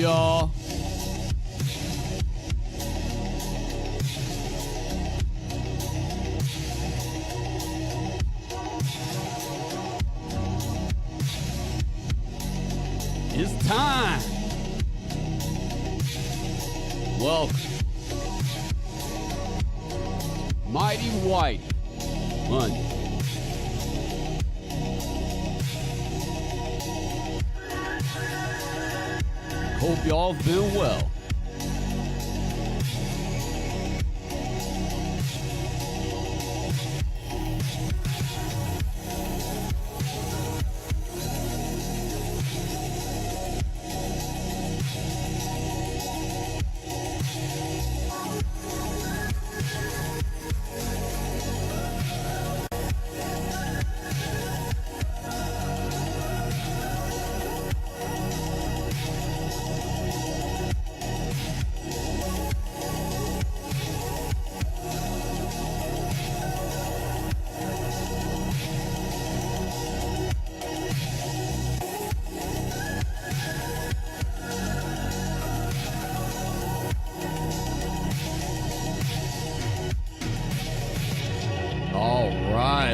y'all. It's time. Welcome. Mighty Whitey Monday. Hope y'all have been well.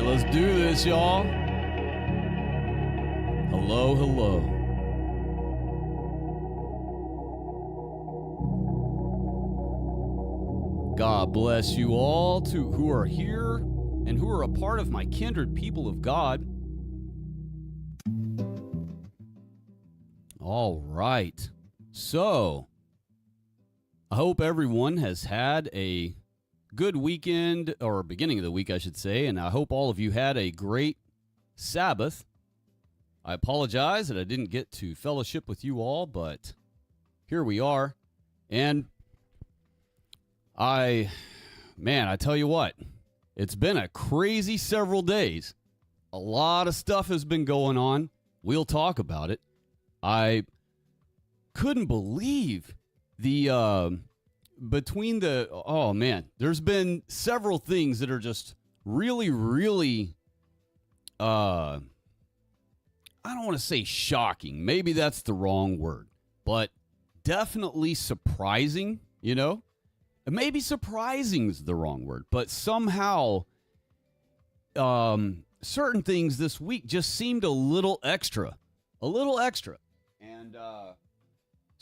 Let's do this, y'all. Hello, hello. God bless you all who are here and who are a part of my kindred people of God. All right. So, I hope everyone has had a good weekend, or beginning of the week, I should say, and I hope all of you had a great Sabbath. I apologize that I didn't get to fellowship with you all, but here we are. And I tell you what, it's been a crazy several days. A lot of stuff has been going on. We'll talk about it. I couldn't believe there's been several things that are just really, really, I don't want to say shocking. Maybe that's the wrong word, but definitely surprising, you know? Maybe surprising is the wrong word, but somehow certain things this week just seemed a little extra. And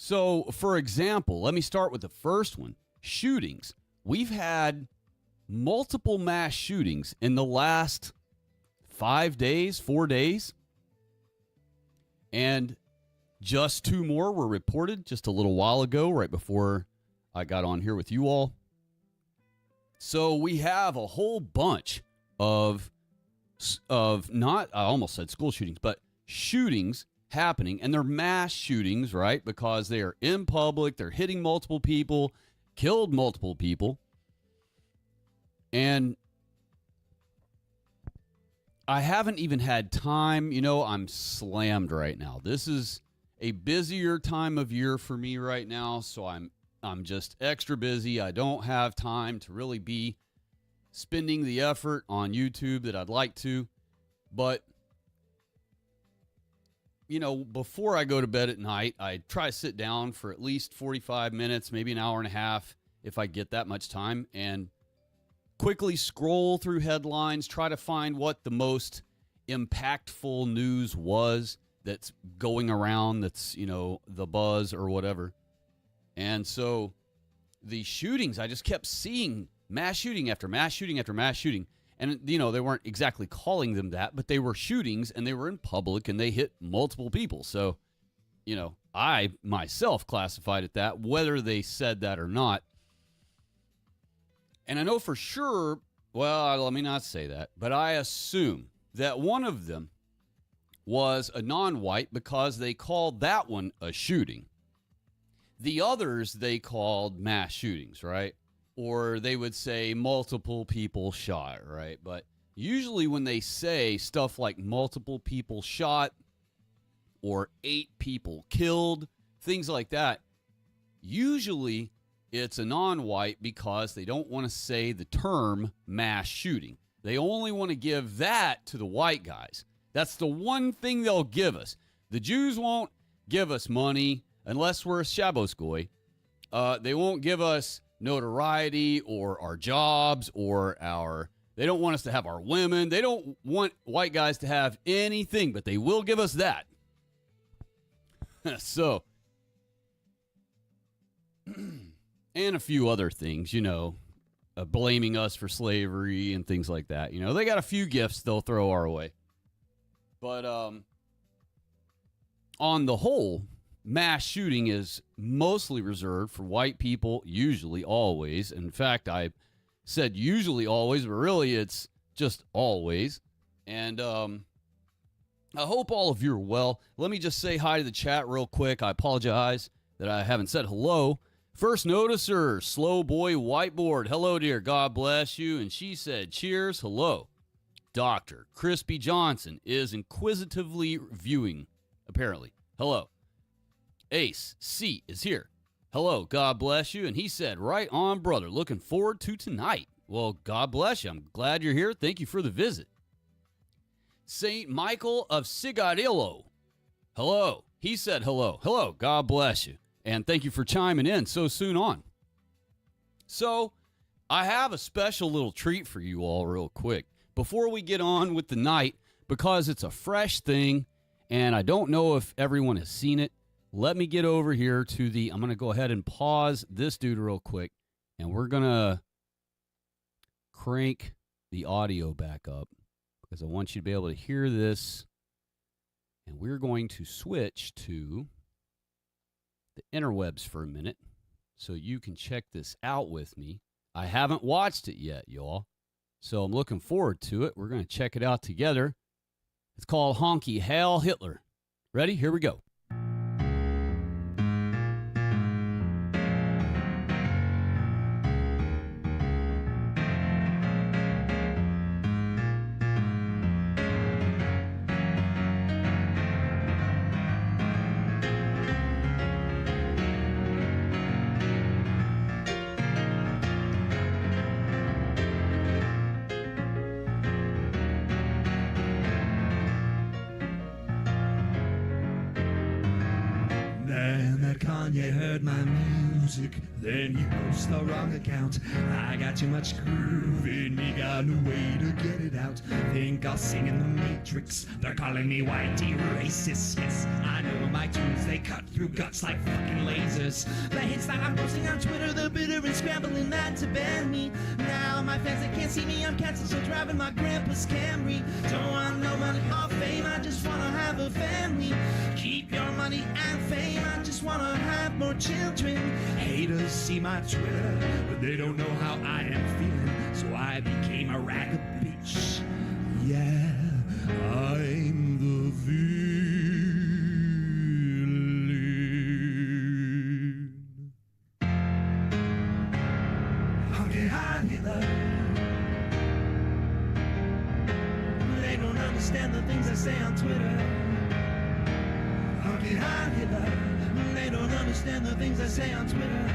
so, for example, let me start with the first one. Shootings. We've had multiple mass shootings in the last 4 days. And just 2 more were reported just a little while ago, right before I got on here with you all. So we have a whole bunch of not, I almost said school shootings, but shootings happening, and they're mass shootings, right? Because they are in public, they're hitting multiple people, killed multiple people. And I haven't even had time, I'm slammed right now. This is a busier time of year for me right now, so I'm just extra busy. I don't have time to really be spending the effort on YouTube that I'd like to. But before I go to bed at night, I try to sit down for at least 45 minutes, maybe an hour and a half, if I get that much time, and quickly scroll through headlines, try to find what the most impactful news was that's going around, that's, the buzz or whatever. And so the shootings, I just kept seeing mass shooting after mass shooting after mass shooting. And, they weren't exactly calling them that, but they were shootings, and they were in public, and they hit multiple people. So, I myself classified it that, whether they said that or not. And I know for sure, well, let me not say that, but I assume that one of them was a non-white because they called that one a shooting. The others they called mass shootings, right? Or they would say multiple people shot, right? But usually when they say stuff like multiple people shot or 8 people killed, things like that, usually it's a non-white because they don't want to say the term mass shooting. They only want to give that to the white guys. That's the one thing they'll give us. The Jews won't give us money. unless we're a Shaboskoy, they won't give us notoriety or our jobs or they don't want us to have our women. They don't want white guys to have anything, but they will give us that. So, and a few other things, blaming us for slavery and things like that. They got a few gifts they'll throw our way. But on the whole, mass shooting is mostly reserved for white people, usually, always. In fact, I said usually always, but really it's just always. And I hope all of you are well. Let me just say hi to the chat real quick. I apologize that I haven't said hello. First noticer, Slow Boy Whiteboard. Hello, dear. God bless you. And she said, cheers. Hello. Dr. Crispy Johnson is inquisitively viewing, apparently. Hello. Ace C is here. Hello, God bless you. And he said, right on, brother. Looking forward to tonight. Well, God bless you. I'm glad you're here. Thank you for the visit. St. Michael of Cigarillo. Hello. He said hello. Hello, God bless you. And thank you for chiming in so soon on. So, I have a special little treat for you all real quick. Before we get on with the night, because it's a fresh thing, and I don't know if everyone has seen it, let me get over here to I'm going to go ahead and pause this dude real quick, and we're going to crank the audio back up, because I want you to be able to hear this, and we're going to switch to the interwebs for a minute, so you can check this out with me. I haven't watched it yet, y'all, so I'm looking forward to it. We're going to check it out together. It's called Honky Hail Hitler. Ready? Here we go. You heard my music, then you post the wrong account. I got too much groove in me, got no way to get it out. Think I'll sing in the Matrix, they're calling me Whitey racist. Yes, I know my tunes, they cut through guts like fucking lasers. The hits that I'm posting on Twitter, they're bitter and scrambling mad to ban me. Now my fans, they can't see me, I'm canceled, so driving my grandpa's Camry. Don't want no money or fame, I just wanna have a family. Keep your money and fame, I just wanna have more children. Haters see my Twitter, but they don't know how I am feeling, so I became a ragged bitch. Yeah, I'm the villain. Honky High Hitler. They don't understand the things I say on Twitter. Honky High Hitler. They don't understand the things I say on Twitter.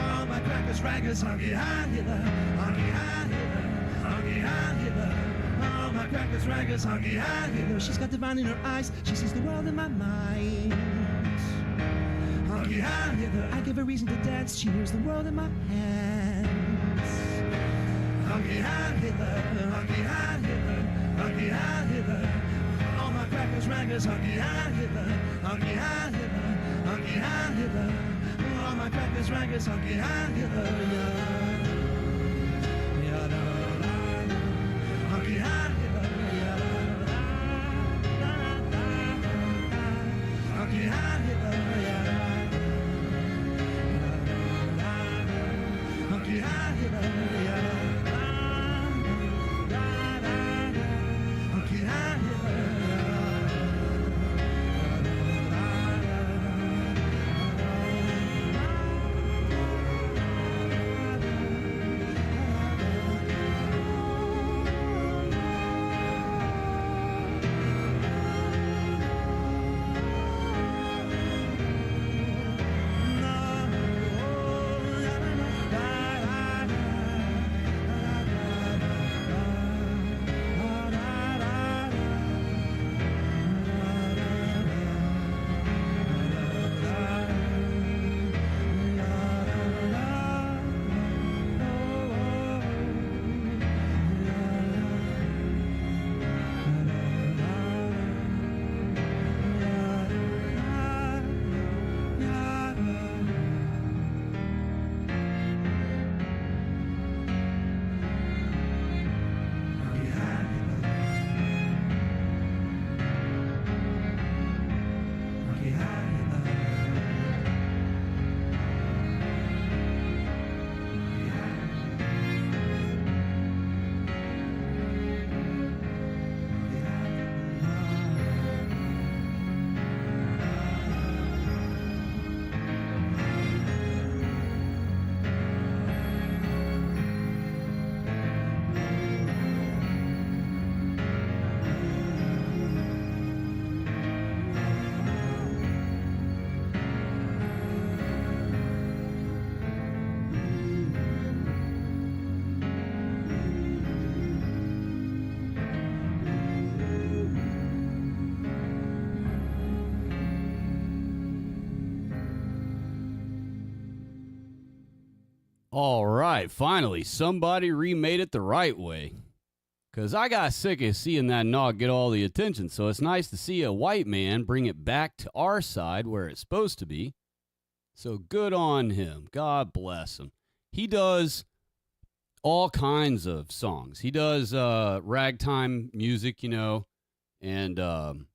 All my crackers, raggers, honky High Hitler, honky High Hitler, honky High Hitler. All my crackers, raggers, honky High Hitler. She's got divine in her eyes, she sees the world in my mind. Honky High Hitler, I give her reason to dance, she hears the world in my hands. Honky High Hitler, honky High Hitler, honky High Hitler. All my crackers, raggers, honky High Hitler, honky High Hitler. Honky High Hitler, all my crackers, raggers, honky High Hitler, yeah. Honky High Hitler, yeah. Honky High Hitler, yeah. Honky High Hitler, yeah. Honky High Hitler, yeah. All right, finally, somebody remade it the right way. Because I got sick of seeing that nog get all the attention, so it's nice to see a white man bring it back to our side where it's supposed to be. So good on him. God bless him. He does all kinds of songs. He does ragtime music, and I'm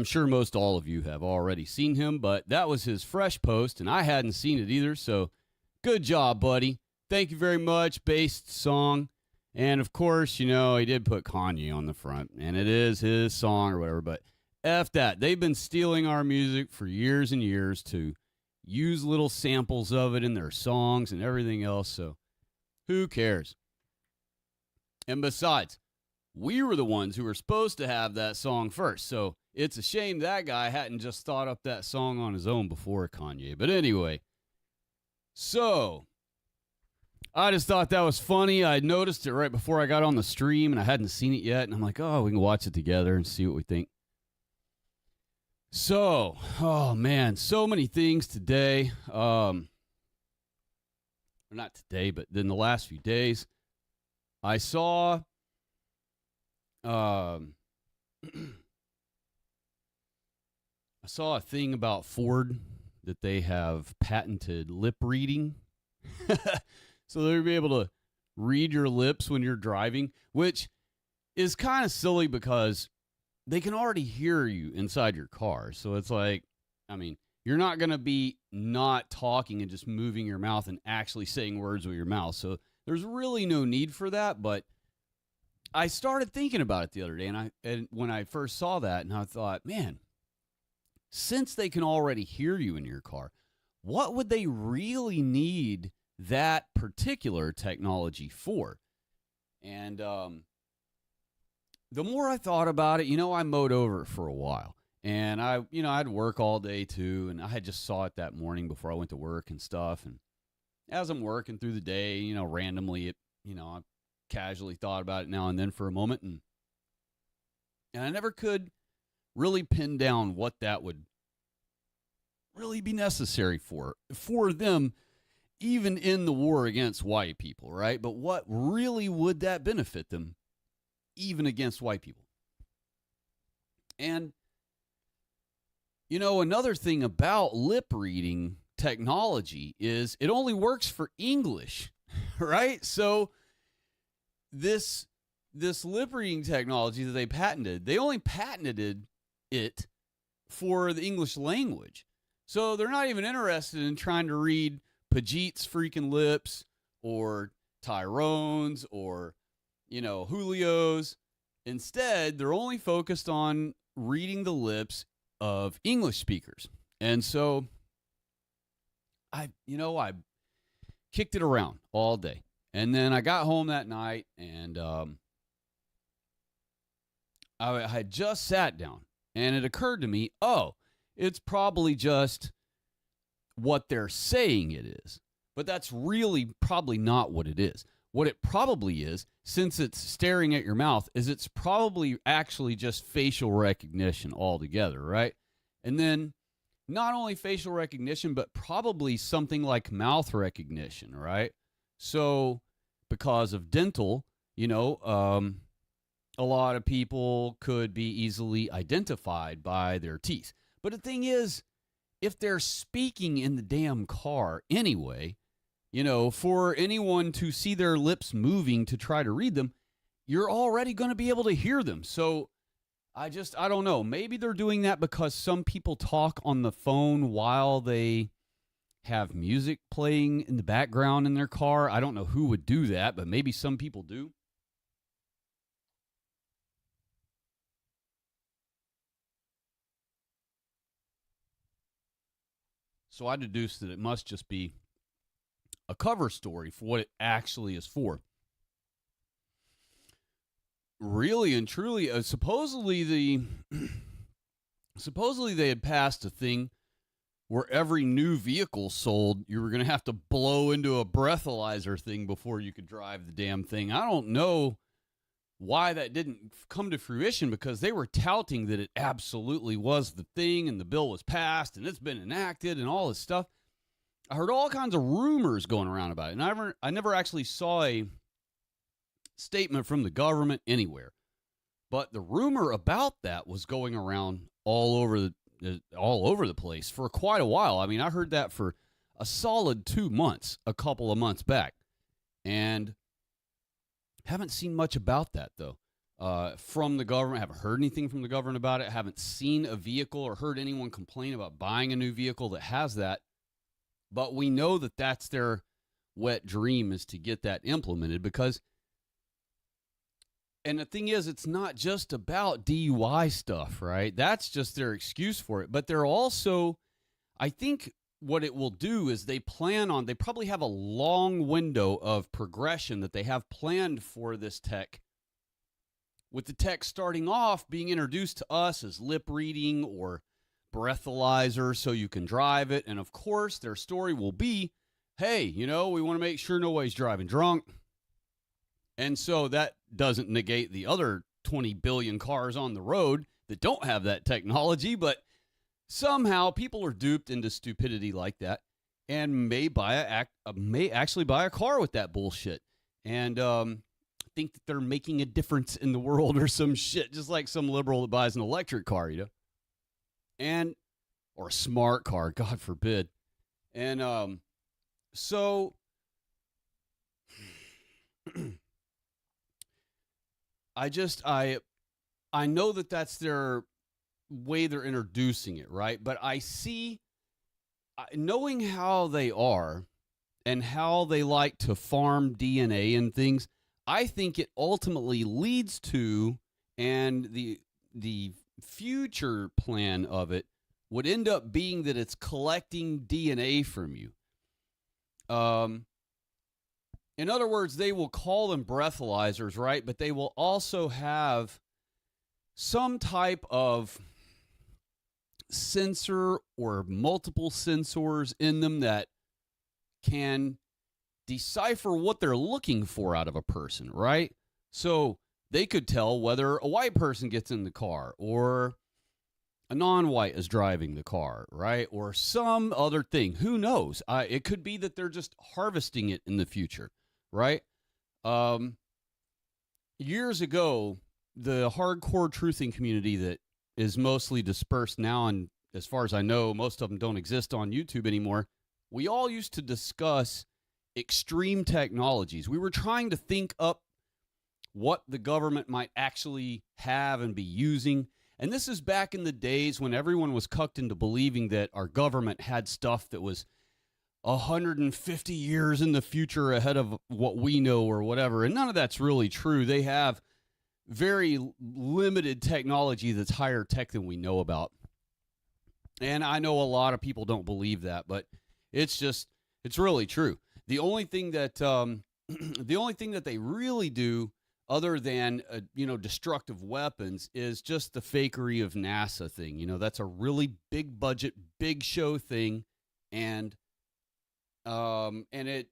sure most all of you have already seen him, but that was his fresh post, and I hadn't seen it either, so good job, buddy. Thank you very much, based song. And, of course, he did put Kanye on the front, and it is his song or whatever, but F that. They've been stealing our music for years and years to use little samples of it in their songs and everything else, so who cares? And besides, we were the ones who were supposed to have that song first, so it's a shame that guy hadn't just thought up that song on his own before Kanye. But anyway, so I just thought that was funny. I noticed it right before I got on the stream, and I hadn't seen it yet. And I'm like, oh, we can watch it together and see what we think. So, oh, man, so many things today. Not today, but in the last few days. I saw I saw a thing about Ford that they have patented lip reading. So they'll be able to read your lips when you're driving, which is kind of silly because they can already hear you inside your car. So it's like, you're not going to be not talking and just moving your mouth and actually saying words with your mouth. So there's really no need for that. But I started thinking about it the other day, and when I first saw that, and I thought, man, since they can already hear you in your car, what would they really need that particular technology for? And the more I thought about it, I mowed over it for a while. And I'd work all day too, and I had just saw it that morning before I went to work and stuff. And as I'm working through the day, randomly, I casually thought about it now and then for a moment, and I never could really pin down what that would really be necessary for them, even in the war against white people, right? But what really would that benefit them, even against white people? And, another thing about lip reading technology is it only works for English, right? So this lip reading technology that they only patented it for the English language. So they're not even interested in trying to read Pajit's freaking lips or Tyrone's or, Julio's. Instead, they're only focused on reading the lips of English speakers. And so I kicked it around all day. And then I got home that night, and I had just sat down, and it occurred to me, it's probably just what they're saying it is. But that's really probably not what it is. What it probably is, since it's staring at your mouth, is it's probably actually just facial recognition altogether, right? And then not only facial recognition, but probably something like mouth recognition, right? So because of dental, a lot of people could be easily identified by their teeth. But the thing is, if they're speaking in the damn car anyway, for anyone to see their lips moving to try to read them, you're already going to be able to hear them. So I don't know. Maybe they're doing that because some people talk on the phone while they have music playing in the background in their car. I don't know who would do that, but maybe some people do. So I deduced that it must just be a cover story for what it actually is for. Really and truly, supposedly they had passed a thing where every new vehicle sold, you were going to have to blow into a breathalyzer thing before you could drive the damn thing. I don't know why that didn't come to fruition, because they were touting that it absolutely was the thing, and the bill was passed and it's been enacted and all this stuff. I heard all kinds of rumors going around about it. And I never actually saw a statement from the government anywhere. But the rumor about that was going around all over the place for quite a while. I mean, I heard that for a solid 2 months, a couple of months back. And haven't seen much about that, though, from the government. Haven't heard anything from the government about it. Haven't seen a vehicle or heard anyone complain about buying a new vehicle that has that. But we know that that's their wet dream, is to get that implemented, because, and the thing is, it's not just about DUI stuff, right? That's just their excuse for it. But they're also, I think what it will do is they probably have a long window of progression that they have planned for this tech, with the tech starting off being introduced to us as lip reading or breathalyzer so you can drive it. And of course, their story will be, hey, we want to make sure nobody's driving drunk. And so that doesn't negate the other 20 billion cars on the road that don't have that technology, but somehow people are duped into stupidity like that and may actually buy a car with that bullshit, and think that they're making a difference in the world or some shit, just like some liberal that buys an electric car, and or a smart car, God forbid. And so I know that that's their way they're introducing it, right? But I see, knowing how they are and how they like to farm DNA and things, I think it ultimately leads to, and the future plan of it would end up being that it's collecting DNA from you. In other words, they will call them breathalyzers, right? But they will also have some type of sensor or multiple sensors in them that can decipher what they're looking for out of a person, right? So they could tell whether a white person gets in the car or a non-white is driving the car, right? Or some other thing. Who knows? It could be that they're just harvesting it in the future, right? Years ago, the hardcore truthing community that is mostly dispersed now, and as far as I know, most of them don't exist on YouTube anymore, we all used to discuss extreme technologies. We were trying to think up what the government might actually have and be using. And this is back in the days when everyone was cucked into believing that our government had stuff that was 150 years in the future ahead of what we know or whatever. And none of that's really true. They have very limited technology that's higher tech than we know about. And I know a lot of people don't believe that, but it's really true. The only thing that they really do, other than destructive weapons, is just the fakery of NASA thing. That's a really big budget, big show thing, and it,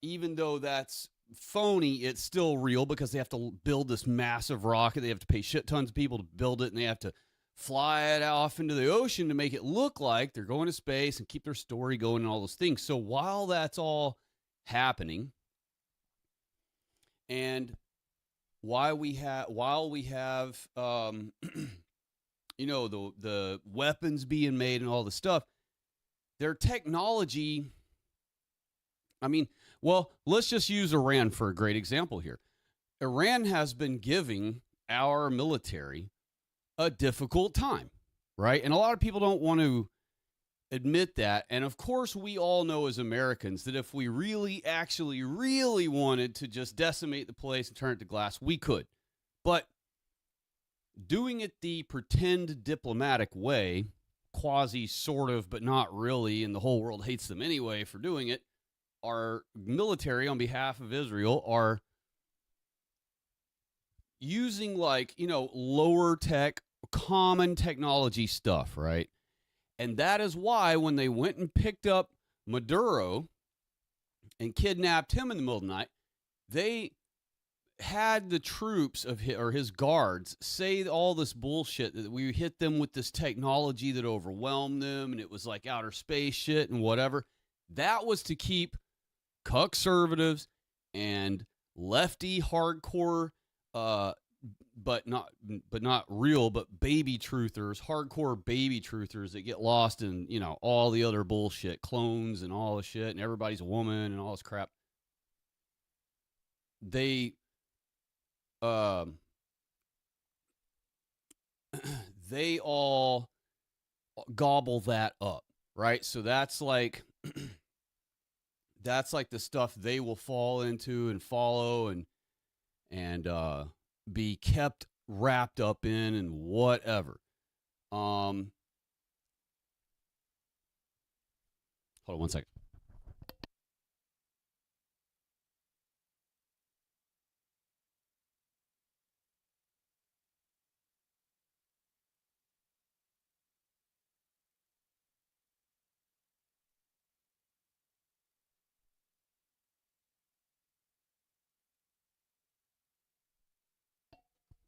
even though that's phony, it's still real because they have to build this massive rocket. They have to pay shit tons of people to build it, and they have to fly it off into the ocean to make it look like they're going to space and keep their story going and all those things. So while that's all happening, and while we have the weapons being made and all the stuff, their technology, let's just use Iran for a great example here. Iran has been giving our military a difficult time, right? And a lot of people don't want to admit that. And of course, we all know as Americans that if we really, actually, really wanted to just decimate the place and turn it to glass, we could. But doing it the pretend diplomatic way, quasi sort of, but not really, and the whole world hates them anyway for doing it, our military on behalf of Israel are using lower tech, common technology stuff, right? And that is why when they went and picked up Maduro and kidnapped him in the middle of the night, they had the troops of or his guards say all this bullshit that we hit them with this technology that overwhelmed them and it was like outer space shit and whatever. That was to keep conservatives and lefty hardcore but not real, but baby truthers, hardcore baby truthers that get lost in, all the other bullshit, clones and all the shit, and everybody's a woman and all this crap. They they all gobble that up, right? So that's like that's like the stuff they will fall into and follow and be kept wrapped up in and whatever. Hold on one second.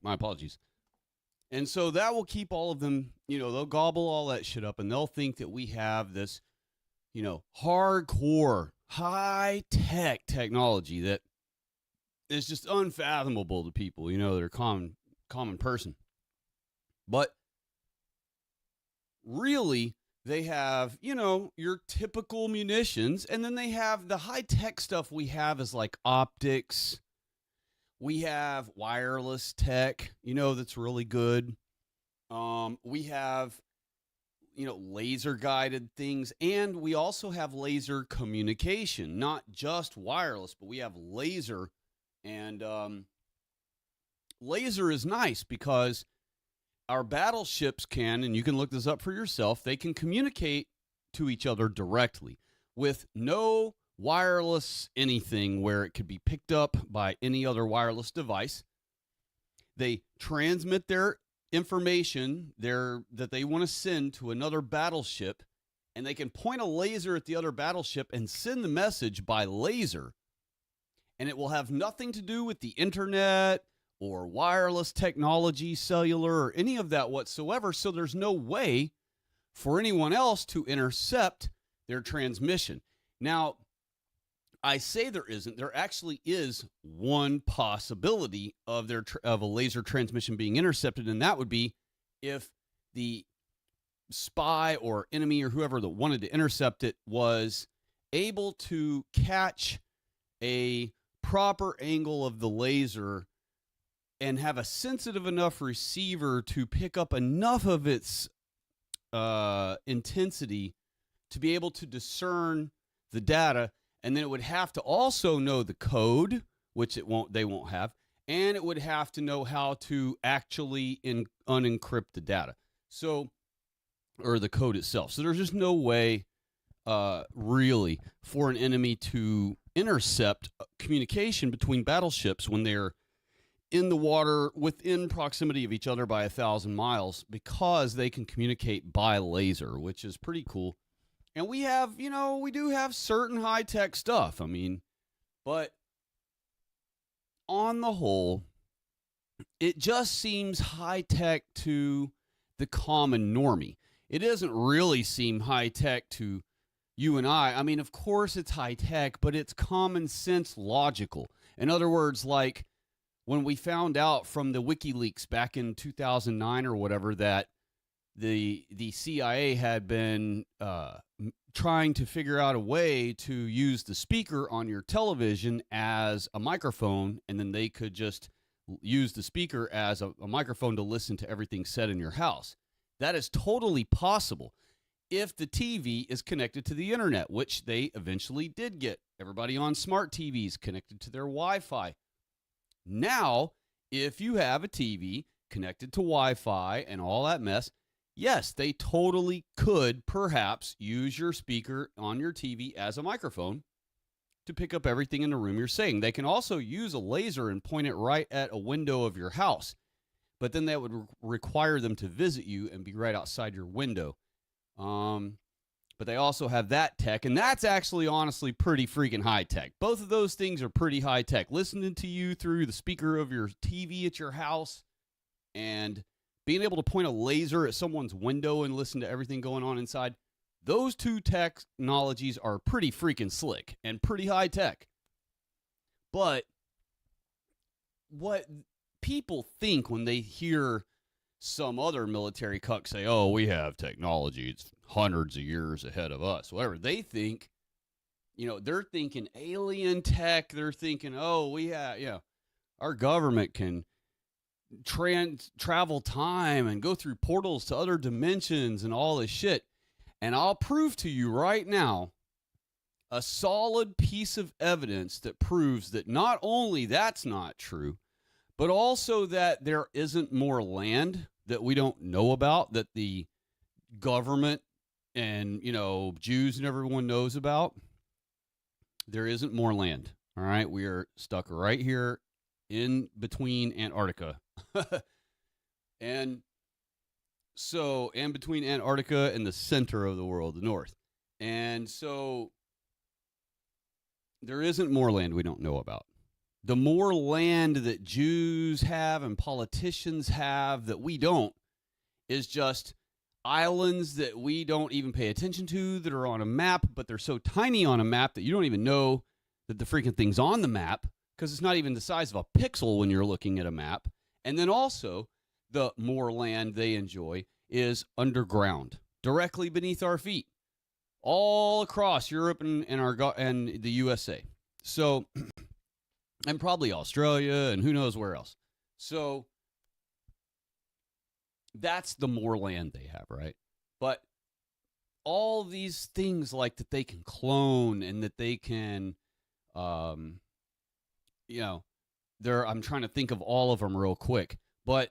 My apologies. And so that will keep all of them, they'll gobble all that shit up and they'll think that we have this, hardcore, high-tech technology that is just unfathomable to people, that are common person. But really, they have, your typical munitions, and then they have the high-tech stuff we have is like optics. We have wireless tech, that's really good. We have, laser guided things. And we also have laser communication, not just wireless, but we have laser. And laser is nice because our battleships can, and you can look this up for yourself, they can communicate to each other directly with no wireless anything where it could be picked up by any other wireless device. They transmit their information that they want to send to another battleship, and they can point a laser at the other battleship and send the message by laser. And it will have nothing to do with the internet or wireless technology, cellular, or any of that whatsoever. So there's no way for anyone else to intercept their transmission. Now, I say there isn't. There actually is one possibility of a laser transmission being intercepted, and that would be if the spy or enemy or whoever that wanted to intercept it was able to catch a proper angle of the laser and have a sensitive enough receiver to pick up enough of its intensity to be able to discern the data. And then it would have to also know the code, which they won't have, and it would have to know how to actually unencrypt the data. So, or the code itself. So there's just no way, really, for an enemy to intercept communication between battleships when they're in the water within proximity of each other by 1,000 miles, because they can communicate by laser, which is pretty cool. And we have, we do have certain high-tech stuff. I mean, but on the whole, it just seems high-tech to the common normie. It doesn't really seem high-tech to you and I. I mean, of course it's high-tech, but it's common sense logical. In other words, like when we found out from the WikiLeaks back in 2009 or whatever that the CIA had been trying to figure out a way to use the speaker on your television as a microphone, and then they could just use the speaker as a microphone to listen to everything said in your house. That is totally possible if the TV is connected to the internet, which they eventually did get. Everybody on smart TVs connected to their Wi-Fi. Now, if you have a TV connected to Wi-Fi and all that mess, yes, they totally could perhaps use your speaker on your TV as a microphone to pick up everything in the room you're saying. They can also use a laser and point it right at a window of your house, but then that would require them to visit you and be right outside your window. but they also have that tech, and that's actually honestly pretty freaking high tech. Both of those things are pretty high tech. Listening to you through the speaker of your TV at your house and being able to point a laser at someone's window and listen to everything going on inside, those two technologies are pretty freaking slick and pretty high tech. But what people think when they hear some other military cuck say, oh, we have technology, it's hundreds of years ahead of us, whatever, they think, they're thinking alien tech. They're thinking, oh, we have, our government can travel time and go through portals to other dimensions and all this shit. And I'll prove to you right now a solid piece of evidence that proves that not only that's not true, but also that there isn't more land that we don't know about, that the government and, Jews and everyone knows about. There isn't more land. All right. We are stuck right here in between Antarctica. And between Antarctica and the center of the world, the north. And so there isn't more land we don't know about. The more land that Jews have and politicians have that we don't is just islands that we don't even pay attention to that are on a map, but they're so tiny on a map that you don't even know that the freaking thing's on the map because it's not even the size of a pixel when you're looking at a map. And then also, the more land they enjoy is underground, directly beneath our feet, all across Europe and the USA. So, and probably Australia and who knows where else. So that's the more land they have, right? But all these things like that they can clone and that they can, I'm trying to think of all of them real quick, but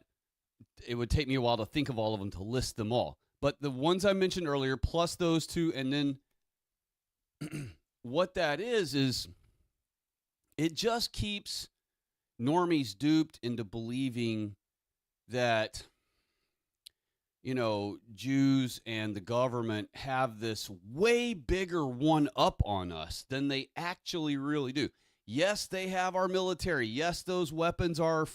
it would take me a while to think of all of them to list them all. But the ones I mentioned earlier, plus those two, and then what that is it just keeps normies duped into believing that, Jews and the government have this way bigger one up on us than they actually really do. Yes, they have our military. Yes, those weapons are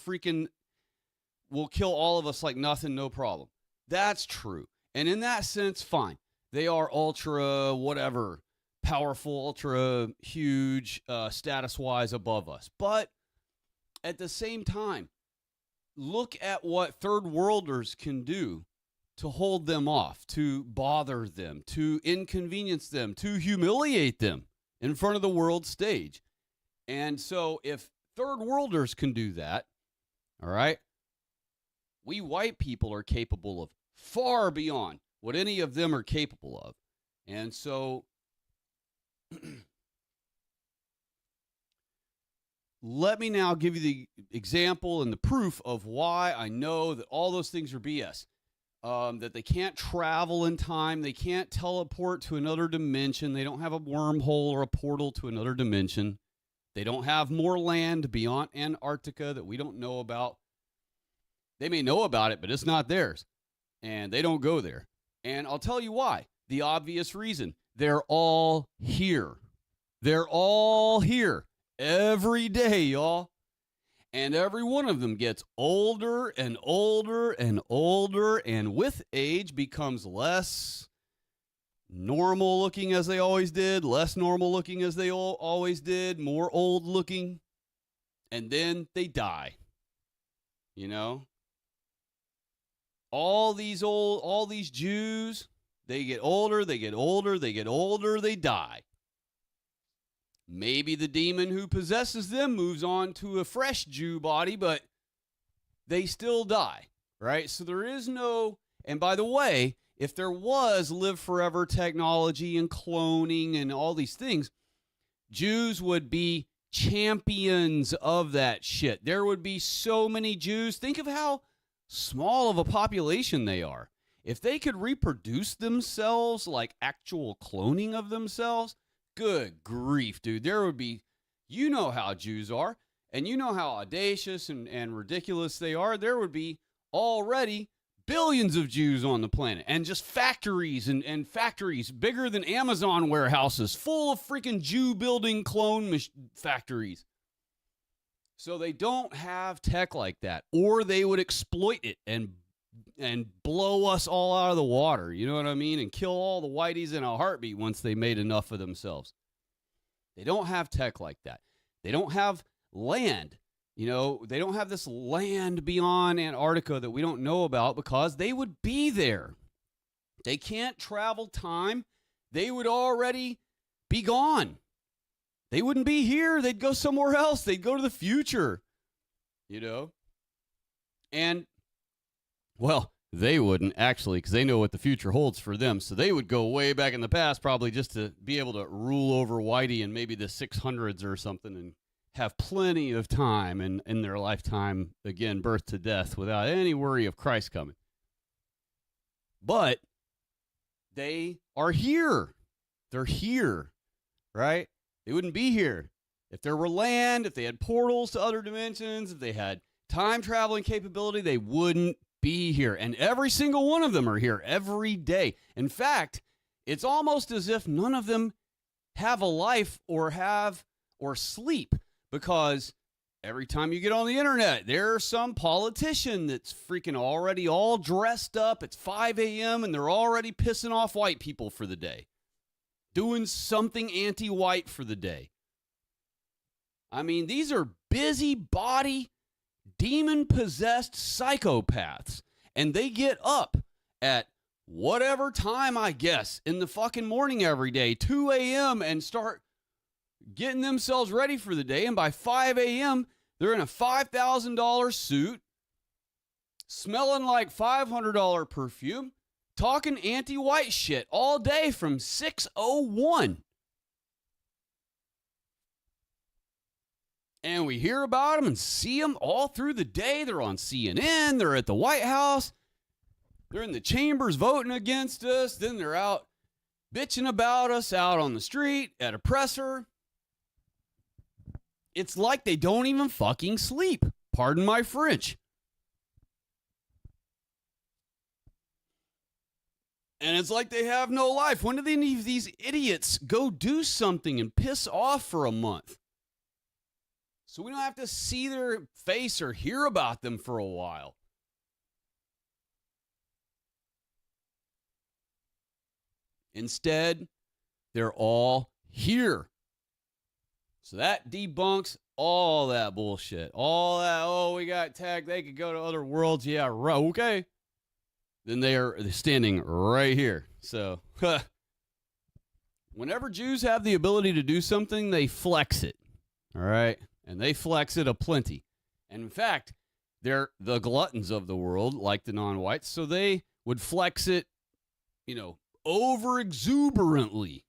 will kill all of us like nothing, no problem. That's true. And in that sense, fine. They are ultra, whatever, powerful, ultra huge, status-wise above us. But at the same time, look at what third worlders can do to hold them off, to bother them, to inconvenience them, to humiliate them in front of the world stage. And so if third worlders can do that, all right, we white people are capable of far beyond what any of them are capable of. And so let me now give you the example and the proof of why I know that all those things are BS. That they can't travel in time. They can't teleport to another dimension. They don't have a wormhole or a portal to another dimension. They don't have more land beyond Antarctica that we don't know about. They may know about it, but it's not theirs. And they don't go there. And I'll tell you why. The obvious reason. They're all here. They're all here every day, y'all. And every one of them gets older and older and older, and with age becomes less normal looking as they always did, less normal looking as they always did, more old looking, and then they die. All these Jews, they get older, they get older, they get older, they die. Maybe the demon who possesses them moves on to a fresh Jew body, but they still die, right? So there is no, and by the way, if there was live forever technology and cloning and all these things, Jews would be champions of that shit. There would be so many Jews. Think of how small of a population they are. If they could reproduce themselves like actual cloning of themselves, good grief, dude. There would be, how Jews are, and how audacious and ridiculous they are. There would be already billions of Jews on the planet, and just factories and factories bigger than Amazon warehouses full of freaking Jew building clone factories. So they don't have tech like that, or they would exploit it and blow us all out of the water, you know what I mean? And kill all the whiteys in a heartbeat once they made enough of themselves. They don't have tech like that. They don't have land. You know, they don't have this land beyond Antarctica that we don't know about because they would be there. They can't travel time. They would already be gone. They wouldn't be here. They'd go somewhere else. They'd go to the future, you know? And, well, they wouldn't actually because they know what the future holds for them. So they would go way back in the past probably just to be able to rule over Whitey in maybe the 600s or something and have plenty of time in their lifetime, again, birth to death, without any worry of Christ coming. But they are here. They're here, right? They wouldn't be here if there were land, if they had portals to other dimensions, if they had time traveling capability, they wouldn't be here. And every single one of them are here every day. In fact, it's almost as if none of them have a life or sleep. Because every time you get on the internet, there's some politician that's freaking already all dressed up. It's 5 a.m. and they're already pissing off white people for the day. Doing something anti-white for the day. I mean, these are busybody, demon-possessed psychopaths. And they get up at whatever time, I guess, in the fucking morning every day, 2 a.m. and start getting themselves ready for the day, and by 5 a.m., they're in a $5,000 suit, smelling like $500 perfume, talking anti-white shit all day from 6:01. And we hear about them and see them all through the day. They're on CNN, they're at the White House, they're in the chambers voting against us, then they're out bitching about us out on the street at a presser. It's like they don't even fucking sleep. Pardon my French. And it's like they have no life. When do any of these idiots go do something and piss off for a month? So we don't have to see their face or hear about them for a while. Instead, they're all here. So that debunks all that bullshit. All that, oh, we got tagged, they could go to other worlds. Yeah, right, okay. Then they are standing right here. So, whenever Jews have the ability to do something, they flex it. All right? And they flex it aplenty. And in fact, they're the gluttons of the world, like the non-whites, so they would flex it, you know, over exuberantly.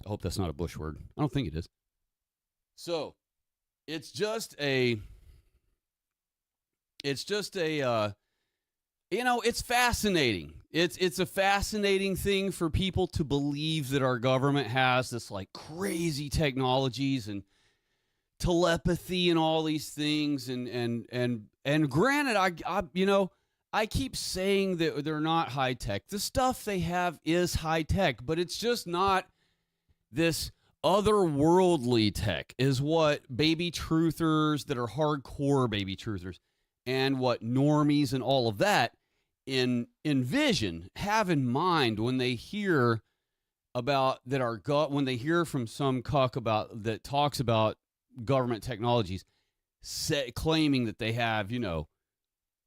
I hope that's not a Bush word. I don't think it is. So, it's just a, you know, it's fascinating. It's a fascinating thing for people to believe that our government has this like crazy technologies and telepathy and all these things. And granted, I keep saying that they're not high tech. The stuff they have is high tech, but it's just not this otherworldly tech is what baby truthers that are hardcore baby truthers and what normies and all of that envision, have in mind when they hear about that our when they hear from some cuck about that talks about government technologies, claiming that they have, you know,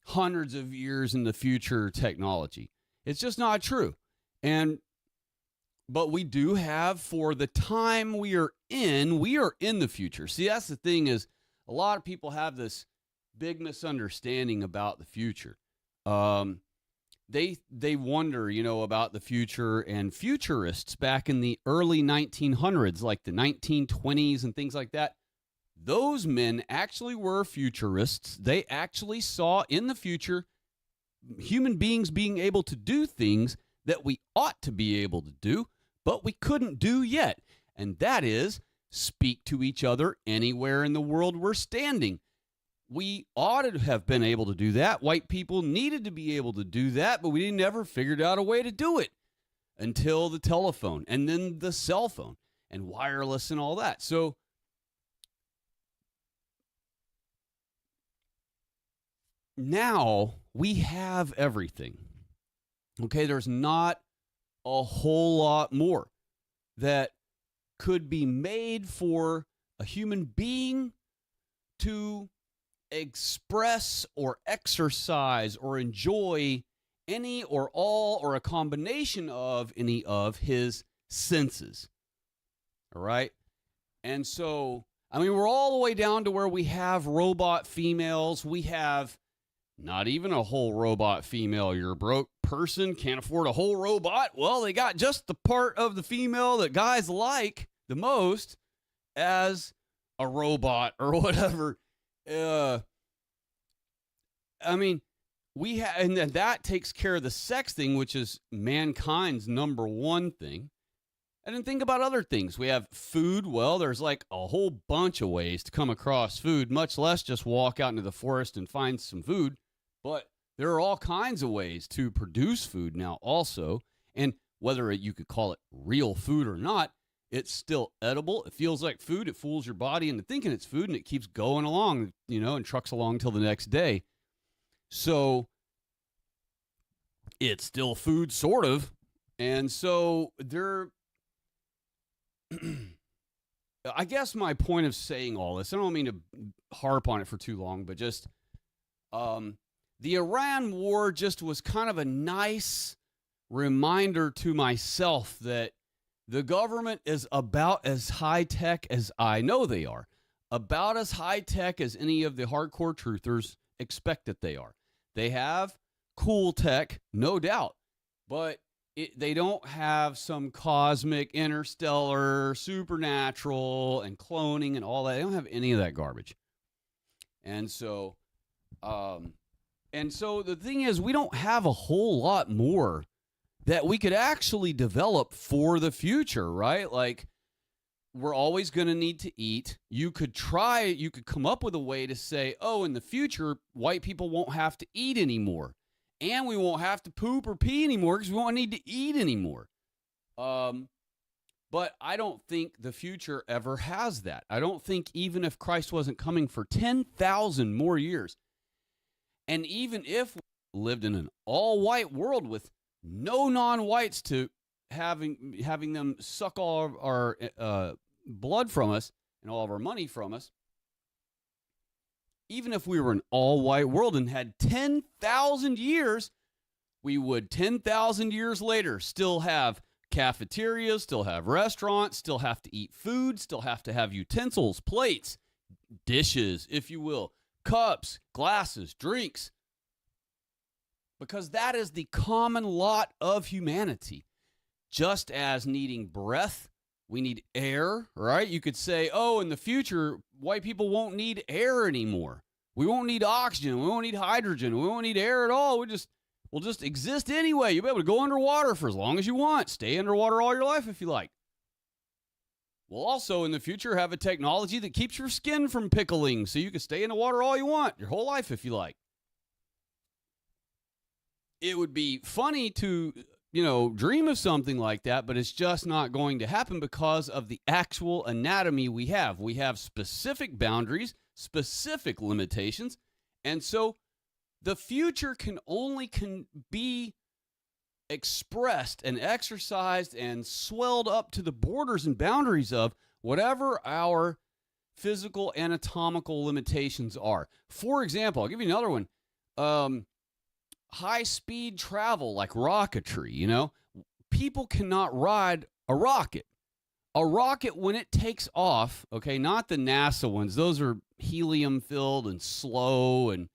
hundreds of years in the future technology. It's just not true. But we do have, for the time we are in the future. See, that's the thing, is a lot of people have this big misunderstanding about the future. They wonder, you know, about the future, and futurists back in the early 1900s, like the 1920s and things like that, those men actually were futurists. They actually saw in the future human beings being able to do things that we ought to be able to do, but we couldn't do yet. And that is speak to each other anywhere in the world we're standing. we ought to have been able to do that. White people needed to be able to do that, but we never figured out a way to do it until the telephone and then the cell phone and wireless and all that. So now we have everything. Okay, there's not a whole lot more that could be made for a human being to express or exercise or enjoy any or all or a combination of any of his senses. All right? And so, I mean, we're all the way down to where we have robot females. We have not even a whole robot female. You're a broke person, can't afford a whole robot. Well, they got just the part of the female that guys like the most as a robot or whatever. I mean, we have, and then that takes care of the sex thing, which is mankind's number one thing. And then think about other things. We have food. Well, there's like a whole bunch of ways to come across food, much less just walk out into the forest and find some food. But there are all kinds of ways to produce food now also. And whether you could call it real food or not, it's still edible. It feels like food. It fools your body into thinking it's food, and it keeps going along, and trucks along till the next day. So it's still food, sort of. And so I guess my point of saying all this, I don't mean to harp on it for too long, but just the Iran war just was kind of a nice reminder to myself that the government is about as high-tech as I know they are, about as high-tech as any of the hardcore truthers expect that they are. They have cool tech, no doubt, but they don't have some cosmic, interstellar, supernatural, and cloning and all that. They don't have any of that garbage. And so the thing is, we don't have a whole lot more that we could actually develop for the future, right? Like, we're always going to need to eat. You could come up with a way to say, oh, in the future, white people won't have to eat anymore. And we won't have to poop or pee anymore because we won't need to eat anymore. But I don't think the future ever has that. I don't think even if Christ wasn't coming for 10,000 more years, and even if we lived in an all-white world with no non-whites to having them suck all of our blood from us and all of our money from us, even if we were an all-white world and had 10,000 years, we would 10,000 years later still have cafeterias, still have restaurants, still have to eat food, still have to have utensils, plates, dishes, if you will, cups, glasses, drinks. Because that is the common lot of humanity. Just as needing breath, we need air, right? You could say, oh, in the future, white people won't need air anymore. We won't need oxygen. We won't need hydrogen. We won't need air at all. We'll just exist anyway. You'll be able to go underwater for as long as you want. Stay underwater all your life if you like. We'll also, in the future, have a technology that keeps your skin from pickling so you can stay in the water all you want, your whole life if you like. It would be funny to, dream of something like that, but it's just not going to happen because of the actual anatomy we have. We have specific boundaries, specific limitations, and so the future can only be expressed and exercised and swelled up to the borders and boundaries of whatever our physical anatomical limitations are. For example, I'll give you another one. High-speed travel like rocketry, people cannot ride a rocket. A rocket, when it takes off, okay, not the NASA ones. Those are helium-filled and slow, and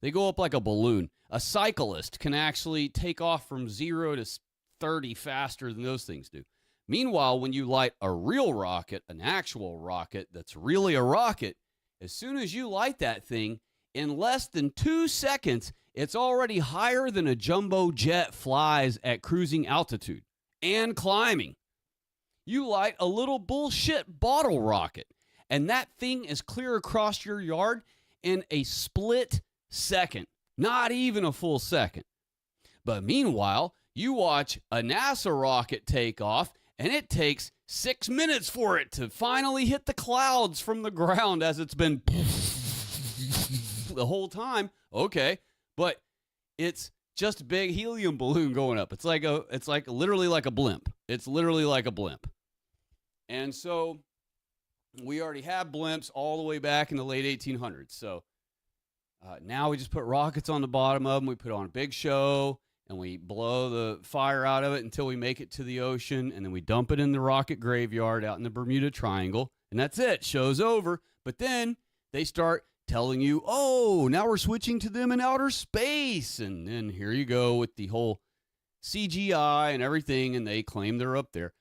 they go up like a balloon. A cyclist can actually take off from 0 to 30 faster than those things do. Meanwhile, when you light a real rocket, an actual rocket that's really a rocket, as soon as you light that thing, in less than 2 seconds, it's already higher than a jumbo jet flies at cruising altitude and climbing. You light a little bullshit bottle rocket, and that thing is clear across your yard, in a split second, not even a full second. But meanwhile, you watch a NASA rocket take off, and it takes 6 minutes for it to finally hit the clouds from the ground as it's been the whole time. Okay, but it's just a big helium balloon going up. It's literally like a blimp. It's literally like a blimp. And so we already have blimps all the way back in the late 1800s. So now we just put rockets on the bottom of them. We put on a big show, and we blow the fire out of it until we make it to the ocean, and then we dump it in the rocket graveyard out in the Bermuda Triangle, and that's it. Show's over. But then they start telling you, oh, now we're switching to them in outer space. And then here you go with the whole CGI and everything, and they claim they're up there.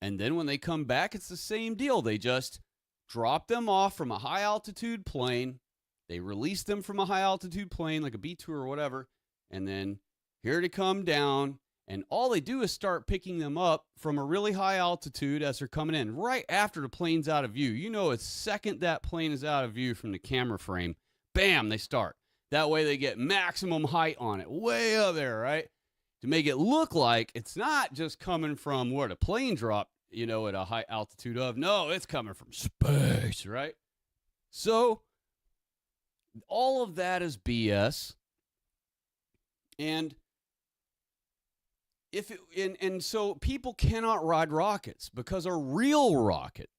And then when they come back, it's the same deal. They just drop them off from a high-altitude plane. They release them from a high-altitude plane, like a B-2 or whatever, and then here to come down. And all they do is start picking them up from a really high altitude as they're coming in, right after the plane's out of view. You know, a second that plane is out of view from the camera frame, bam, they start. That way they get maximum height on it, way up there, right? To make it look like it's not just coming from where the plane dropped, you know, at a high altitude of. No, it's coming from space, right? So all of that is BS. And so people cannot ride rockets because a real rocket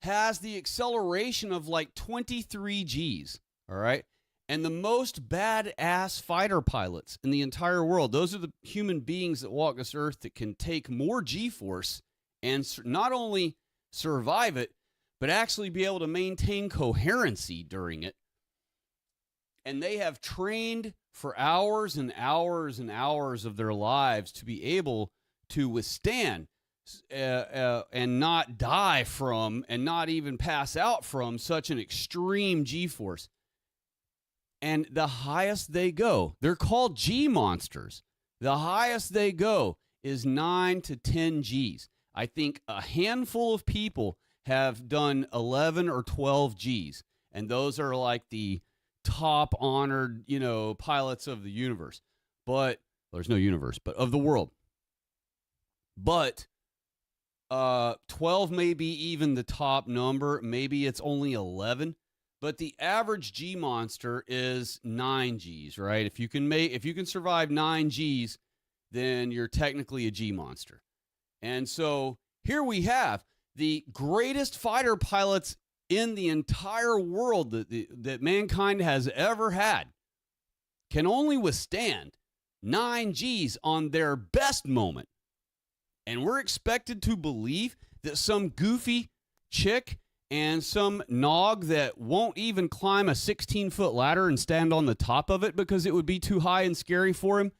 has the acceleration of like 23 Gs, all right? And the most badass fighter pilots in the entire world, those are the human beings that walk this earth that can take more G-force and not only survive it, but actually be able to maintain coherency during it. And they have trained for hours and hours and hours of their lives to be able to withstand and not die from and not even pass out from such an extreme G-force. And the highest they go, they're called G-monsters. The highest they go is 9 to 10 Gs. I think a handful of people have done 11 or 12 Gs. And those are like the top honored, you know, pilots of the universe. But there's no universe, but of the world. But 12 may be even the top number. Maybe it's only 11. But the average G monster is 9 Gs, right? If you can survive 9 Gs, then you're technically a G monster. And so here we have the greatest fighter pilots in the entire world that mankind has ever had can only withstand 9 Gs on their best moment. And we're expected to believe that some goofy chick and some nog that won't even climb a 16-foot ladder and stand on the top of it because it would be too high and scary for him,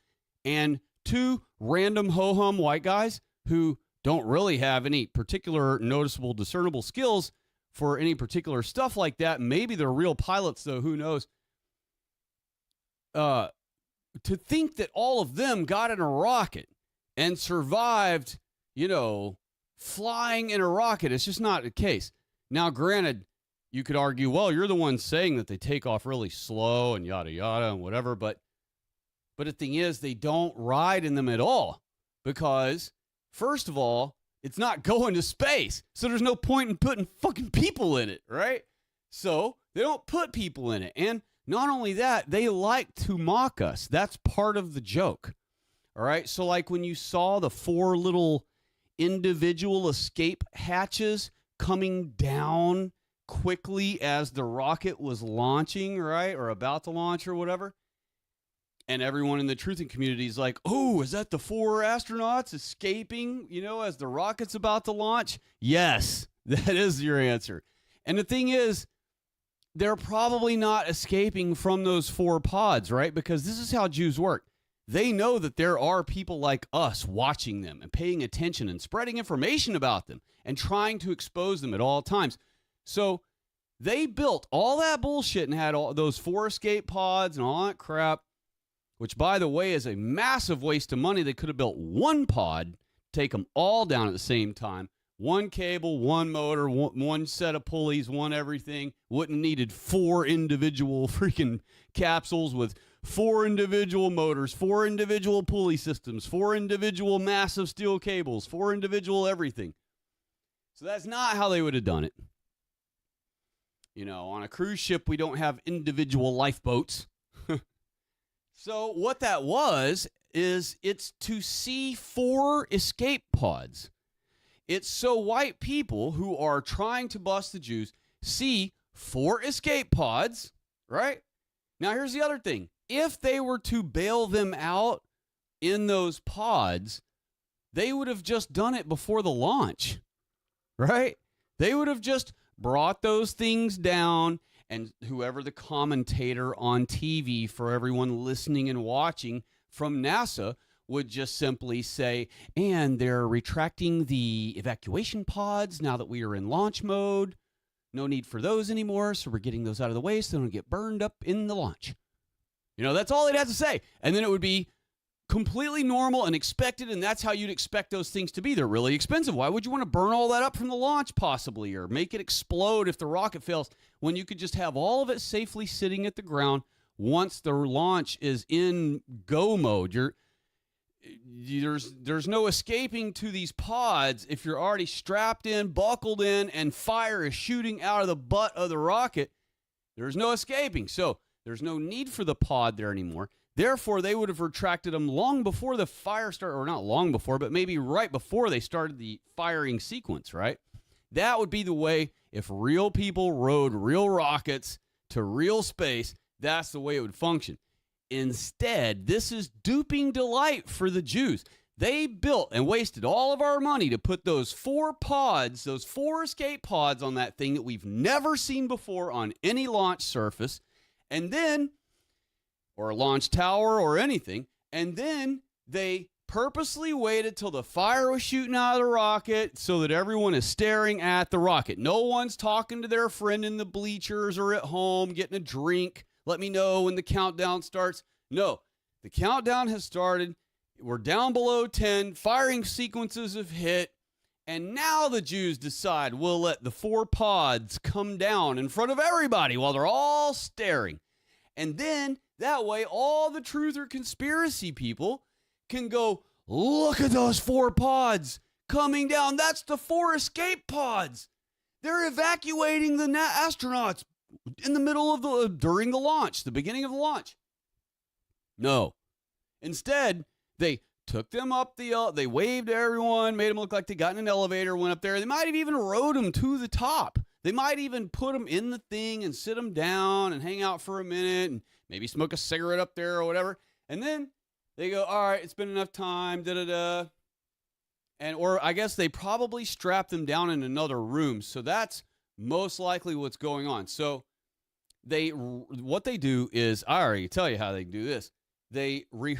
and 2 random ho-hum white guys who don't really have any particular noticeable, discernible skills for any particular stuff like that. Maybe they're real pilots, though. Who knows? To think that all of them got in a rocket and survived, you know, flying in a rocket, it's just not the case. Now, granted, you could argue, well, you're the one saying that they take off really slow and yada, yada, and whatever. But the thing is, they don't ride in them at all because, first of all, it's not going to space. So there's no point in putting fucking people in it, right? So they don't put people in it. And not only that, they like to mock us. That's part of the joke. All right. So like when you saw the 4 little individual escape hatches coming down quickly as the rocket was launching, right? Or about to launch or whatever. And everyone in the truthing community is like, oh, is that the 4 astronauts escaping, you know, as the rocket's about to launch? Yes, that is your answer. And the thing is, they're probably not escaping from those 4 pods, right? Because this is how Jews work. They know that there are people like us watching them and paying attention and spreading information about them and trying to expose them at all times. So they built all that bullshit and had all those 4 escape pods and all that crap, which, by the way, is a massive waste of money. They could have built 1 pod, take them all down at the same time, One cable, one motor, one set of pulleys, one everything. Wouldn't have needed 4 individual freaking capsules with 4 individual motors, 4 individual pulley systems, 4 individual massive steel cables, 4 individual everything. So that's not how they would have done it. You know, on a cruise ship, we don't have individual lifeboats. So what that was is it's to see 4 escape pods. It's so white people who are trying to bust the Jews see 4 escape pods, right? Now, here's the other thing. If they were to bail them out in those pods, they would have just done it before the launch, right? They would have just brought those things down, and whoever the commentator on TV for everyone listening and watching from NASA would just simply say, and they're retracting the evacuation pods now that we are in launch mode. No need for those anymore, so we're getting those out of the way so they don't get burned up in the launch. You know, that's all they'd have to say. And then it would be completely normal and expected, and that's how you'd expect those things to be. They're really expensive. Why would you want to burn all that up from the launch, possibly, or make it explode if the rocket fails, when you could just have all of it safely sitting at the ground once the launch is in go mode? There's no escaping to these pods if you're already strapped in, buckled in, and fire is shooting out of the butt of the rocket. There's no escaping. So there's no need for the pod there anymore. Therefore, they would have retracted them long before the fire started, or not long before, but maybe right before they started the firing sequence, right? That would be the way, if real people rode real rockets to real space, that's the way it would function. Instead, this is duping delight for the Jews. They built and wasted all of our money to put those 4 pods, those 4 escape pods on that thing that we've never seen before on any launch surface, and then, or a launch tower or anything, and then they purposely waited till the fire was shooting out of the rocket so that everyone is staring at the rocket. No one's talking to their friend in the bleachers or at home getting a drink. Let me know when the countdown starts. No, the countdown has started. We're down below 10. Firing sequences have hit. And now the Jews decide we'll let the 4 pods come down in front of everybody while they're all staring. And then that way all the truth or conspiracy people can go, look at those 4 pods coming down. That's the 4 escape pods. They're evacuating the astronauts in the middle of during the launch, the beginning of the launch. No. Instead, they took them up they waved to everyone, made them look like they got in an elevator, went up there. They might have even rode them to the top. They might even put them in the thing and sit them down and hang out for a minute and maybe smoke a cigarette up there or whatever. And then they go, all right, it's been enough time, da-da-da. And, or I guess they probably strapped them down in another room. So that's most likely what's going on. So what they do is, I already tell you how they do this. They they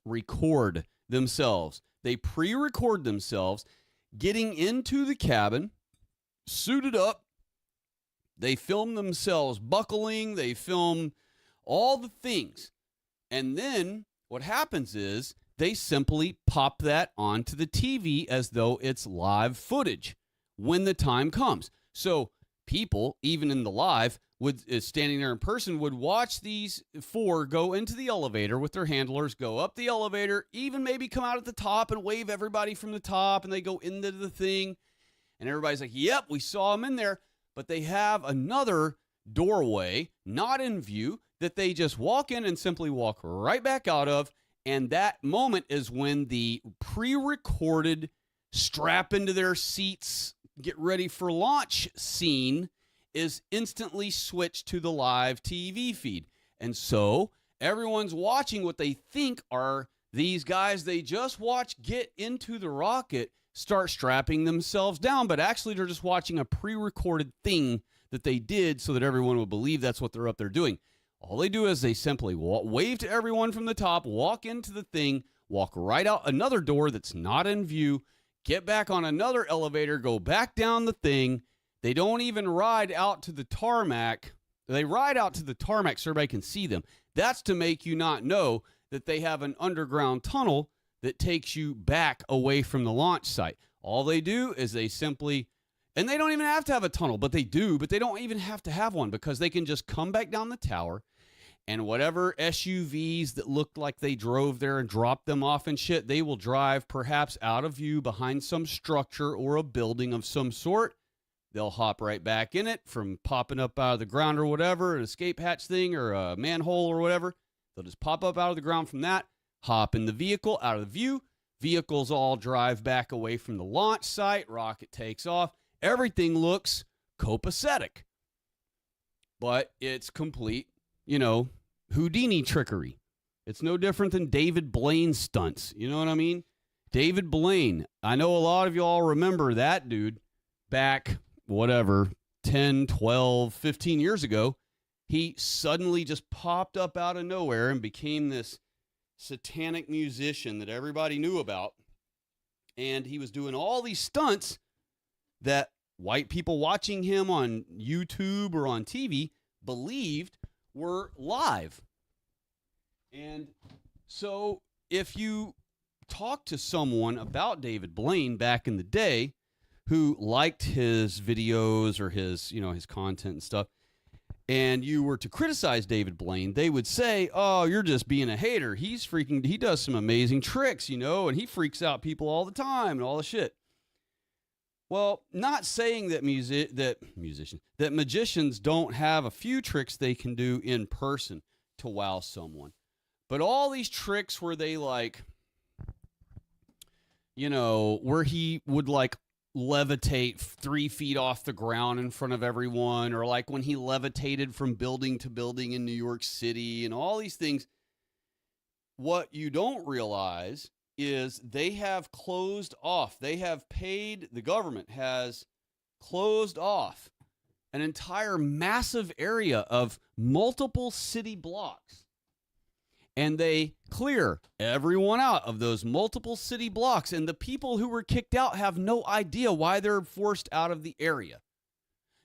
record themselves. They pre-record themselves getting into the cabin, suited up. They film themselves buckling. They film all the things. And then what happens is they simply pop that onto the TV as though it's live footage when the time comes. So people, even in the live, standing there in person, would watch these 4 go into the elevator with their handlers, go up the elevator, even maybe come out at the top and wave everybody from the top, and they go into the thing, and everybody's like, yep, we saw them in there. But they have another doorway, not in view, that they just walk in and simply walk right back out of, and that moment is when the pre-recorded strap into their seats, get ready for launch scene is instantly switched to the live TV feed. And so everyone's watching what they think are these guys they just watched get into the rocket start strapping themselves down, but actually they're just watching a pre-recorded thing that they did so that everyone would believe that's what they're up there doing. All they do is they simply wave to everyone from the top, walk into the thing, walk right out another door that's not in view, get back on another elevator, go back down the thing. They don't even ride out to the tarmac. They ride out to the tarmac so everybody can see them. That's to make you not know that they have an underground tunnel that takes you back away from the launch site. All they do is they simply, and they don't even have to have a tunnel, but they do, but they don't even have to have one because they can just come back down the tower, and whatever SUVs that looked like they drove there and dropped them off and shit, they will drive perhaps out of view behind some structure or a building of some sort. They'll hop right back in it from popping up out of the ground or whatever, an escape hatch thing or a manhole or whatever. They'll just pop up out of the ground from that, hop in the vehicle, out of the view. Vehicles all drive back away from the launch site. Rocket takes off. Everything looks copacetic. But it's complete, Houdini trickery. It's no different than David Blaine stunts. You know what I mean? David Blaine. I know a lot of y'all remember that dude back, 10, 12, 15 years ago. He suddenly just popped up out of nowhere and became this satanic musician that everybody knew about. And he was doing all these stunts that white people watching him on YouTube or on TV believed were live. And so if you talk to someone about David Blaine back in the day who liked his videos or his content and stuff, and you were to criticize David Blaine, they would say, oh, you're just being a hater. He does some amazing tricks, and he freaks out people all the time and all the shit. Well, not saying that magicians don't have a few tricks they can do in person to wow someone. But all these tricks where they where he would levitate 3 feet off the ground in front of everyone, or like when he levitated from building to building in New York City and all these things. What you don't realize is they have closed off. The government has closed off an entire massive area of multiple city blocks. And they clear everyone out of those multiple city blocks. And the people who were kicked out have no idea why they're forced out of the area.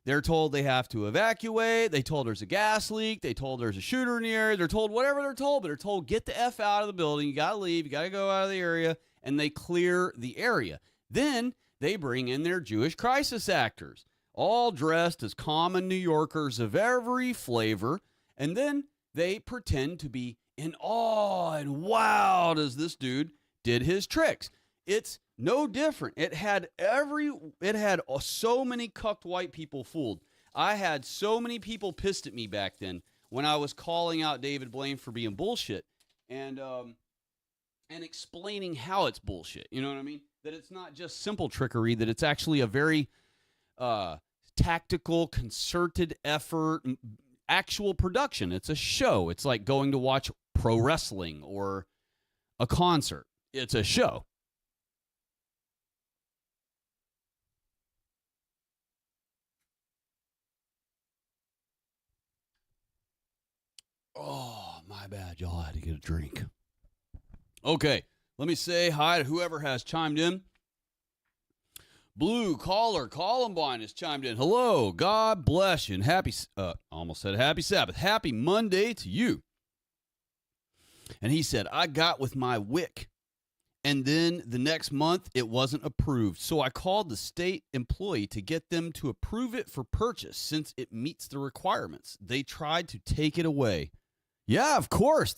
They're told they have to evacuate. They told there's a gas leak. They told there's a shooter in the area. They're told whatever they're told, but they're told get the F out of the building. You got to leave. You got to go out of the area. And they clear the area. Then they bring in their Jewish crisis actors, all dressed as common New Yorkers of every flavor. And then they pretend to be in awe and wowed as this dude did his tricks. It's no different. It had so many cucked white people fooled. I had so many people pissed at me back then when I was calling out David Blaine for being bullshit and explaining how it's bullshit. You know what I mean? That it's not just simple trickery, that it's actually a very tactical, concerted effort, actual production. It's a show. It's like going to watch pro wrestling or a concert. It's a show. Oh, my bad, y'all. I had to get a drink. Okay, let me say hi to whoever has chimed in. Blue Caller Columbine has chimed in. Hello, God bless you, and happy, almost said happy Sabbath. Happy Monday to you. And he said, I got with my WIC, and then the next month it wasn't approved. So I called the state employee to get them to approve it for purchase since it meets the requirements. They tried to take it away. Yeah, of course.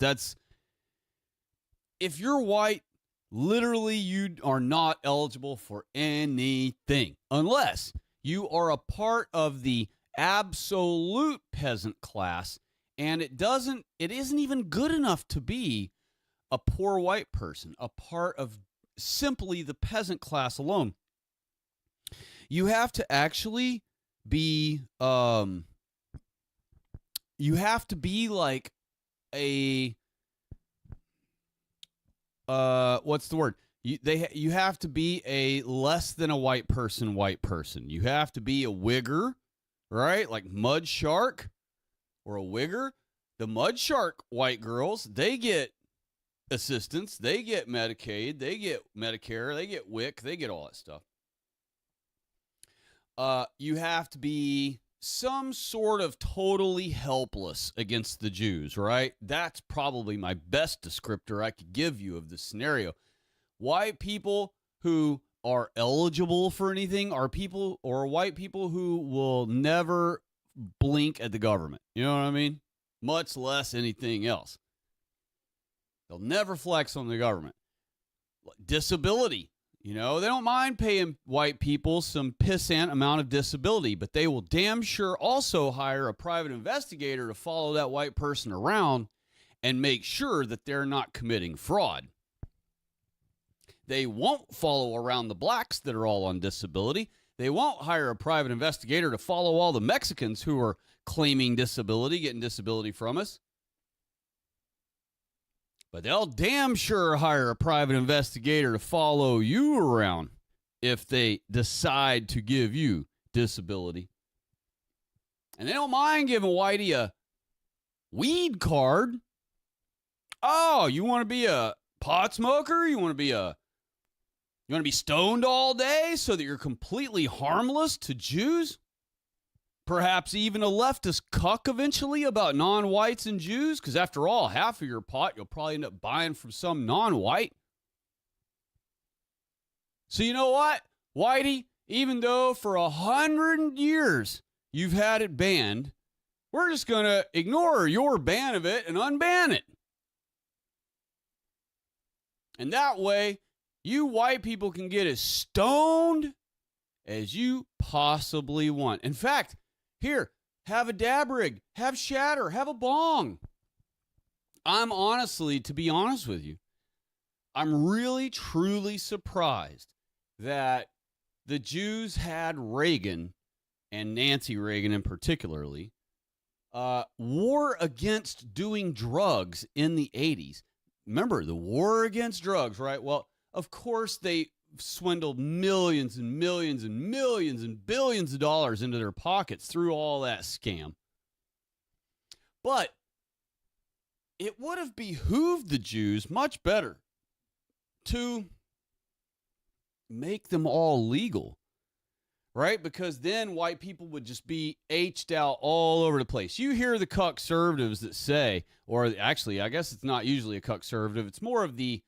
If you're white, literally you are not eligible for anything unless you are a part of the absolute peasant class. And it isn't even good enough to be a poor white person, a part of simply the peasant class alone. You have to actually be, like a, what's the word? You have to be a less than a white person. You have to be a wigger, right? Like Mud Shark. Or a wigger. The Mud Shark white girls, they get assistance, they get Medicaid, they get Medicare, they get WIC, they get all that stuff. You have to be some sort of totally helpless against the Jews, right? That's probably my best descriptor I could give you of this scenario. white people who are eligible for anything are people or white people who will never blink at the government. You know what I mean? Much less anything else. They'll never flex on the government. Disability. You know, they don't mind paying white people some pissant amount of disability, but they will damn sure also hire a private investigator to follow that white person around and make sure that they're not committing fraud. They won't follow around the blacks that are all on disability. They won't hire a private investigator to follow all the Mexicans who are claiming disability, getting disability from us. But they'll damn sure hire a private investigator to follow you around if they decide to give you disability. And they don't mind giving Whitey a weed card. Oh, you want to be a pot smoker? You want to be stoned all day so that you're completely harmless to Jews? Perhaps even a leftist cuck eventually about non-whites and Jews? Because after all, half of your pot you'll probably end up buying from some non-white. So you know what, Whitey? Even though for 100 years you've had it banned, we're just going to ignore your ban of it and unban it. And that way, you white people can get as stoned as you possibly want. In fact, here, have a dab rig, have shatter, have a bong. I'm honestly, to be honest with you, I'm really, truly surprised that the Jews had Reagan, and Nancy Reagan in particularly, war against doing drugs in the 80s. Remember, the war against drugs, right? Well, of course they swindled millions and millions and millions and billions of dollars into their pockets through all that scam. But it would have behooved the Jews much better to make them all legal, right? Because then white people would just be H'd out all over the place. You hear the cuck-servatives that say, or actually, I guess it's not usually a cuck-servative, it's more of the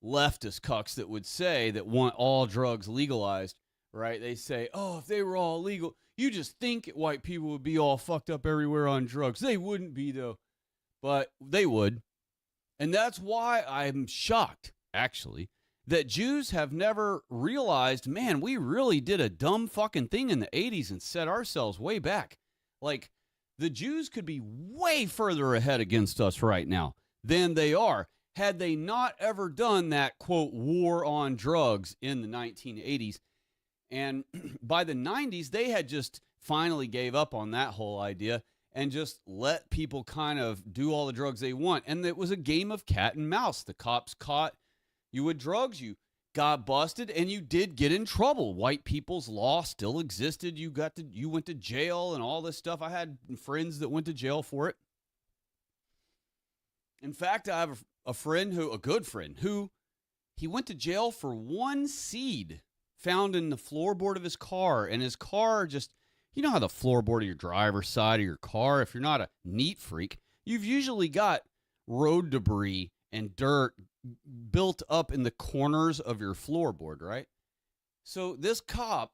leftist cucks that would say that want all drugs legalized, right? They say, oh, if they were all legal, you just think white people would be all fucked up everywhere on drugs. They wouldn't be, though. But they would. And that's why I'm shocked, actually, that Jews have never realized, man, we really did a dumb fucking thing in the 80s and set ourselves way back. Like, the Jews could be way further ahead against us right now than they are, had they not ever done that, quote, war on drugs in the 1980s. And by the 90s, they had just finally gave up on that whole idea and just let people kind of do all the drugs they want. And it was a game of cat and mouse. The cops caught you with drugs, you got busted, and you did get in trouble. White people's law still existed. You went to jail and all this stuff. I had friends that went to jail for it. In fact, I have a good friend who he went to jail for one seed found in the floorboard of his car. And his car just, you know how the floorboard of your driver's side of your car, if you're not a neat freak, you've usually got road debris and dirt built up in the corners of your floorboard, right? So this cop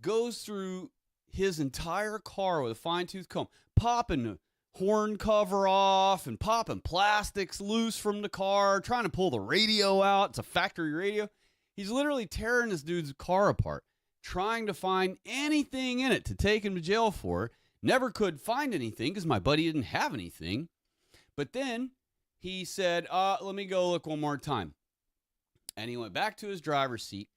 goes through his entire car with a fine-tooth comb, popping the horn cover off and popping plastics loose from the car, trying to pull the radio out. It's a factory radio. He's literally tearing this dude's car apart, trying to find anything in it to take him to jail for. Never could find anything because my buddy didn't have anything. But then he said, let me go look one more time. And he went back to his driver's seat,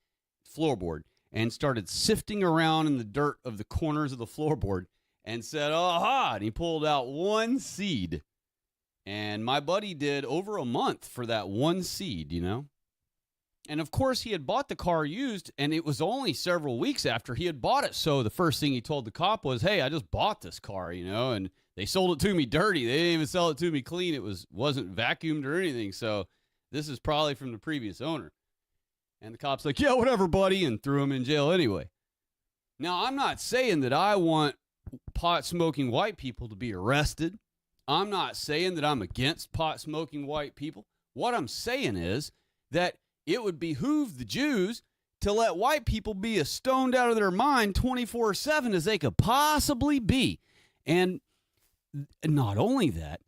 floorboard, and started sifting around in the dirt of the corners of the floorboard and said, aha, and he pulled out one seed. And my buddy did over a month for that one seed, you know. And of course, he had bought the car used, and it was only several weeks after he had bought it. So the first thing he told the cop was, hey, I just bought this car, you know, and they sold it to me dirty. They didn't even sell it to me clean. It wasn't vacuumed or anything. So this is probably from the previous owner. And the cop's like, yeah, whatever, buddy, and threw him in jail anyway. Now, I'm not saying that I want pot-smoking white people to be arrested. I'm not saying that I'm against pot-smoking white people. What I'm saying is that it would behoove the Jews to let white people be as stoned out of their mind 24/7 as they could possibly be. And not only that,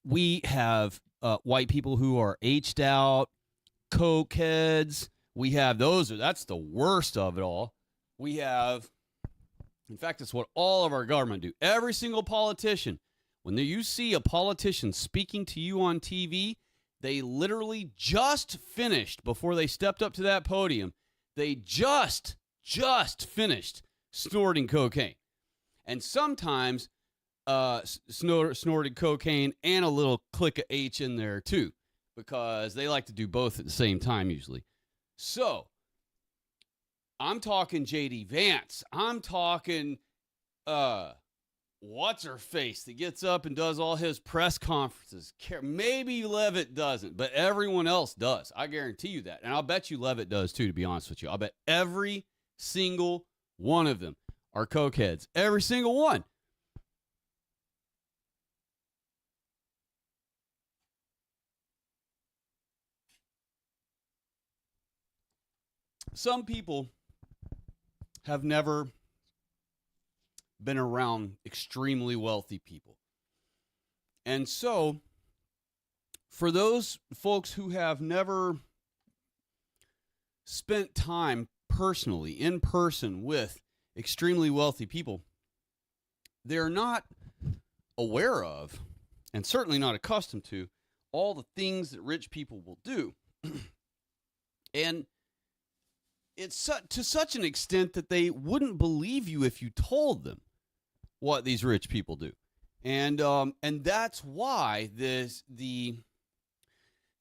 we have white people who are aged out, coke heads. We have those. That's the worst of it all. We have, in fact, it's what all of our government do. Every single politician, when you see a politician speaking to you on TV, they literally just finished, before they stepped up to that podium, they just finished snorting cocaine. And sometimes snorted cocaine and a little click of H in there too, because they like to do both at the same time usually. So I'm talking J.D. Vance. I'm talking what's her face that gets up and does all his press conferences. Maybe Levitt doesn't, but everyone else does. I guarantee you that. And I'll bet you Levitt does too, to be honest with you. I'll bet every single one of them are cokeheads. Every single one. Some people have never been around extremely wealthy people. And so, for those folks who have never spent time personally, in person, with extremely wealthy people, they're not aware of, and certainly not accustomed to, all the things that rich people will do. And it's to such an extent that they wouldn't believe you if you told them what these rich people do. And that's why the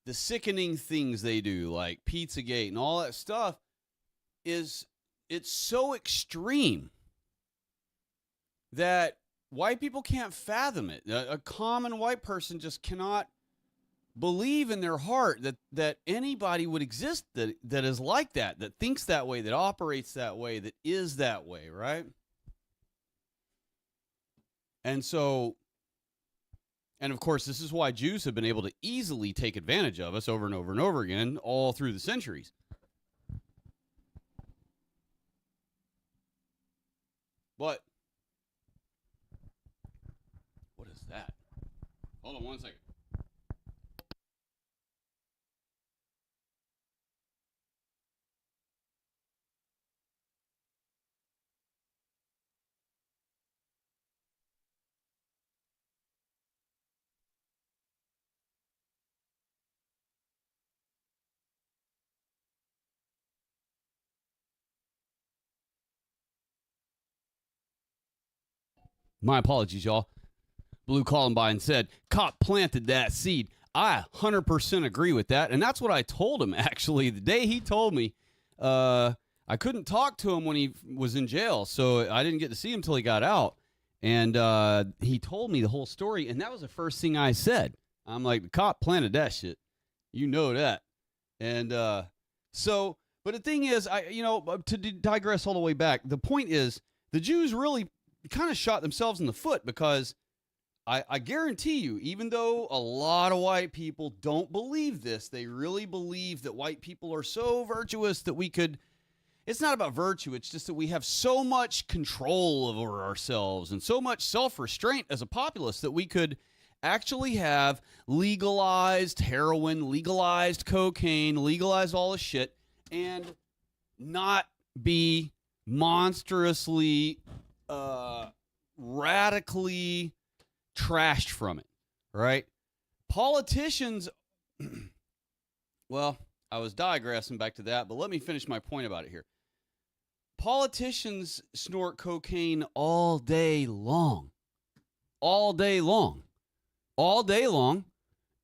sickening things they do, like Pizzagate and all that stuff, it's so extreme that white people can't fathom it. A common white person just cannot believe in their heart that anybody would exist that is like that thinks that way, that operates that way, that is that way, right? And so, and of course, this is why Jews have been able to easily take advantage of us over and over and over again all through the centuries. But what is that? Hold on one second. My apologies, y'all. Blue Columbine said, cop planted that seed. I 100% agree with that. And that's what I told him, actually. The day he told me, I couldn't talk to him when he was in jail, so I didn't get to see him until he got out. And he told me the whole story, and that was the first thing I said. I'm like, the cop planted that shit. You know that. And so, but the thing is, to digress all the way back, the point is, the Jews really kind of shot themselves in the foot, because I guarantee you, even though a lot of white people don't believe this, they really believe that white people are so virtuous that we could, it's not about virtue, it's just that we have so much control over ourselves and so much self-restraint as a populace that we could actually have legalized heroin, legalized cocaine, legalized all this shit, and not be monstrously radically trashed from it, right? Politicians, well, I was digressing back to that, but let me finish my point about it here. Politicians snort cocaine all day long, all day long, all day long,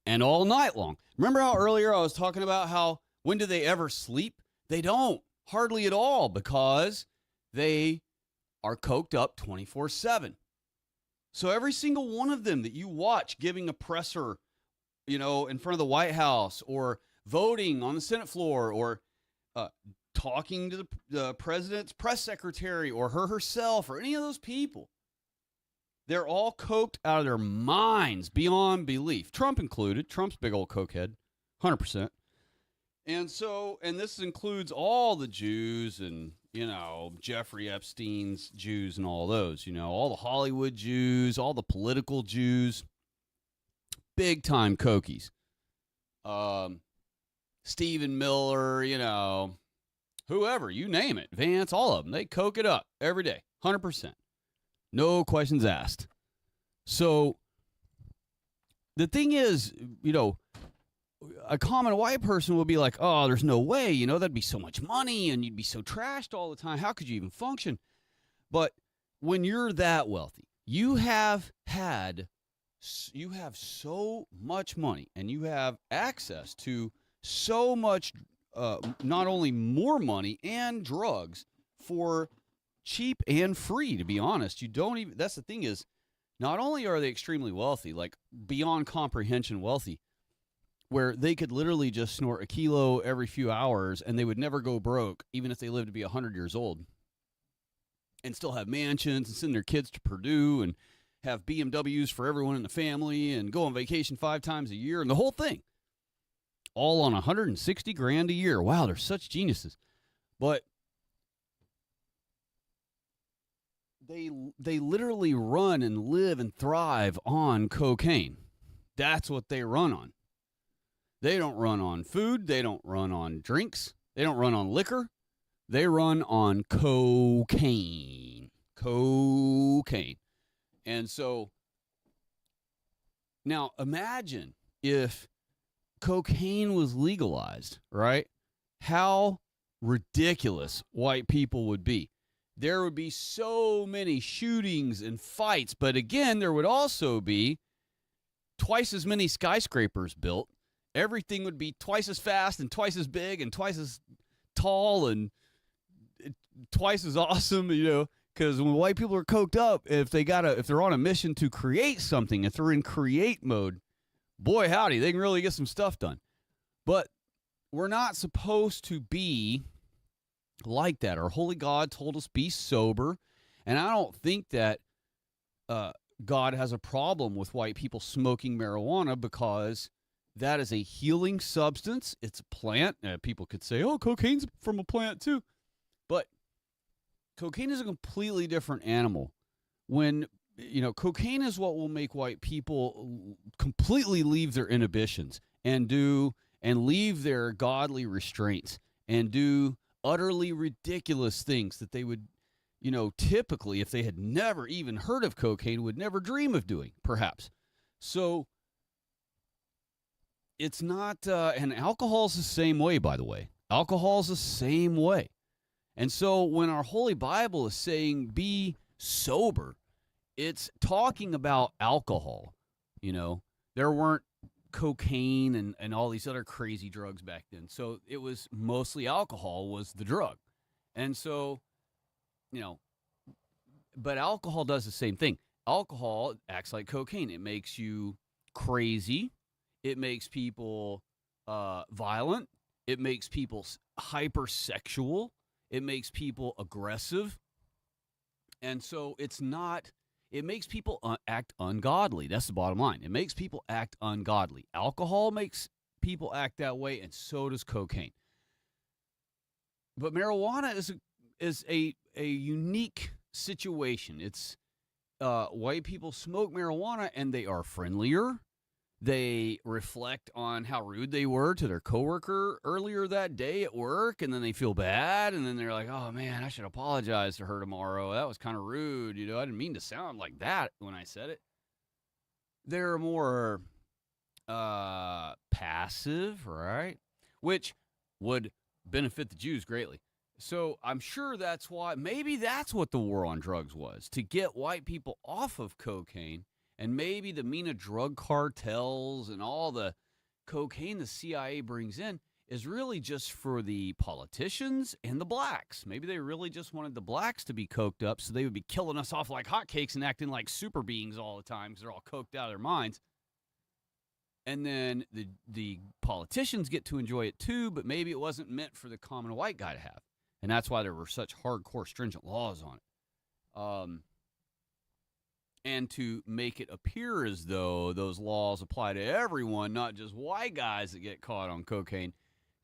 and all night long. Remember how earlier I was talking about how when do they ever sleep? They don't, hardly at all, because they are coked up 24/7. So every single one of them that you watch giving a presser, in front of the White House, or voting on the Senate floor, or talking to the president's press secretary, or herself, or any of those people, they're all coked out of their minds beyond belief. Trump included. Trump's big old cokehead, 100%. And this includes all the Jews and, Jeffrey Epstein's Jews and all those, all the Hollywood Jews, all the political Jews, big time Kokies. Stephen Miller, whoever, you name it, Vance, all of them, they coke it up every day, 100%. No questions asked. So the thing is, a common white person would be like, oh, there's no way, that'd be so much money and you'd be so trashed all the time. How could you even function? But when you're that wealthy, you have so much money and you have access to so much, not only more money and drugs for cheap and free, to be honest. That's the thing is, not only are they extremely wealthy, like beyond comprehension wealthy, where they could literally just snort a kilo every few hours and they would never go broke, even if they lived to be 100 years old, and still have mansions and send their kids to Purdue and have BMWs for everyone in the family and go on vacation 5 times a year and the whole thing, all on $160,000 a year. Wow, they're such geniuses. But they literally run and live and thrive on cocaine. That's what they run on. They don't run on food. They don't run on drinks. They don't run on liquor. They run on cocaine. Cocaine. And so now imagine if cocaine was legalized, right? How ridiculous white people would be. There would be so many shootings and fights, but again, there would also be twice as many skyscrapers built. Everything would be twice as fast and twice as big and twice as tall and twice as awesome, because when white people are coked up, if they're on a mission to create something, if they're in create mode, boy howdy, they can really get some stuff done. But we're not supposed to be like that. Our holy God told us be sober, and I don't think that God has a problem with white people smoking marijuana, because that is a healing substance. It's a plant. People could say, oh, cocaine's from a plant too. But cocaine is a completely different animal. When, cocaine is what will make white people completely leave their inhibitions and leave their godly restraints and do utterly ridiculous things that they would, typically, if they had never even heard of cocaine, would never dream of doing, perhaps. So it's not, and alcohol's the same way, by the way. Alcohol's the same way. And so when our Holy Bible is saying be sober, it's talking about alcohol. There weren't cocaine and all these other crazy drugs back then. So it was mostly alcohol was the drug. And so, but alcohol does the same thing. Alcohol acts like cocaine. It makes you crazy. It makes people violent. It makes people hypersexual. It makes people aggressive. And so it makes people act ungodly. That's the bottom line. It makes people act ungodly. Alcohol makes people act that way, and so does cocaine. But marijuana is a unique situation. It's white people smoke marijuana, and they are friendlier. They reflect on how rude they were to their coworker earlier that day at work, and then they feel bad, and then they're like, oh, man, I should apologize to her tomorrow. That was kind of rude. I didn't mean to sound like that when I said it. They're more passive, right? Which would benefit the Jews greatly. So I'm sure maybe that's what the war on drugs was, to get white people off of cocaine. And maybe the MENA drug cartels and all the cocaine the CIA brings in is really just for the politicians and the blacks. Maybe they really just wanted the blacks to be coked up so they would be killing us off like hotcakes and acting like super beings all the time because they're all coked out of their minds. And then the politicians get to enjoy it too, but maybe it wasn't meant for the common white guy to have. And that's why there were such hardcore, stringent laws on it. And to make it appear as though those laws apply to everyone, not just white guys that get caught on cocaine,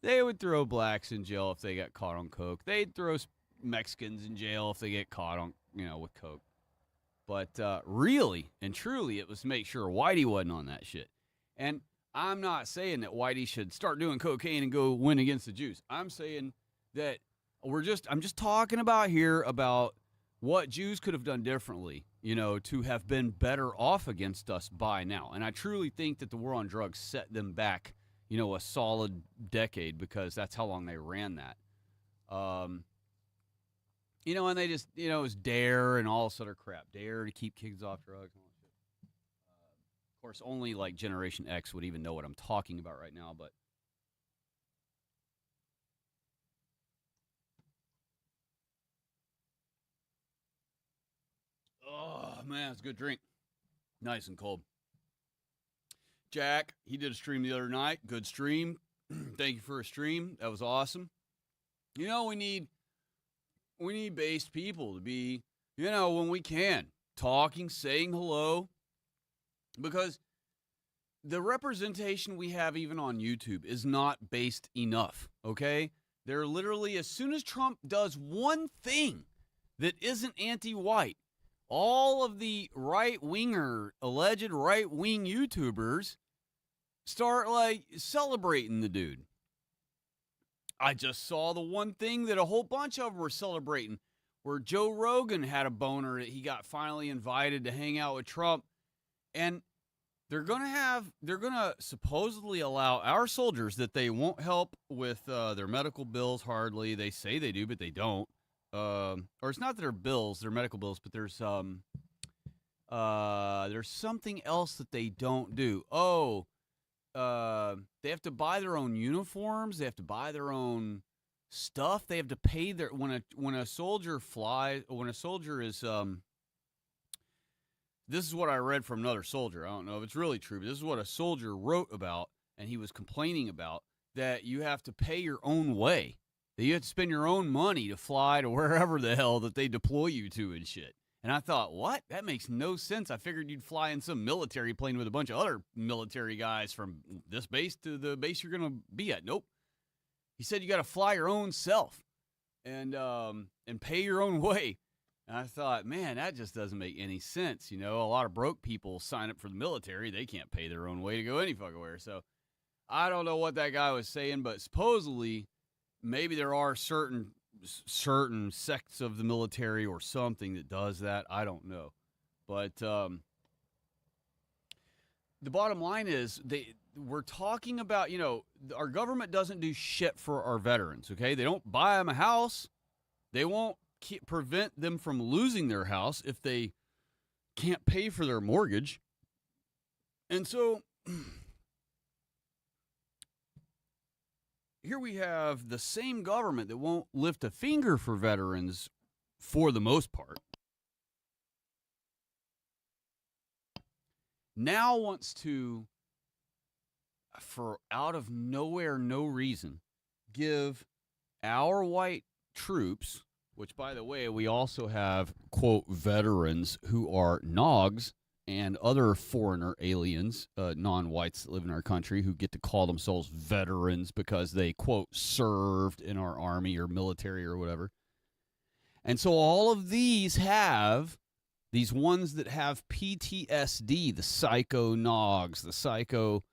They would throw blacks in jail if they got caught on coke. They'd throw Mexicans in jail if they get caught on, with coke. But really and truly, it was to make sure Whitey wasn't on that shit. And I'm not saying that Whitey should start doing cocaine and go win against the Jews. I'm saying that I'm just talking about what Jews could have done differently, to have been better off against us by now. And I truly think that the war on drugs set them back, a solid decade, because that's how long they ran that. And they just, it was DARE and all this other crap. DARE to keep kids off drugs and all that shit. Of course, only like Generation X would even know what I'm talking about right now, but. Oh, man, it's a good drink. Nice and cold. Jack, he did a stream the other night. Good stream. Thank you for a stream. That was awesome. We need based people to be, when we can, talking, saying hello. Because the representation we have even on YouTube is not based enough, okay? They're literally, as soon as Trump does one thing that isn't anti-white, all of the alleged right-wing YouTubers start, celebrating the dude. I just saw the one thing that a whole bunch of them were celebrating, where Joe Rogan had a boner that he got finally invited to hang out with Trump. And they're going to supposedly allow our soldiers that they won't help with their medical bills hardly. They say they do, but they don't. Or it's not their bills, their medical bills, but there's something else that they don't do. They have to buy their own uniforms. They have to buy their own stuff. They have to pay when a soldier flies. When a soldier is this is what I read from another soldier. I don't know if it's really true, but this is what a soldier wrote about, and he was complaining about that you have to pay your own way. That you have to spend your own money to fly to wherever the hell that they deploy you to and shit. And I thought, what? That makes no sense. I figured you'd fly in some military plane with a bunch of other military guys from this base to the base you're going to be at. Nope. He said you got to fly your own self and pay your own way. And I thought, man, that just doesn't make any sense. A lot of broke people sign up for the military. They can't pay their own way to go any fucking where. So I don't know what that guy was saying, but supposedly maybe there are certain sects of the military or something that does that. I don't know. But the bottom line is we're talking about, our government doesn't do shit for our veterans, okay? They don't buy them a house. They won't prevent them from losing their house if they can't pay for their mortgage. And so here we have the same government that won't lift a finger for veterans for the most part. Now wants to, for out of nowhere, no reason, give our white troops, which, by the way, we also have, quote, veterans who are NOGs and other foreigner aliens, non-whites that live in our country, who get to call themselves veterans because they, quote, served in our army or military or whatever. And so all of these ones that have PTSD, the psycho NOGs, the psycho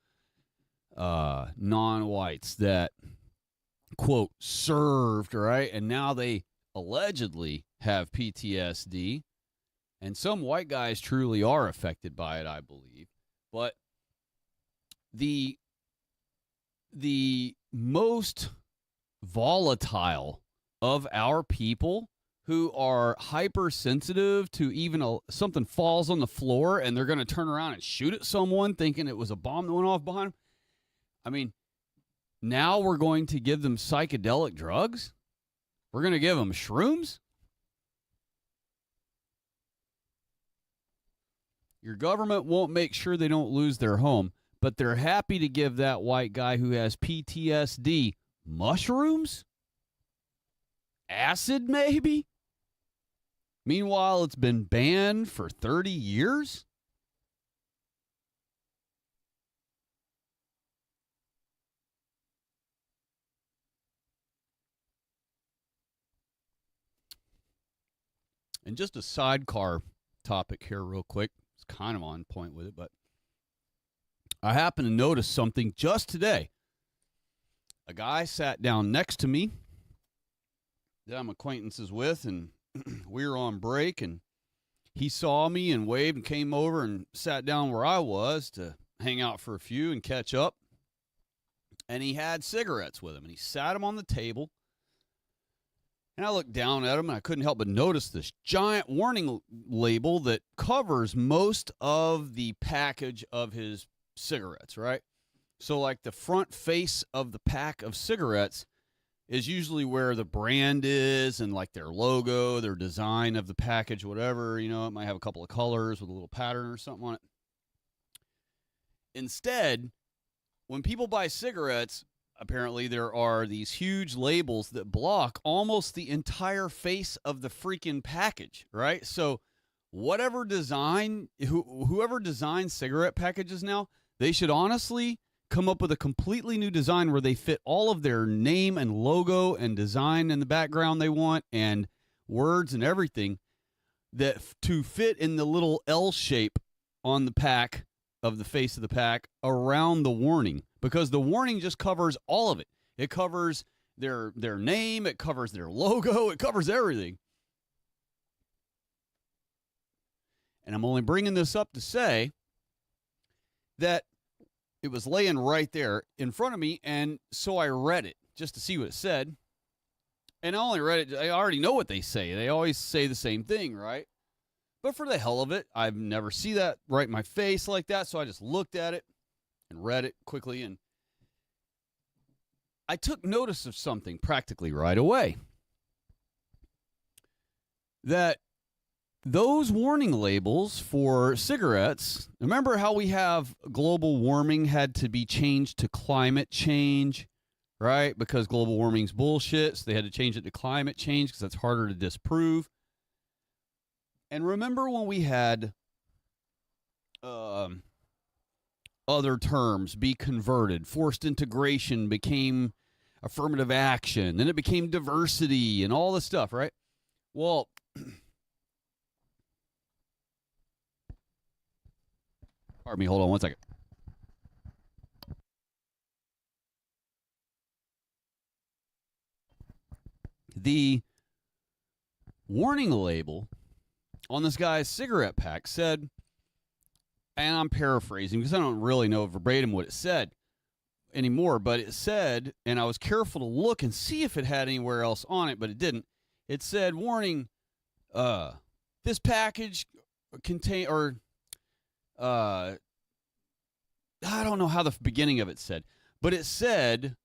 non-whites that, quote, served, right? And now they allegedly have PTSD. And some white guys truly are affected by it, I believe. But the most volatile of our people, who are hypersensitive to even something falls on the floor and they're going to turn around and shoot at someone thinking it was a bomb that went off behind them. I mean, now we're going to give them psychedelic drugs? We're going to give them shrooms? Your government won't make sure they don't lose their home, but they're happy to give that white guy who has PTSD mushrooms? Acid, maybe? Meanwhile, it's been banned for 30 years? And just a sidecar topic here, real quick. It's kind of on point with it, but I happened to notice something just today. A guy sat down next to me that I'm acquaintances with, and we were on break, and he saw me and waved and came over and sat down where I was to hang out for a few and catch up. And he had cigarettes with him, and he sat them on the table. And I looked down at him, and I couldn't help but notice this giant warning label that covers most of the package of his cigarettes, right? So, like, the front face of the pack of cigarettes is usually where the brand is and, like, their logo, their design of the package, whatever. You know, it might have a couple of colors with a little pattern or something on it. Instead, when people buy cigarettes, apparently there are these huge labels that block almost the entire face of the freaking package, right? So whatever design, whoever designs cigarette packages now, they should honestly come up with a completely new design where they fit all of their name and logo and design in the background they want and words and everything that to fit in the little L shape on the pack of the face of the pack around the warning, because the warning just covers all of it. It covers their name, it covers their logo, it covers everything. And I'm only bringing this up to say that it was laying right there in front of me, and so I read it just to see what it said. And I only read it, I already know what they say. They always say the same thing, right? But for the hell of it, I've never seen that right in my face like that, so I just looked at it and read it quickly, and I took notice of something practically right away. That those warning labels for cigarettes, remember how we have global warming had to be changed to climate change, right? Because global warming's bullshit, so they had to change it to climate change because that's harder to disprove. And remember when we had other terms be converted, forced integration became affirmative action, then it became diversity and all this stuff, right? Well, pardon me, hold on one second. The warning label on this guy's cigarette pack said, and I'm paraphrasing because I don't really know verbatim what it said anymore, but it said, and I was careful to look and see if it had anywhere else on it, but it didn't. It said, warning, this package contain, or I don't know how the beginning of it said, but it said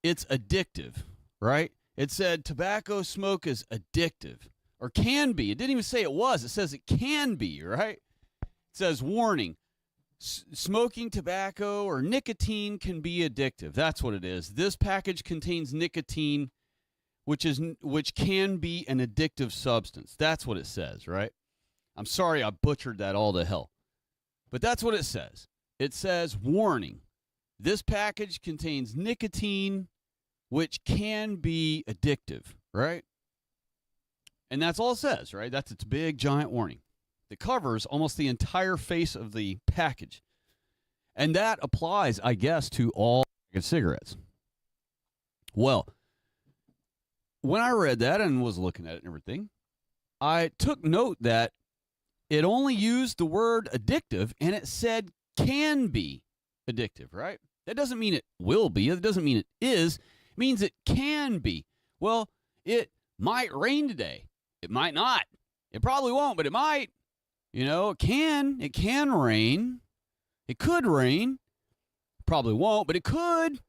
it's addictive, right? It said tobacco smoke is addictive, or can be. It didn't even say it was. It says it can be, right? It says, warning, smoking tobacco or nicotine can be addictive. That's what it is. This package contains nicotine, which can be an addictive substance. That's what it says, right? I'm sorry I butchered that all to hell. But that's what it says. It says, warning, this package contains nicotine, which can be addictive, right? And that's all it says, right? That's its big, giant warning. It covers almost the entire face of the package. And that applies, I guess, to all cigarettes. Well, when I read that and was looking at it and everything, I took note that it only used the word addictive, and it said can be addictive, right? That doesn't mean it will be. It doesn't mean it is. It means it can be. Well, it might rain today. It might not. It probably won't, but it might. You know, it can. It can rain. It could rain. Probably won't, but it could.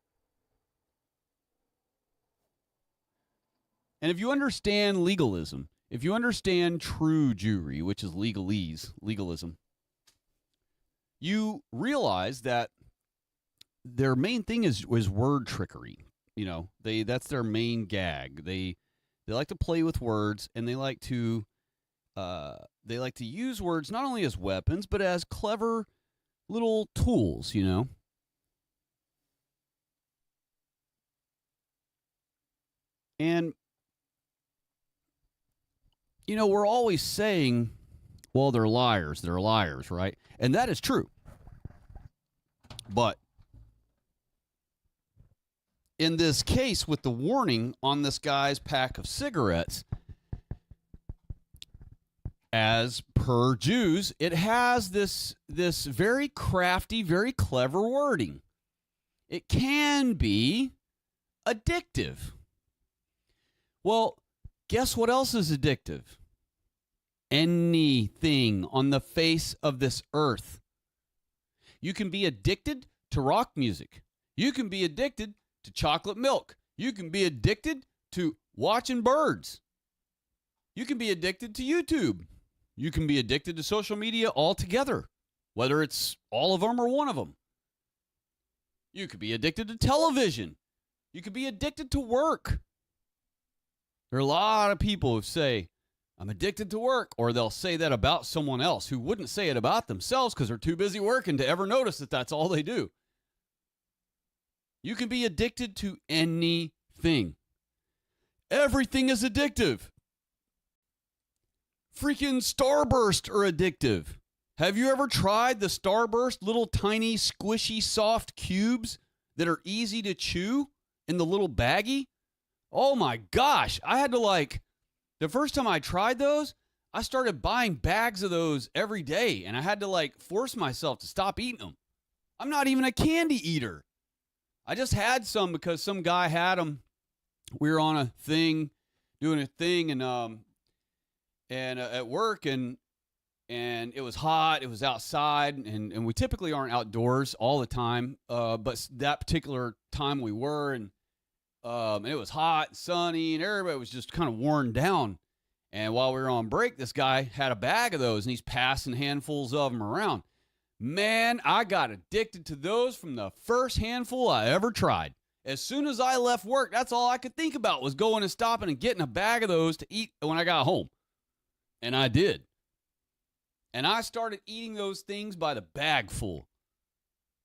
And if you understand legalism, if you understand true Jewry, which is legalism, you realize that their main thing is word trickery. You know, that's their main gag. They like to play with words, and they like to use words not only as weapons but as clever little tools. You know, and we're always saying, well, they're liars, right? And that is true. But in this case, with the warning on this guy's pack of cigarettes, as per Jews, it has this very crafty, very clever wording. It can be addictive. Well, guess what else is addictive? Anything on the face of this earth. You can be addicted to rock music. You can be addicted to chocolate milk. You can be addicted to watching birds. You can be addicted to YouTube. You can be addicted to social media altogether, whether it's all of them or one of them. You could be addicted to television. You could be addicted to work. There are a lot of people who say, I'm addicted to work, or they'll say that about someone else who wouldn't say it about themselves because they're too busy working to ever notice that that's all they do. You can be addicted to anything. Everything is addictive. Freaking Starburst are addictive. Have you ever tried the Starburst little tiny squishy soft cubes that are easy to chew in the little baggie? Oh my gosh, I had to the first time I tried those, I started buying bags of those every day, and I had to force myself to stop eating them. I'm not even a candy eater. I just had some because some guy had them. We were on a thing, doing a thing, and at work, and it was hot. It was outside, and we typically aren't outdoors all the time, but that particular time we were, and it was hot, sunny, and everybody was just kind of worn down. And while we were on break, this guy had a bag of those, and he's passing handfuls of them around. Man, I got addicted to those from the first handful I ever tried. As soon as I left work, that's all I could think about was going and stopping and getting a bag of those to eat when I got home. And I did. And I started eating those things by the bag full.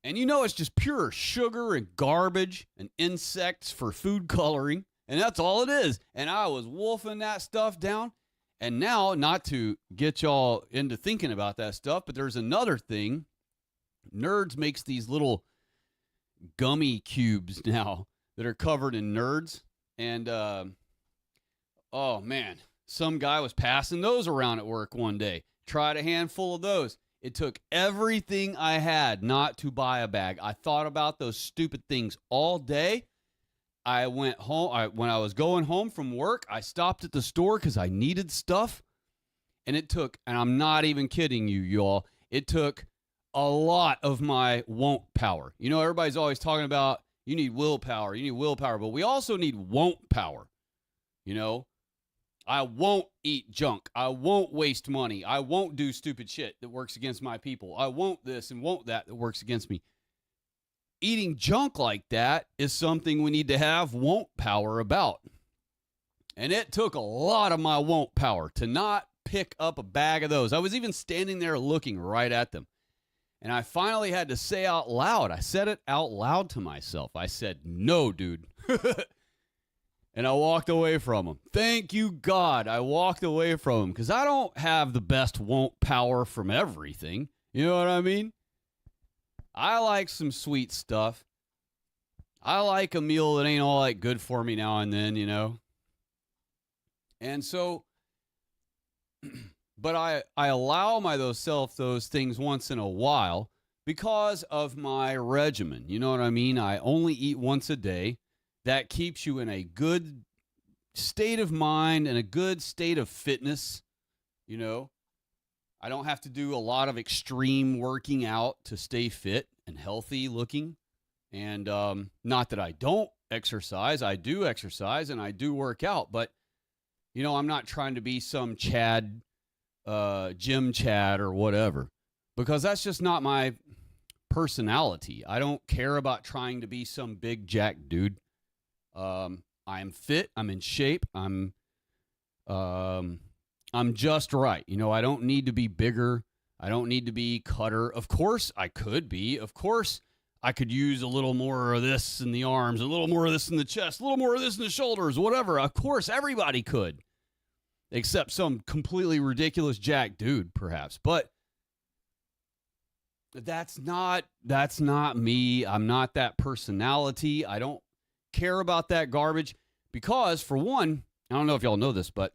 And it's just pure sugar and garbage and insects for food coloring. And that's all it is. And I was wolfing that stuff down. And now, not to get y'all into thinking about that stuff, but there's another thing. Nerds makes these little gummy cubes now that are covered in nerds. And, oh man, some guy was passing those around at work one day. Tried a handful of those. It took everything I had not to buy a bag. I thought about those stupid things all day. I went home. When I was going home from work, I stopped at the store because I needed stuff. And it took, and I'm not even kidding you, y'all, it took a lot of my won't power. Everybody's always talking about you need willpower, but we also need won't power. I won't eat junk. I won't waste money. I won't do stupid shit that works against my people. I won't this and won't that works against me. Eating junk like that is something we need to have won't power about. And it took a lot of my won't power to not pick up a bag of those. I was even standing there looking right at them. And I finally had to say out loud, I said it out loud to myself. I said, no, dude. And I walked away from them. Thank you, God, I walked away from them because I don't have the best won't power from everything. You know what I mean? I like some sweet stuff. I like a meal that ain't all that good for me now and then, And so, but I allow myself those things once in a while because of my regimen. You know what I mean? I only eat once a day. That keeps you in a good state of mind and a good state of fitness. I don't have to do a lot of extreme working out to stay fit and healthy looking. And not that I don't exercise. I do exercise and I do work out. But, I'm not trying to be some Chad, gym Chad or whatever. Because that's just not my personality. I don't care about trying to be some big jack dude. I'm fit. I'm in shape. I'm just right. I don't need to be bigger. I don't need to be cutter. Of course I could be. Of course I could use a little more of this in the arms, a little more of this in the chest, a little more of this in the shoulders, whatever. Of course everybody could. except some completely ridiculous jack dude, perhaps. But that's not me. I'm not that personality. I don't care about that garbage because, for one, I don't know if y'all know this, but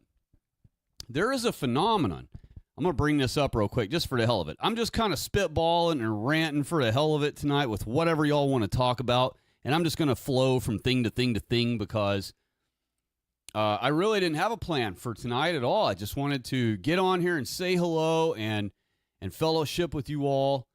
there is a phenomenon. I'm going to bring this up real quick just for the hell of it. I'm just kind of spitballing and ranting for the hell of it tonight with whatever y'all want to talk about, and I'm just going to flow from thing to thing to thing because I really didn't have a plan for tonight at all. I just wanted to get on here and say hello and fellowship with you all.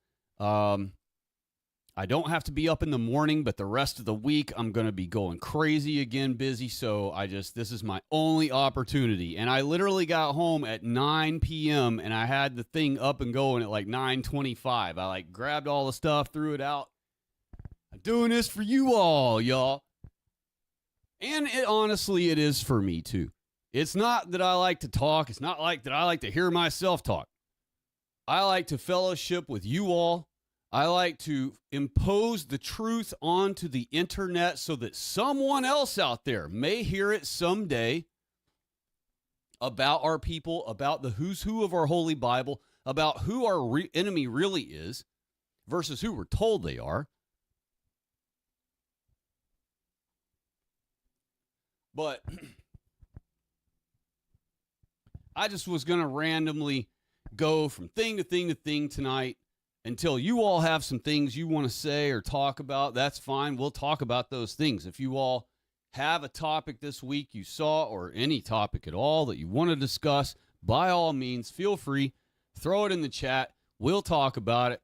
I don't have to be up in the morning, but the rest of the week I'm going to be going crazy again, busy. So this is my only opportunity. And I literally got home at 9 p.m. and I had the thing up and going at like 9:25. I grabbed all the stuff, threw it out. I'm doing this for you all, y'all. And honestly, it is for me too. It's not that I like to talk. It's not like that I like to hear myself talk. I like to fellowship with you all. I like to impose the truth onto the internet so that someone else out there may hear it someday about our people, about the who's who of our Holy Bible, about who our enemy really is versus who we're told they are. But I just was going to randomly go from thing to thing to thing tonight. Until you all have some things you want to say or talk about, that's fine. We'll talk about those things. If you all have a topic this week you saw or any topic at all that you want to discuss, by all means, feel free. Throw it in the chat. We'll talk about it.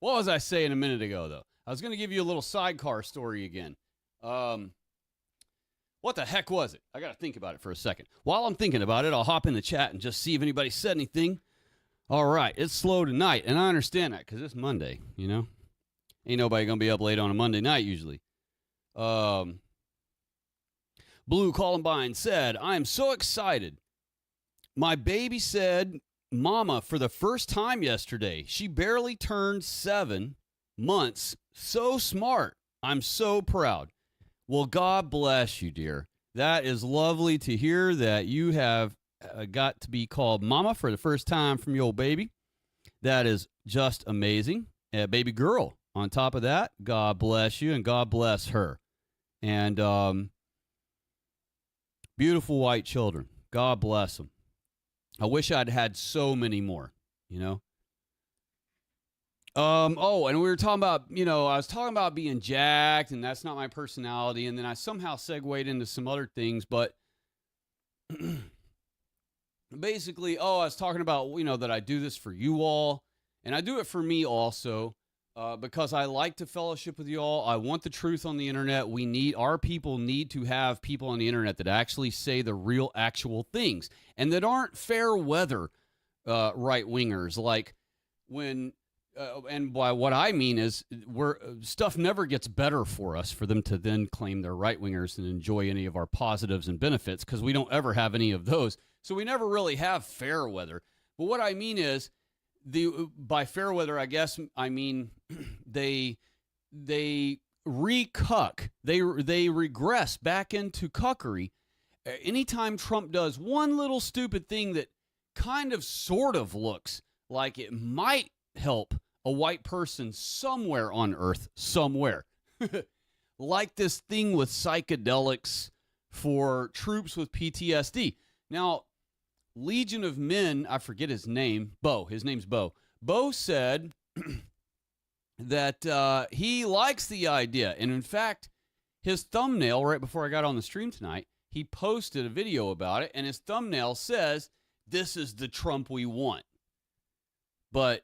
What was I saying a minute ago, though? I was going to give you a little sidecar story again. What the heck was it? I got to think about it for a second. While I'm thinking about it, I'll hop in the chat and just see if anybody said anything. All right, it's slow tonight, and I understand that because it's Monday, you know? Ain't nobody going to be up late on a Monday night usually. Blue Columbine said, I am so excited. My baby said, Mama, for the first time yesterday. She barely turned 7 months. So smart. I'm so proud. Well, God bless you, dear. That is lovely to hear that you have got to be called Mama for the first time from your old baby. That is just amazing. Baby girl, on top of that, God bless you and God bless her. And beautiful white children. God bless them. I wish I'd had so many more, you know. And we were talking about, I was talking about being jacked, and that's not my personality. And then I somehow segued into some other things, but basically, I was talking about, that I do this for you all, and I do it for me also, because I like to fellowship with you all. I want the truth on the internet. Our people need to have people on the internet that actually say the real, actual things, and that aren't fair weather, right-wingers, like when... and by what I mean is stuff never gets better for us for them to then claim they're right-wingers and enjoy any of our positives and benefits because we don't ever have any of those. So we never really have fair weather. But what I mean is, by fair weather, I guess I mean they re-cuck. They regress back into cuckery. Anytime Trump does one little stupid thing that kind of sort of looks like it might help a white person somewhere on earth, somewhere. Like this thing with psychedelics for troops with PTSD. Now, Legion of Men, I forget his name, Bo, his name's Bo. Bo said that he likes the idea. And in fact, his thumbnail, right before I got on the stream tonight, he posted a video about it, and his thumbnail says, "This is the Trump we want." But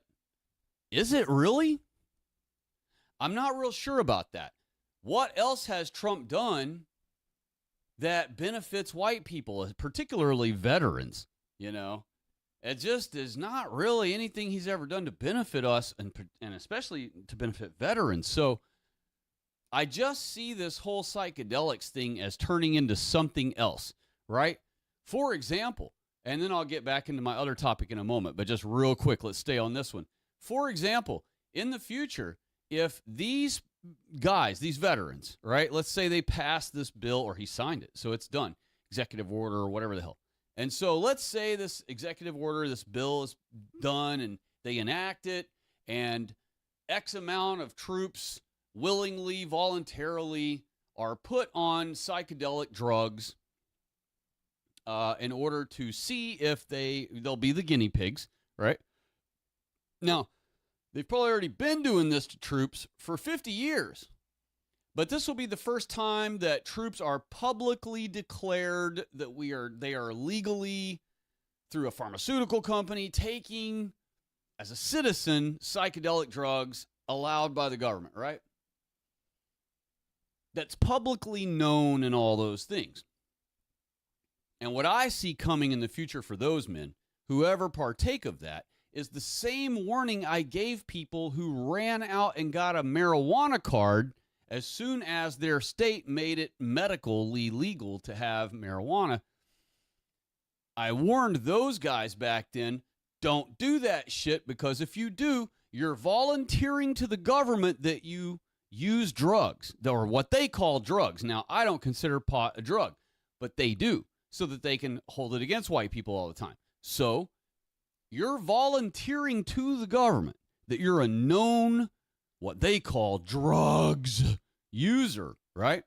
is it really? I'm not real sure about that. What else has Trump done that benefits white people, particularly veterans? It just is not really anything he's ever done to benefit us, and especially to benefit veterans. So I just see this whole psychedelics thing as turning into something else, right? For example, and then I'll get back into my other topic in a moment, but just real quick, let's stay on this one. For example, in the future, if these guys, these veterans, right? Let's say they passed this bill or he signed it, so it's done. Executive order or whatever the hell. And so let's say this executive order, this bill is done and they enact it and X amount of troops willingly, voluntarily are put on psychedelic drugs in order to see if they'll be the guinea pigs, right? Now, they've probably already been doing this to troops for 50 years. But this will be the first time that troops are publicly declared that they are legally, through a pharmaceutical company, taking, as a citizen, psychedelic drugs allowed by the government, right? That's publicly known and all those things. And what I see coming in the future for those men, whoever partake of that, is the same warning I gave people who ran out and got a marijuana card as soon as their state made it medically legal to have marijuana. I warned those guys back then, don't do that shit, because if you do, you're volunteering to the government that you use drugs, or what they call drugs. Now, I don't consider pot a drug, but they do, so that they can hold it against white people all the time. So you're volunteering to the government that you're a known, what they call drugs user, right?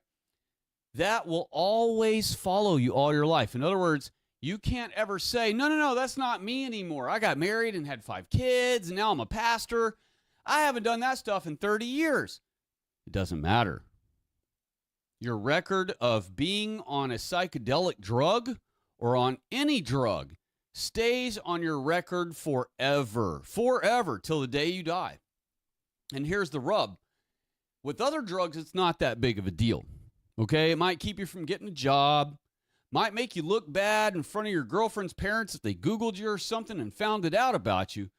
That will always follow you all your life. In other words, you can't ever say, no, that's not me anymore. I got married and had 5 kids, and now I'm a pastor. I haven't done that stuff in 30 years. It doesn't matter. Your record of being on a psychedelic drug or on any drug stays on your record forever, till the day you die. And here's the rub. With other drugs, it's not that big of a deal, okay? It might keep you from getting a job, might make you look bad in front of your girlfriend's parents if they Googled you or something and found it out about you.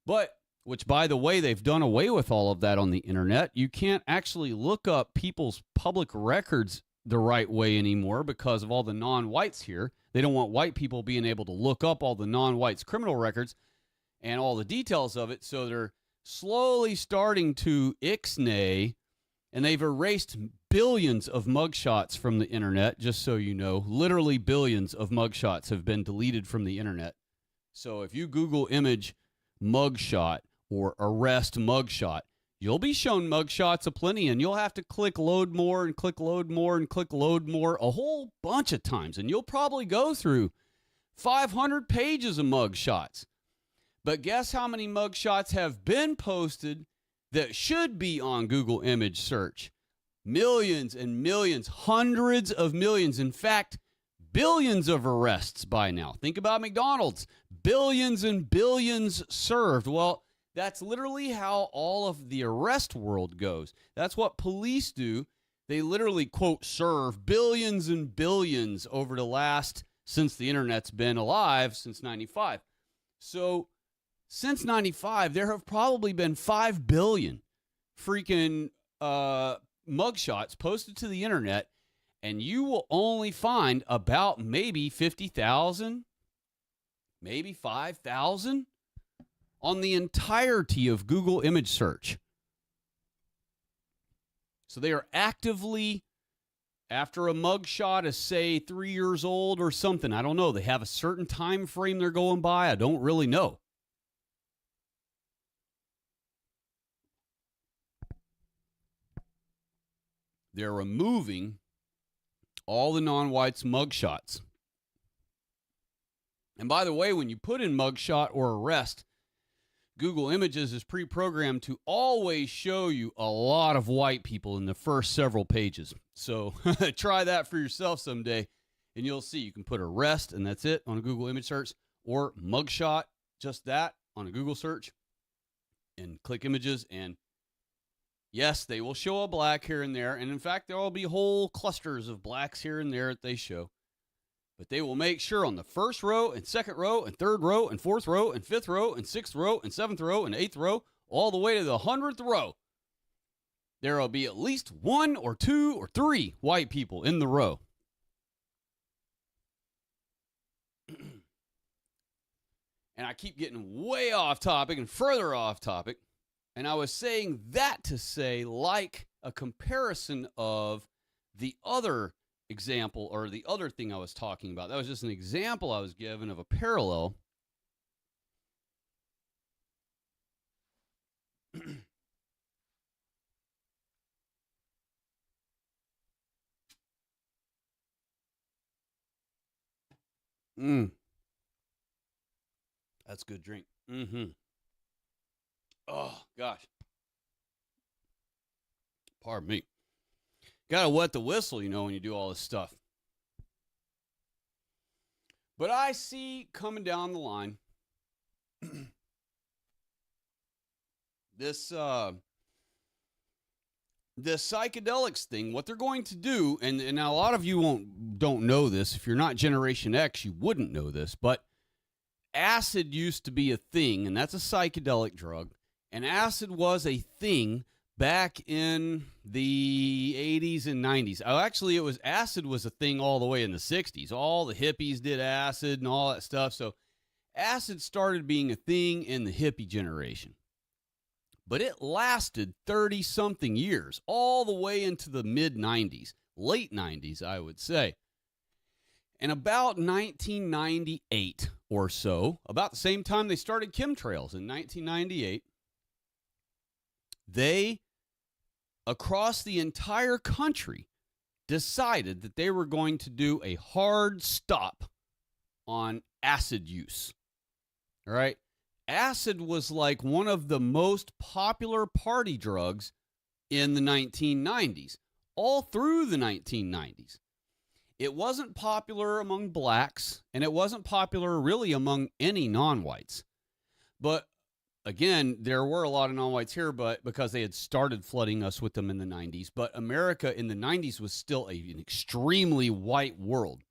But, which, by the way, they've done away with all of that on the internet. You can't actually look up people's public records the right way anymore because of all the non-whites here. They don't want white people being able to look up all the non-whites' criminal records and all the details of it, so they're slowly starting to ixnay, and they've erased billions of mugshots from the internet, just so you know. Literally billions of mugshots have been deleted from the internet. So if you Google image mugshot or arrest mugshot, you'll be shown mugshots aplenty, and you'll have to click load more and click load more and click load more a whole bunch of times, and you'll probably go through 500 pages of mugshots. But guess how many mugshots have been posted that should be on Google image search? Millions and millions, hundreds of millions. In fact, billions of arrests by now. Think about McDonald's. Billions and billions served. Well, that's literally how all of the arrest world goes. That's what police do. They literally, quote, serve billions and billions over the last, since the internet's been alive, since 95. So since 95, there have probably been 5 billion freaking mugshots posted to the internet, and you will only find about maybe 50,000, maybe 5,000 on the entirety of Google image search. So they are actively, after a mugshot is, say, 3 years old or something, I don't know, they have a certain time frame they're going by, I don't really know. They're removing all the non-whites' mugshots. And by the way, when you put in mugshot or arrest, Google Images is pre-programmed to always show you a lot of white people in the first several pages. So try that for yourself someday, and you'll see. You can put arrest, and that's it, on a Google image search, or mugshot, just that, on a Google search, and click images, and yes, they will show a black here and there, and in fact, there will be whole clusters of blacks here and there that they show. But they will make sure on the first row and second row and third row and fourth row and fifth row and sixth row and seventh row and eighth row, all the way to the 100th row, there will be at least 1 or 2 or 3 white people in the row. And I keep getting way off topic and further off topic. And I was saying that to say, like a comparison of the other example or the other thing I was talking about. That was just an example I was given of a parallel. That's good drink. Oh, gosh. Pardon me. Gotta wet the whistle, when you do all this stuff. But I see coming down the line this psychedelics thing. What they're going to do, and now a lot of you don't know this. If you're not Generation X, you wouldn't know this, but acid used to be a thing, and that's a psychedelic drug. And acid was a thing back in the 80s and 90s. Oh, actually, acid was a thing all the way in the 60s. All the hippies did acid and all that stuff. So acid started being a thing in the hippie generation. But it lasted 30-something years, all the way into the mid-90s, late 90s, I would say. And about 1998 or so, about the same time they started chemtrails in 1998, they, across the entire country, decided that they were going to do a hard stop on acid use. All right? Acid was like one of the most popular party drugs in the 1990s, all through the 1990s. It wasn't popular among blacks, and it wasn't popular really among any non-whites. But again, there were a lot of non-whites here, but because they had started flooding us with them in the 90s. But America in the 90s was still an extremely white world.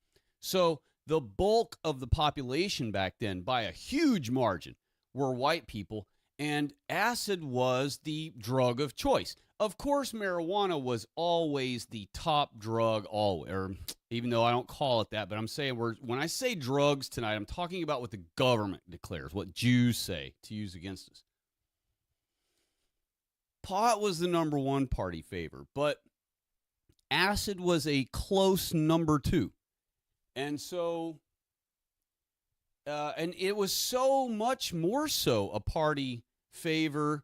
So the bulk of the population back then, by a huge margin, were white people, and acid was the drug of choice. Of course, marijuana was always the top drug, or even though I don't call it that, but I'm saying when I say drugs tonight, I'm talking about what the government declares, what Jews say to use against us. Pot was the number one party favor, but acid was a close number two. And so, and it was so much more so a party favor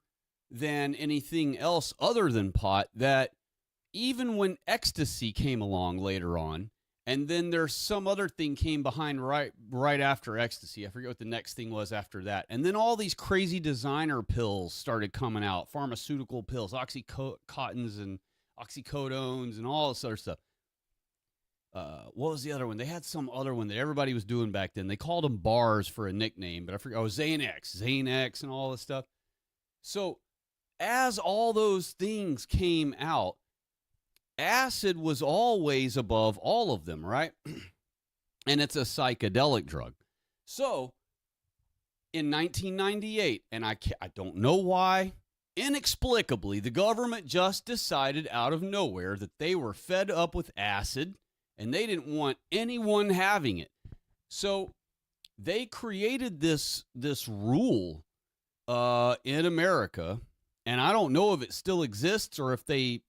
than anything else other than pot, that even when ecstasy came along later on, and then there's some other thing came behind right after ecstasy. I forget what the next thing was after that. And then all these crazy designer pills started coming out, pharmaceutical pills, Oxycontins and oxycodones and all this other stuff. What was the other one? They had some other one that everybody was doing back then. They called them bars for a nickname, but I forget. Oh, Xanax and all this stuff. So as all those things came out, acid was always above all of them, right? And it's a psychedelic drug. So in 1998, and I don't know why, inexplicably, the government just decided out of nowhere that they were fed up with acid and they didn't want anyone having it. So they created this rule in America, and I don't know if it still exists or if they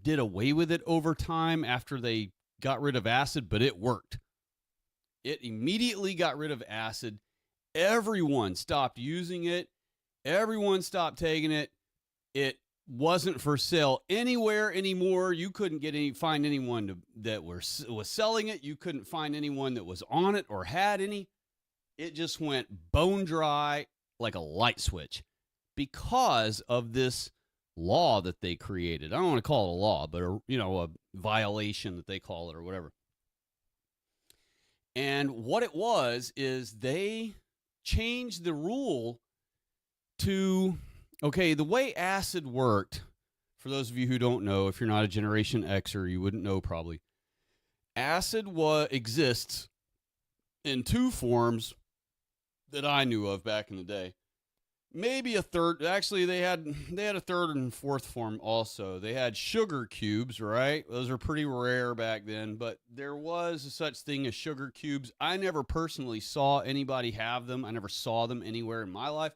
did away with it over time after they got rid of acid, but it worked. It immediately got rid of acid. Everyone stopped using it. Everyone stopped taking it. It wasn't for sale anywhere anymore. You couldn't find anyone that was selling it. You couldn't find anyone that was on it or had any. It just went bone dry like a light switch because of this law that they created. I don't want to call it a law, but a violation that they call it or whatever. And what it was is they changed the rule to, okay, the way acid worked, for those of you who don't know, if you're not a Generation Xer, you wouldn't know probably. Acid exists in two forms that I knew of back in the day. Maybe a third. Actually, they had a third and fourth form also. They had sugar cubes, right? Those were pretty rare back then, but there was a such thing as sugar cubes. I never personally saw anybody have them. I never saw them anywhere in my life,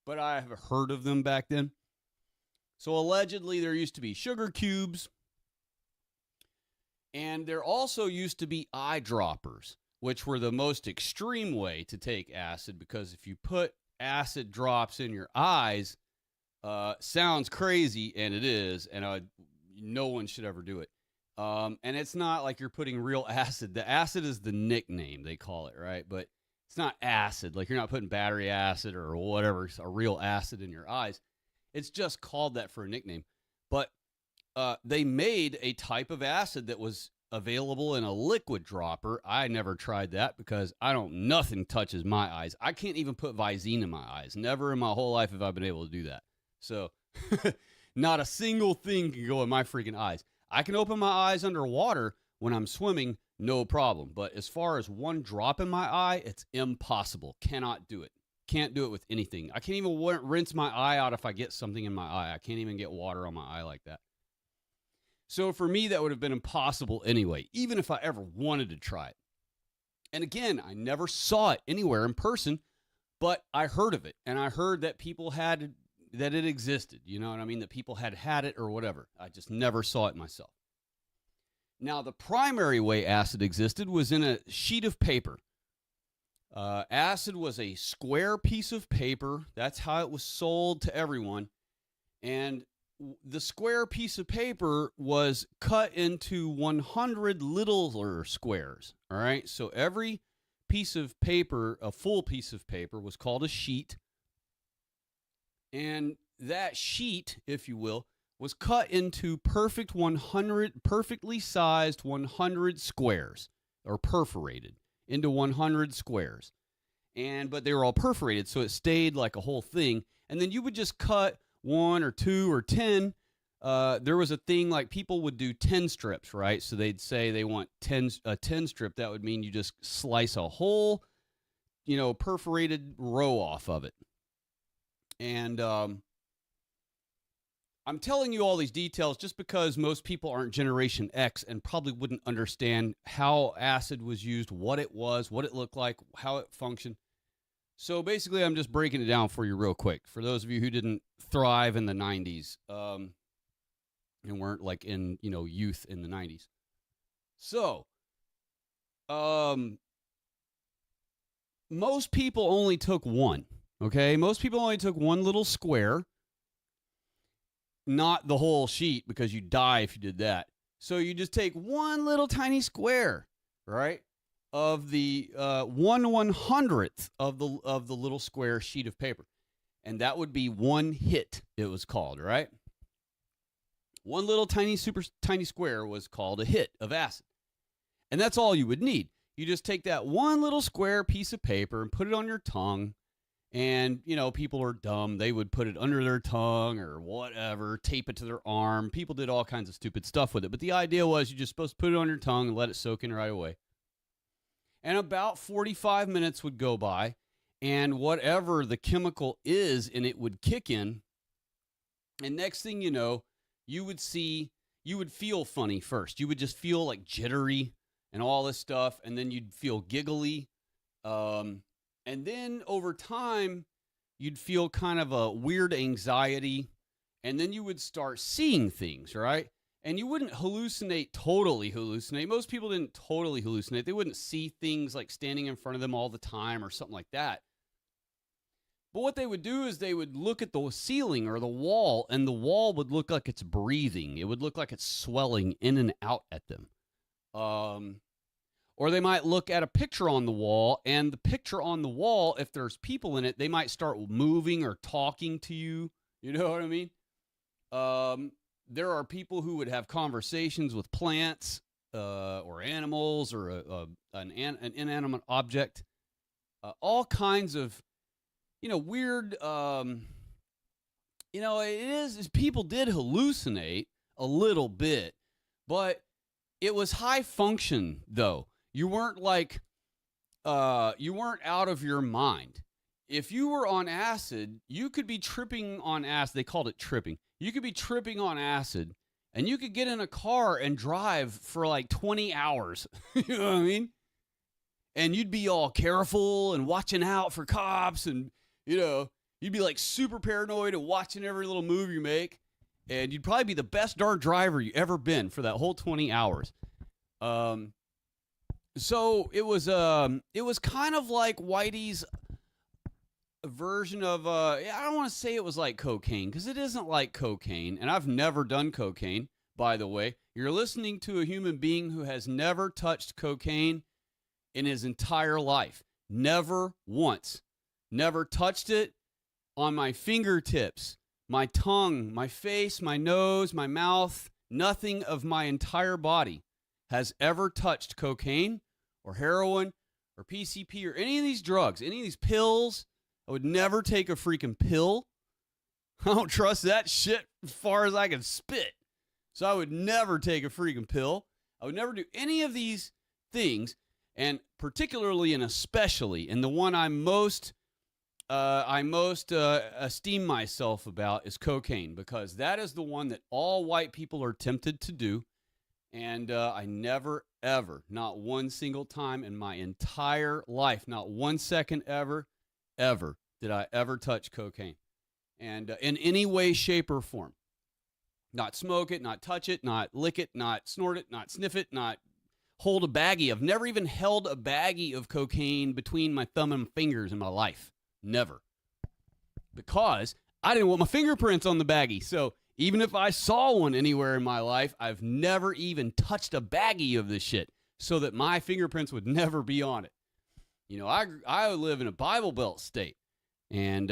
but I have heard of them back then. So allegedly there used to be sugar cubes, and there also used to be eyedroppers, which were the most extreme way to take acid, because if you put acid drops in your eyes, sounds crazy, and it is, and no one should ever do it. And it's not like you're putting real acid. The acid is the nickname, they call it, right? But it's not acid. Like, you're not putting battery acid or whatever, a real acid in your eyes. It's just called that for a nickname. But they made a type of acid that was available in a liquid dropper. I never tried that because nothing touches my eyes. I can't even put Visine in my eyes. Never in my whole life have I been able to do that. So not a single thing can go in my freaking eyes. I can open my eyes underwater when I'm swimming, no problem. But as far as one drop in my eye, it's impossible. Cannot do it. Can't do it with anything. I can't even rinse my eye out if I get something in my eye. I can't even get water on my eye like that. So for me, that would have been impossible anyway, even if I ever wanted to try it. And again, I never saw it anywhere in person, but I heard of it. And I heard that that it existed. You know what I mean? That people had it or whatever. I just never saw it myself. Now, the primary way acid existed was in a sheet of paper. Acid was a square piece of paper. That's how it was sold to everyone. And the square piece of paper was cut into 100 littler squares. All right. So every piece of paper, a full piece of paper, was called a sheet. And that sheet, if you will, was cut into perfectly sized 100 squares, or perforated into 100 squares. But they were all perforated, so it stayed like a whole thing. And then you would just cut 1 or 2 or 10. There was a thing like people would do 10 strips, right? So they'd say they want a 10 strip. That would mean you just slice a whole, perforated row off of it. And I'm telling you all these details just because most people aren't Generation X and probably wouldn't understand how acid was used, what it was, what it looked like, how it functioned. So basically, I'm just breaking it down for you real quick. For those of you who didn't thrive in the 90s and weren't like in, youth in the 90s. So, most people only took one, okay? Most people only took one little square. Not the whole sheet, because you die if you did that. So you just take one little tiny square, right, of the 1/100th of the little square sheet of paper, and that would be one hit. It was called, right? One little super tiny square was called a hit of acid, and that's all you would need. You just take that one little square piece of paper and put it on your tongue. And, people are dumb. They would put it under their tongue or whatever, tape it to their arm. People did all kinds of stupid stuff with it. But the idea was you're just supposed to put it on your tongue and let it soak in right away. And about 45 minutes would go by, and whatever the chemical is in it would kick in. And next thing you know, you would feel funny first. You would just feel like jittery and all this stuff. And then you'd feel giggly. And then over time, you'd feel kind of a weird anxiety, and then you would start seeing things, right? And you wouldn't totally hallucinate. Most people didn't totally hallucinate. They wouldn't see things like standing in front of them all the time or something like that. But what they would do is they would look at the ceiling or the wall, and the wall would look like it's breathing. It would look like it's swelling in and out at them. Or they might look at a picture on the wall, and the picture on the wall, if there's people in it, they might start moving or talking to you. You know what I mean? There are people who would have conversations with plants or animals or an inanimate object. All kinds of, weird, people did hallucinate a little bit, but it was high function, though. You weren't you weren't out of your mind. If you were on acid, you could be tripping on acid. They called it tripping. You could be tripping on acid, and you could get in a car and drive for like 20 hours. You know what I mean? And you'd be all careful and watching out for cops, and, you'd be like super paranoid and watching every little move you make. and you'd probably be the best darn driver you ever been for that whole 20 hours. So it was kind of like Whitey's version of I don't want to say it was like cocaine, because it isn't like cocaine, and I've never done cocaine, by the way. You're listening to a human being who has never touched cocaine in his entire life. Never once. Never touched it on my fingertips, my tongue, my face, my nose, my mouth. Nothing of my entire body has ever touched cocaine or heroin or PCP or any of these drugs, any of these pills. I would never take a freaking pill. I don't trust that shit as far as I can spit. So I would never take a freaking pill. I would never do any of these things. And particularly and especially, and the one I most esteem myself about is cocaine, because that is the one that all white people are tempted to do. And I never, ever, not one single time in my entire life, not 1 second ever did I ever touch cocaine. And in any way, shape, or form. Not smoke it, not touch it, not lick it, not snort it, not sniff it, not hold a baggie. I've never even held a baggie of cocaine between my thumb and fingers in my life. Never. Because I didn't want my fingerprints on the baggie. So even if I saw one anywhere in my life, I've never even touched a baggie of this shit so that my fingerprints would never be on it. You know, I live in a Bible Belt state, and,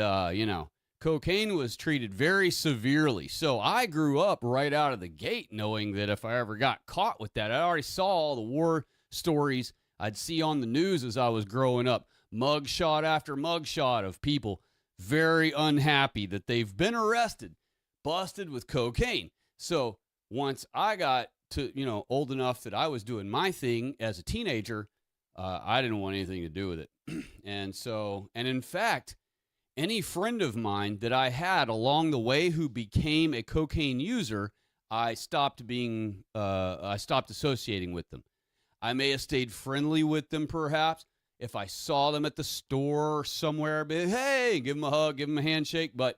cocaine was treated very severely. So I grew up right out of the gate knowing that if I ever got caught with that, I already saw all the war stories I'd see on the news as I was growing up. Mugshot after mugshot of people very unhappy that they've been arrested, busted with cocaine. So once I got to, old enough that I was doing my thing as a teenager, I didn't want anything to do with it. And in fact, any friend of mine that I had along the way who became a cocaine user, I stopped associating with them. I may have stayed friendly with them, perhaps, if I saw them at the store or somewhere, I'd be, hey, give them a hug, give them a handshake, but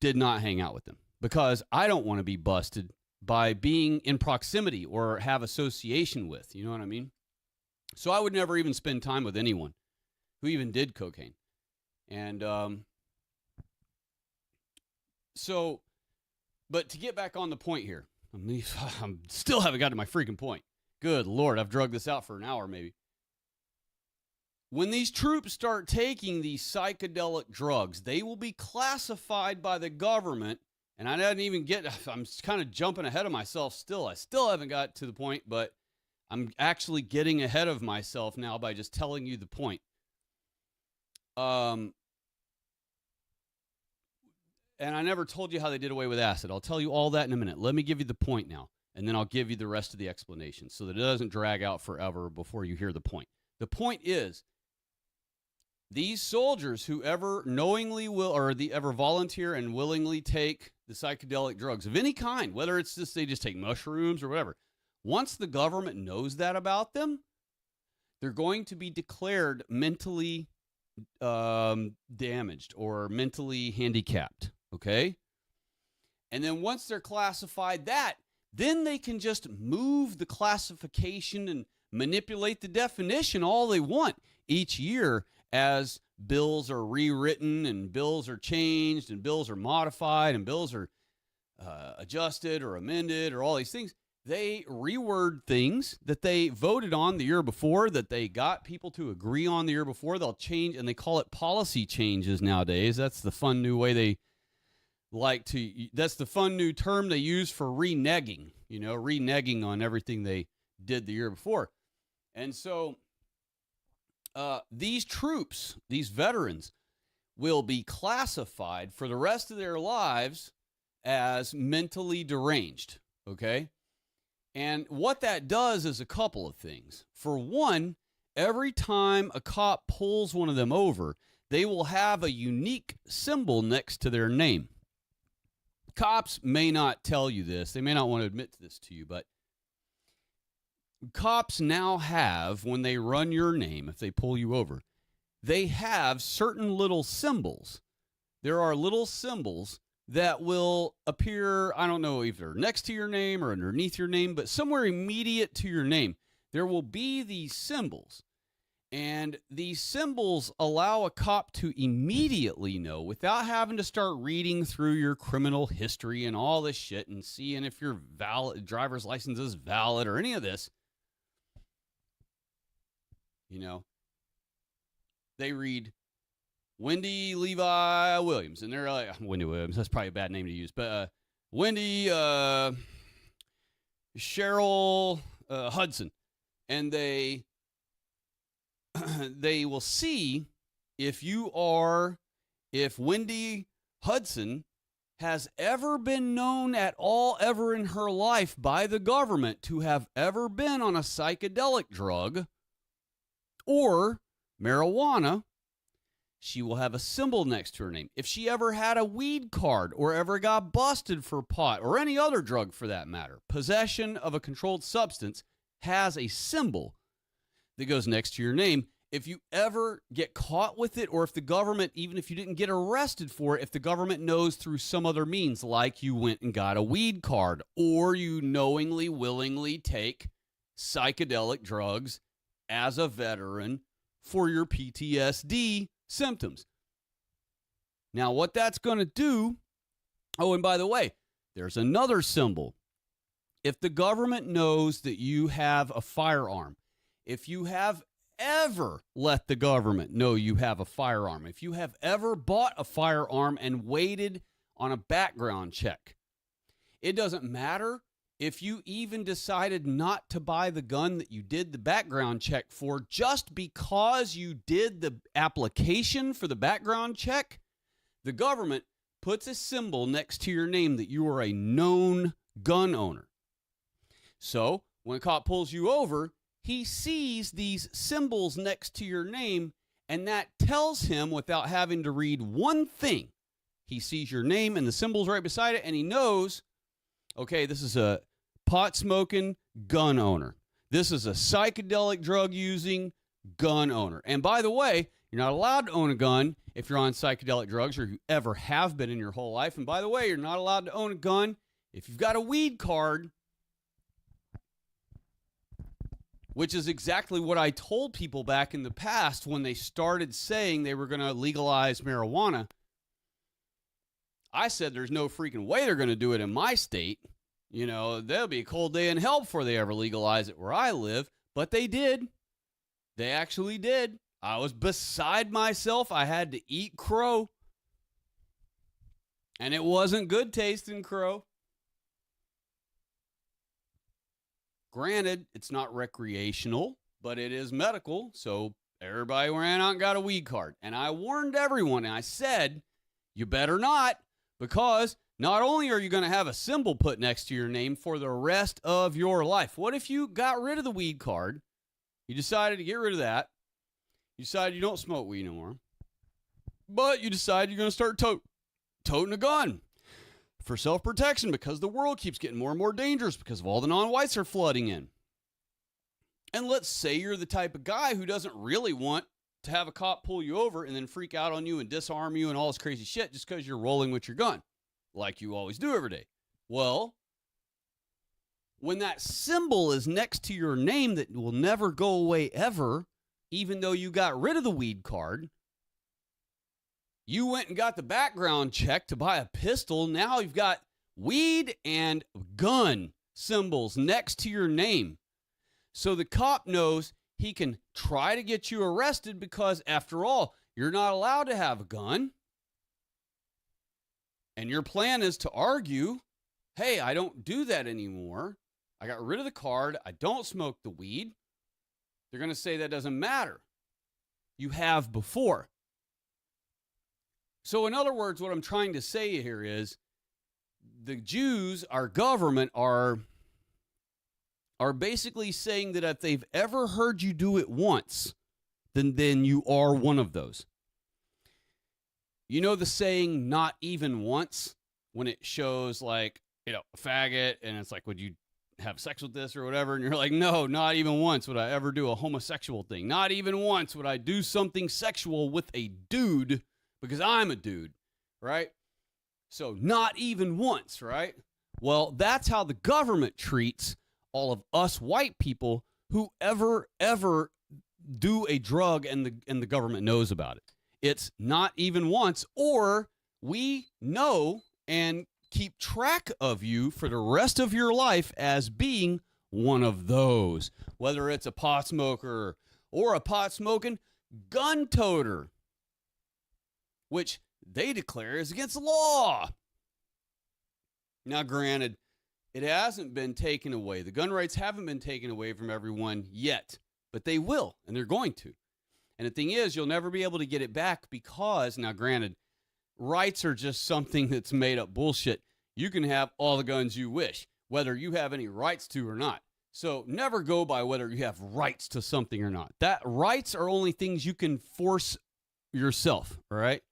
did not hang out with them because I don't want to be busted by being in proximity or have association with, you know what I mean? So I would never even spend time with anyone who even did cocaine. And but to get back on the point here, I'm still haven't got to my freaking point. Good Lord, I've drugged this out for an hour maybe. When these troops start taking these psychedelic drugs, they will be classified by the government. And I didn't even I'm kind of jumping ahead of myself still. I still haven't got to the point, but I'm actually getting ahead of myself now by just telling you the point. And I never told you how they did away with acid. I'll tell you all that in a minute. Let me give you the point now, and then I'll give you the rest of the explanation so that it doesn't drag out forever before you hear the point. The point is, these soldiers who ever knowingly ever volunteer and willingly take the psychedelic drugs of any kind, whether it's just they just take mushrooms or whatever, once the government knows that about them, they're going to be declared mentally damaged or mentally handicapped, okay? And then once they're classified then they can just move the classification and manipulate the definition all they want each year as bills are rewritten and bills are changed and bills are modified and bills are adjusted or amended or all these things. They reword things that they voted on the year before, that they got people to agree on the year before. They'll change, and they call it policy changes nowadays. That's the fun new way that's the fun new term they use for reneging, reneging on everything they did the year before. And so these troops, these veterans, will be classified for the rest of their lives as mentally deranged, okay? And what that does is a couple of things. For one, every time a cop pulls one of them over, they will have a unique symbol next to their name. Cops may not tell you this. They may not want to admit to this to you, but cops now have, when they run your name, if they pull you over, they have certain little symbols. There are little symbols that will appear, I don't know, either next to your name or underneath your name, but somewhere immediate to your name. There will be these symbols. And these symbols allow a cop to immediately know, without having to start reading through your criminal history and all this shit and seeing if your driver's license is valid or any of this. You know, they read Wendy Levi Williams, and they're like, Wendy Williams, that's probably a bad name to use, but Wendy Cheryl Hudson. And they will see if Wendy Hudson has ever been known at all ever in her life by the government to have ever been on a psychedelic drug or marijuana. She will have a symbol next to her name. If she ever had a weed card or ever got busted for pot or any other drug for that matter, possession of a controlled substance has a symbol that goes next to your name. If you ever get caught with it, or if the government, even if you didn't get arrested for it, if the government knows through some other means, like you went and got a weed card, or you knowingly, willingly take psychedelic drugs as a veteran for your PTSD symptoms. Now, what that's going to do, oh, and by the way, there's another symbol. If the government knows that you have a firearm, if you have ever let the government know you have a firearm, if you have ever bought a firearm and waited on a background check, it doesn't matter if you even decided not to buy the gun that you did the background check for, just because you did the application for the background check, the government puts a symbol next to your name that you are a known gun owner. So when a cop pulls you over, he sees these symbols next to your name, and that tells him, without having to read one thing, he sees your name and the symbols right beside it, and he knows, okay, this is a pot-smoking gun owner. This is a psychedelic drug-using gun owner. And by the way, you're not allowed to own a gun if you're on psychedelic drugs, or you ever have been in your whole life. And by the way, you're not allowed to own a gun if you've got a weed card, which is exactly what I told people back in the past when they started saying they were going to legalize marijuana. I said there's no freaking way they're going to do it in my state. You know, there'll be a cold day in hell before they ever legalize it where I live. But they did. They actually did. I was beside myself. I had to eat crow. And it wasn't good tasting crow. Granted, it's not recreational, but it is medical, so everybody ran out and got a weed card. And I warned everyone, and I said, you better not, because not only are you going to have a symbol put next to your name for the rest of your life. What if you got rid of the weed card, you decided to get rid of that, you decided you don't smoke weed no more, but you decide you're going to start toting a gun for self-protection because the world keeps getting more and more dangerous because of all the non-whites are flooding in. And let's say you're the type of guy who doesn't really want to have a cop pull you over and then freak out on you and disarm you and all this crazy shit just because you're rolling with your gun, like you always do every day. Well, when that symbol is next to your name that will never go away ever, even though you got rid of the weed card, you went and got the background check to buy a pistol. Now you've got weed and gun symbols next to your name. So the cop knows he can try to get you arrested because, after all, you're not allowed to have a gun. And your plan is to argue, hey, I don't do that anymore. I got rid of the card. I don't smoke the weed. They're going to say that doesn't matter. You have before. So in other words, what I'm trying to say here is the Jews, our government, are basically saying that if they've ever heard you do it once, then you are one of those. You know the saying, not even once, when it shows like, you know, a faggot and it's like, would you have sex with this or whatever? And you're like, no, not even once would I ever do a homosexual thing. Not even once would I do something sexual with a dude because I'm a dude, right? So not even once, right? Well, that's how the government treats all of us white people who ever do a drug and the government knows about it. It's not even once, or we know and keep track of you for the rest of your life as being one of those, whether it's a pot smoker or a pot smoking gun toter, which they declare is against the law. Now, granted, it hasn't been taken away. The gun rights haven't been taken away from everyone yet, but they will, and they're going to. And the thing is, you'll never be able to get it back because, now granted, rights are just something that's made up bullshit. You can have all the guns you wish, whether you have any rights to or not. So never go by whether you have rights to something or not. That rights are only things you can force yourself, all right?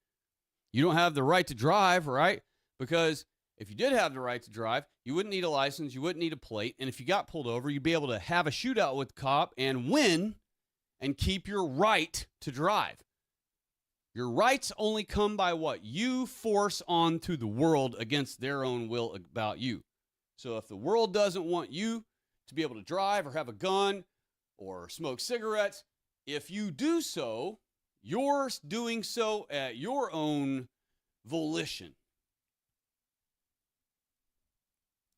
You don't have the right to drive, right? Because if you did have the right to drive, you wouldn't need a license, you wouldn't need a plate, and if you got pulled over, you'd be able to have a shootout with the cop and win and keep your right to drive. Your rights only come by what you force onto the world against their own will about you. So if the world doesn't want you to be able to drive or have a gun or smoke cigarettes, if you do so, you're doing so at your own volition.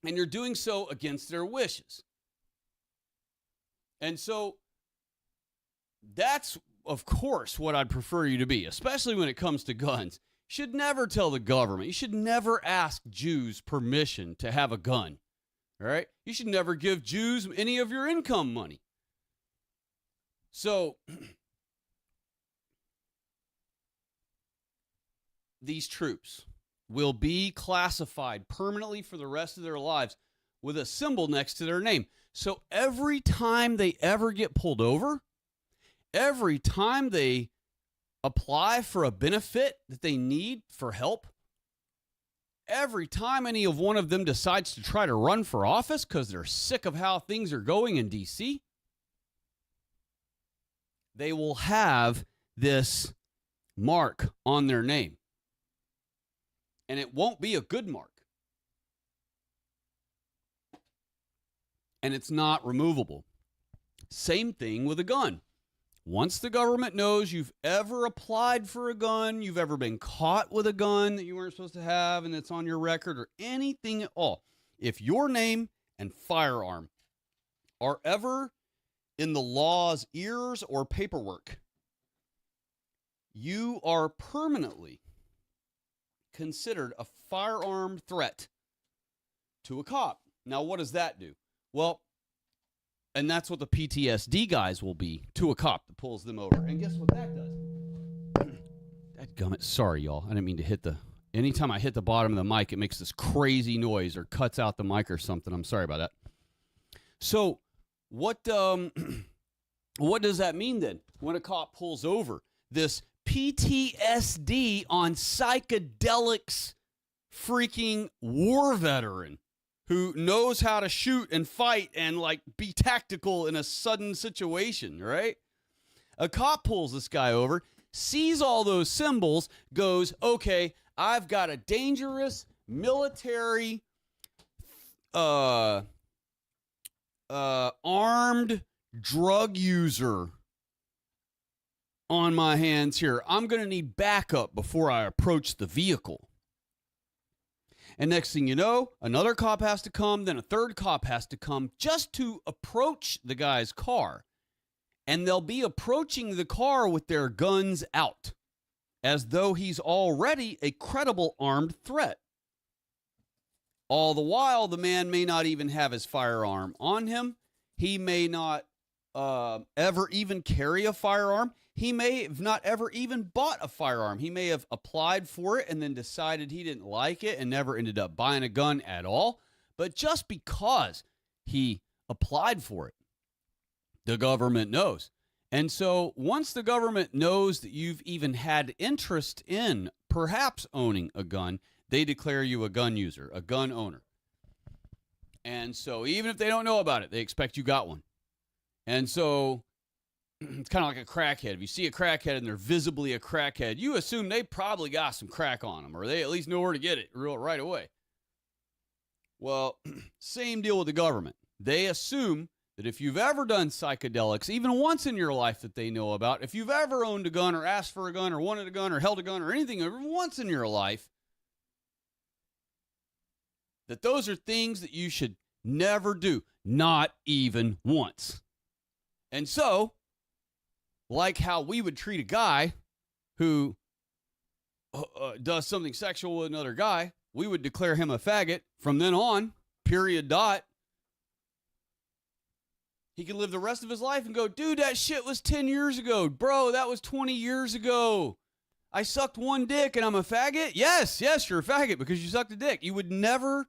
And you're doing so against their wishes. And so that's, of course, what I'd prefer you to be, especially when it comes to guns. You should never tell the government. You should never ask Jews permission to have a gun. All right? You should never give Jews any of your income money. So these troops will be classified permanently for the rest of their lives with a symbol next to their name. So every time they ever get pulled over, every time they apply for a benefit that they need for help, every time any of one of them decides to try to run for office because they're sick of how things are going in D.C., they will have this mark on their name. And it won't be a good mark. And it's not removable. Same thing with a gun. Once the government knows you've ever applied for a gun, you've ever been caught with a gun that you weren't supposed to have and it's on your record or anything at all, if your name and firearm are ever in the law's ears or paperwork, you are permanently considered a firearm threat to a cop. Now, what does that do? Well, and that's what the PTSD guys will be to a cop that pulls them over. And guess what that does? Dadgummit. Sorry, y'all. I didn't mean to hit the... Anytime I hit the bottom of the mic, it makes this crazy noise or cuts out the mic or something. I'm sorry about that. So, what does that mean then when a cop pulls over? This PTSD on psychedelics freaking war veteran who knows how to shoot and fight and like be tactical in a sudden situation, right? A cop pulls this guy over, sees all those symbols, goes, okay, I've got a dangerous military armed drug user on my hands here. I'm going to need backup before I approach the vehicle. And next thing you know, another cop has to come, then a third cop has to come just to approach the guy's car. And they'll be approaching the car with their guns out, as though he's already a credible armed threat. All the while, the man may not even have his firearm on him. He may not ever even carry a firearm. He may have not ever even bought a firearm. He may have applied for it and then decided he didn't like it and never ended up buying a gun at all. But just because he applied for it, the government knows. And so once the government knows that you've even had interest in perhaps owning a gun, they declare you a gun user, a gun owner. And so even if they don't know about it, they expect you got one. And so it's kind of like a crackhead. If you see a crackhead and they're visibly a crackhead, you assume they probably got some crack on them, or they at least know where to get it right away. Well, same deal with the government. They assume that if you've ever done psychedelics, even once in your life that they know about, if you've ever owned a gun or asked for a gun or wanted a gun or held a gun or anything once in your life, that those are things that you should never do, not even once. And so, like how we would treat a guy who does something sexual with another guy, we would declare him a faggot from then on, period, dot. He can live the rest of his life and go, dude, that shit was 10 years ago. Bro, that was 20 years ago. I sucked one dick and I'm a faggot? Yes, you're a faggot because you sucked a dick. You would never,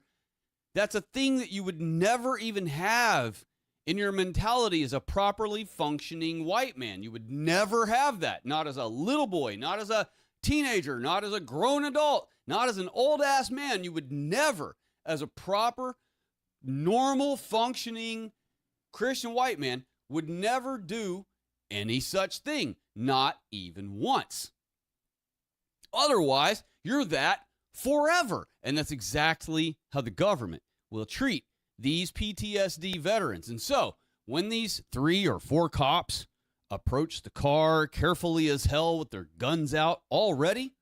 that's a thing that you would never even have in your mentality as a properly functioning white man. You would never have that. Not as a little boy, not as a teenager, not as a grown adult, not as an old-ass man. You would never, as a proper, normal, functioning Christian white man, would never do any such thing. Not even once. Otherwise, you're that forever. And that's exactly how the government will treat these PTSD veterans. And so, when these 3 or 4 cops approach the car carefully as hell with their guns out already,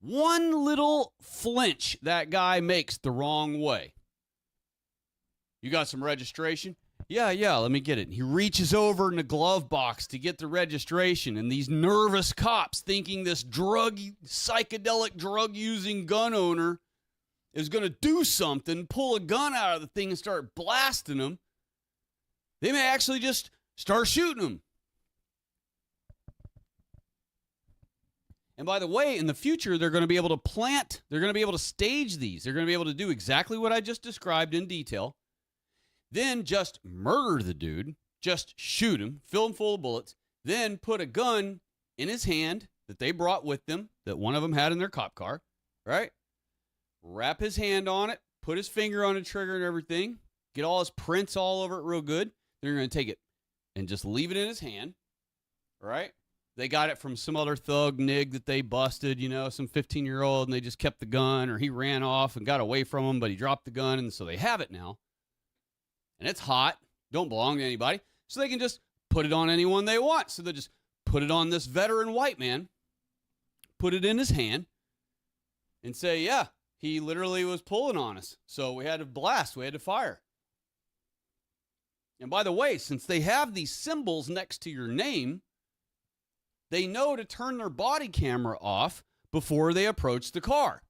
one little flinch that guy makes the wrong way. You got some registration? Yeah, let me get it. He reaches over in the glove box to get the registration, and these nervous cops thinking this psychedelic drug-using gun owner is going to do something, pull a gun out of the thing and start blasting them, they may actually just start shooting them. And by the way, in the future, they're going to be able to stage these. They're going to be able to do exactly what I just described in detail. Then just murder the dude, just shoot him, fill him full of bullets, then put a gun in his hand that they brought with them, that one of them had in their cop car, right? Wrap his hand on it, put his finger on the trigger and everything, get all his prints all over it real good. They're going to take it and just leave it in his hand, right? They got it from some other thug nig that they busted, some 15-year-old, and they just kept the gun, or he ran off and got away from him, but he dropped the gun, and so they have it now. And it's hot, don't belong to anybody, so they can just put it on anyone they want. So they just put it on this veteran white man, put it in his hand, and say, yeah, he literally was pulling on us. So we had to blast, we had to fire. And by the way, since they have these symbols next to your name, they know to turn their body camera off before they approach the car.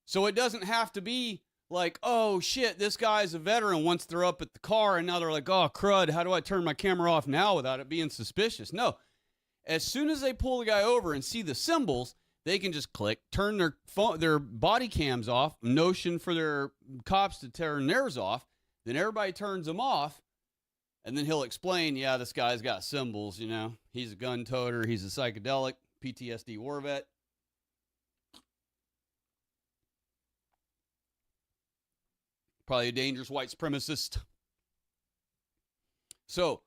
So it doesn't have to be like, oh shit, this guy's a veteran once they're up at the car, and now they're like, oh crud, how do I turn my camera off now without it being suspicious? No. As soon as they pull the guy over and see the symbols, they can just click, turn their body cams off, notion for their cops to turn theirs off, then everybody turns them off, and then he'll explain, yeah, this guy's got symbols, he's a gun toter, he's a psychedelic, PTSD war vet. Probably a dangerous white supremacist. So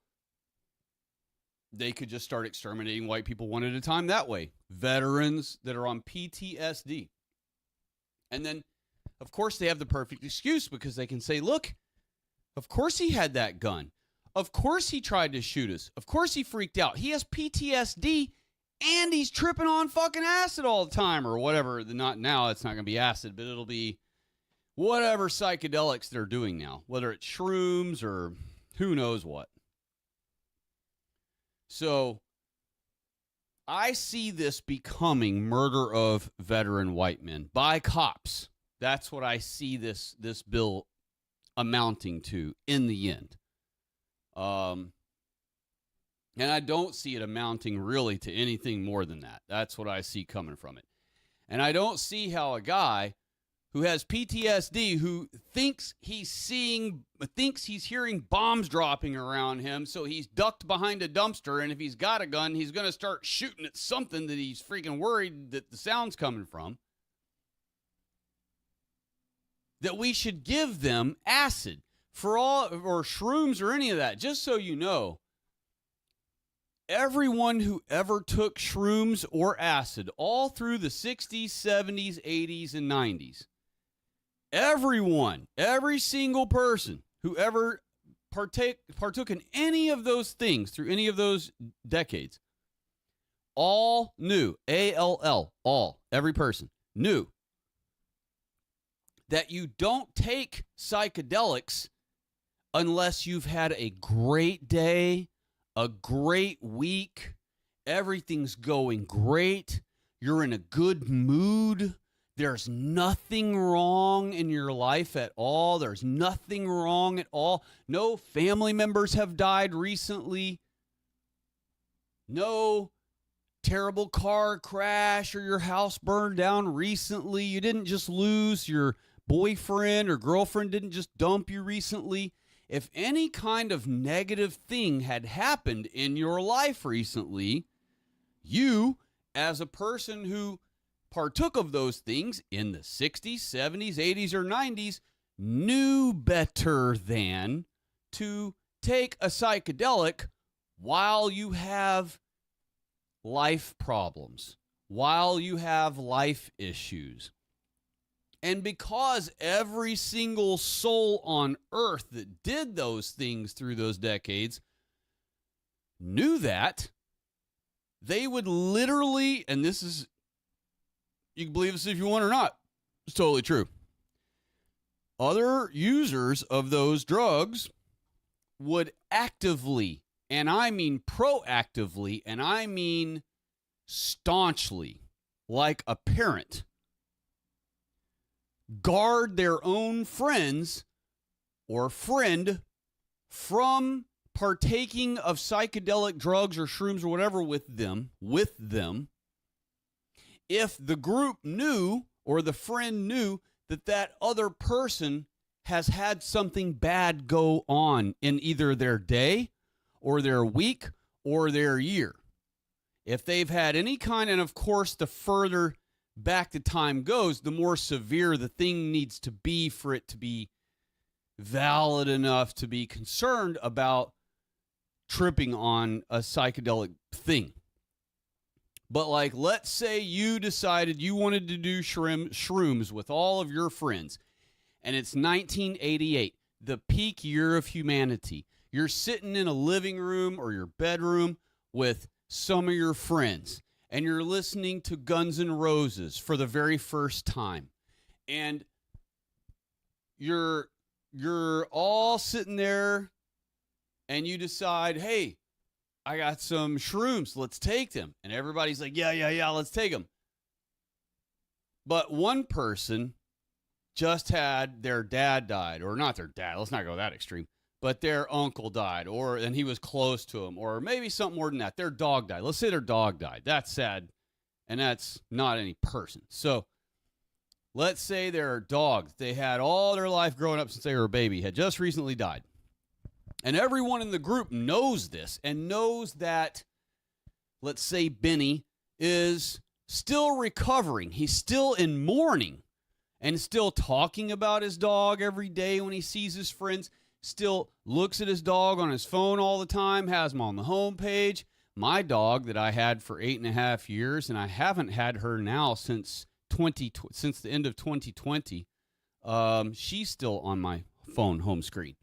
they could just start exterminating white people one at a time that way. Veterans that are on PTSD. And then, of course, they have the perfect excuse because they can say, look, of course he had that gun. Of course he tried to shoot us. Of course he freaked out. He has PTSD and he's tripping on fucking acid all the time or whatever. Not now, it's not going to be acid, but it'll be whatever psychedelics they're doing now, whether it's shrooms or who knows what. So I see this becoming murder of veteran white men by cops. That's what I see this bill amounting to in the end. And I don't see it amounting really to anything more than that. That's what I see coming from it. And I don't see how a guy who has PTSD, who thinks he's hearing bombs dropping around him, so he's ducked behind a dumpster, and if he's got a gun, he's going to start shooting at something that he's freaking worried that the sound's coming from, that we should give them acid or shrooms or any of that. Just so you know, everyone who ever took shrooms or acid all through the 60s, 70s, 80s, and 90s, everyone, every single person who ever partook in any of those things through any of those decades, all knew, A-L-L, all, every person knew that you don't take psychedelics unless you've had a great day, a great week, everything's going great, you're in a good mood, there's nothing wrong in your life at all, there's nothing wrong at all, no family members have died recently, no terrible car crash or your house burned down recently, you didn't just lose your boyfriend or girlfriend, didn't just dump you recently. If any kind of negative thing had happened in your life recently, you, as a person who partook of those things in the 60s, 70s, 80s, or 90s, knew better than to take a psychedelic while you have life problems, while you have life issues. And because every single soul on earth that did those things through those decades knew that, they would literally, and this is, you can believe this if you want or not, it's totally true. Other users of those drugs would actively, and I mean proactively, and I mean staunchly, like a parent, guard their own friends or friend from partaking of psychedelic drugs or shrooms or whatever with them, if the group knew or the friend knew that that other person has had something bad go on in either their day or their week or their year. If they've had any kind, and of course the further back the time goes, the more severe the thing needs to be for it to be valid enough to be concerned about tripping on a psychedelic thing. But like, let's say you decided you wanted to do shrooms with all of your friends, and it's 1988, the peak year of humanity. You're sitting in a living room or your bedroom with some of your friends, and you're listening to Guns N' Roses for the very first time. And you're all sitting there, and you decide, hey, I got some shrooms, let's take them. And everybody's like, yeah, let's take them. But one person just had their dad died, or not their dad, let's not go that extreme, but their uncle died, and he was close to him, or maybe something more than that. Their dog died. Let's say their dog died. That's sad, and that's not any person. So let's say their dogs, they had all their life growing up since they were a baby, had just recently died. And everyone in the group knows this and knows that, let's say Benny is still recovering. He's still in mourning and still talking about his dog every day when he sees his friends, still looks at his dog on his phone all the time, has him on the homepage. My dog that I had for 8.5 years, and I haven't had her now since the end of 2020, she's still on my phone home screen.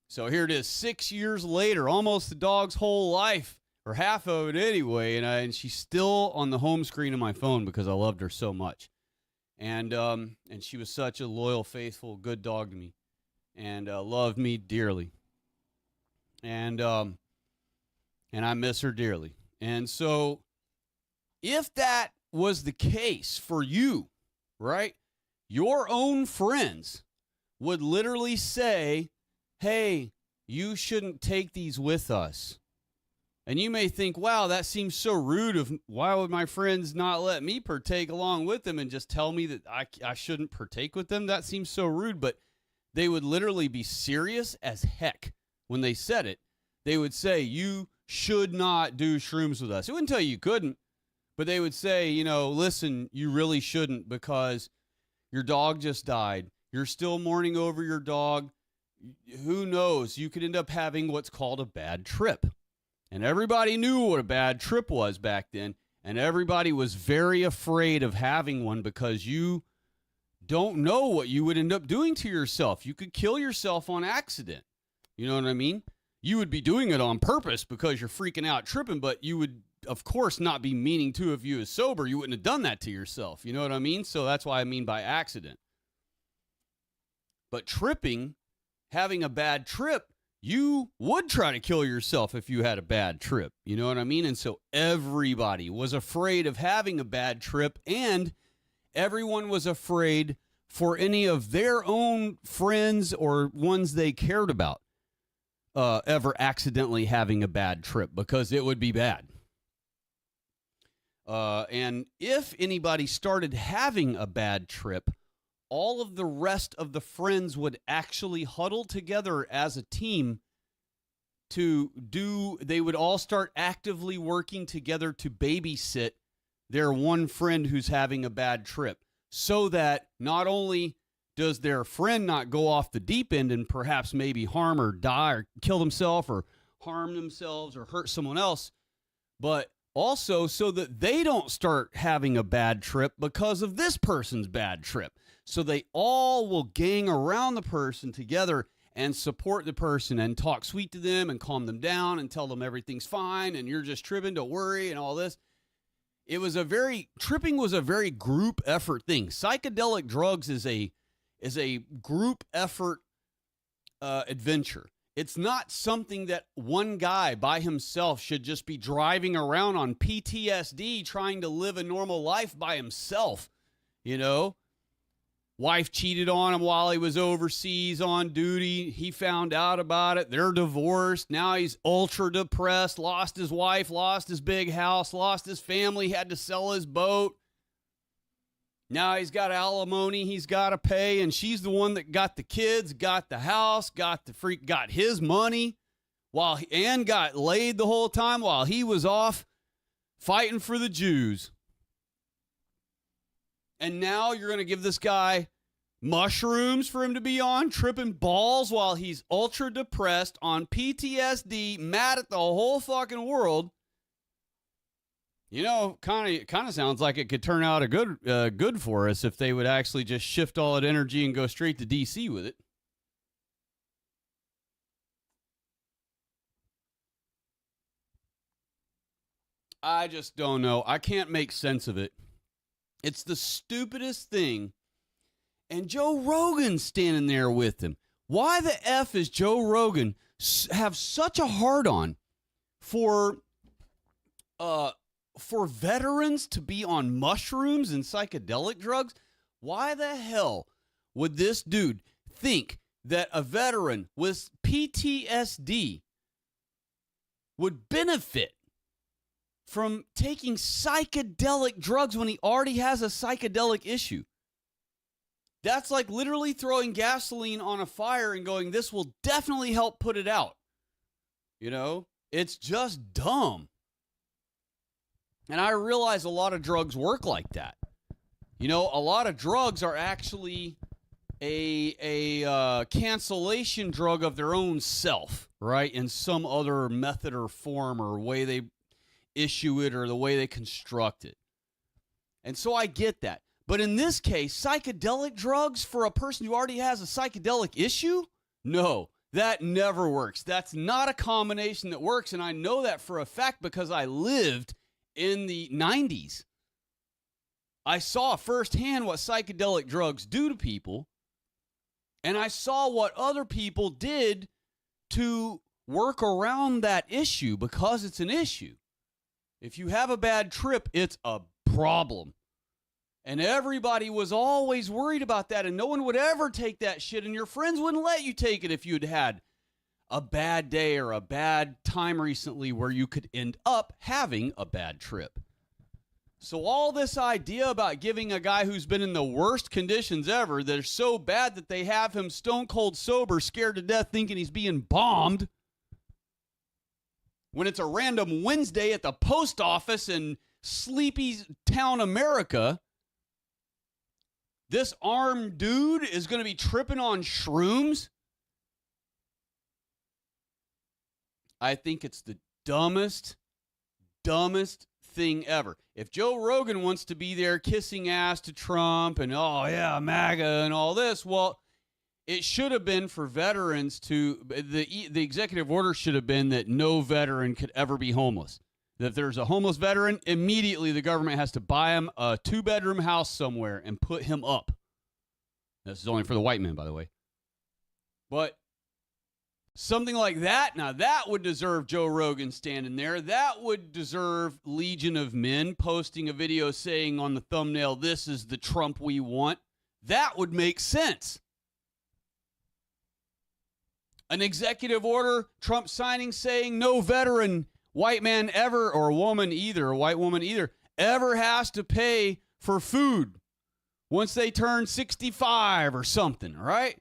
So here it is, 6 years later, almost the dog's whole life, or half of it anyway, and she's still on the home screen of my phone because I loved her so much. And she was such a loyal, faithful, good dog to me, and loved me dearly. And I miss her dearly. And so if that was the case for you, right, your own friends would literally say, hey, you shouldn't take these with us. And you may think, wow, that seems so rude. Why would my friends not let me partake along with them and just tell me that I shouldn't partake with them? That seems so rude. But they would literally be serious as heck when they said it. They would say, you should not do shrooms with us. They wouldn't tell you couldn't, but they would say, listen, you really shouldn't because your dog just died. You're still mourning over your dog. who knows? You could end up having what's called a bad trip. And everybody knew what a bad trip was back then. And everybody was very afraid of having one because you don't know what you would end up doing to yourself. You could kill yourself on accident. You know what I mean? You would be doing it on purpose because you're freaking out tripping, but you would, of course, not be meaning to if you was sober. You wouldn't have done that to yourself. You know what I mean? So that's why I mean by accident. But tripping, having a bad trip, you would try to kill yourself if you had a bad trip. You know what I mean? And so everybody was afraid of having a bad trip, and everyone was afraid for any of their own friends or ones they cared about ever accidentally having a bad trip, because it would be bad. And if anybody started having a bad trip, all of the rest of the friends would actually huddle together as a team they would all start actively working together to babysit their one friend who's having a bad trip, so that not only does their friend not go off the deep end and perhaps maybe harm or die or kill themselves or harm themselves or hurt someone else, but also so that they don't start having a bad trip because of this person's bad trip. So they all will gang around the person together and support the person and talk sweet to them and calm them down and tell them everything's fine and you're just tripping, don't worry, and all this. Tripping was a very group effort thing. Psychedelic drugs is a group effort adventure. It's not something that one guy by himself should just be driving around on PTSD trying to live a normal life by himself, you know? Wife cheated on him while he was overseas on duty. He found out about it. They're divorced. Now he's ultra depressed, lost his wife, lost his big house, lost his family, had to sell his boat. Now he's got alimony he's got to pay, and she's the one that got the kids, got the house, got his money, and got laid the whole time while he was off fighting for the Jews. And now you're going to give this guy mushrooms for him to be on, tripping balls while he's ultra depressed on PTSD, mad at the whole fucking world. You know, kind of sounds like it could turn out good for us if they would actually just shift all that energy and go straight to DC with it. I just don't know. I can't make sense of it. It's the stupidest thing. And Joe Rogan's standing there with him. Why the F is Joe Rogan have such a hard-on for veterans to be on mushrooms and psychedelic drugs? Why the hell would this dude think that a veteran with PTSD would benefit from taking psychedelic drugs when he already has a psychedelic issue? That's like literally throwing gasoline on a fire and going, this will definitely help put it out. You know, it's just dumb. And I realize a lot of drugs work like that. You know, a lot of drugs are actually a cancellation drug of their own self, right? In some other method or form or way they issue it or the way they construct it. And so I get that. But in this case, psychedelic drugs for a person who already has a psychedelic issue? No, that never works. That's not a combination that works. And I know that for a fact because I lived in the 90s. I saw firsthand what psychedelic drugs do to people. And I saw what other people did to work around that issue because it's an issue. If you have a bad trip, it's a problem. And everybody was always worried about that, and no one would ever take that shit, and your friends wouldn't let you take it if you'd had a bad day or a bad time recently where you could end up having a bad trip. So all this idea about giving a guy who's been in the worst conditions ever, that are so bad that they have him stone cold sober, scared to death, thinking he's being bombed, when it's a random Wednesday at the post office in sleepy town America, this armed dude is going to be tripping on shrooms I think it's the dumbest thing ever. If Joe Rogan wants to be there kissing ass to Trump and, oh, yeah, MAGA and all this, well, it should have been for veterans to, the executive order should have been that no veteran could ever be homeless. That if there's a homeless veteran, immediately the government has to buy him a 2-bedroom house somewhere and put him up. This is only for the white men, by the way. But something like that, now that would deserve Joe Rogan standing there. That would deserve Legion of Men posting a video saying on the thumbnail, "This is the Trump we want." That would make sense. An executive order, Trump signing, saying no veteran, white man ever, or woman either, or white woman either, ever has to pay for food once they turn 65 or something, right?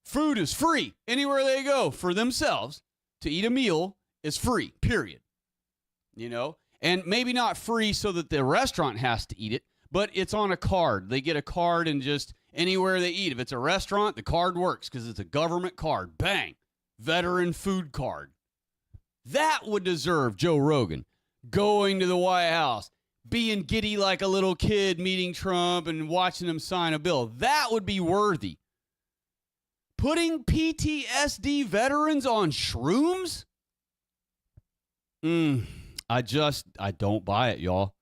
Food is free anywhere they go for themselves. To eat a meal is free, period. You know, and maybe not free so that the restaurant has to eat it, but it's on a card. They get a card and just anywhere they eat. If it's a restaurant, the card works because it's a government card. Bang. Veteran food card. That would deserve Joe Rogan going to the White House, being giddy like a little kid meeting Trump and watching him sign a bill. That would be worthy. Putting PTSD veterans on shrooms? I don't buy it, y'all.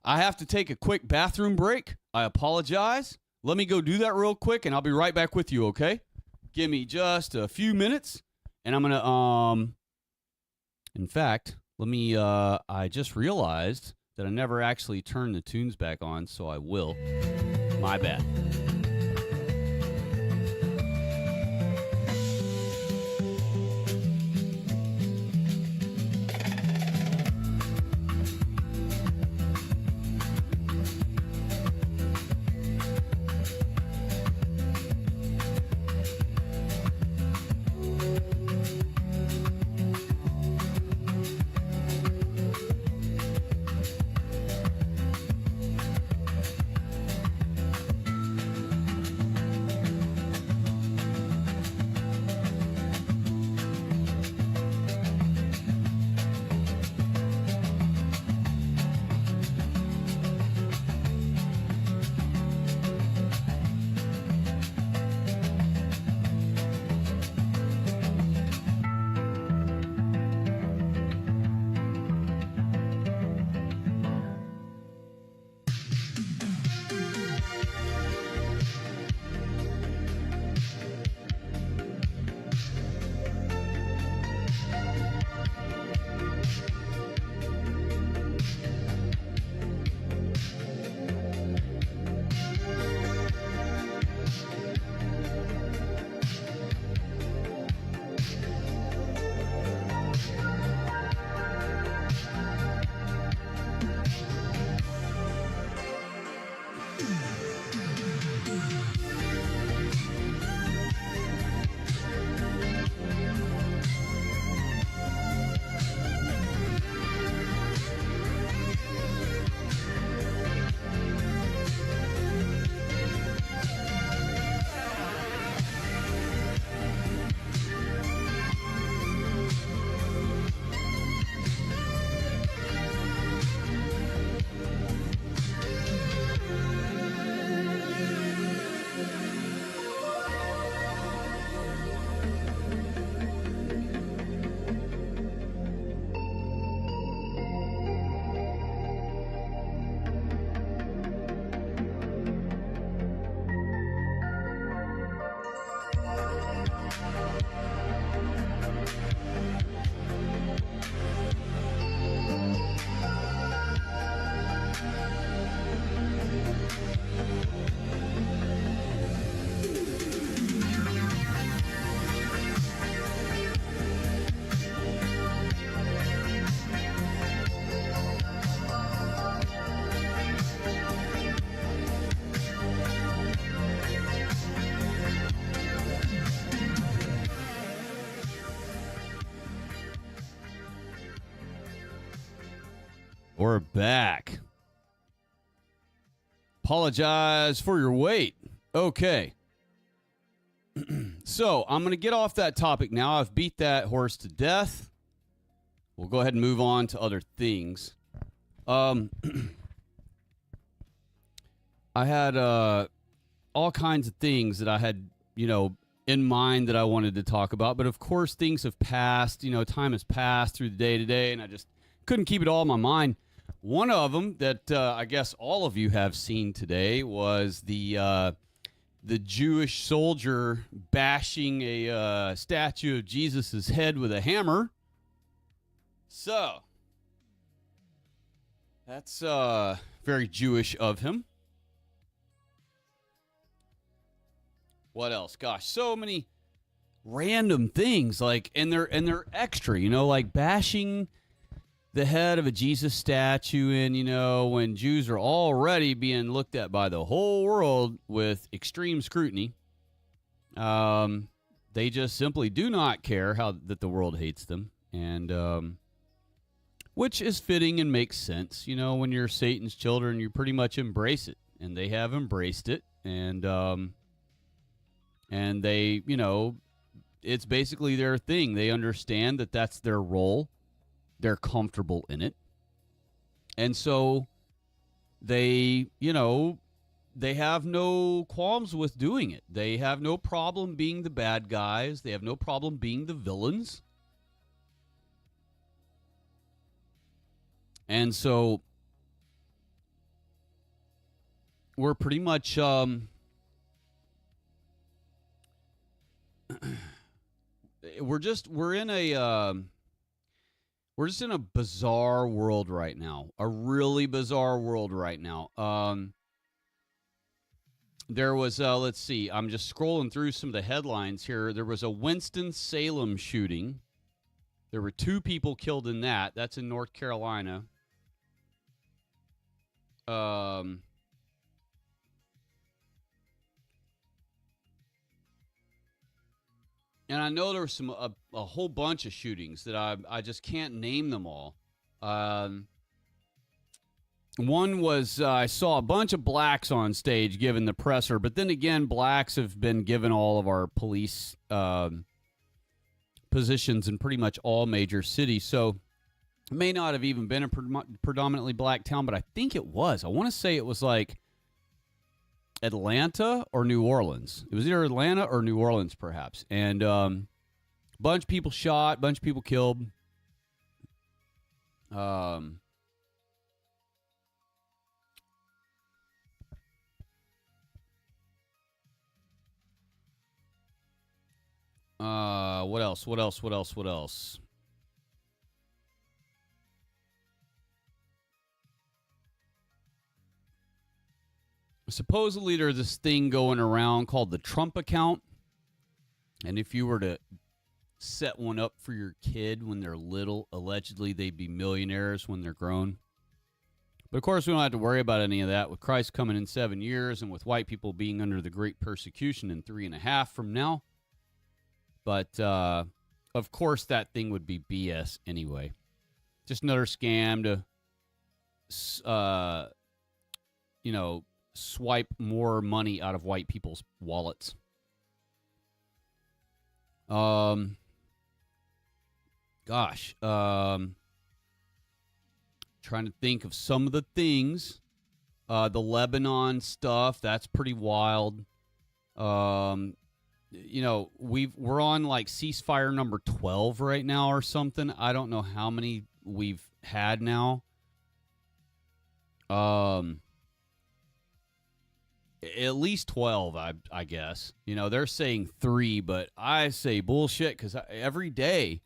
I have to take a quick bathroom break. I apologize. Let me go do that real quick, and I'll be right back with you, okay? Give me just a few minutes, and I'm going to, in fact, let me, I just realized that I never actually turned the tunes back on, so I will. My bad. We're back. Apologize for your wait. Okay. So I'm going to get off that topic now. I've beat that horse to death. we'll go ahead and move on to other things. I had all kinds of things that I had, in mind that I wanted to talk about. But, of course, things have passed. Time has passed through the day to day, and I just couldn't keep it all in my mind. One of them that I guess all of you have seen today was the Jewish soldier bashing a statue of Jesus' head with a hammer. So, that's very Jewish of him. What else? Gosh, so many random things, and they're extra, like bashing the head of a Jesus statue, and when Jews are already being looked at by the whole world with extreme scrutiny, they just simply do not care that the world hates them, and which is fitting and makes sense. When you're Satan's children, you pretty much embrace it, and they have embraced it, and they, it's basically their thing. They understand that that's their role. They're comfortable in it. And so they, they have no qualms with doing it. They have no problem being the bad guys. They have no problem being the villains. And so we're pretty much we're just in a bizarre world right now. A really bizarre world right now. There was, let's see, I'm just scrolling through some of the headlines here. There was a Winston-Salem shooting. There were 2 people killed in that. That's in North Carolina. And I know there was a whole bunch of shootings that I just can't name them all. One was I saw a bunch of blacks on stage giving the presser, but then again, blacks have been given all of our police positions in pretty much all major cities. So it may not have even been a predominantly black town, but I think it was. I want to say it was like Atlanta or New Orleans. It was either Atlanta or New Orleans, perhaps. And bunch of people shot, bunch of people killed. What else? Supposedly there's this thing going around called the Trump account. And if you were to set one up for your kid when they're little, allegedly they'd be millionaires when they're grown. But of course, we don't have to worry about any of that with Christ coming in 7 years and with white people being under the great persecution in 3.5 from now. But, of course, that thing would be BS anyway. Just another scam to, swipe more money out of white people's wallets. Trying to think of some of the things. The Lebanon stuff, that's pretty wild. We're on like ceasefire number 12 right now or something. I don't know how many we've had now. At least 12, I guess. They're saying 3, but I say bullshit because every day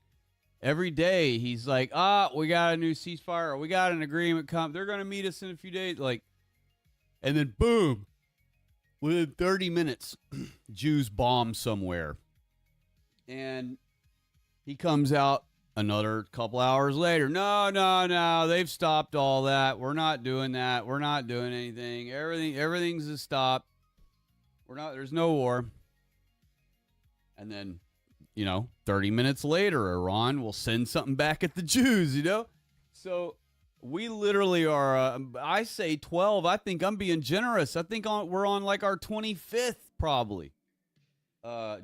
he's like, we got a new ceasefire, or we got an agreement they're going to meet us in a few days. And then boom, within 30 minutes, Jews bomb somewhere. And he comes out another couple hours later. No, they've stopped all that. We're not doing that. We're not doing anything. Everything's a stop. There's no war. And then, 30 minutes later, Iran will send something back at the Jews, So we literally are, I say 12. I think I'm being generous. I think we're on like our 25th, probably,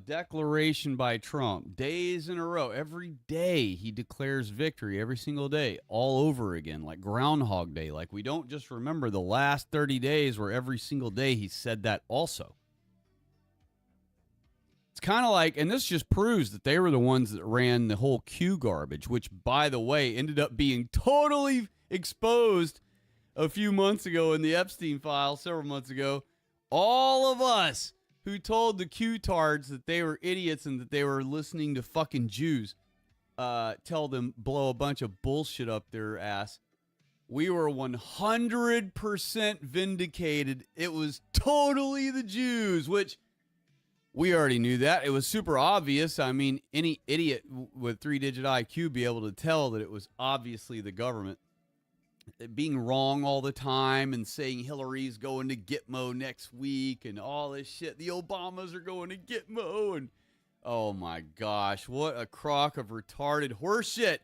declaration by Trump, days in a row. Every day he declares victory, every single day, all over again, like Groundhog Day. Like, we don't just remember the last 30 days where every single day he said that also. It's kind of like, and this just proves that they were the ones that ran the whole Q garbage, which, by the way, ended up being totally exposed a few months ago in the Epstein file, several months ago. All of us who told the Q-tards that they were idiots and that they were listening to fucking Jews tell them, blow a bunch of bullshit up their ass. We were 100% vindicated. It was totally the Jews, which we already knew that. It was super obvious. I mean, any idiot with 3-digit IQ be able to tell that it was obviously the government. Being wrong all the time and saying Hillary's going to Gitmo next week and all this shit. The Obamas are going to Gitmo, and oh my gosh, what a crock of retarded horseshit.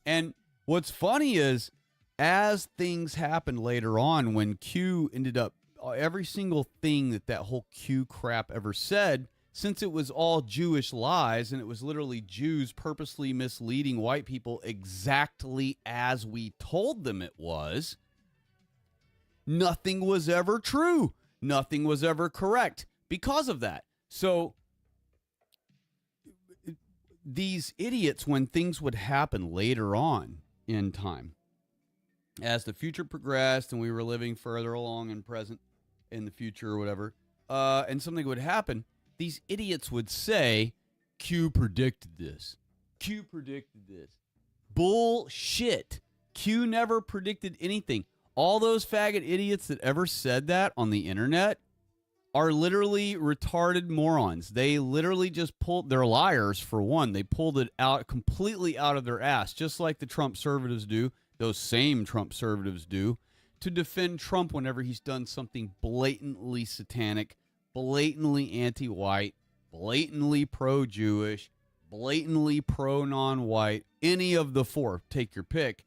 And what's funny is, as things happened later on, when Q ended up, every single thing that whole Q crap ever said, since it was all Jewish lies and it was literally Jews purposely misleading white people exactly as we told them it was, nothing was ever true. Nothing was ever correct because of that. So these idiots, when things would happen later on in time, as the future progressed and we were living further along and present in the future or whatever, and something would happen, these idiots would say, Q predicted this. Q predicted this. Bullshit. Q never predicted anything. All those faggot idiots that ever said that on the internet are literally retarded morons. They literally just pulled, they're liars for one. They pulled it out completely out of their ass, just like the Trump conservatives do, those same Trump conservatives do, to defend Trump whenever he's done something blatantly satanic, blatantly anti-white, blatantly pro-Jewish, blatantly pro-non-white, any of the four, take your pick.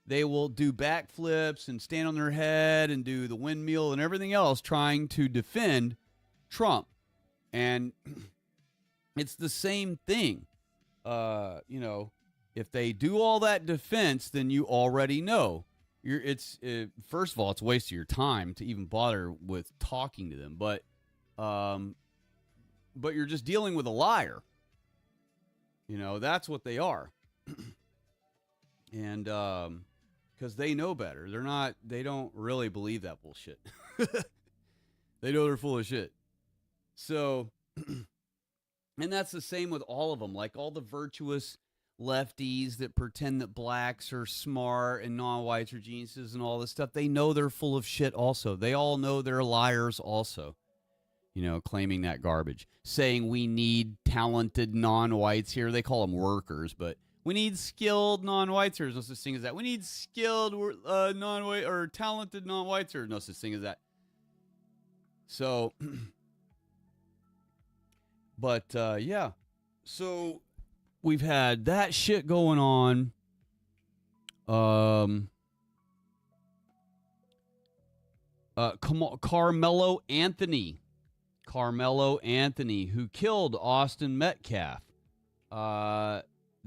They will do backflips and stand on their head and do the windmill and everything else trying to defend Trump. And it's the same thing. If they do all that defense, then you already know. First of all, it's a waste of your time to even bother with talking to them, but you're just dealing with a liar. That's what they are. And because they know better. They don't really believe that bullshit. They know they're full of shit. So, and that's the same with all of them, like all the virtuous lefties that pretend that blacks are smart and non-whites are geniuses and all this stuff. They know they're full of shit also. They all know they're liars also, claiming that garbage, saying we need talented non-whites here. They call them workers, but we need skilled non-whites. There's no such thing as that. We need skilled non-white or talented non-whites. There's no such thing as that. So, but yeah. So we've had that shit going on. Carmelo Anthony, who killed Austin Metcalf.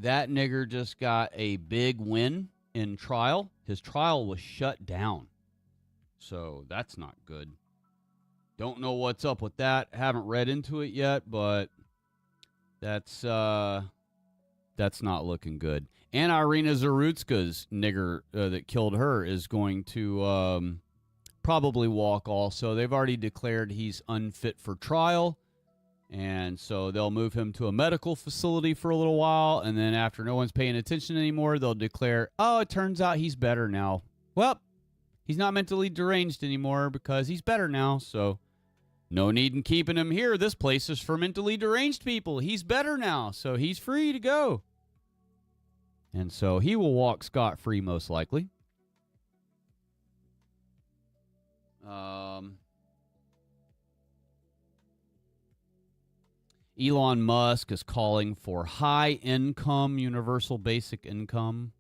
That nigger just got a big win in trial. His trial was shut down. So that's not good. Don't know what's up with that. Haven't read into it yet, but that's not looking good. And Irina Zarutska's nigger that killed her is going to probably walk also. They've already declared he's unfit for trial. And so they'll move him to a medical facility for a little while. And then after no one's paying attention anymore, they'll declare, oh, it turns out he's better now. Well, he's not mentally deranged anymore because he's better now. So no need in keeping him here. This place is for mentally deranged people. He's better now. So he's free to go. And so he will walk scot-free most likely. Elon Musk is calling for high-income universal basic income.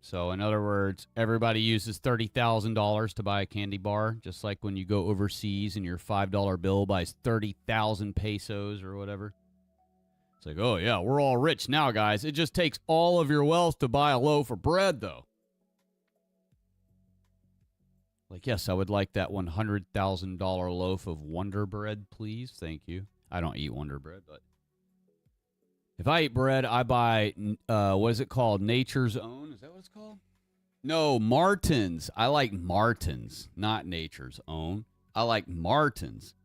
So, in other words, everybody uses $30,000 to buy a candy bar, just like when you go overseas and your $5 bill buys 30,000 pesos or whatever. It's like, oh, yeah, we're all rich now, guys. It just takes all of your wealth to buy a loaf of bread, though. Like, yes, I would like that $100,000 loaf of Wonder Bread, please. Thank you. I don't eat Wonder Bread, but if I eat bread, I buy, what is it called? Nature's Own? Is that what it's called? No, Martin's. I like Martin's, not Nature's Own. I like Martin's.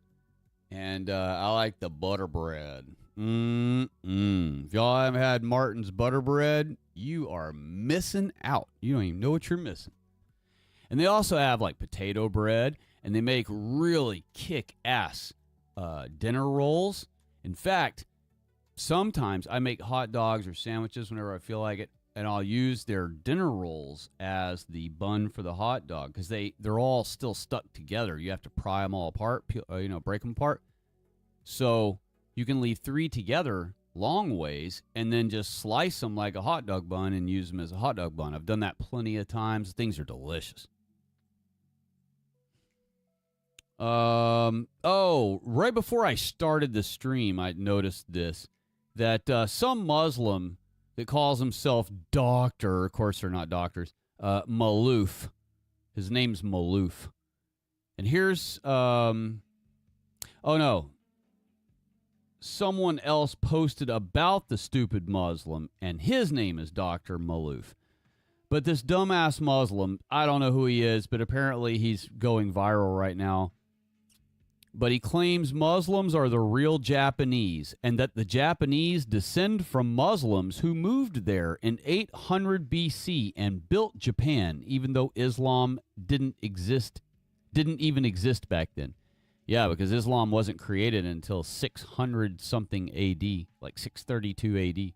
And I like the butter bread. If y'all haven't had Martin's butter bread, you are missing out. You don't even know what you're missing. And they also have like potato bread, and they make really kick-ass dinner rolls. In fact, sometimes I make hot dogs or sandwiches whenever I feel like it, and I'll use their dinner rolls as the bun for the hot dog because they're all still stuck together. You have to pry them all apart, break them apart. So you can leave 3 together long ways and then just slice them like a hot dog bun and use them as a hot dog bun. I've done that plenty of times. Things are delicious. Right before I started the stream, I noticed this, that some Muslim that calls himself doctor, of course they're not doctors, Maloof. His name's Maloof. And here's, someone else posted about the stupid Muslim, and his name is Dr. Maloof. But this dumbass Muslim, I don't know who he is, but apparently he's going viral right now. But he claims Muslims are the real Japanese and that the Japanese descend from Muslims who moved there in 800 BC and built Japan, even though Islam didn't even exist back then. Yeah, because Islam wasn't created until 600 something AD, like 632 AD.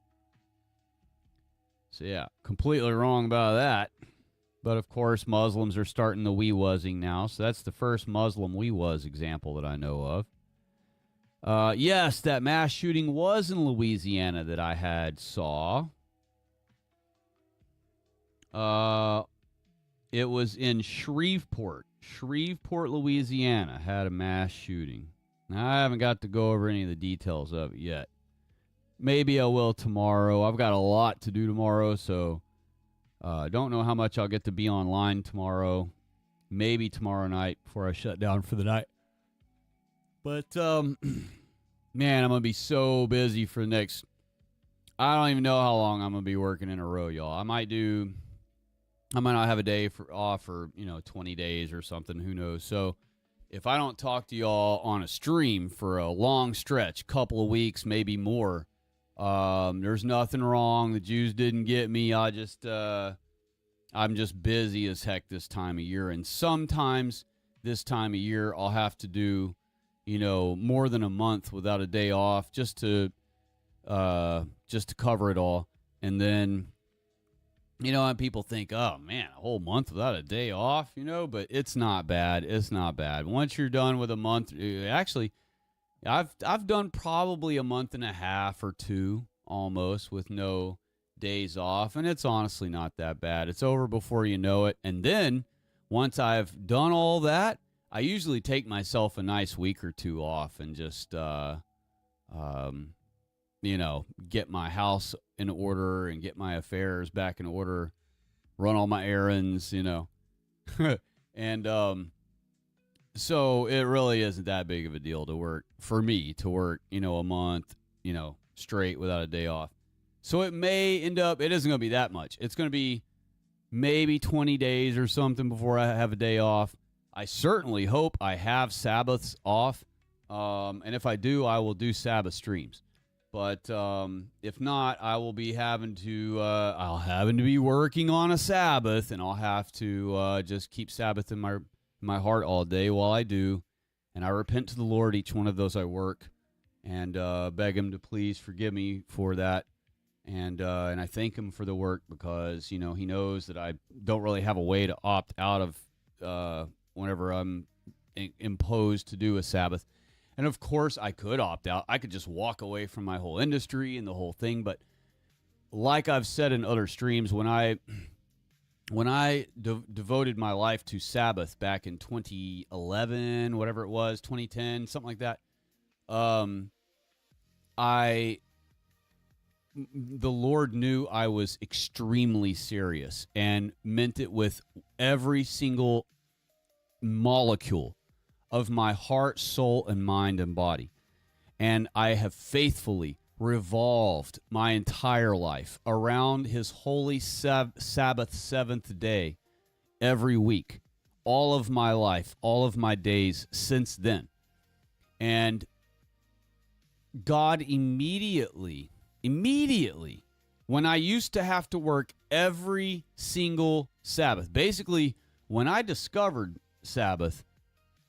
So yeah, completely wrong about that. But, of course, Muslims are starting the wee wuzzing now. So that's the first Muslim wee wuzz example that I know of. Yes, that mass shooting was in Louisiana that I had saw. It was in Shreveport. Shreveport, Louisiana had a mass shooting. Now, I haven't got to go over any of the details of it yet. Maybe I will tomorrow. I've got a lot to do tomorrow, so don't know how much I'll get to be online tomorrow. Maybe tomorrow night before I shut down for the night. But, man, I'm going to be so busy for the next... I don't even know how long I'm going to be working in a row, y'all. I might not have a day off for, 20 days or something. Who knows? So if I don't talk to y'all on a stream for a long stretch, couple of weeks, maybe more, there's nothing wrong. The Jews didn't get me. I'm just busy as heck this time of year. And sometimes this time of year, I'll have to do, more than a month without a day off just to cover it all. And then, and people think, oh man, a whole month without a day off, but it's not bad. It's not bad. Once you're done with a month, actually, I've done probably a month and a half or 2 almost with no days off, and it's honestly not that bad. It's over before you know it. And then once I've done all that, I usually take myself a nice week or 2 off and just get my house in order and get my affairs back in order, run all my errands, and so it really isn't that big of a deal to work, a month, straight without a day off. So it may end up, it isn't going to be that much. It's going to be maybe 20 days or something before I have a day off. I certainly hope I have Sabbaths off. And if I do, I will do Sabbath streams. But if not, I will be having to, be working on a Sabbath, and I'll have to just keep Sabbath in my heart all day while I do. And I repent to the Lord each one of those I work, and beg him to please forgive me for that. And I thank him for the work because, he knows that I don't really have a way to opt out of whenever I'm imposed to do a Sabbath. And, of course, I could opt out. I could just walk away from my whole industry and the whole thing. But like I've said in other streams, when I when I devoted my life to Sabbath back in 2011, whatever it was, 2010, something like that, I the Lord knew I was extremely serious and meant it with every single molecule of my heart, soul, and mind and body. And I have faithfully revolved my entire life around his holy Sabbath seventh day every week, all of my life, all of my days since then. And God immediately, when I used to have to work every single Sabbath, basically when I discovered Sabbath,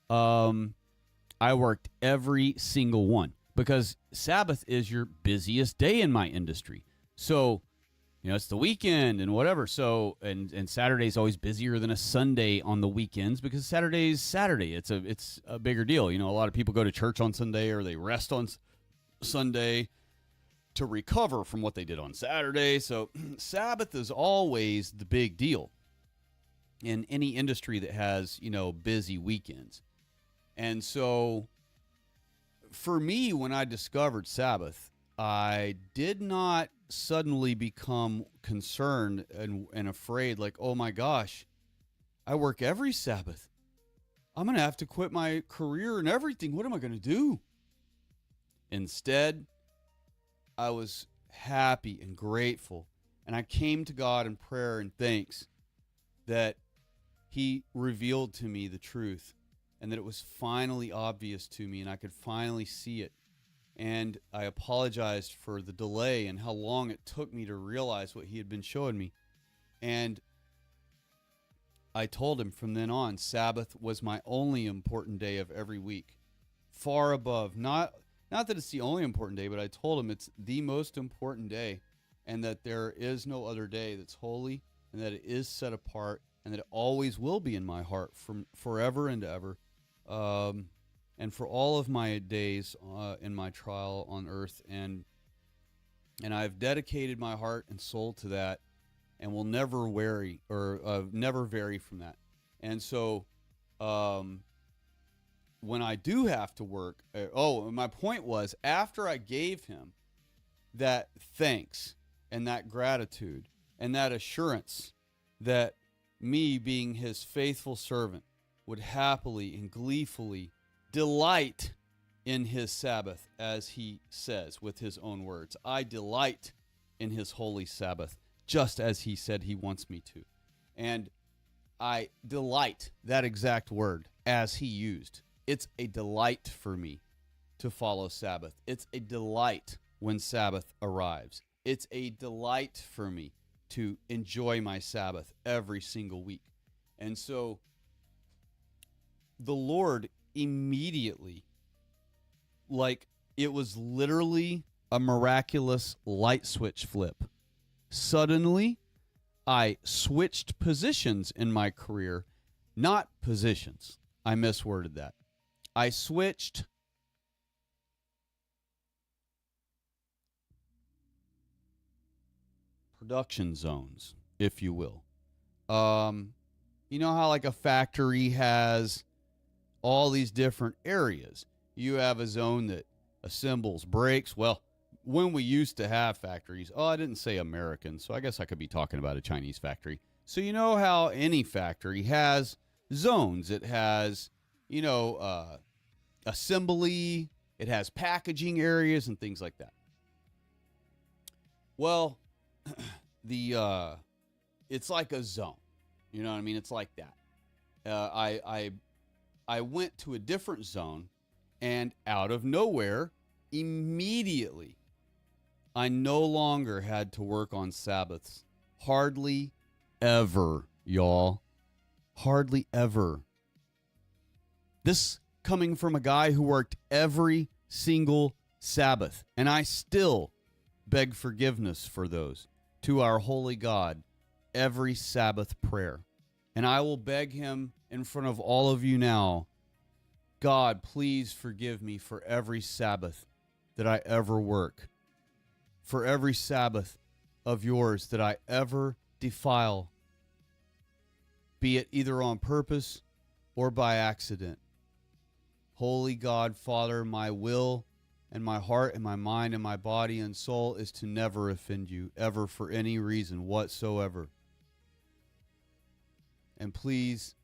I worked every single one because Sabbath is your busiest day in my industry. So, it's the weekend and whatever. So, and Saturday's always busier than a Sunday on the weekends because Saturday's Saturday. It's a bigger deal. A lot of people go to church on Sunday or they rest on Sunday to recover from what they did on Saturday. So Sabbath is always the big deal in any industry that has, busy weekends. And so for me, when I discovered Sabbath, I did not suddenly become concerned and afraid like, oh my gosh, I work every Sabbath. I'm going to have to quit my career and everything. What am I going to do? Instead, I was happy and grateful, and I came to God in prayer and thanks that he revealed to me the truth and that it was finally obvious to me and I could finally see it. And I apologized for the delay and how long it took me to realize what he had been showing me. And I told him from then on, Sabbath was my only important day of every week, far above, not that it's the only important day, but I told him it's the most important day and that there is no other day that's holy and that it is set apart and that it always will be in my heart from forever and ever. And for all of my days in my trial on earth. And I've dedicated my heart and soul to that and will never vary from that. And so when I do have to work, my point was after I gave him that thanks and that gratitude and that assurance that me being his faithful servant would happily and gleefully delight in his Sabbath, as he says with his own words. I delight in his holy Sabbath, just as he said he wants me to. And I delight, that exact word, as he used. It's a delight for me to follow Sabbath. It's a delight when Sabbath arrives. It's a delight for me to enjoy my Sabbath every single week. And so the Lord immediately, like it was literally a miraculous light switch flip. Suddenly, I switched positions in my career, not positions. I misworded that. I switched production zones, if you will. You know how like a factory has all these different areas. You have a zone that assembles brakes. Well, when we used to have factories, I didn't say American, so I guess I could be talking about a Chinese factory. So you know how any factory has zones. It has, assembly, it has packaging areas and things like that. Well, it's like a zone. You know what I mean? It's like that. I went to a different zone, and out of nowhere, immediately, I no longer had to work on Sabbaths. Hardly ever, y'all. Hardly ever. This coming from a guy who worked every single Sabbath, and I still beg forgiveness for those to our holy God every Sabbath prayer. And I will beg him in front of all of you now, God, please forgive me for every Sabbath that I ever work, for every Sabbath of yours that I ever defile be it either on purpose or by accident. Holy God, Father, my will and my heart and my mind and my body and soul is to never offend you, ever, for any reason whatsoever. And please,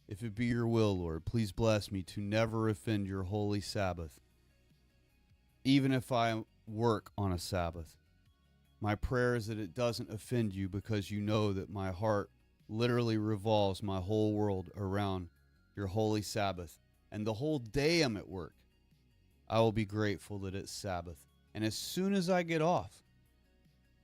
if it be your will, Lord, please bless me to never offend your holy Sabbath, even if I work on a Sabbath. My prayer is that it doesn't offend you, because you know that my heart literally revolves my whole world around your holy Sabbath. And the whole day I'm at work, I will be grateful that it's Sabbath. And as soon as I get off,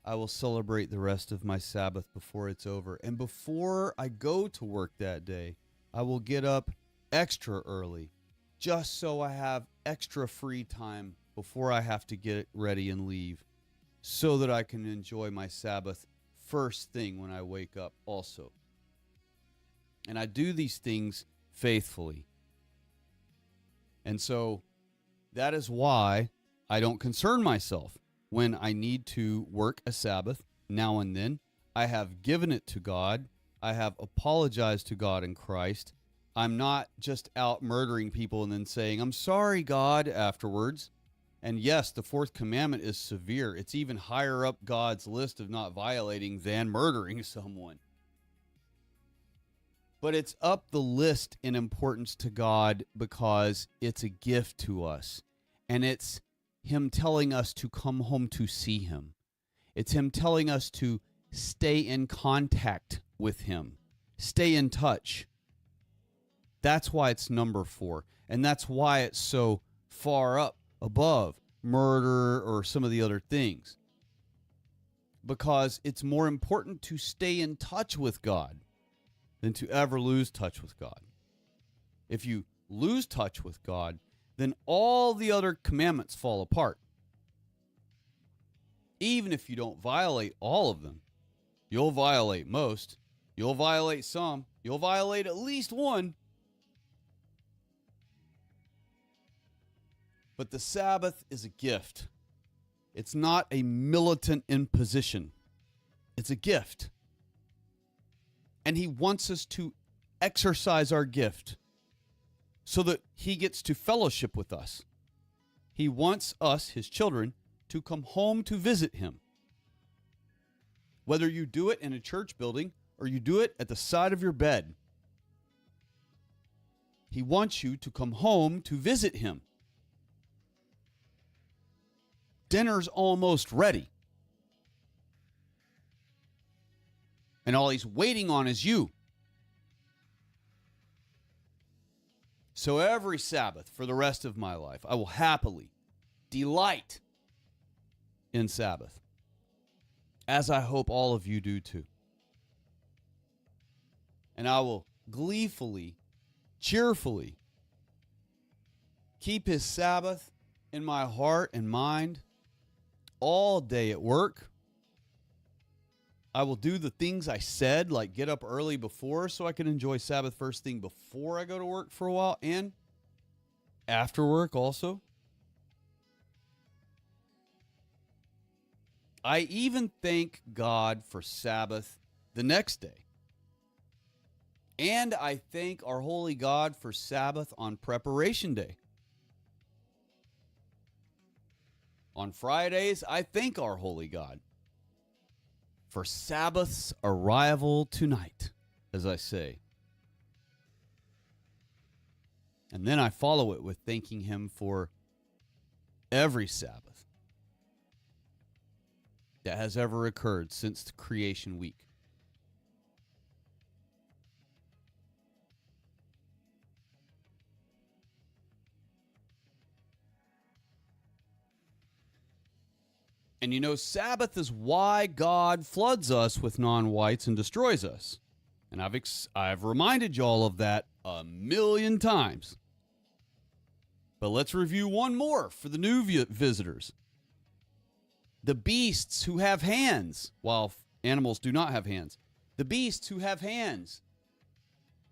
I will celebrate the rest of my Sabbath before it's over. And before I go to work that day, I will get up extra early, just so I have extra free time before I have to get ready and leave, so that I can enjoy my Sabbath first thing when I wake up also. And I do these things faithfully. And so that is why I don't concern myself when I need to work a Sabbath now and then. I have given it to God. I have apologized to God in Christ. I'm not just out murdering people and then saying, I'm sorry, God, afterwards. And yes, the fourth commandment is severe. It's even higher up God's list of not violating than murdering someone. But it's up the list in importance to God because it's a gift to us. And it's Him telling us to come home to see Him. It's Him telling us to stay in contact with Him. Stay in touch. That's why it's number 4. And that's why it's so far up above murder or some of the other things. Because it's more important to stay in touch with God than to ever lose touch with God. If you lose touch with God, then all the other commandments fall apart. Even if you don't violate all of them, you'll violate most. You'll violate some. You'll violate at least one. But the Sabbath is a gift. It's not a militant imposition. It's a gift. And He wants us to exercise our gift so that He gets to fellowship with us. He wants us, His children, to come home to visit Him. Whether you do it in a church building or you do it at the side of your bed, He wants you to come home to visit Him. Dinner's almost ready. And all He's waiting on is you. So every Sabbath for the rest of my life, I will happily delight in Sabbath, as I hope all of you do too. And I will gleefully, cheerfully keep His Sabbath in my heart and mind all day at work. I will do the things I said, like get up early before so I can enjoy Sabbath first thing before I go to work for a while, and after work also. I even thank God for Sabbath the next day. And I thank our holy God for Sabbath on Preparation Day. On Fridays, I thank our holy God for Sabbath's arrival tonight, as I say. And then I follow it with thanking Him for every Sabbath that has ever occurred since the creation week. And you know, Sabbath is why God floods us with non-whites and destroys us. And I've reminded y'all of that a million times. But let's review one more for the new visitors. The beasts who have hands, while animals do not have hands. The beasts who have hands,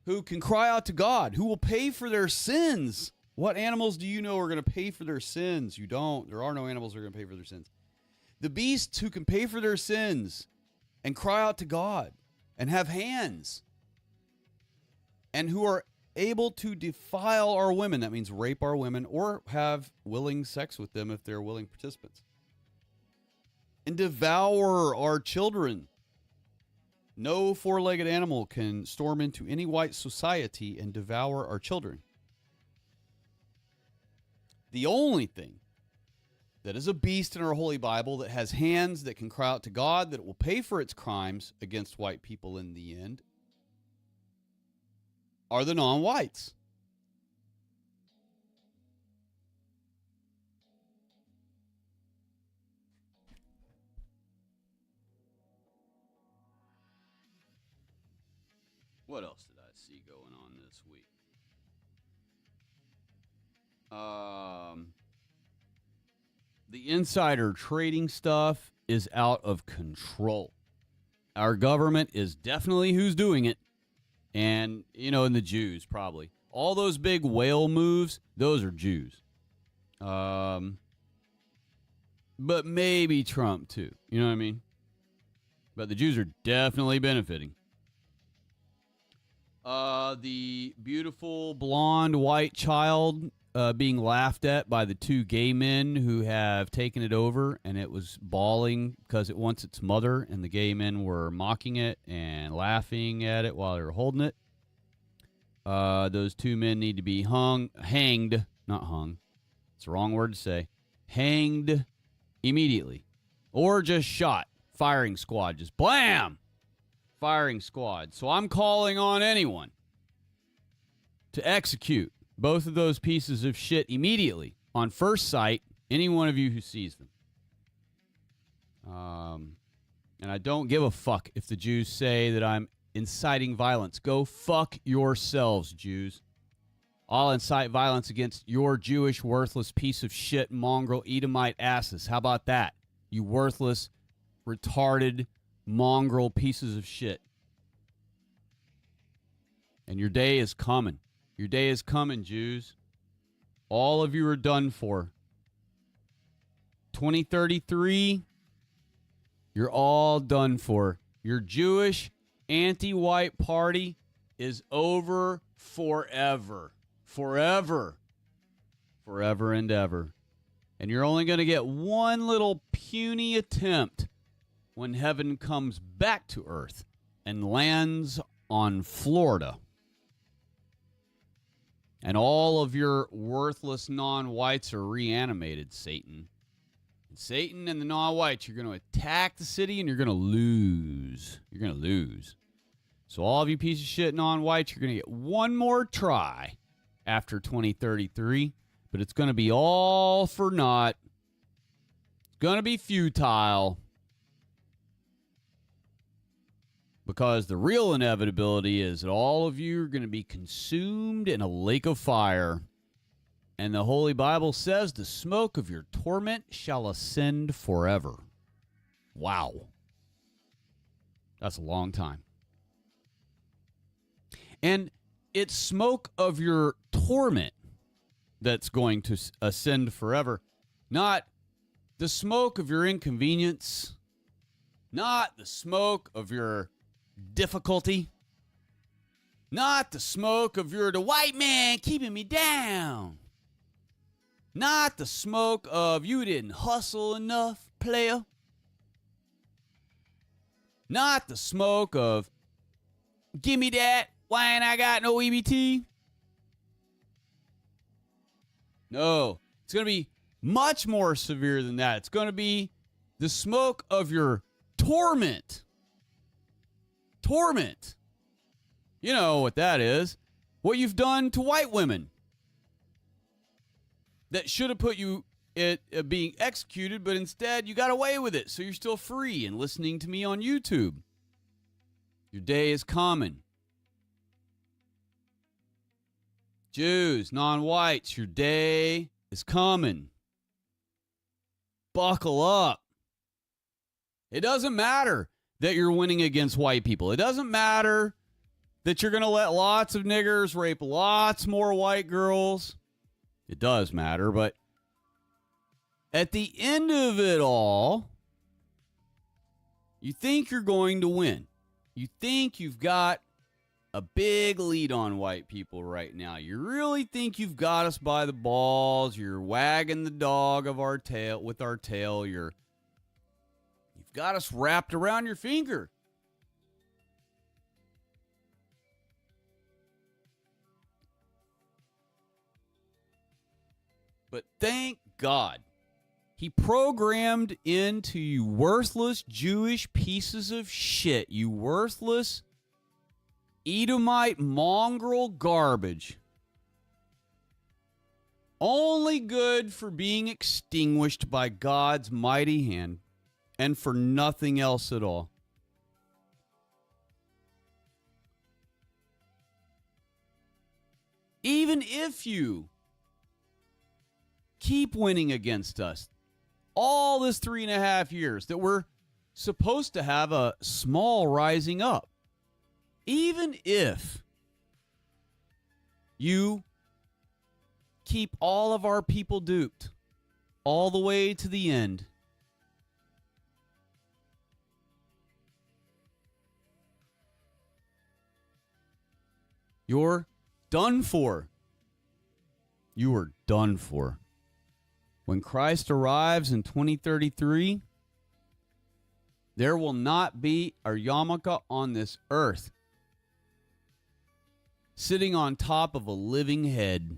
who can cry out to God, who will pay for their sins. What animals do you know are going to pay for their sins? You don't. There are no animals that are going to pay for their sins. The beasts who can pay for their sins and cry out to God and have hands. and who are able to defile our women. That means rape our women or have willing sex with them if they're willing participants. And devour our children. No four-legged animal can storm into any white society and devour our children. The only thing that is a beast in our Holy Bible that has hands that can cry out to God that it will pay for its crimes against white people in the end are the non-whites. What else did I see going on this week? The insider trading stuff is out of control. Our government is definitely who's doing it. And, and the Jews, probably. All those big whale moves, those are Jews. But maybe Trump, too. You know what I mean? But the Jews are definitely benefiting. The beautiful blonde white child being laughed at by the two gay men who have taken it over, and it was bawling because it wants its mother, and the gay men were mocking it and laughing at it while they were holding it. Those two men need to be hanged, not hung. It's the wrong word to say. Hanged immediately. Or just shot. Firing squad. Just blam! Firing squad. So I'm calling on anyone to execute both of those pieces of shit immediately on first sight, any one of you who sees them. And I don't give a fuck if the Jews say that I'm inciting violence. Go fuck yourselves, Jews. I'll incite violence against your Jewish worthless piece of shit mongrel Edomite asses. How about that? You worthless, retarded, mongrel pieces of shit. And your day is coming. Your day is coming, Jews. All of you are done for. 2033, you're all done for. Your Jewish anti-white party is over forever. Forever. Forever and ever. And you're only going to get one little puny attempt when heaven comes back to earth and lands on Florida. And all of your worthless non-whites are reanimated, Satan. And Satan and the non-whites, you're going to attack the city and you're going to lose. You're going to lose. So all of you piece of shit non-whites, you're going to get one more try after 2033. But it's going to be all for naught. It's going to be futile. Because the real inevitability is that all of you are going to be consumed in a lake of fire. And the Holy Bible says the smoke of your torment shall ascend forever. Wow. That's a long time. And it's smoke of your torment that's going to ascend forever. Not the smoke of your inconvenience. Not the smoke of your difficulty. Not the smoke of the white man keeping me down. Not the smoke of you didn't hustle enough, player. Not the smoke of give me that, why ain't I got no EBT? No, it's going to be much more severe than that. It's going to be the smoke of your torment. Torment. You know what that is. What you've done to white women. That should have put you at being executed, but instead you got away with it. So you're still free and listening to me on YouTube. Your day is coming. Jews, non-whites, your day is coming. Buckle up. It doesn't matter that you're winning against white people. It doesn't matter that you're going to let lots of niggers rape lots more white girls. It does matter, but at the end of it all, you think you're going to win. You think you've got a big lead on white people right now. You really think you've got us by the balls. You're wagging the dog of our tail with our tail. You've got us wrapped around your finger. But thank God, he programmed into you worthless Jewish pieces of shit, you worthless Edomite mongrel garbage, only good for being extinguished by God's mighty hand and for nothing else at all. Even if you keep winning against us all this 3.5 years that we're supposed to have a small rising up, even if you keep all of our people duped all the way to the end, you're done for. You are done for. When Christ arrives in 2033, there will not be a yarmulke on this earth sitting on top of a living head.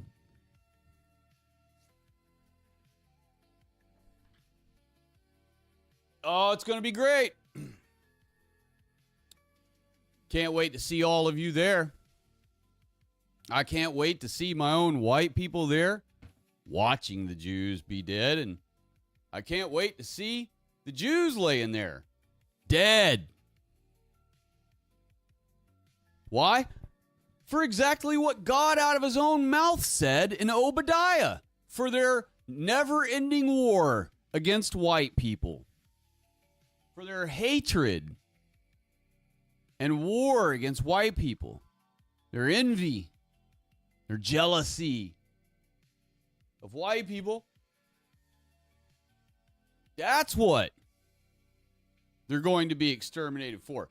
Oh, it's going to be great. Can't wait to see all of you there. I can't wait to see my own white people there watching the Jews be dead. And I can't wait to see the Jews laying there dead. Why? For exactly what God out of his own mouth said in Obadiah, for their never-ending war against white people, for their hatred and war against white people, their envy, their jealousy of white people. That's what they're going to be exterminated for.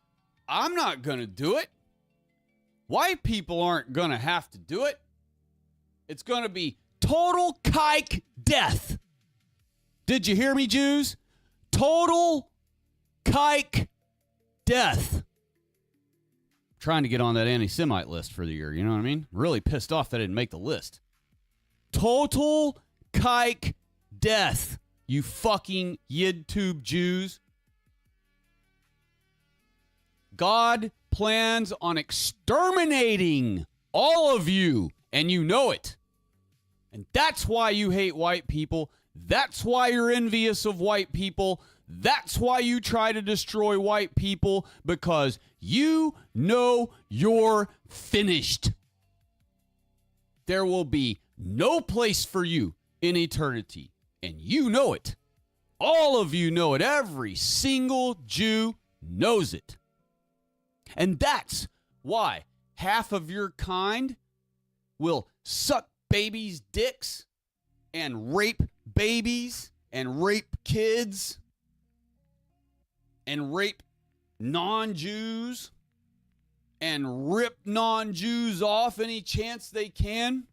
I'm not going to do it. White people aren't going to have to do it. It's going to be total kike death. Did you hear me, Jews? Total kike death. Trying to get on that anti-Semite list for the year, you know what I mean? Really pissed off that I didn't make the list. Total kike death, you fucking Yidtube Jews. God plans on exterminating all of you, and you know it. And that's why you hate white people. That's why you're envious of white people. That's why you try to destroy white people, because you know you're finished. There will be no place for you in eternity, and you know it. All of you know it. Every single Jew knows it. And that's why half of your kind will suck babies' dicks and rape babies and rape kids and rape non-Jews and rip non-Jews off any chance they can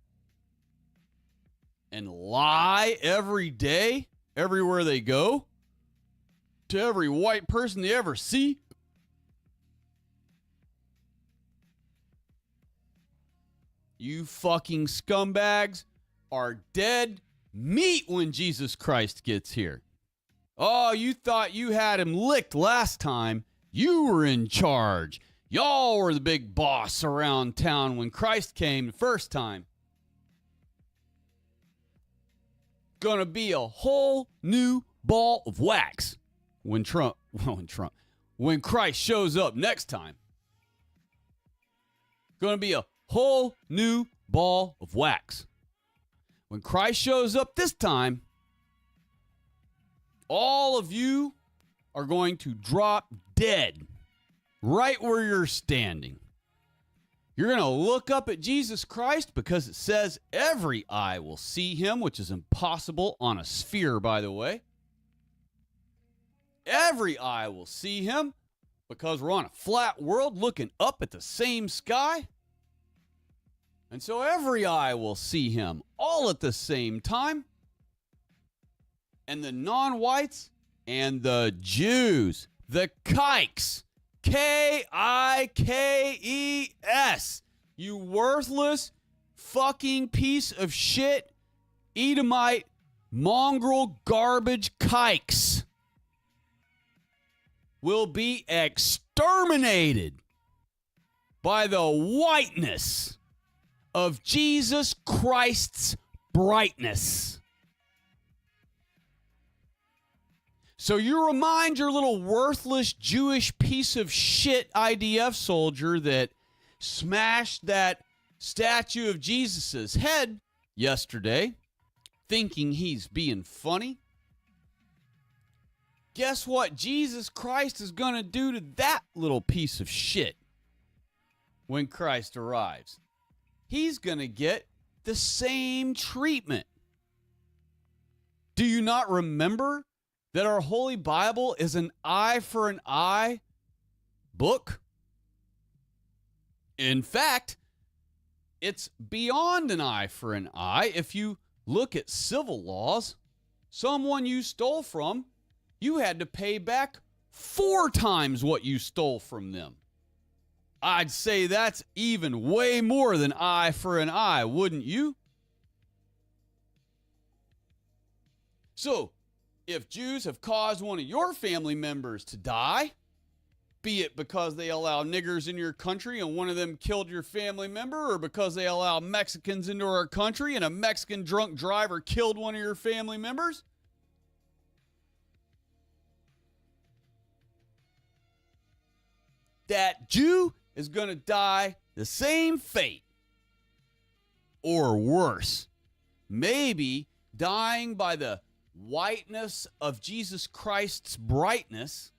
and lie every day, everywhere they go, to every white person they ever see. You fucking scumbags are dead meat when Jesus Christ gets here. Oh, you thought you had him licked last time. You were in charge. Y'all were the big boss around town when Christ came the first time. Gonna be a whole new ball of wax when Christ shows up next time. Gonna be a whole new ball of wax. When Christ shows up this time, all of you are going to drop dead right where you're standing. You're going to look up at Jesus Christ because it says every eye will see him, which is impossible on a sphere, by the way. Every eye will see him because we're on a flat world looking up at the same sky. And so every eye will see him all at the same time. And the non-whites and the Jews, the kikes, K-I-K-E-S, you worthless fucking piece of shit, Edomite, mongrel, garbage kikes, will be exterminated by the whiteness of Jesus Christ's brightness. So you remind your little worthless Jewish piece of shit IDF soldier that smashed that statue of Jesus's head yesterday, thinking he's being funny. Guess what Jesus Christ is going to do to that little piece of shit when Christ arrives? He's going to get the same treatment. Do you not remember that our Holy Bible is an eye for an eye book? In fact, it's beyond an eye for an eye. If you look at civil laws, someone you stole from, you had to pay back 4 times what you stole from them. I'd say that's even way more than eye for an eye, wouldn't you? So, if Jews have caused one of your family members to die, be it because they allow niggers in your country and one of them killed your family member, or because they allow Mexicans into our country and a Mexican drunk driver killed one of your family members, that Jew is going to die the same fate, or worse, maybe dying by the whiteness of Jesus Christ's brightness,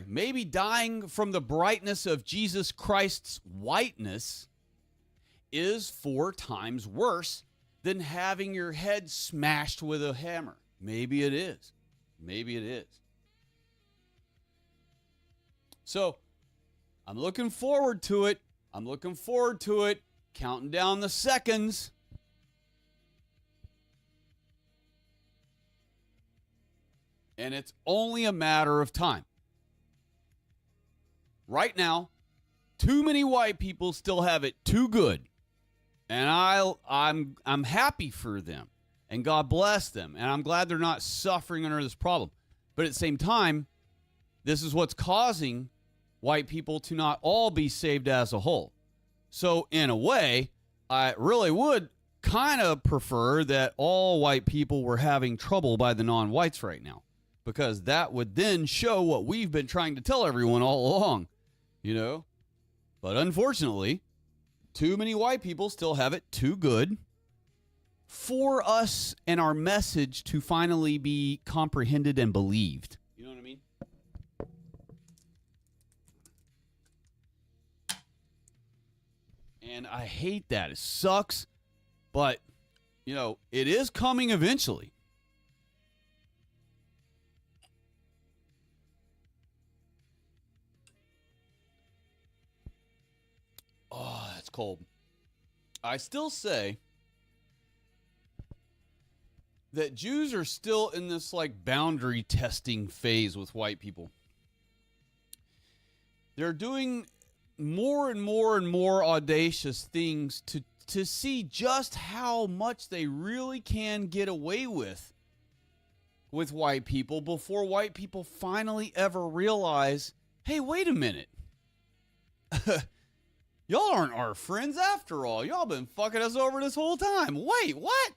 maybe dying from the brightness of Jesus Christ's whiteness is 4 times worse than having your head smashed with a hammer. Maybe it is. Maybe it is. So, I'm looking forward to it. Counting down the seconds. And it's only a matter of time. Right now, too many white people still have it too good. And I'm happy for them. And God bless them. And I'm glad they're not suffering under this problem. But at the same time, this is what's causing white people to not all be saved as a whole. So in a way, I really would kind of prefer that all white people were having trouble by the non-whites right now. Because that would then show what we've been trying to tell everyone all along, you know? But unfortunately, too many white people still have it too good for us and our message to finally be comprehended and believed. You know what I mean? And I hate that. It sucks. But, you know, it is coming eventually. Oh, that's cold. I still say that Jews are still in this like boundary testing phase with white people. They're doing more and more and more audacious things to see just how much they really can get away with white people before white people finally ever realize, hey, wait a minute. Y'all aren't our friends after all. Y'all been fucking us over this whole time. Wait, what?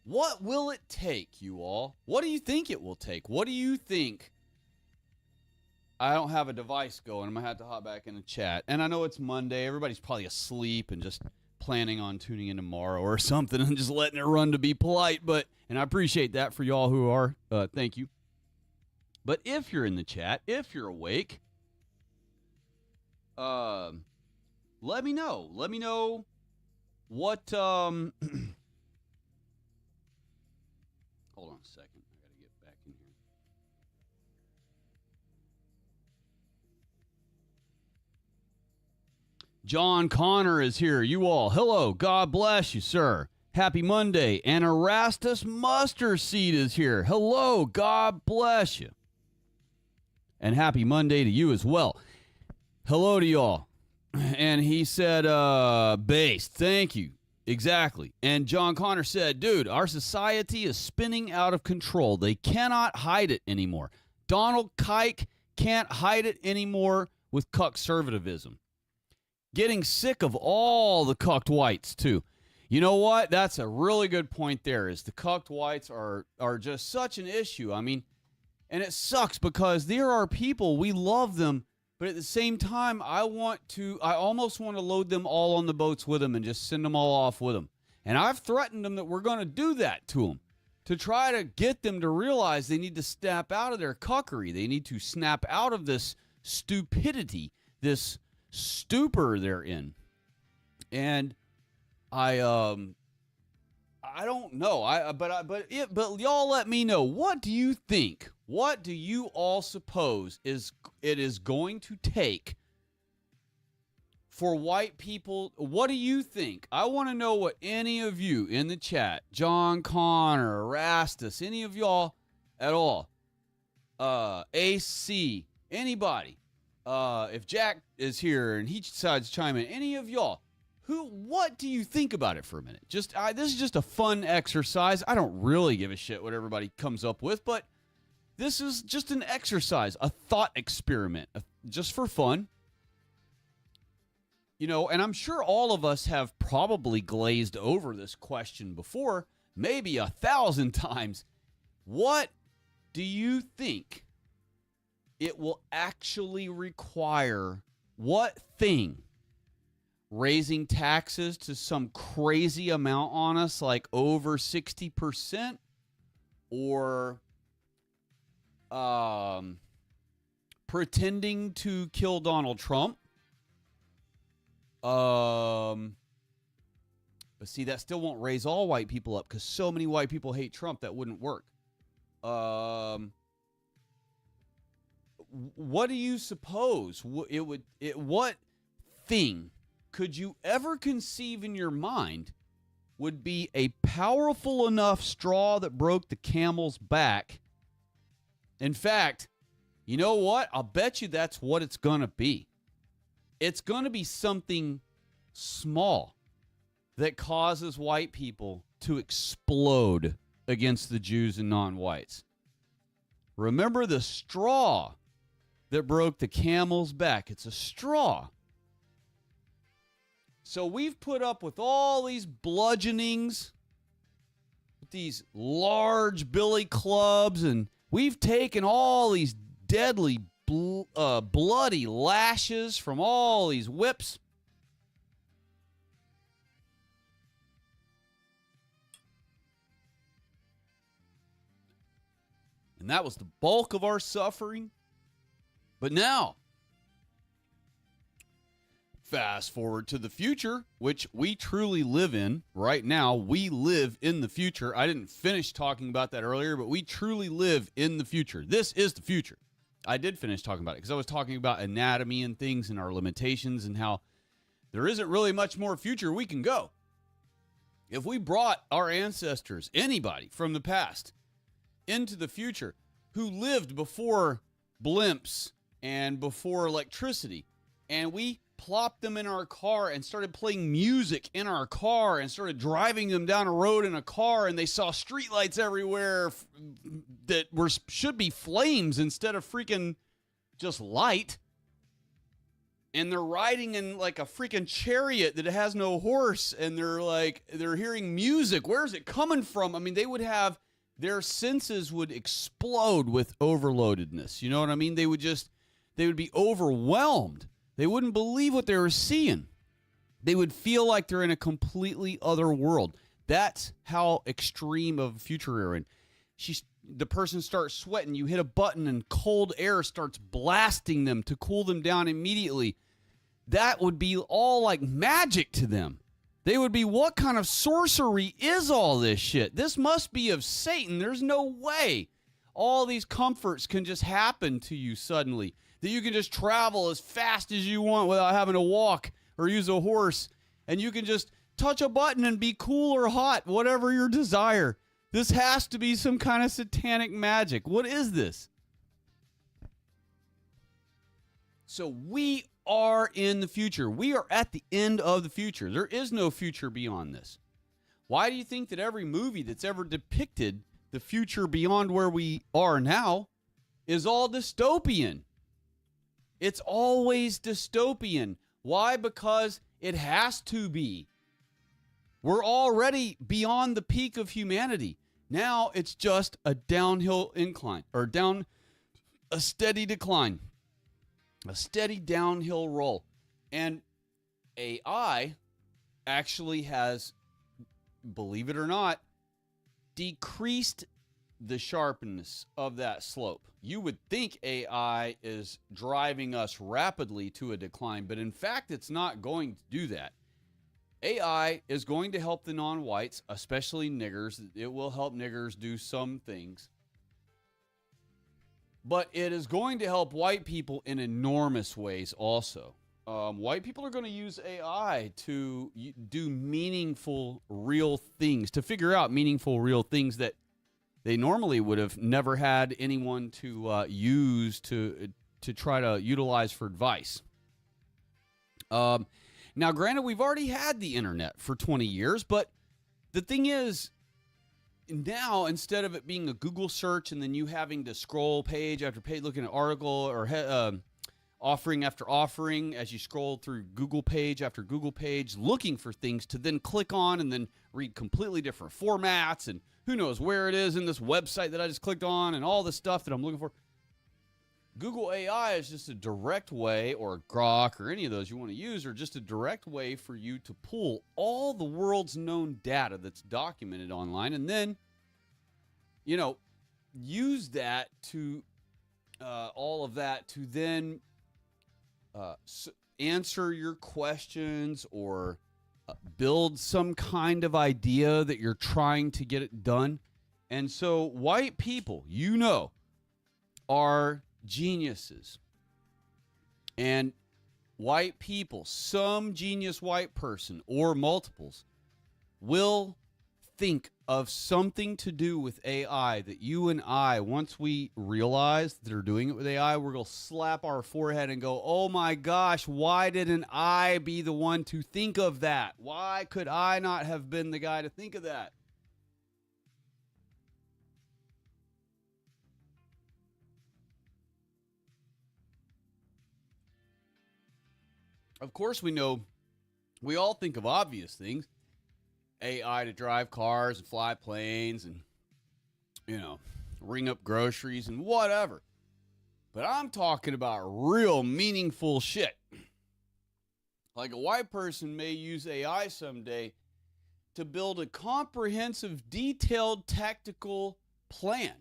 What will it take, you all? What do you think it will take? What do you think? I don't have a device going. I'm going to have to hop back in the chat. And I know it's Monday. Everybody's probably asleep and just planning on tuning in tomorrow or something and just letting it run to be polite. And I appreciate that for y'all who are. Thank you. But if you're in the chat, if you're awake, let me know. Let me know what, hold on a second. I got to get back in here. John Connor is here. You all, hello. God bless you, sir. Happy Monday. And Erastus Mustard Seed is here. Hello. God bless you. And happy Monday to you as well. Hello to y'all. And he said, based. Thank you. Exactly. And John Connor said, dude, our society is spinning out of control. They cannot hide it anymore. Donald Kike can't hide it anymore with cuck-servativism. Getting sick of all the cucked whites, too. You know what? That's a really good point there, is the cucked whites are just such an issue. I mean, and it sucks because there are people, we love them, but at the same time, I almost want to load them all on the boats with them and just send them all off with them. And I've threatened them that we're going to do that to them to try to get them to realize they need to snap out of their cuckery. They need to snap out of this stupidity, this stupor they're in. And I don't know. But y'all let me know. What do you think? What do you all suppose it is going to take for white people? What do you think? I want to know what any of you in the chat, John Connor, Erastus, any of y'all at all, AC, anybody, if Jack is here and he decides to chime in, any of y'all, what do you think about it for a minute? This is just a fun exercise. I don't really give a shit what everybody comes up with, but this is just an exercise, a thought experiment, just for fun. You know, and I'm sure all of us have probably glazed over this question before, maybe 1,000 times. What do you think it will actually require? What thing? Raising taxes to some crazy amount on us, like over 60%? Or pretending to kill Donald Trump? But see, that still won't raise all white people up because so many white people hate Trump that wouldn't work. What do you suppose what thing could you ever conceive in your mind would be a powerful enough straw that broke the camel's back? In fact, you know what? I'll bet you that's what it's going to be. It's going to be something small that causes white people to explode against the Jews and non-whites. Remember the straw that broke the camel's back. It's a straw. So we've put up with all these bludgeonings, with these large billy clubs, and we've taken all these deadly bloody lashes from all these whips. And that was the bulk of our suffering. But now, fast forward to the future, which we truly live in right now. We live in the future. I didn't finish talking about that earlier, but we truly live in the future. This is the future. I did finish talking about it because I was talking about anatomy and things and our limitations and how there isn't really much more future we can go. If we brought our ancestors, anybody from the past, into the future who lived before blimps and before electricity, and we plopped them in our car and started playing music in our car and started driving them down a road in a car, and they saw streetlights everywhere that should be flames instead of freaking just light, and they're riding in like a freaking chariot that has no horse, and they're hearing music. Where's it coming from? I mean, their senses would explode with overloadedness. You know what I mean? They would be overwhelmed. They wouldn't believe what they were seeing. They would feel like they're in a completely other world. That's how extreme of a future we're in. The person starts sweating. You hit a button and cold air starts blasting them to cool them down immediately. That would be all like magic to them. They would be, what kind of sorcery is all this shit? This must be of Satan. There's no way all these comforts can just happen to you suddenly. That you can just travel as fast as you want without having to walk or use a horse, and you can just touch a button and be cool or hot, whatever your desire. This has to be some kind of satanic magic. What is this? So we are in the future. We are at the end of the future. There is no future beyond this. Why do you think that every movie that's ever depicted the future beyond where we are now is all dystopian? It's always dystopian. Why? Because it has to be. We're already beyond the peak of humanity. Now it's just a downhill incline, or down a steady decline, a steady downhill roll. And AI actually has, believe it or not, decreased the sharpness of that slope. You would think AI is driving us rapidly to a decline, but in fact, it's not going to do that. AI is going to help the non-whites, especially niggers. It will help niggers do some things. But it is going to help white people in enormous ways also. White people are going to use AI to do meaningful, real things, to figure out meaningful, real things that they normally would have never had anyone to use to try to utilize for advice. Now, granted, we've already had the internet for 20 years, but the thing is, now, instead of it being a Google search and then you having to scroll page after page, looking at article or offering after offering as you scroll through Google page after Google page, looking for things to then click on and then read completely different formats and who knows where it is in this website that I just clicked on and all the stuff that I'm looking for. Google AI is just a direct way, or Grok or any of those you want to use, or just a direct way for you to pull all the world's known data that's documented online and then, use that to, all of that to then answer your questions or build some kind of idea that you're trying to get it done. And so white people, are geniuses. And white people, some genius white person or multiples, will think of something to do with AI that you and I, once we realize that they're doing it with AI, we're going to slap our forehead and go, oh my gosh, why didn't I be the one to think of that? Why could I not have been the guy to think of that? Of course, we all think of obvious things. AI to drive cars and fly planes and, ring up groceries and whatever. But I'm talking about real meaningful shit. Like a white person may use AI someday to build a comprehensive, detailed tactical plan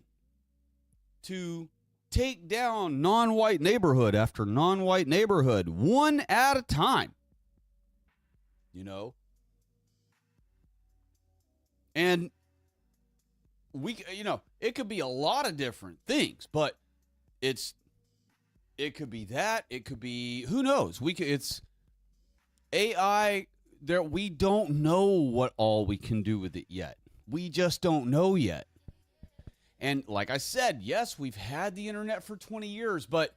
to take down non-white neighborhood after non-white neighborhood, one at a time. And it could be a lot of different things, but it could be that, it could be, who knows? It's AI there. We don't know what all we can do with it yet. We just don't know yet. And like I said, yes, we've had the internet for 20 years, but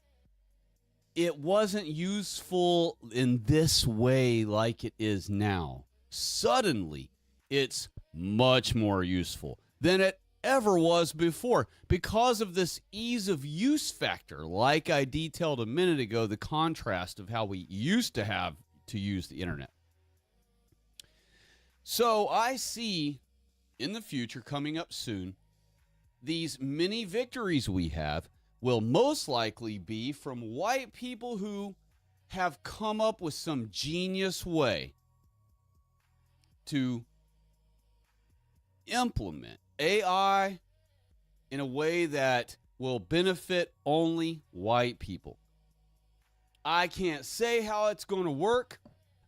it wasn't useful in this way like it is now. Suddenly, it's much more useful than it ever was before because of this ease of use factor. Like I detailed a minute ago, the contrast of how we used to have to use the internet. So I see in the future coming up soon, these mini victories we have will most likely be from white people who have come up with some genius way to implement AI in a way that will benefit only white people. I can't say how it's going to work.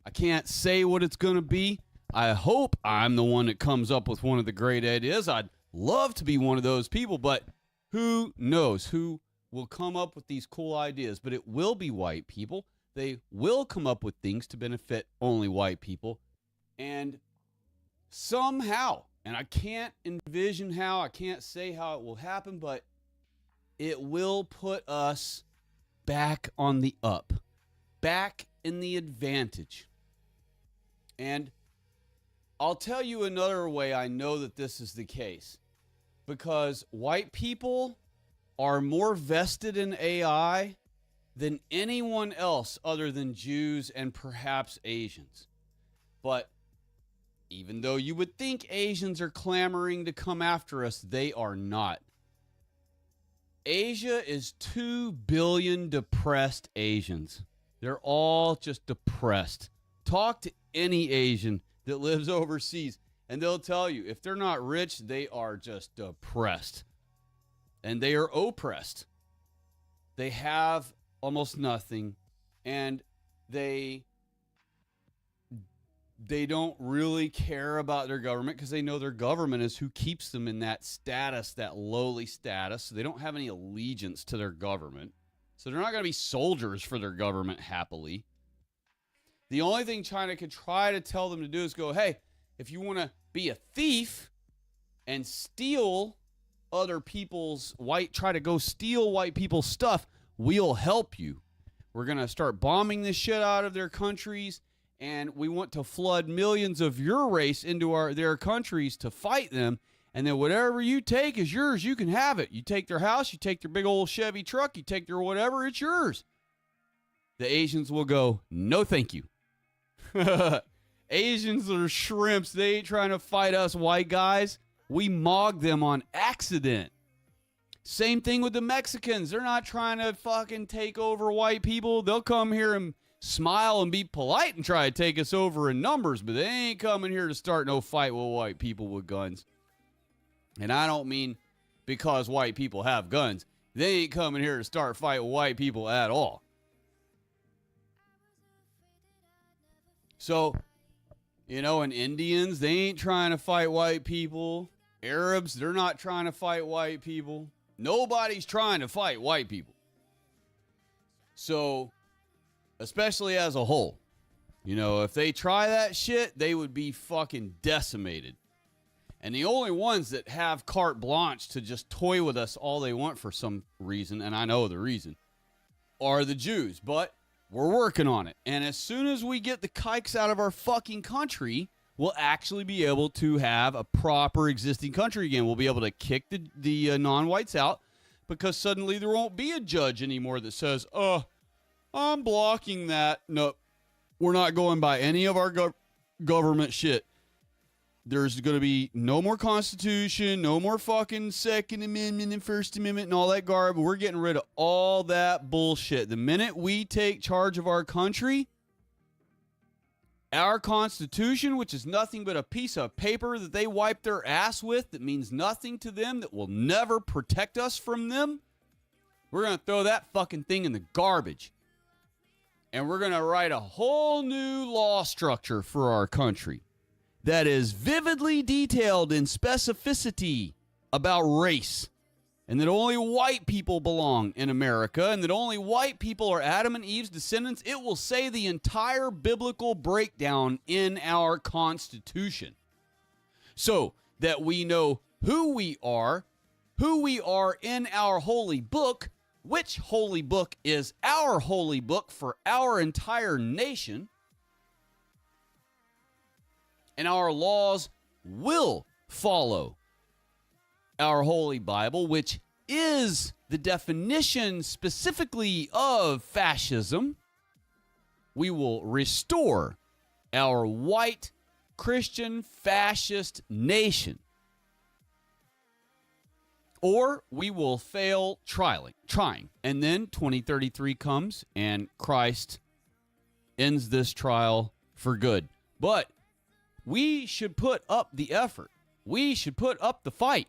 I can't say what it's going to be. I hope I'm the one that comes up with one of the great ideas. I'd love to be one of those people, but who knows who will come up with these cool ideas? But it will be white people. They will come up with things to benefit only white people. And somehow, and I can't envision how, I can't say how it will happen, but it will put us back on the up, back in the advantage. And I'll tell you another way I know that this is the case. Because white people are more vested in AI than anyone else other than Jews and perhaps Asians. But even though you would think Asians are clamoring to come after us, they are not. Asia is 2 billion depressed Asians. They're all just depressed. Talk to any Asian that lives overseas, and they'll tell you, if they're not rich, they are just depressed. And they are oppressed. They have almost nothing, and they don't really care about their government because they know their government is who keeps them in that status, that lowly status. So they don't have any allegiance to their government. So they're not going to be soldiers for their government happily. The only thing China could try to tell them to do is go, hey, if you want to be a thief and steal other people's try to go steal white people's stuff, we'll help you. We're going to start bombing the shit out of their countries, and we want to flood millions of your race into their countries to fight them, and then whatever you take is yours. You can have it. You take their house, you take their big old Chevy truck, you take their whatever, it's yours. The Asians will go, no thank you. Asians are shrimps. They ain't trying to fight us white guys. We mog them on accident. Same thing with the Mexicans. They're not trying to fucking take over white people. They'll come here and smile and be polite and try to take us over in numbers, but they ain't coming here to start no fight with white people with guns. And I don't mean because white people have guns. They ain't coming here to start fight with white people at all. So, and Indians, they ain't trying to fight white people. Arabs, they're not trying to fight white people. Nobody's trying to fight white people. So, especially as a whole, if they try that shit, they would be fucking decimated. And the only ones that have carte blanche to just toy with us all they want for some reason, and I know the reason, are the Jews. But we're working on it. And as soon as we get the kikes out of our fucking country, we'll actually be able to have a proper existing country again. We'll be able to kick the non-whites out because suddenly there won't be a judge anymore that says, I'm blocking that. No, we're not going by any of our government shit. There's going to be no more Constitution, no more fucking Second Amendment and First Amendment and all that garbage. We're getting rid of all that bullshit. The minute we take charge of our country, our Constitution, which is nothing but a piece of paper that they wipe their ass with, that means nothing to them, that will never protect us from them, we're going to throw that fucking thing in the garbage. And we're going to write a whole new law structure for our country that is vividly detailed in specificity about race, and that only white people belong in America, and that only white people are Adam and Eve's descendants. It will say the entire biblical breakdown in our Constitution so that we know who we are in our holy book, which holy book is our holy book for our entire nation. And our laws will follow our Holy Bible, which is the definition specifically of fascism. We will restore our white Christian fascist nation. Or we will fail trying. And then 2033 comes and Christ ends this trial for good. But we should put up the effort. We should put up the fight.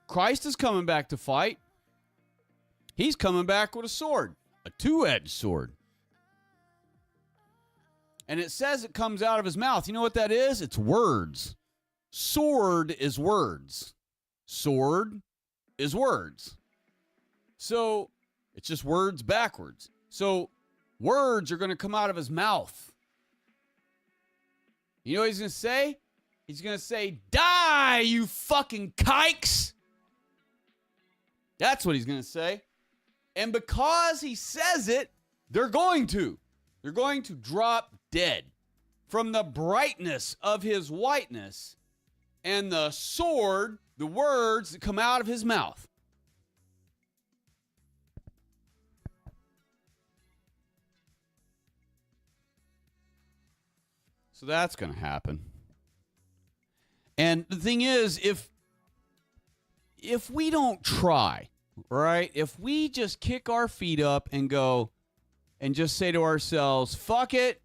Christ is coming back to fight. He's coming back with a sword, a two-edged sword. And it says it comes out of his mouth. You know what that is? It's words. Sword is words. Sword is words. So It's just words backwards. So words are going to come out of his mouth. You know what he's going to say? He's going to say, die, you fucking kikes. That's what he's going to say. And because he says it, they're going to. They're going to drop dead from the brightness of his whiteness and the sword, the words that come out of his mouth. So that's going to happen. And the thing is, if we don't try, right? If we just kick our feet up and go and just say to ourselves, fuck it,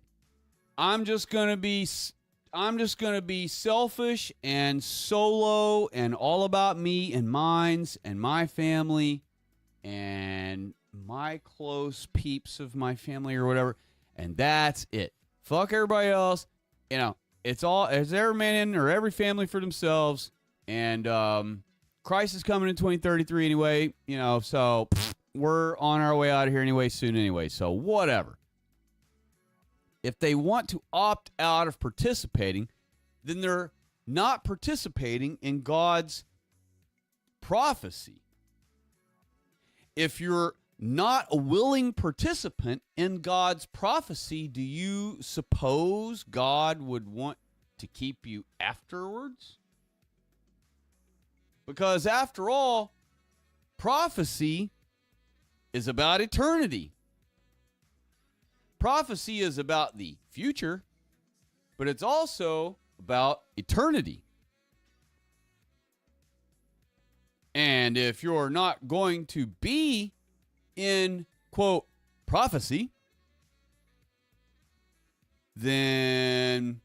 I'm just going to be selfish and solo and all about me and mines and my family and my close peeps of my family or whatever, and that's it. Fuck everybody else. You know, it's every man or every family for themselves. And Christ is coming in 2033 anyway, you know, so we're on our way out of here anyway soon anyway. So whatever. If they want to opt out of participating, then they're not participating in God's prophecy. If you're not a willing participant in God's prophecy, do you suppose God would want to keep you afterwards? Because after all, prophecy is about eternity. Prophecy is about the future, but it's also about eternity. And if you're not going to be in, quote, prophecy, then,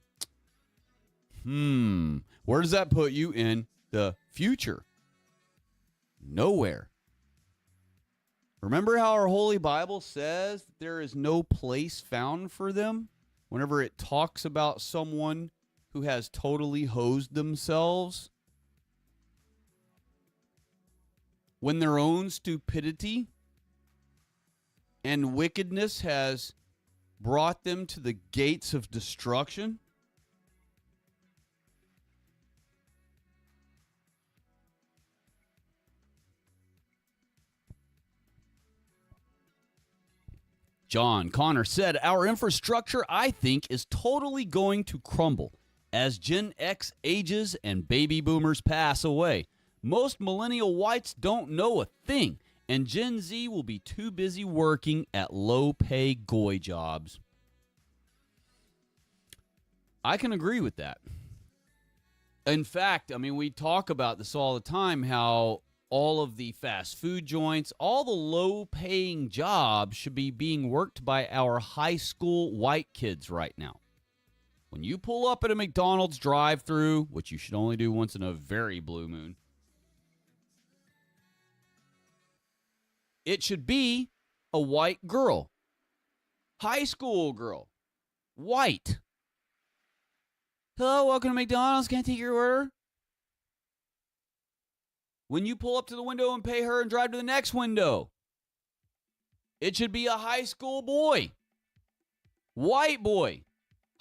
where does that put you in the future? Nowhere. Remember how our Holy Bible says that there is no place found for them? Whenever it talks about someone who has totally hosed themselves, when their own stupidity and wickedness has brought them to the gates of destruction. John Connor said, our infrastructure, I think, is totally going to crumble as Gen X ages and baby boomers pass away. Most millennial whites don't know a thing, and Gen Z will be too busy working at low-pay goy jobs. I can agree with that. In fact, I mean, we talk about this all the time, how all of the fast food joints, all the low-paying jobs should be being worked by our high school white kids right now. When you pull up at a McDonald's drive-thru, which you should only do once in a very blue moon, it should be a white girl. High school girl. White. Hello, welcome to McDonald's. Can I take your order? When you pull up to the window and pay her and drive to the next window, it should be a high school boy. White boy.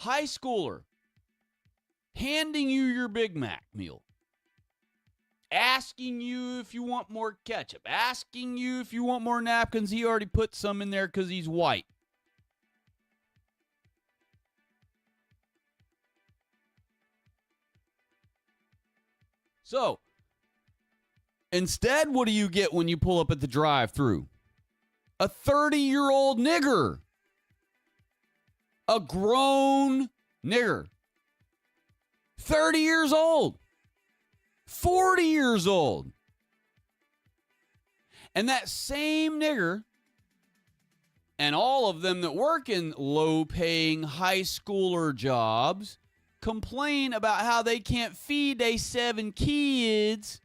High schooler. Handing you your Big Mac meal. Asking you if you want more ketchup. Asking you if you want more napkins. He already put some in there because he's white. So, instead, what do you get when you pull up at the drive-thru? A 30-year-old nigger. A grown nigger. 30 years old. 40 years old. And that same nigger, and all of them that work in low-paying high schooler jobs, complain about how they can't feed their 7 kids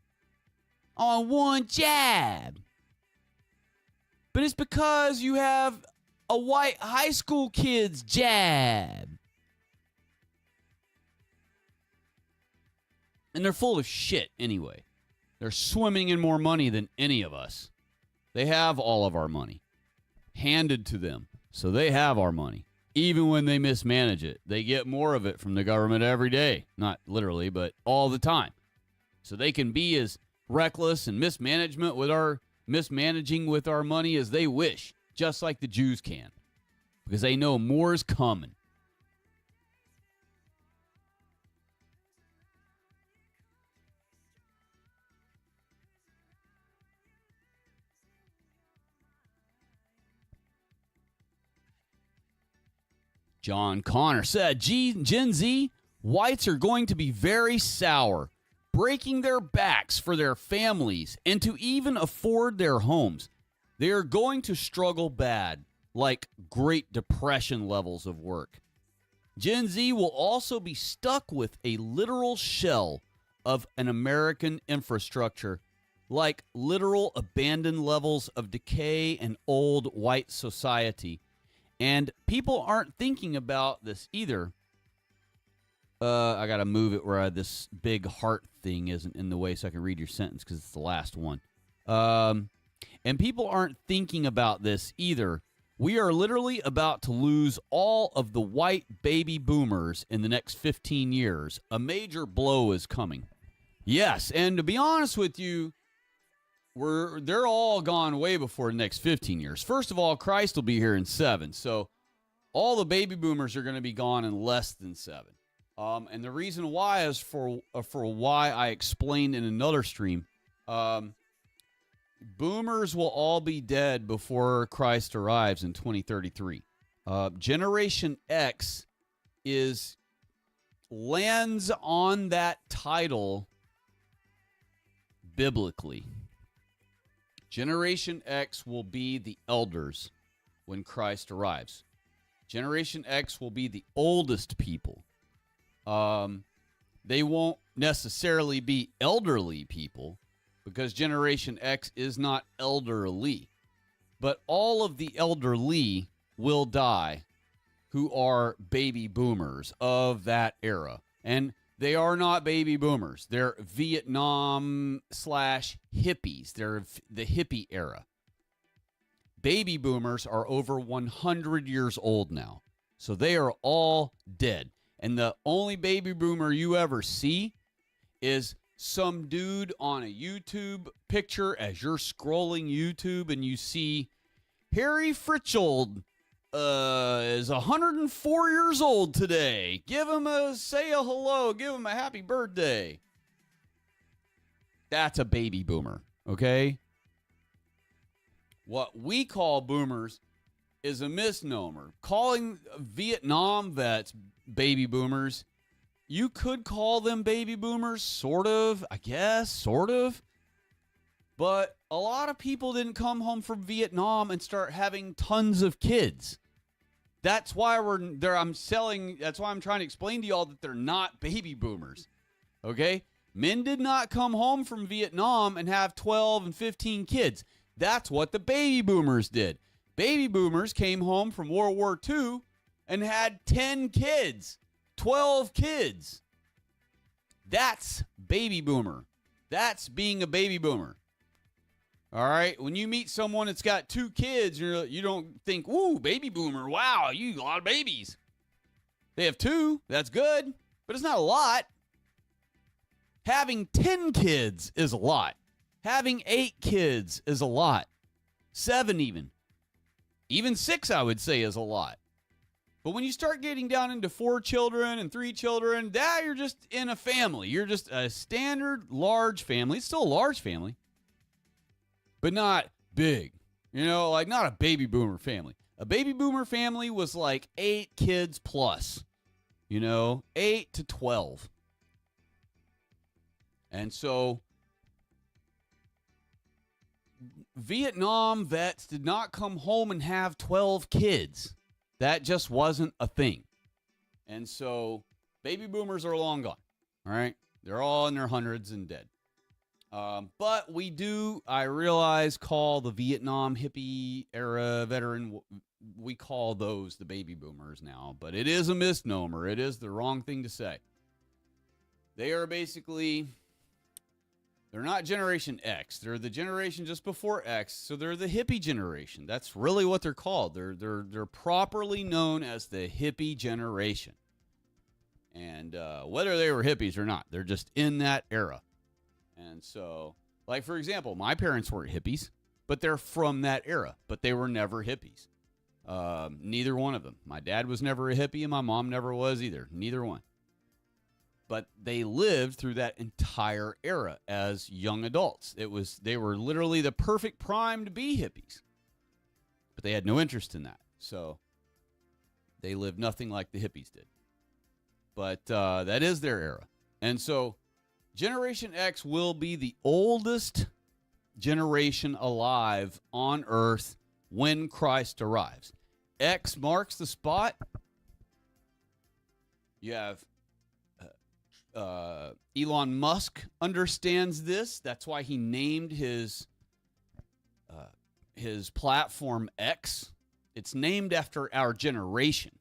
on one job. But it's because you have a white high school kid's job. And they're full of shit anyway. They're swimming in more money than any of us. They have all of our money handed to them. So they have our money. Even when they mismanage it, they get more of it from the government every day. Not literally, but all the time. So they can be as reckless and mismanaging with our money as they wish, just like the Jews can, because they know more is coming. John Connor said, Gen Z, whites are going to be very sour, breaking their backs for their families and to even afford their homes. They are going to struggle bad, like Great Depression levels of work. Gen Z will also be stuck with a literal shell of an American infrastructure, like literal abandoned levels of decay and old white society. And people aren't thinking about this either. I got to move it where this big heart thing isn't in the way so I can read your sentence because it's the last one. And people aren't thinking about this either. We are literally about to lose all of the white baby boomers in the next 15 years. A major blow is coming. Yes, and to be honest with you, they're all gone way before the next 15 years. First of all, Christ will be here in 7. So all the baby boomers are going to be gone in less than 7. And the reason why is for why I explained in another stream. Boomers will all be dead before Christ arrives in 2033. Generation X lands on that title biblically. Generation X will be the elders when Christ arrives. Generation X will be the oldest people. They won't necessarily be elderly people because Generation X is not elderly. But all of the elderly will die who are baby boomers of that era. And they are not baby boomers. They're Vietnam/hippies. They're the hippie era. Baby boomers are over 100 years old now. So they are all dead. And the only baby boomer you ever see is some dude on a YouTube picture as you're scrolling YouTube and you see Harry Fritchold is 104 years old today. Say a hello. Give him a happy birthday. That's a baby boomer, okay? What we call boomers is a misnomer. Calling Vietnam vets baby boomers, you could call them baby boomers, sort of, I guess, sort of. But a lot of people didn't come home from Vietnam and start having tons of kids. That's why that's why I'm trying to explain to y'all that they're not baby boomers. Okay? Men did not come home from Vietnam and have 12 and 15 kids. That's what the baby boomers did. Baby boomers came home from World War II and had 10 kids, 12 kids. That's baby boomer. That's being a baby boomer. All right? When you meet someone that's got 2 kids, you don't think, "Ooh, baby boomer, wow, you got a lot of babies." They have 2, that's good, but it's not a lot. Having 10 kids is a lot. Having 8 kids is a lot. 7 even. Even 6, I would say, is a lot. But when you start getting down into 4 children and 3 children, you're just in a family. You're just a standard large family. It's still a large family, but not big. Like not a baby boomer family. A baby boomer family was like 8 kids plus. 8 to 12. And so Vietnam vets did not come home and have 12 kids. That just wasn't a thing. And so baby boomers are long gone. All right? They're all in their hundreds and dead. But we do, I realize, call the Vietnam hippie era veteran, we call those the baby boomers now. But it is a misnomer. It is the wrong thing to say. They are basically They're not Generation X. They're the generation just before X, so they're the hippie generation. That's really what they're called. They're properly known as the hippie generation. And whether they were hippies or not, they're just in that era. And so, like, for example, my parents weren't hippies, but they're from that era, but they were never hippies. Neither one of them. My dad was never a hippie, and my mom never was either. Neither one. But they lived through that entire era as young adults. They were literally the perfect prime to be hippies. But they had no interest in that. So they lived nothing like the hippies did. But that is their era. And so Generation X will be the oldest generation alive on Earth when Christ arrives. X marks the spot. You have Elon Musk understands this. That's why he named his platform X. It's named after our generation.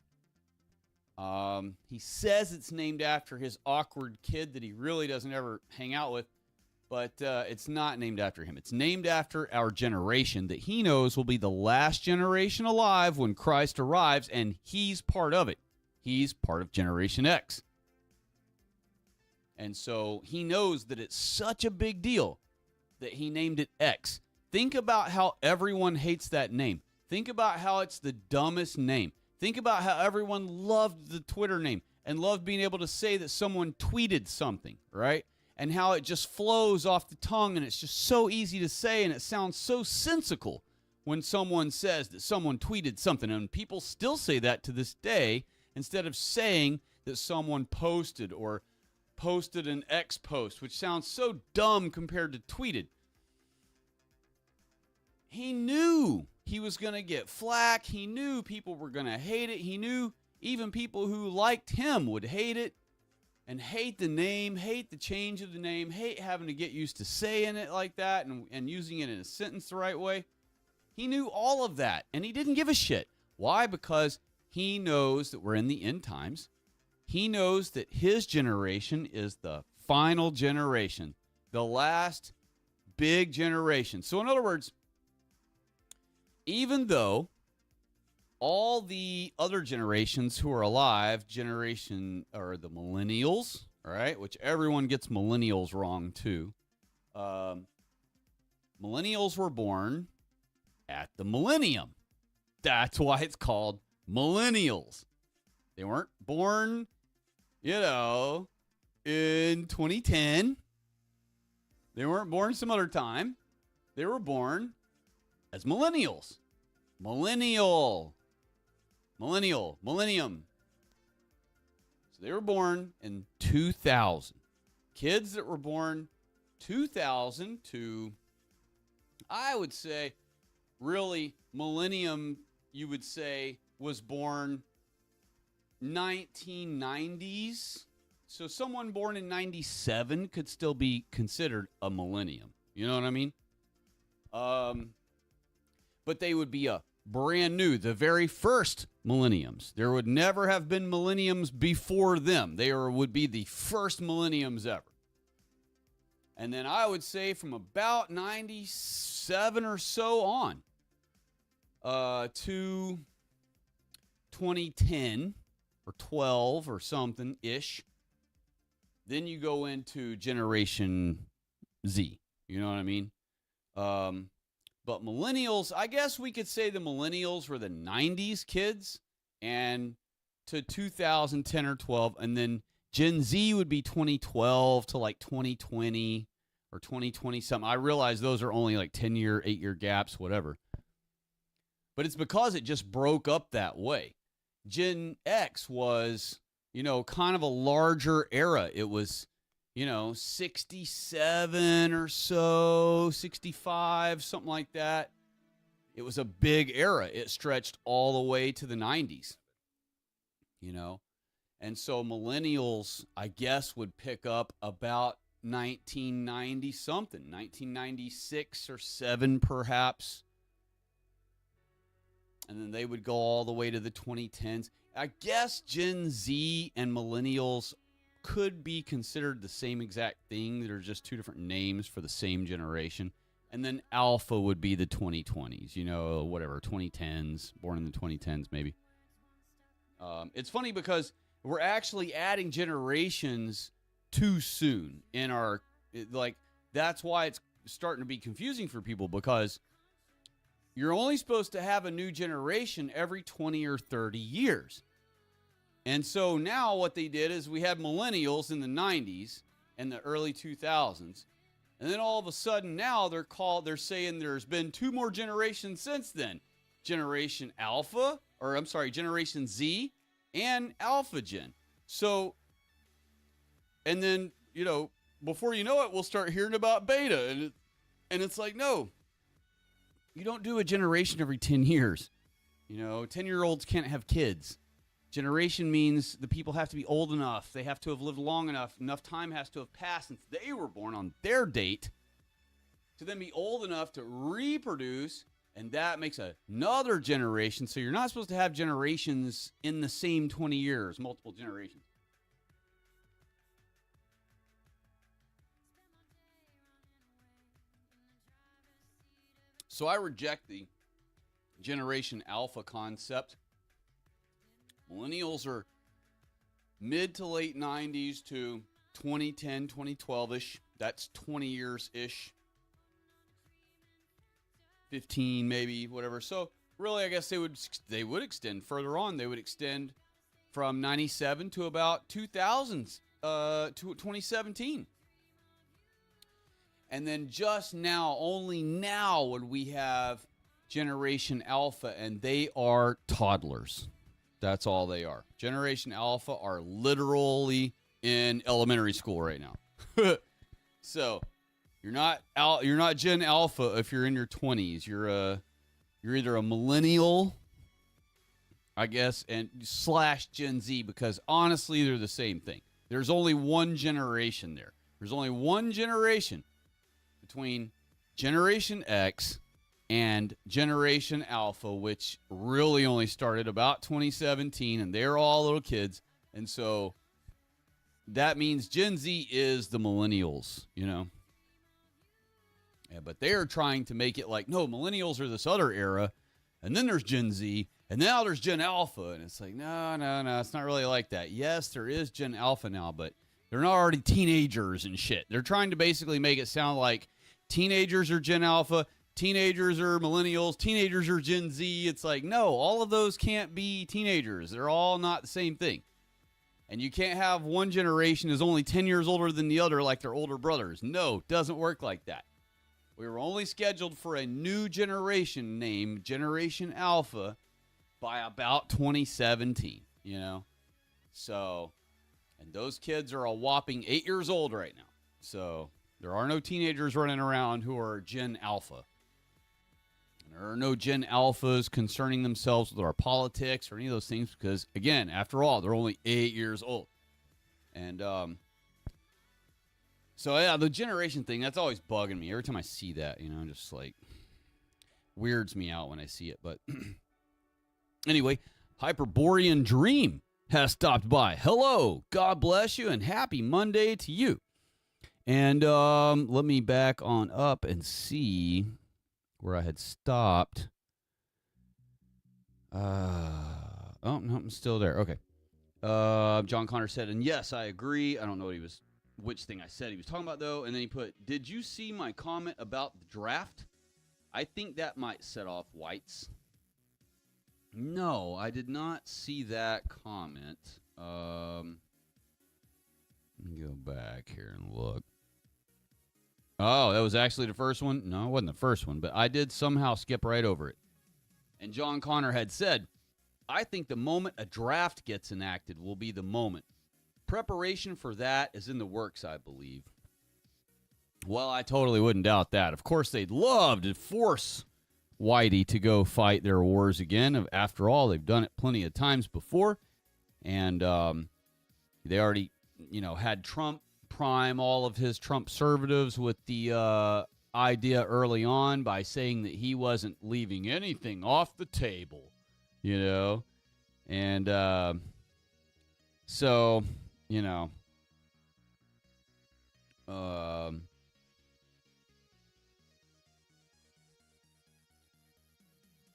He says it's named after his awkward kid that he really doesn't ever hang out with, but it's not named after him. It's named after our generation that he knows will be the last generation alive when Christ arrives, and he's part of it. He's part of Generation X. And so he knows that it's such a big deal that he named it X. Think about how everyone hates that name. Think about how it's the dumbest name. Think about how everyone loved the Twitter name and loved being able to say that someone tweeted something, right? And how it just flows off the tongue and it's just so easy to say and it sounds so sensical when someone says that someone tweeted something. And people still say that to this day instead of saying that someone posted or posted an X post, which sounds so dumb compared to tweeted. He knew he was going to get flack. He knew people were going to hate it. He knew even people who liked him would hate it and hate the name, hate the change of the name, hate having to get used to saying it like that and using it in a sentence the right way. He knew all of that, and he didn't give a shit. Why? Because he knows that we're in the end times. He knows that his generation is the final generation, the last big generation. So in other words, even though all the other generations who are alive, generation or the millennials, all right, which everyone gets millennials wrong too. Millennials were born at the millennium. That's why it's called millennials. They weren't born, in 2010. They weren't born some other time. They were born as millennials. Millennium. So they were born in 2000. Kids that were born 2000 to, I would say, really, millennium, you would say, was born 1990s. So someone born in 97 could still be considered a millennium. You know what I mean? But they would be a brand new, the very first millenniums. There would never have been millenniums before them. They would be the first millenniums ever. And then I would say from about 97 or so on to 2010 or 12 or something-ish. Then you go into Generation Z. You know what I mean? But millennials, I guess we could say the millennials were the 90s kids and to 2010 or 12. And then Gen Z would be 2012 to like 2020 or 2020 something. I realize those are only like 10-year, 8-year gaps, whatever. But it's because it just broke up that way. Gen X was, kind of a larger era. It was, 67 or so, 65, something like that. It was a big era. It stretched all the way to the 90s, And so millennials, I guess, would pick up about 1990 something, 1996 or 7 perhaps. And then they would go all the way to the 2010s. I guess Gen Z and millennials could be considered the same exact thing. They're just two different names for the same generation. And then alpha would be the 2020s, whatever, 2010s, born in the 2010s maybe. It's funny because we're actually adding generations too soon in our, that's why it's starting to be confusing for people, because you're only supposed to have a new generation every 20 or 30 years. And so now what they did is we had millennials in the 90s and the early 2000s. And then all of a sudden now they're saying there's been two more generations since then. Generation Z and Alpha Gen. So, and then, before you know it, we'll start hearing about Beta. And it's like, no, you don't do a generation every 10 years. 10-year-olds can't have kids. Generation means the people have to be old enough. They have to have lived long enough. Enough time has to have passed since they were born on their date to then be old enough to reproduce, and that makes another generation. So you're not supposed to have generations in the same 20 years, multiple generations. So I reject the Generation Alpha concept. Millennials are mid to late 90s to 2010, 2012-ish. That's 20 years-ish. 15 maybe, whatever. So really, I guess they would extend further on. They would extend from 97 to about 2000s, to 2017. And then just now, only now, would we have Generation Alpha, and they are toddlers. That's all they are. Generation Alpha are literally in elementary school right now. So you're not Gen Alpha if you're in your 20s. You're either a millennial, I guess, and / Gen Z, because honestly they're the same thing. There's only one generation there. There's only one generation between Generation X and Generation Alpha, which really only started about 2017, and they're all little kids. And so that means Gen Z is the millennials, Yeah, but they're trying to make it like, no, millennials are this other era, and then there's Gen Z, and now there's Gen Alpha. And it's like, no, it's not really like that. Yes, there is Gen Alpha now, but they're not already teenagers and shit. They're trying to basically make it sound like teenagers are Gen Alpha, teenagers are millennials, teenagers are Gen Z. It's like, no, all of those can't be teenagers. They're all not the same thing. And you can't have one generation is only 10 years older than the other like they're older brothers. No, doesn't work like that. We were only scheduled for a new generation named Generation Alpha by about 2017, So, and those kids are a whopping 8 years old right now. So there are no teenagers running around who are Gen Alpha. There are no Gen Alphas concerning themselves with our politics or any of those things because, again, after all, they're only 8 years old. And so, yeah, the generation thing, that's always bugging me. Every time I see that, just like weirds me out when I see it. But anyway, Hyperborean Dream has stopped by. Hello, God bless you, and happy Monday to you. And let me back on up and see where I had stopped. Oh, no, I'm still there. Okay. John Connor said, and yes, I agree. I don't know which thing I said he was talking about, though. And then he put, did you see my comment about the draft? I think that might set off whites. No, I did not see that comment. Let me go back here and look. Oh, that was actually the first one? No, it wasn't the first one, but I did somehow skip right over it. And John Connor had said, I think the moment a draft gets enacted will be the moment. Preparation for that is in the works, I believe. Well, I totally wouldn't doubt that. Of course, they'd love to force Whitey to go fight their wars again. After all, they've done it plenty of times before. And they already, had Trump prime all of his Trumpservatives with the idea early on by saying that he wasn't leaving anything off the table, And so, Um,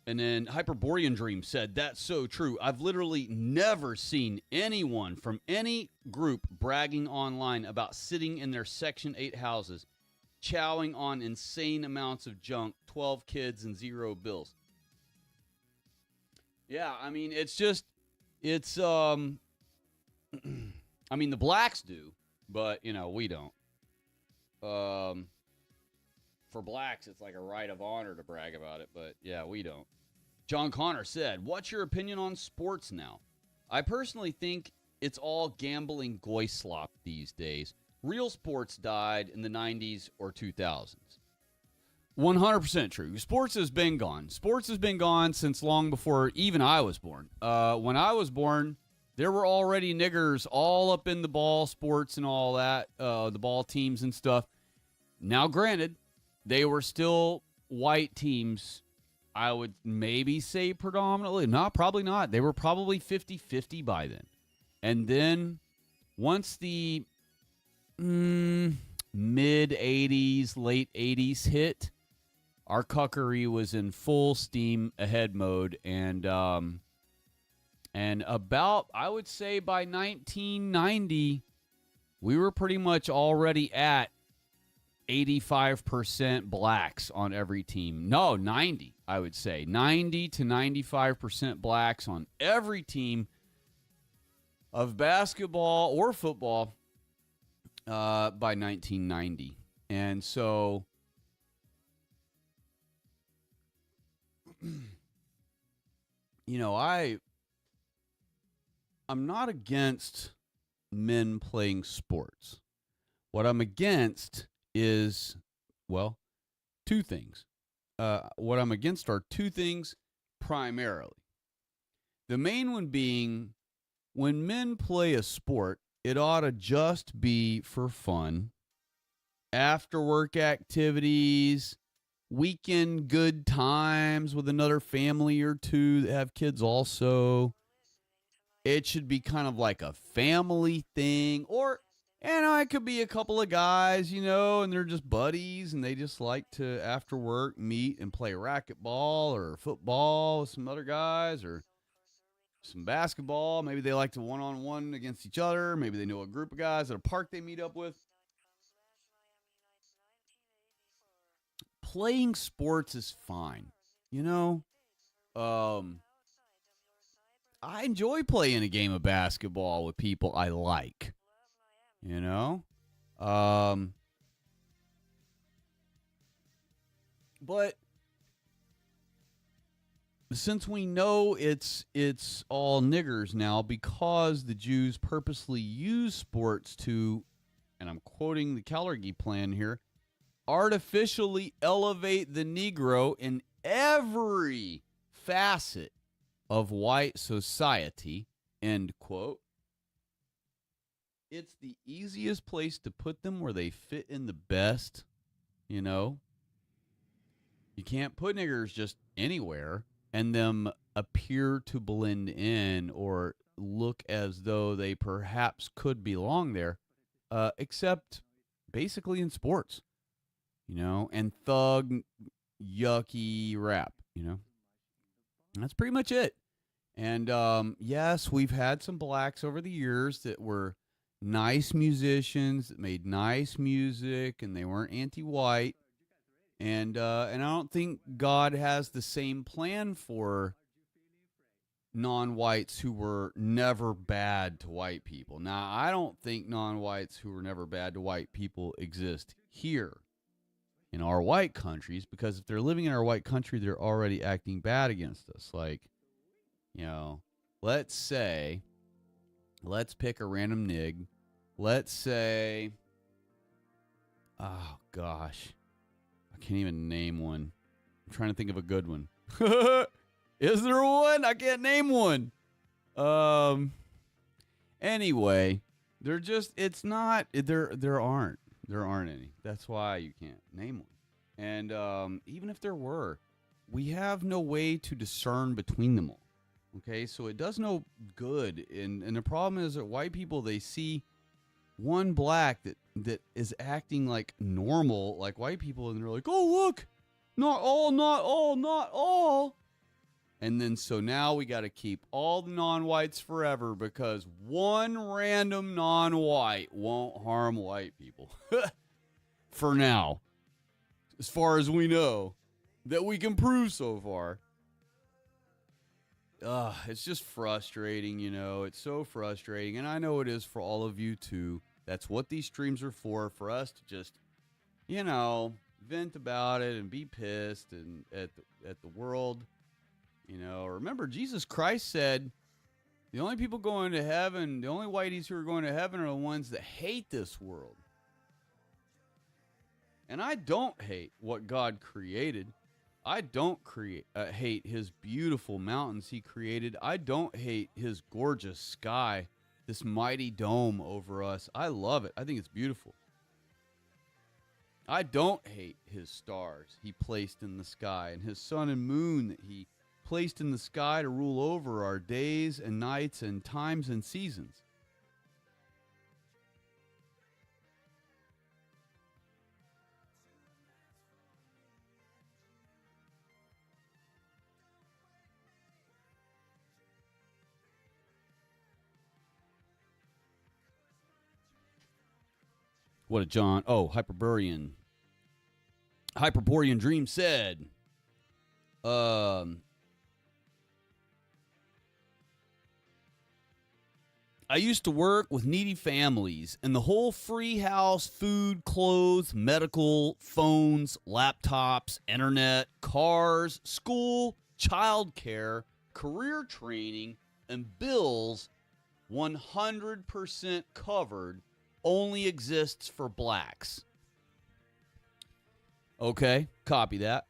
and then Hyperborean Dream said, that's so true. I've literally never seen anyone from any group bragging online about sitting in their Section 8 houses, chowing on insane amounts of junk, 12 kids and 0 bills. Yeah, I mean, it's I mean, the blacks do, but, we don't. For blacks, it's like a right of honor to brag about it, but yeah, we don't. John Connor said, what's your opinion on sports now? I personally think it's all gambling goy slop these days. Real sports died in the 90s or 2000s. 100% true. Sports has been gone. Sports has been gone since long before even I was born. When I was born, there were already niggers all up in the ball sports and all that, the ball teams and stuff. Now, granted, they were still white teams. I would maybe say predominantly. No, probably not. They were probably 50-50 by then. And then once the mid-'80s, late 80s hit, our cuckery was in full steam ahead mode. And about, I would say by 1990, we were pretty much already at 85% blacks on every team. No, 90, I would say. 90 to 95% blacks on every team of basketball or football by 1990. And so, I'm not against men playing sports. What I'm against is, well, two things. What I'm against are two things primarily. The main one being, when men play a sport, it ought to just be for fun. After work activities, weekend good times with another family or two that have kids also. It should be kind of like a family thing, or it could be a couple of guys, and they're just buddies, and they just like to, after work, meet and play racquetball or football with some other guys, or some basketball. Maybe they like to one-on-one against each other. Maybe they know a group of guys at a park they meet up with. Playing sports is fine, I enjoy playing a game of basketball with people I like. But since we know it's all niggers now, because the Jews purposely use sports to, and I'm quoting the Kalergi plan here, artificially elevate the Negro in every facet of white society, end quote. It's the easiest place to put them where they fit in the best, You can't put niggers just anywhere and them appear to blend in or look as though they perhaps could belong there, except basically in sports, and thug, yucky rap, That's pretty much it. And, yes, we've had some blacks over the years that were nice musicians that made nice music, and they weren't anti-white. And I don't think God has the same plan for non-whites who were never bad to white people. Now, I don't think non-whites who were never bad to white people exist here in our white countries, because if they're living in our white country, they're already acting bad against us. Like, let's pick a random nig. Let's say, oh gosh, I can't even name one. I'm trying to think of a good one. Is there one? I can't name one. Anyway, there aren't any. That's why you can't name one. And even if there were, we have no way to discern between them all. Okay, so it does no good. And the problem is that white people, they see one black that is acting like normal, like white people, and they're like, oh, look, not all, not all, not all. And then so now we got to keep all the non-whites forever because one random non-white won't harm white people. For now. As far as we know. That we can prove so far. It's just frustrating, you know. It's so frustrating. And I know it is for all of you too. That's what these streams are for us to just, you know, vent about it and be pissed and at the world. You know, remember Jesus Christ said the only people going to heaven, the only whiteys who are going to heaven are the ones that hate this world. And I don't hate what God created. I don't hate his beautiful mountains he created. I don't hate his gorgeous sky, this mighty dome over us. I love it. I think it's beautiful. I don't hate his stars he placed in the sky and his sun and moon that he placed in the sky to rule over our days and nights and times and seasons. What did John? Oh, Hyperborean Dream said. I used to work with needy families, and the whole free house, food, clothes, medical, phones, laptops, internet, cars, school, childcare, career training, and bills 100% covered only exists for blacks. Okay, copy that.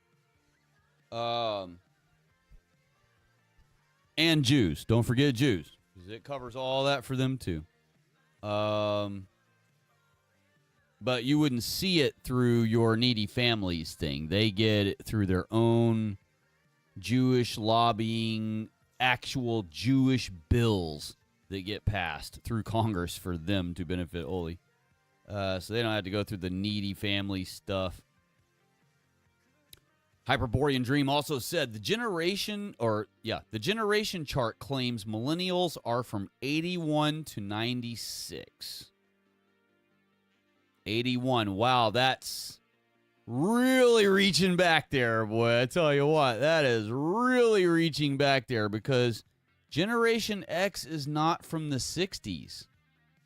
And Jews. Don't forget Jews. Because it covers all that for them too. But you wouldn't see it through your needy families thing. They get it through their own Jewish lobbying, actual Jewish bills that get passed through Congress for them to benefit Oli. So they don't have to go through the needy family stuff. Hyperborean Dream also said the generation chart claims millennials are from 81 to 96. 81. Wow, that's really reaching back there, boy. I tell you what, that is really reaching back there because Generation X is not from the 60s.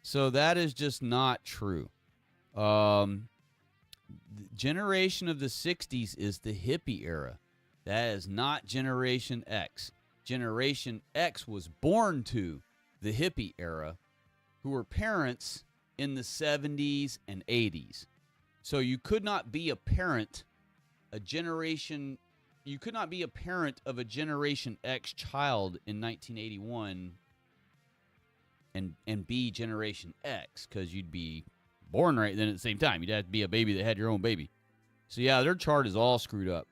So that is just not true. Generation of the 60s is the hippie era. That is not Generation X. Generation X was born to the hippie era, who were parents in the 70s and 80s. So you could not be a parent, you could not be a parent of a Generation X child in 1981 and be Generation X, because you'd be born right then at the same time. You'd have to be a baby that had your own baby. So yeah, their chart is all screwed up.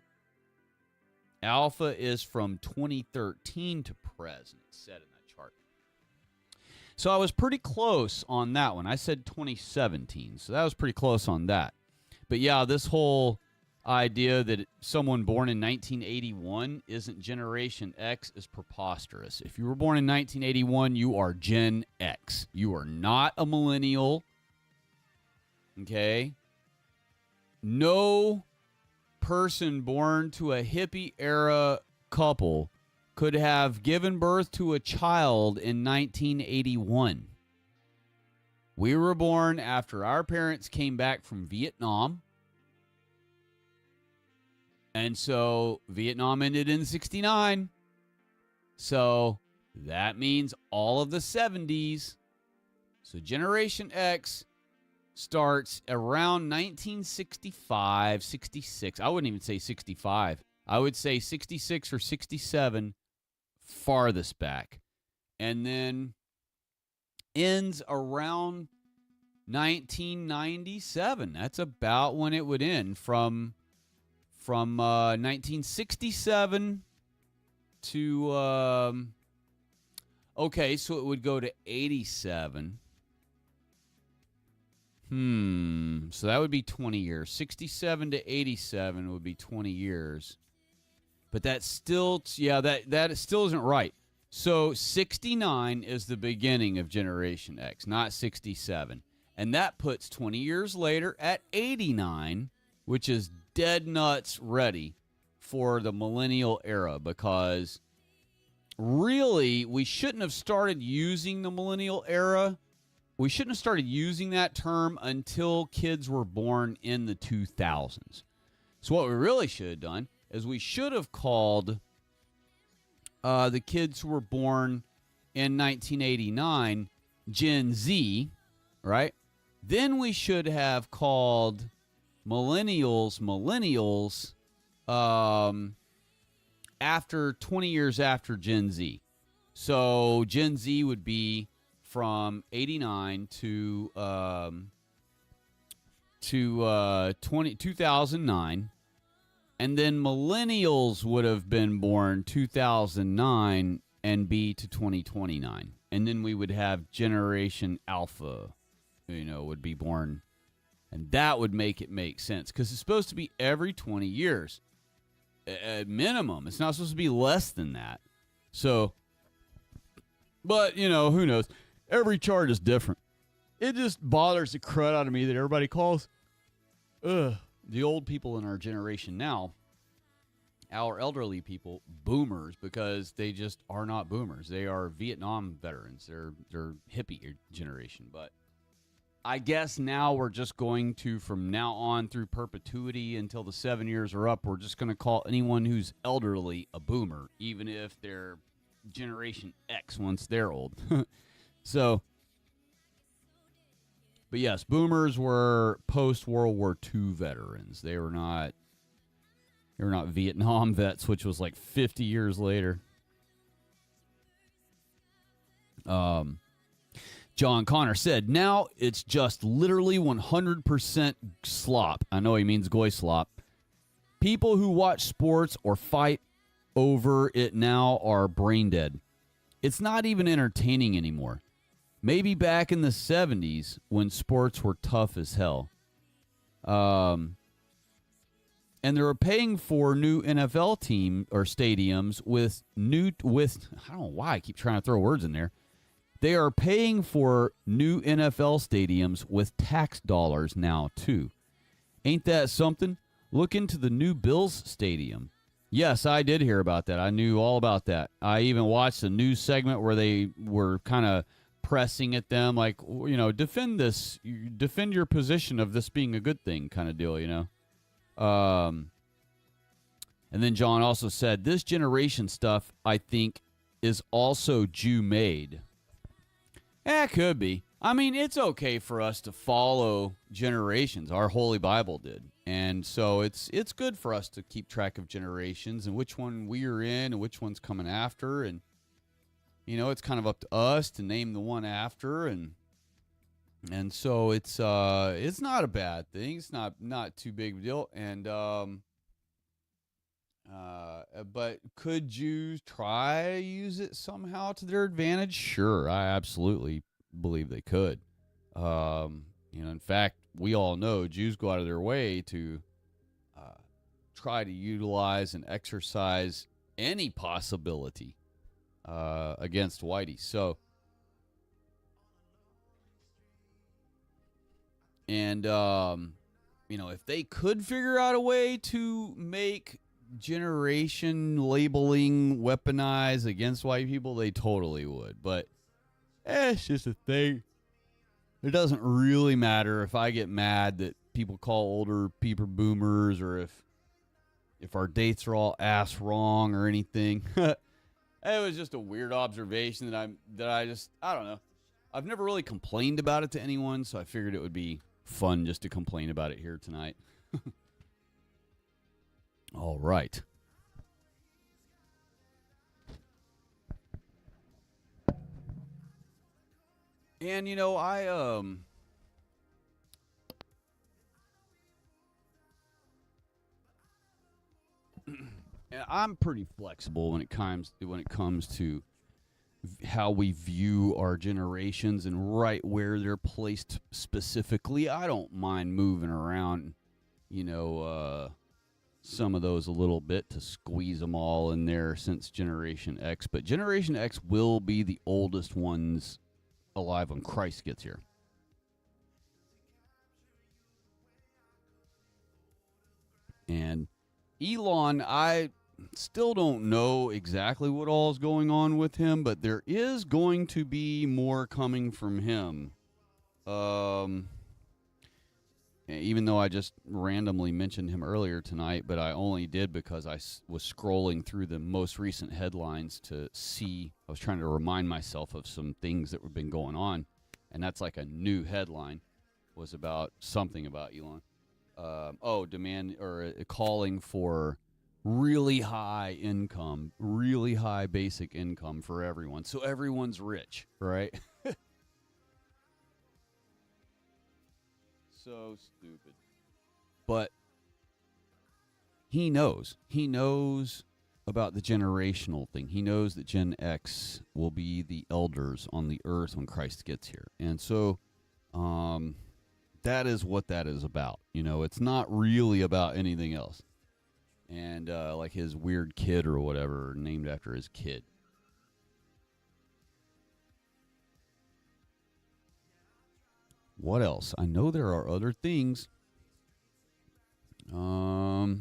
Alpha is from 2013 to present, it said in that chart. So I was pretty close on that one. I said 2017, so that was pretty close on that. But yeah, this whole idea that someone born in 1981 isn't Generation X is preposterous. If you were born in 1981, you are Gen X. You are not a millennial. Okay? No person born to a hippie-era couple could have given birth to a child in 1981. We were born after our parents came back from Vietnam. And so Vietnam ended in 1969. So that means all of the 70s. So Generation X starts around 1965, 66. I wouldn't even say 65. I would say 66 or 67 farthest back. And then ends around 1997. That's about when it would end from 1967 to okay, so it would go to 87. So that would be 20 years. 67 to 87 would be 20 years. But that still, that still isn't right. So 69 is the beginning of Generation X, not 67. And that puts 20 years later at 89, which is dead nuts ready for the millennial era, because really we shouldn't have started using the millennial era. We shouldn't have started using that term until kids were born in the 2000s. So what we really should have done is we should have called the kids who were born in 1989 Gen Z, right? Then we should have called millennials after 20 years after Gen Z. So Gen Z would be from 89 to 2009. And then millennials would have been born 2009 and be to 2029. And then we would have Generation Alpha, would be born. And that would make it make sense, because it's supposed to be every 20 years at minimum. It's not supposed to be less than that. So, but, who knows? Every chart is different. It just bothers the crud out of me that everybody calls the old people in our generation now, our elderly people, boomers, because they just are not boomers. They are Vietnam veterans. They're hippie generation. But I guess now we're just going to, from now on through perpetuity until the 7 years are up, we're just going to call anyone who's elderly a boomer, even if they're Generation X once they're old. So, but yes, boomers were post-World War II veterans. They were not Vietnam vets, which was like 50 years later. John Connor said, now it's just literally 100% slop. I know he means goy slop. People who watch sports or fight over it now are brain dead. It's not even entertaining anymore. Maybe back in the 70s when sports were tough as hell. And they were paying for new NFL team or stadiums with I don't know why I keep trying to throw words in there. They are paying for new NFL stadiums with tax dollars now too. Ain't that something? Look into the new Bills stadium. Yes, I did hear about that. I knew all about that. I even watched a news segment where they were kind of pressing at them like, defend your position of this being a good thing kind of deal, And then John also said, this generation stuff, I think, is also Jew-made. It could be. I mean, it's okay for us to follow generations. Our Holy Bible did. And so it's good for us to keep track of generations and which one we are in and which one's coming after. And, it's kind of up to us to name the one after. And so it's not a bad thing. It's not too big of a deal. And, but could Jews try to use it somehow to their advantage? Sure, I absolutely believe they could. In fact, we all know Jews go out of their way to try to utilize and exercise any possibility against Whitey. So, and if they could figure out a way to make generation labeling weaponized against white people, they totally would. But it's just a thing. It doesn't really matter if I get mad that people call older people boomers, or if our dates are all ass wrong or anything. It was just a weird observation that I don't know. I've never really complained about it to anyone, so I figured it would be fun just to complain about it here tonight. All right. And I'm pretty flexible when it comes to how we view our generations and right where they're placed specifically. I don't mind moving around, some of those a little bit to squeeze them all in there since Generation X. But Generation X will be the oldest ones alive when Christ gets here. And Elon, I still don't know exactly what all is going on with him, but there is going to be more coming from him. Even though I just randomly mentioned him earlier tonight, but I only did because I was scrolling through the most recent headlines to see. I was trying to remind myself of some things that have been going on, and that's like a new headline was about something about Elon. Demand or calling for really high income, really high basic income for everyone. So everyone's rich, right? So stupid. But he knows. He knows about the generational thing. He knows that Gen X will be the elders on the earth when Christ gets here. And so that is what that is about. It's not really about anything else. And like his weird kid or whatever, named after his kid. What else? I know there are other things. I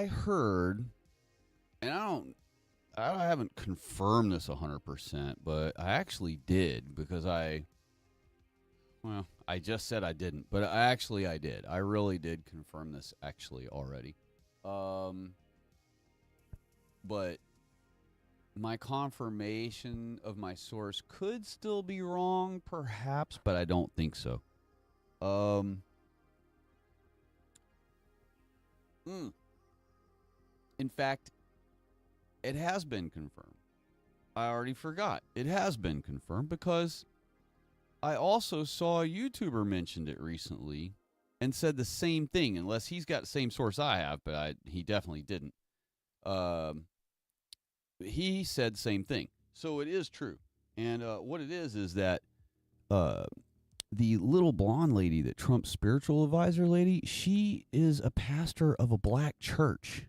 heard, and I haven't confirmed this 100%, but I actually did because I just said I didn't, but I did. I really did confirm this actually already. But my confirmation of my source could still be wrong, perhaps, but I don't think so. In fact, it has been confirmed. I already forgot. It has been confirmed because I also saw a YouTuber mentioned it recently and said the same thing, unless he's got the same source I have, but he definitely didn't. He said the same thing. So it is true. And what it is that the little blonde lady, that Trump's spiritual advisor lady, she is a pastor of a black church.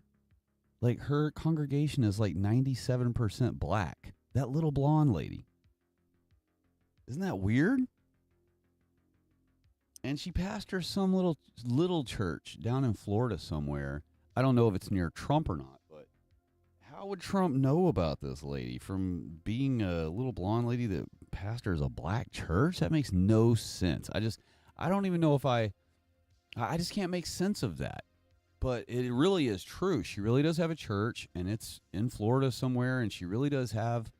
Like, her congregation is like 97% black. That little blonde lady. Isn't that weird? And she pastors some little church down in Florida somewhere. I don't know if it's near Trump or not, but how would Trump know about this lady from being a little blonde lady that pastors a black church? That makes no sense. I don't even know if I just can't make sense of that. But it really is true. She really does have a church, and it's in Florida somewhere, and she really does have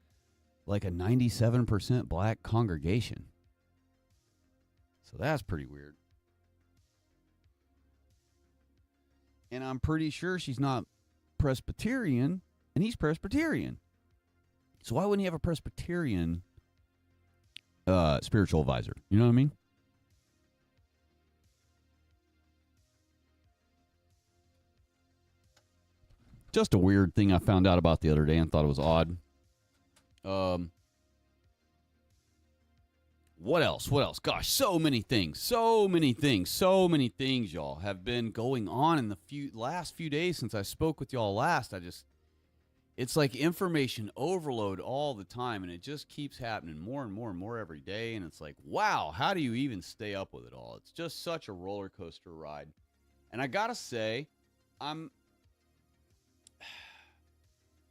like a 97% black congregation. So that's pretty weird. And I'm pretty sure she's not Presbyterian, and he's Presbyterian. So why wouldn't he have a Presbyterian spiritual advisor? You know what I mean? Just a weird thing I found out about the other day and thought it was odd. What else? Gosh, so many things, y'all, have been going on in the last few days since I spoke with y'all last. It's like information overload all the time, and it just keeps happening more and more and more every day. And it's like, wow, how do you even stay up with it all? It's just such a roller coaster ride. And I gotta say,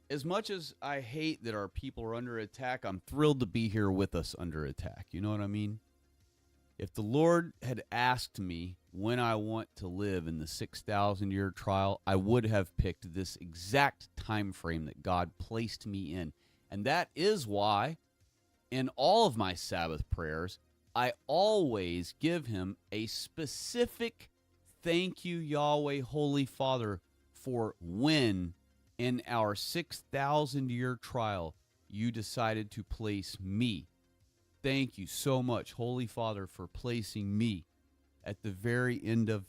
as much as I hate that our people are under attack, I'm thrilled to be here with us under attack. You know what I mean? If the Lord had asked me when I want to live in the 6,000-year trial, I would have picked this exact time frame that God placed me in. And that is why in all of my Sabbath prayers, I always give him a specific thank you, Yahweh, Holy Father, for when in our 6,000-year trial, you decided to place me. Thank you so much, Holy Father, for placing me at the very end of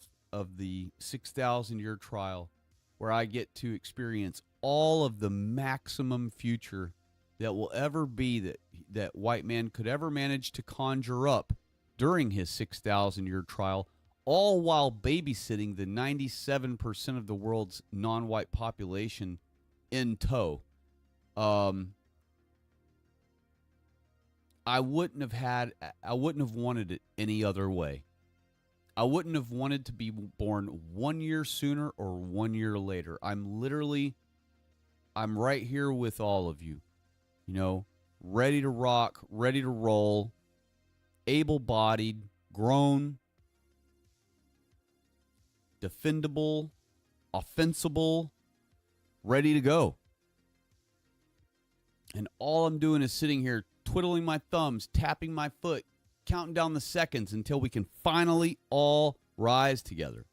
the 6,000-year trial, where I get to experience all of the maximum future that will ever be that white man could ever manage to conjure up during his 6,000-year trial, all while babysitting the 97% of the world's non-white population in tow. I wouldn't have wanted it any other way. I wouldn't have wanted to be born 1 year sooner or 1 year later. I'm right here with all of you, ready to rock, ready to roll, able-bodied, grown, defendable, offensible, ready to go. And all I'm doing is sitting here twiddling my thumbs, tapping my foot, counting down the seconds until we can finally all rise together.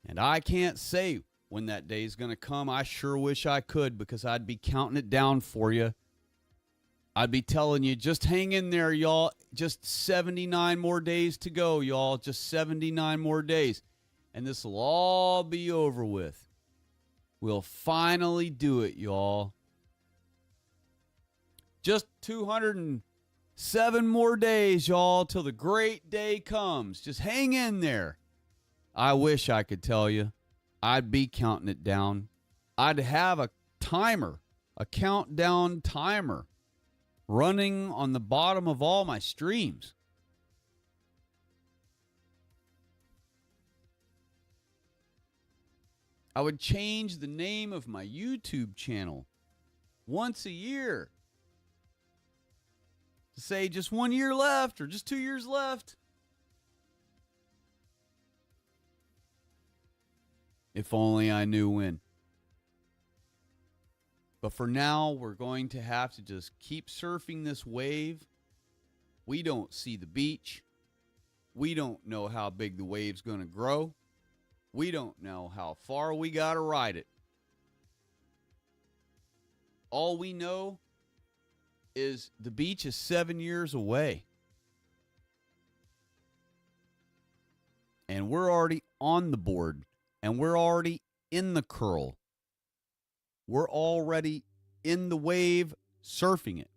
And I can't say when that day is going to come. I sure wish I could, because I'd be counting it down for you. I'd be telling you, just hang in there, y'all. Just 79 more days to go, y'all. Just 79 more days. And this will all be over with. We'll finally do it, y'all. Just 207 more days, y'all, till the great day comes. Just hang in there. I wish I could tell you. I'd be counting it down. I'd have a timer, a countdown timer, running on the bottom of all my streams. I would change the name of my YouTube channel once a year to say just 1 year left or just 2 years left. If only I knew when. But for now, we're going to have to just keep surfing this wave. We don't see the beach. We don't know how big the wave's going to grow. We don't know how far we got to ride it. All we know is the beach is 7 years away. And we're already on the board. And we're already in the curl. We're already in the wave, surfing it.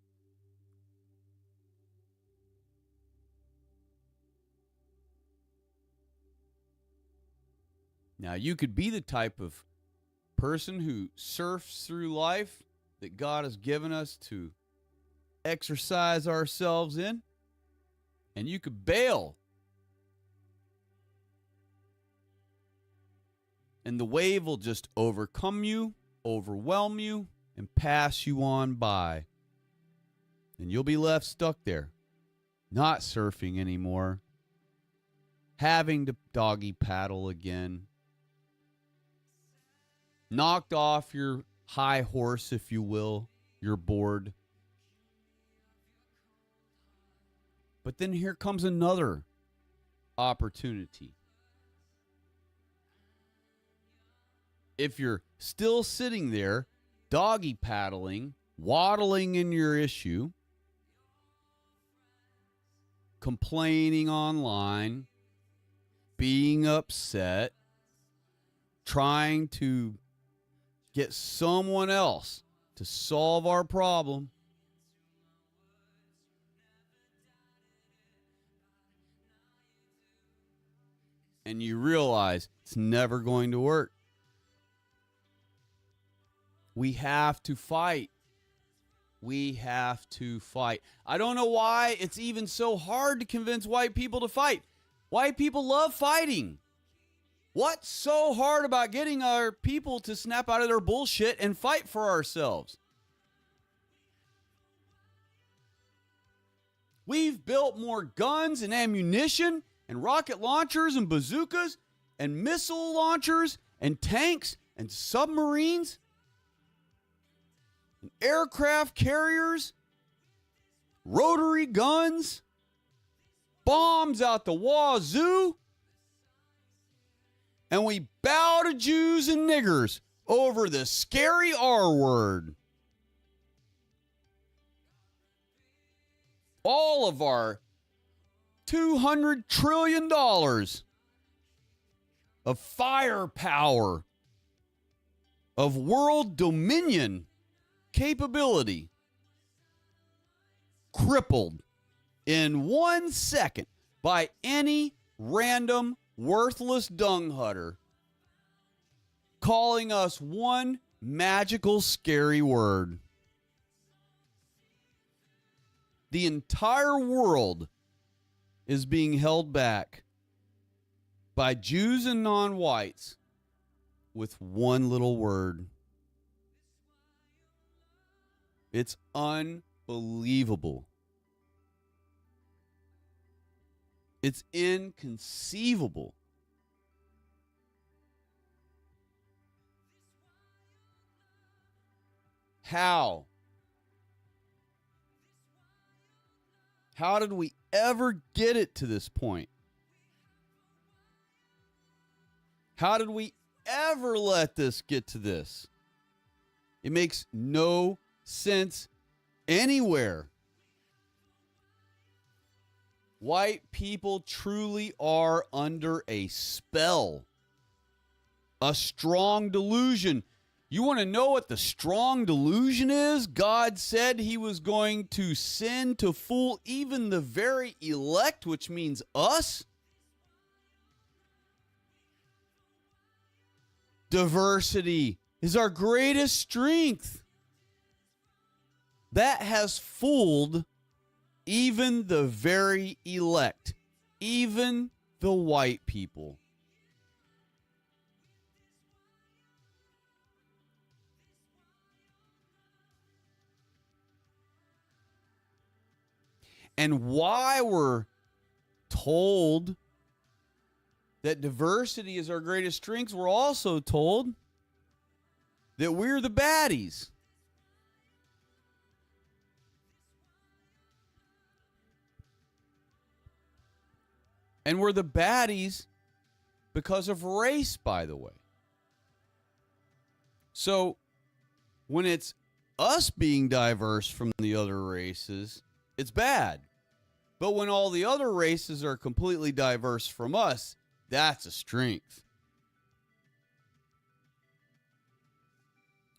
Now, you could be the type of person who surfs through life that God has given us to exercise ourselves in, and you could bail. And the wave will just overcome you, overwhelm you, and pass you on by. And you'll be left stuck there, not surfing anymore, having to doggy paddle again, knocked off your high horse, if you will, you're bored. But then here comes another opportunity. If you're still sitting there, doggy paddling, waddling in your issue, complaining online, being upset, trying to get someone else to solve our problem, and you realize it's never going to work. We have to fight. We have to fight. I don't know why it's even so hard to convince white people to fight. White people love fighting. What's so hard about getting our people to snap out of their bullshit and fight for ourselves? We've built more guns and ammunition and rocket launchers and bazookas and missile launchers and tanks and submarines and aircraft carriers, rotary guns, bombs out the wazoo. And we bow to Jews and niggers over the scary R word. All of our $200 trillion of firepower of world dominion capability crippled in 1 second by any random worthless dung hutter calling us one magical scary word. The entire world is being held back by Jews and non-whites with one little word. It's unbelievable. It's inconceivable. How? How did we ever get it to this point? How did we ever let this get to this? It makes no sense anywhere. White people truly are under a spell, a strong delusion. You want to know what the strong delusion is? God said he was going to send to fool even the very elect, which means us. Diversity is our greatest strength. That has fooled even the very elect, even the white people. And why we're told that diversity is our greatest strength, we're also told that we're the baddies. And we're the baddies because of race, by the way. So when it's us being diverse from the other races, it's bad. But when all the other races are completely diverse from us, that's a strength.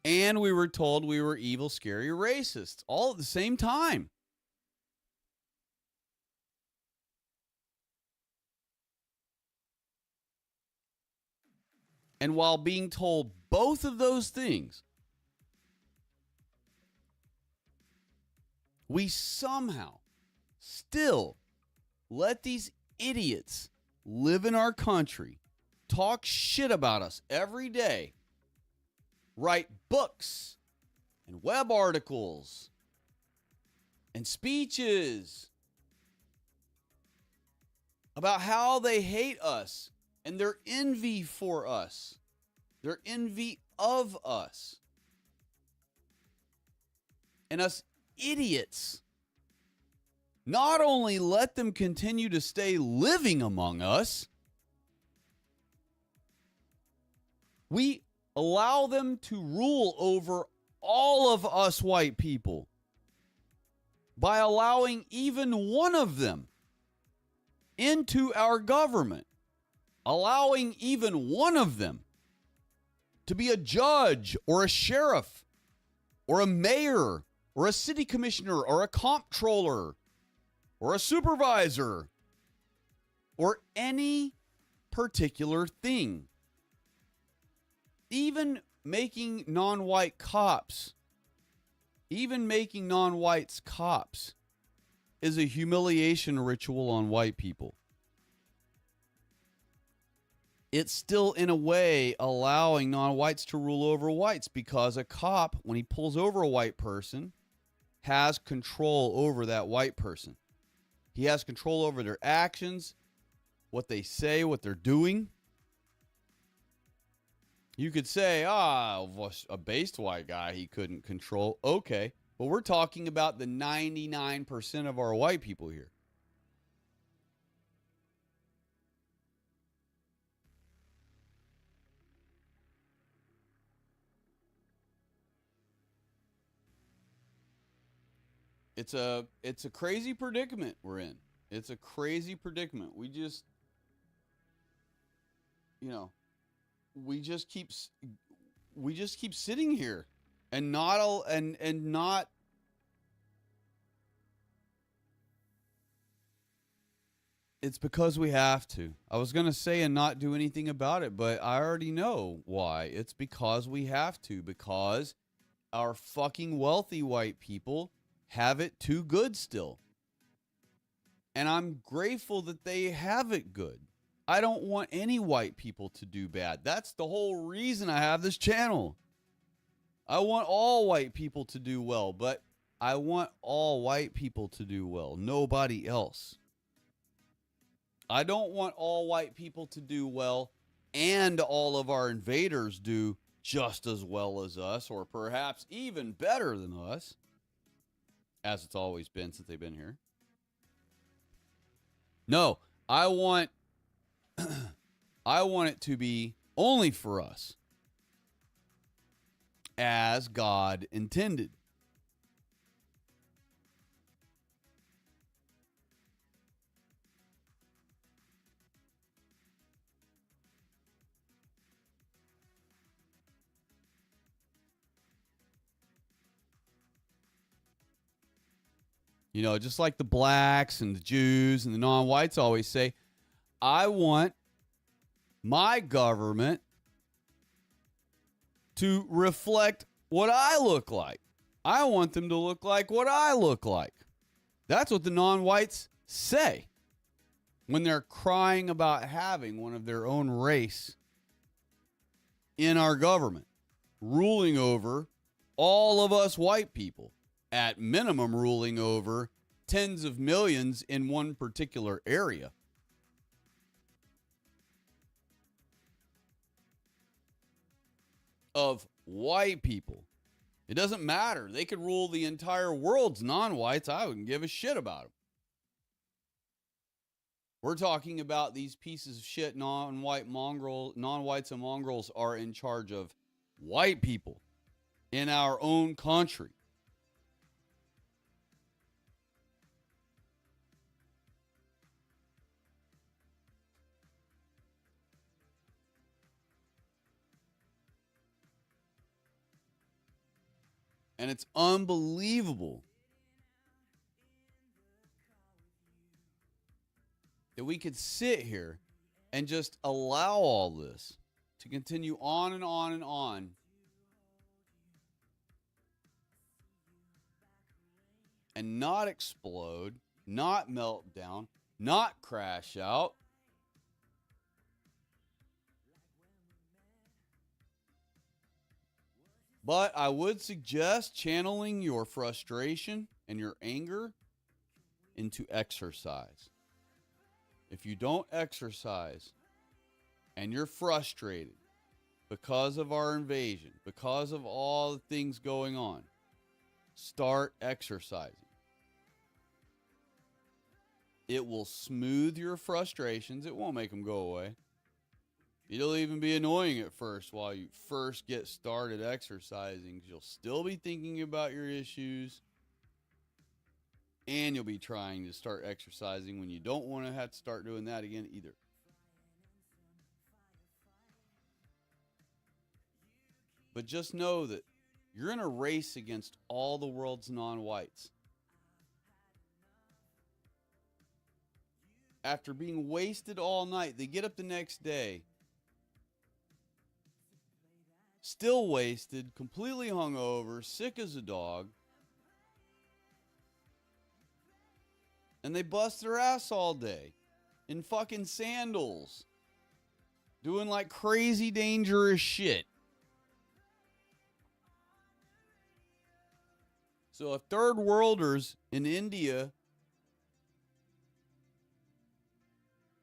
And we were told we were evil, scary racists all at the same time. And while being told both of those things, we somehow still let these idiots live in our country, talk shit about us every day, write books and web articles and speeches about how they hate us and their envy for us, their envy of us. And us idiots not only let them continue to stay living among us, we allow them to rule over all of us white people by allowing even one of them into our government, allowing even one of them to be a judge or a sheriff or a mayor or a city commissioner or a comptroller or a supervisor or any particular thing. Even making non-white cops, even making non-whites cops is a humiliation ritual on white people. It's still, in a way, allowing non-whites to rule over whites because a cop, when he pulls over a white person, has control over that white person. He has control over their actions, what they say, what they're doing. You could say, a based white guy he couldn't control. Okay, but we're talking about the 99% of our white people here. It's a crazy predicament we're in. It's a crazy predicament. We just, we just keep, we just keep sitting here and not it's because we have to. I was going to say and not do anything about it, but I already know why. It's because we have to, because our fucking wealthy white people have it too good still. And I'm grateful that they have it good. I don't want any white people to do bad. That's the whole reason I have this channel. I want all white people to do well, but I want all white people to do well, nobody else. I don't want all white people to do well and all of our invaders do just as well as us, or perhaps even better than us, as it's always been since they've been here. No, I want it to be only for us, as God intended. You know, just like the blacks and the Jews and the non-whites always say, I want my government to reflect what I look like. I want them to look like what I look like. That's what the non-whites say when they're crying about having one of their own race in our government, ruling over all of us white people. At minimum, ruling over tens of millions in one particular area. Of white people. It doesn't matter. They could rule the entire world's non-whites. I wouldn't give a shit about them. We're talking about these pieces of shit non-whites and mongrels are in charge of white people in our own country. And it's unbelievable that we could sit here and just allow all this to continue on and on and on. And not explode, not melt down, not crash out. But I would suggest channeling your frustration and your anger into exercise. If you don't exercise and you're frustrated because of our invasion, because of all the things going on, start exercising. It will smooth your frustrations. It won't make them go away. It'll even be annoying at first while you first get started exercising, because you'll still be thinking about your issues, and you'll be trying to start exercising when you don't want to have to start doing that again either. But just know that you're in a race against all the world's non-whites. After being wasted all night, they get up the next day, still wasted, completely hungover, sick as a dog. And they bust their ass all day in fucking sandals, doing like crazy dangerous shit. So if third worlders in India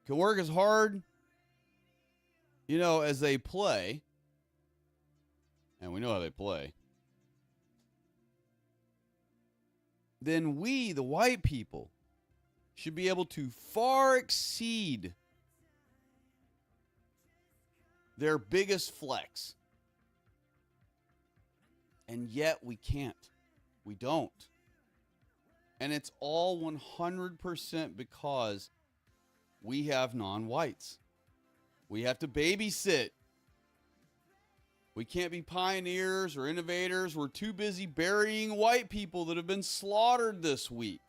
can work as hard, as they play, and we know how they play, then we, the white people, should be able to far exceed their biggest flex. And yet we can't. We don't. And it's all 100% because we have non-whites. We have to babysit. We can't be pioneers or innovators. We're too busy burying white people that have been slaughtered this week.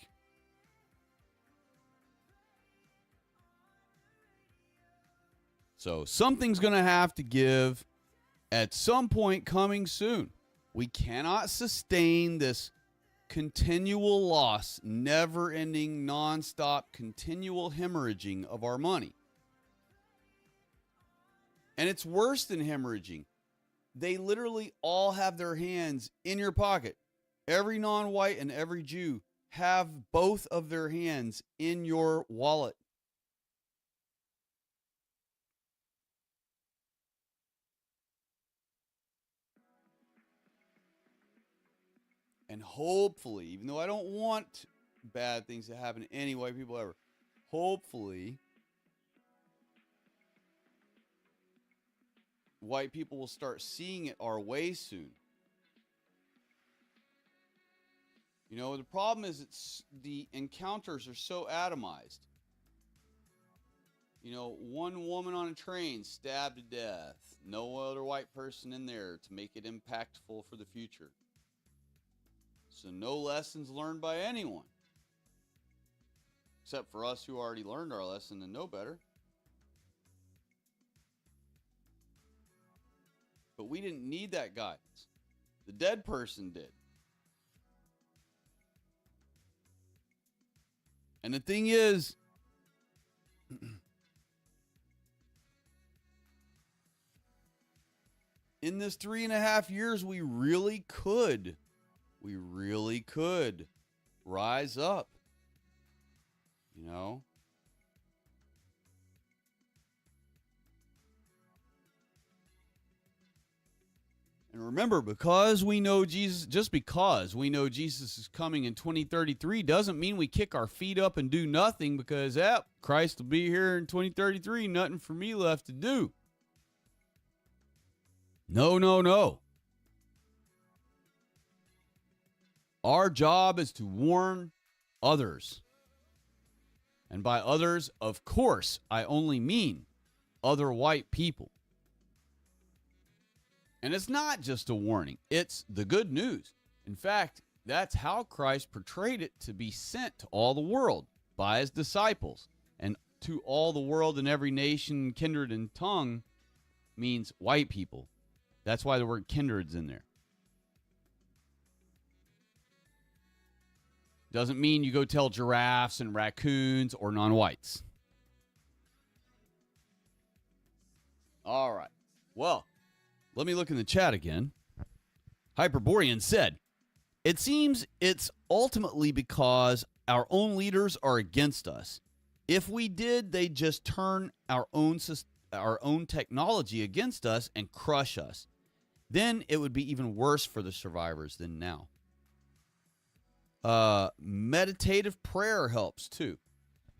So something's going to have to give at some point coming soon. We cannot sustain this continual loss, never-ending, nonstop, continual hemorrhaging of our money. And it's worse than hemorrhaging. They literally all have their hands in your pocket. Every non-white and every Jew have both of their hands in your wallet. And hopefully, even though I don't want bad things to happen to any white people ever, hopefully white people will start seeing it our way soon. You know, the problem is the encounters are so atomized. You know, one woman on a train stabbed to death. No other white person in there to make it impactful for the future. So no lessons learned by anyone. Except for us who already learned our lesson and know better. But we didn't need that guidance. The dead person did. And the thing is, in this 3.5 years, we really could rise up, you know? And remember, because we know Jesus, just because we know Jesus is coming in 2033 doesn't mean we kick our feet up and do nothing because, Christ will be here in 2033, nothing for me left to do. No. Our job is to warn others. And by others, of course, I only mean other white people. And it's not just a warning. It's the good news. In fact, that's how Christ portrayed it to be sent to all the world by his disciples. And to all the world in every nation, kindred, and tongue means white people. That's why the word kindred's in there. Doesn't mean you go tell giraffes and raccoons or non-whites. All right. Well, let me look in the chat again. Hyperborean said, it seems it's ultimately because our own leaders are against us. If we did, they'd just turn our own technology against us and crush us. Then it would be even worse for the survivors than now. Meditative prayer helps too.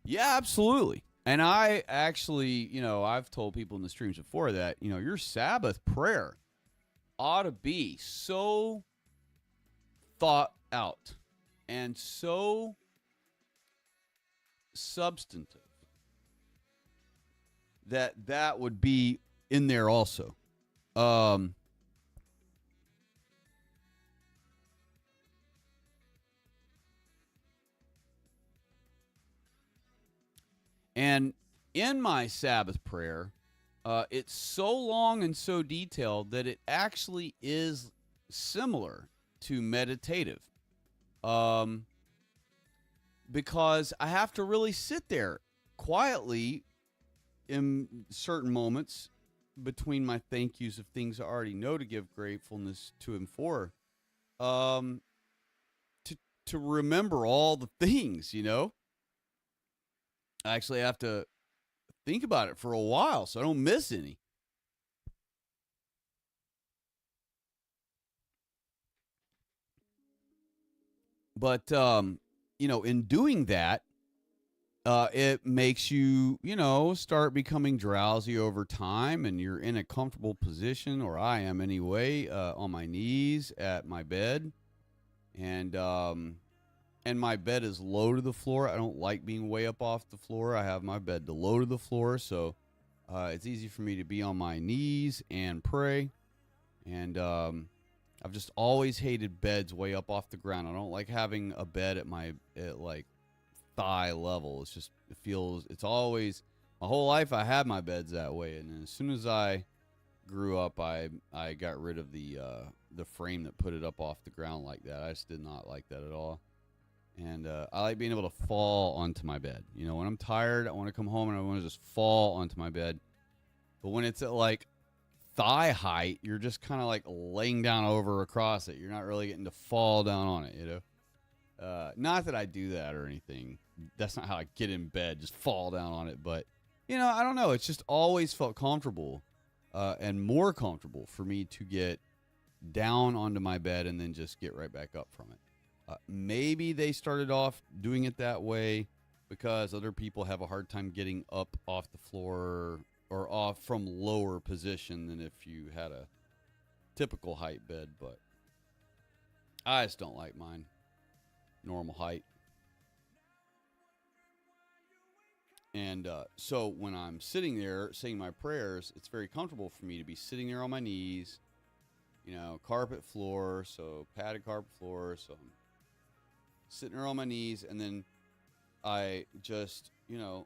Yeah, absolutely. And I actually, I've told people in the streams before that, your Sabbath prayer ought to be so thought out and so substantive that would be in there also. And in my Sabbath prayer, it's so long and so detailed that it actually is similar to meditative. Because I have to really sit there quietly in certain moments between my thank yous of things I already know to give gratefulness to him for, to remember all the things, I actually have to think about it for a while so I don't miss any. But, in doing that, it makes you, start becoming drowsy over time, and you're in a comfortable position, or I am anyway, on my knees at my bed. And my bed is low to the floor. I don't like being way up off the floor. I have my bed low to the floor, so it's easy for me to be on my knees and pray. And I've just always hated beds way up off the ground. I don't like having a bed at like thigh level. It's always, my whole life I had my beds that way. And as soon as I grew up, I got rid of the frame that put it up off the ground like that. I just did not like that at all. And I like being able to fall onto my bed. You know, when I'm tired, I want to come home and I want to just fall onto my bed. But when it's at like thigh height, you're just kind of like laying down over across it. You're not really getting to fall down on it, you know. Not that I do that or anything. That's not how I get in bed, just fall down on it. But, you know, I don't know. It's just always felt comfortable and more comfortable for me to get down onto my bed and then just get right back up from it. Maybe they started off doing it that way because other people have a hard time getting up off the floor or off from lower position than if you had a typical height bed. But I just don't like mine normal height. And so when I'm sitting there saying my prayers, it's very comfortable for me to be sitting there on my knees, you know, carpet floor, so padded carpet floor, so I'm sitting there on my knees, and then I just, you know,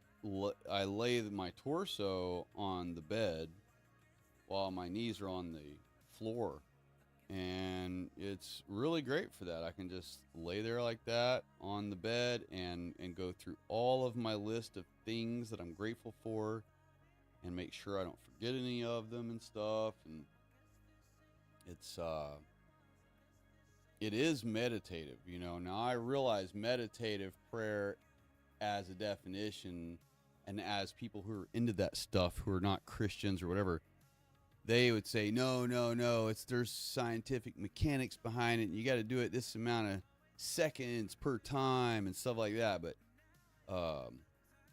I lay my torso on the bed while my knees are on the floor. And it's really great for that. I can just lay there like that on the bed and go through all of my list of things that I'm grateful for and make sure I don't forget any of them and stuff. And it is meditative, you know. Now I realize meditative prayer as a definition, and as people who are into that stuff, who are not Christians or whatever, they would say, no, there's scientific mechanics behind it, and you got to do it this amount of seconds per time and stuff like that. But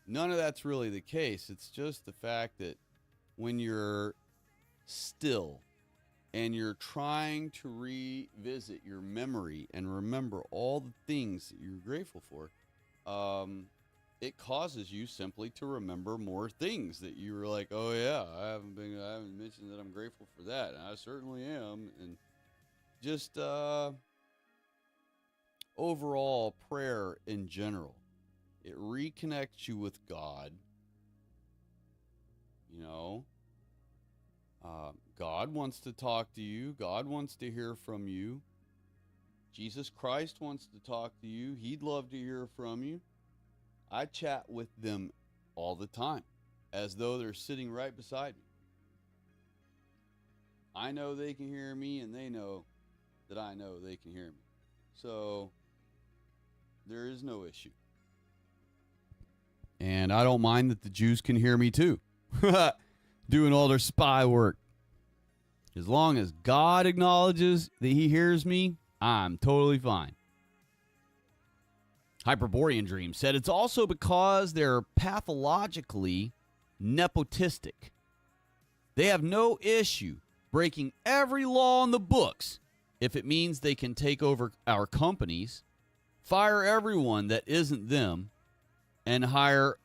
none of that's really the case. It's just the fact that when you're still and you're trying to revisit your memory and remember all the things that you're grateful for, it causes you simply to remember more things that you were like, oh yeah, I haven't mentioned that I'm grateful for that. And I certainly am. And just overall prayer in general, it reconnects you with God. You know, God wants to talk to you. God wants to hear from you. Jesus Christ wants to talk to you. He'd love to hear from you. I chat with them all the time as though they're sitting right beside me. I know they can hear me, and they know that I know they can hear me. So there is no issue. And I don't mind that the Jews can hear me too, doing all their spy work. As long as God acknowledges that he hears me, I'm totally fine. Hyperborean Dream said it's also because they're pathologically nepotistic. They have no issue breaking every law in the books if it means they can take over our companies, fire everyone that isn't them, and hire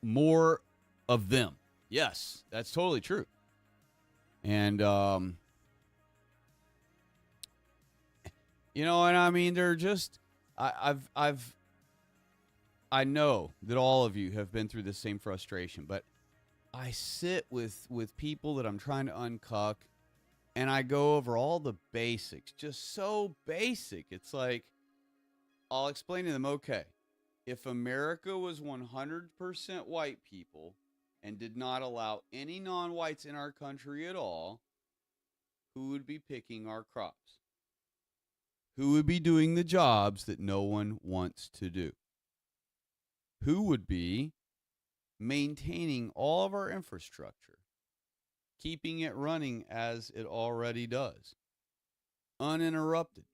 more of them. Yes, that's totally true. And, you know, and I mean, they're just, I know that all of you have been through the same frustration, but I sit with people that I'm trying to uncuck, and I go over all the basics, just so basic. It's like, I'll explain to them, okay, if America was 100% white people and did not allow any non-whites in our country at all, who would be picking our crops? Who would be doing the jobs that no one wants to do? Who would be maintaining all of our infrastructure, keeping it running as it already does, uninterrupted?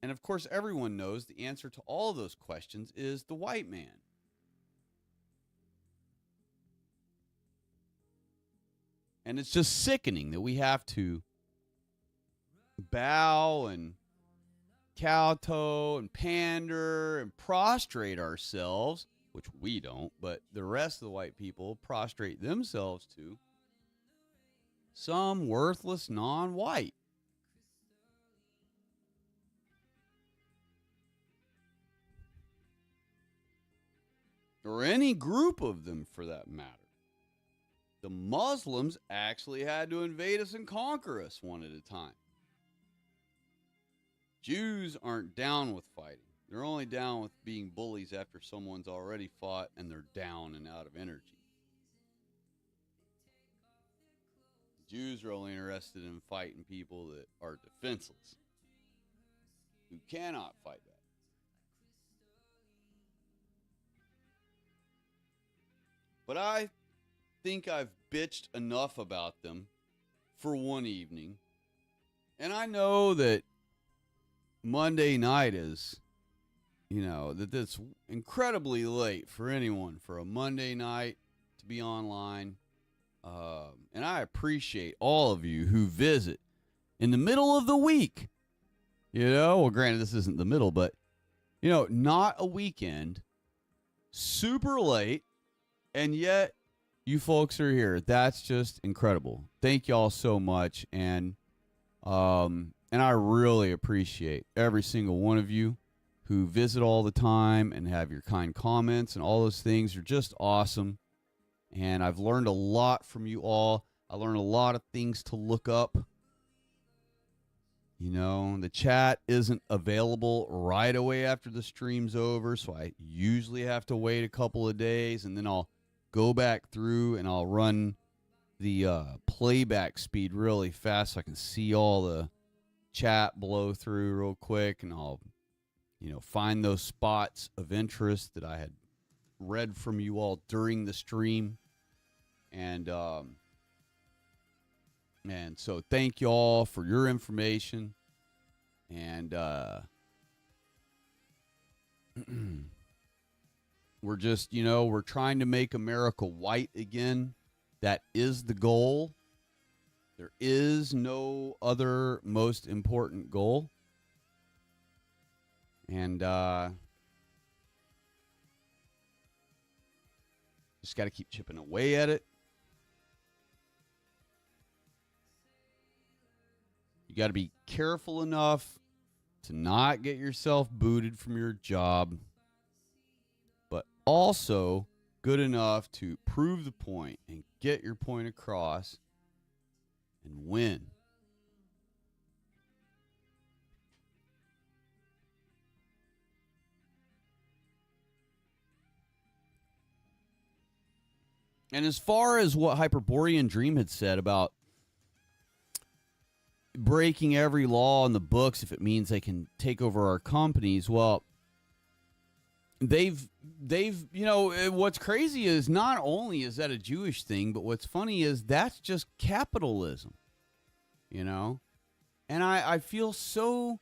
And of course, everyone knows the answer to all of those questions is the white man. And it's just sickening that we have to bow and kowtow and pander and prostrate ourselves which we don't, but the rest of the white people prostrate themselves to some worthless non-white. Or any group of them for that matter. The Muslims actually had to invade us and conquer us one at a time. Jews aren't down with fighting. They're only down with being bullies after someone's already fought and they're down and out of energy. Jews are only interested in fighting people that are defenseless, who cannot fight back. But I think I've bitched enough about them for one evening. And I know that Monday night is, that it's incredibly late for anyone for a Monday night to be online. And I appreciate all of you who visit in the middle of the week. Well, granted, this isn't the middle, but, not a weekend, super late, and yet you folks are here. That's just incredible. Thank y'all so much. And I really appreciate every single one of you who visit all the time and have your kind comments, and all those things are just awesome. And I've learned a lot from you all. I learned a lot of things to look up. The chat isn't available right away after the stream's over, so I usually have to wait a couple of days, and then I'll go back through and I'll run the playback speed really fast so I can see all the chat blow through real quick, and I'll find those spots of interest that I had read from you all during the stream. And so thank you all for your information. And we're just, we're trying to make America white again. That is the goal. There is no other most important goal. And just got to keep chipping away at it. You got to be careful enough to not get yourself booted from your job, but also good enough to prove the point and get your point across and win. And as far as what Hyperborean Dream had said about breaking every law in the books if it means they can take over our companies, well, they've what's crazy is not only is that a Jewish thing, but what's funny is that's just capitalism, and I feel so,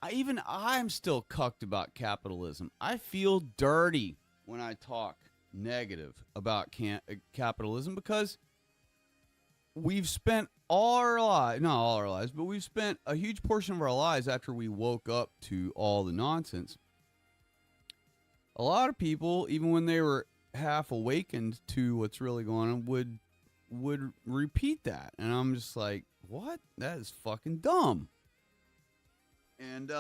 I'm still cucked about capitalism. I feel dirty when I talk negative about capitalism, because we've spent all our lives, not all our lives, but we've spent a huge portion of our lives after we woke up to all the nonsense. A lot of people, even when they were half awakened to what's really going on, would repeat that. And I'm just like, what? That is fucking dumb. And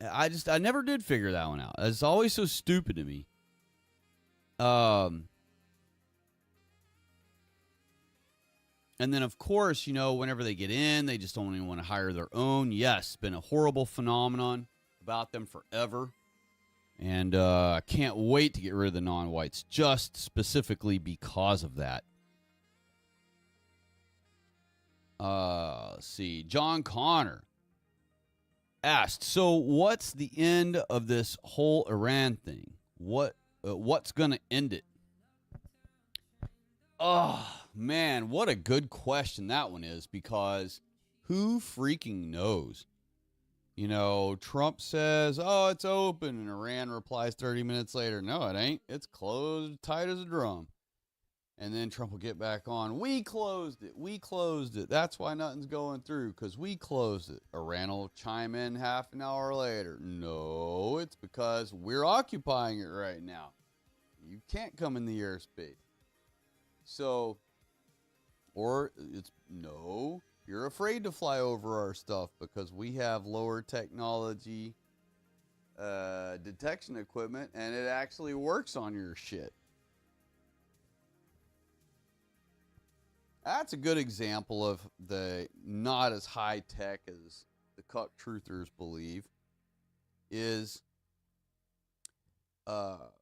I never did figure that one out. It's always so stupid to me. And then, of course, whenever they get in, they just don't even want to hire their own. Yes, it's been a horrible phenomenon about them forever. And I can't wait to get rid of the non-whites, just specifically because of that. Let's see. John Connor asked, so what's the end of this whole Iran thing? What's going to end it? Oh, man, what a good question that one is, because who freaking knows? Trump says, oh, it's open, and Iran replies 30 minutes later, no, it ain't. It's closed, tight as a drum. And then Trump will get back on. We closed it. We closed it. That's why nothing's going through, because we closed it. Iran will chime in half an hour later. No, it's because we're occupying it right now. You can't come in the airspace. So, or it's, no, you're afraid to fly over our stuff because we have lower technology detection equipment, and it actually works on your shit. That's a good example of the not as high tech as the cuck truthers believe. Is well,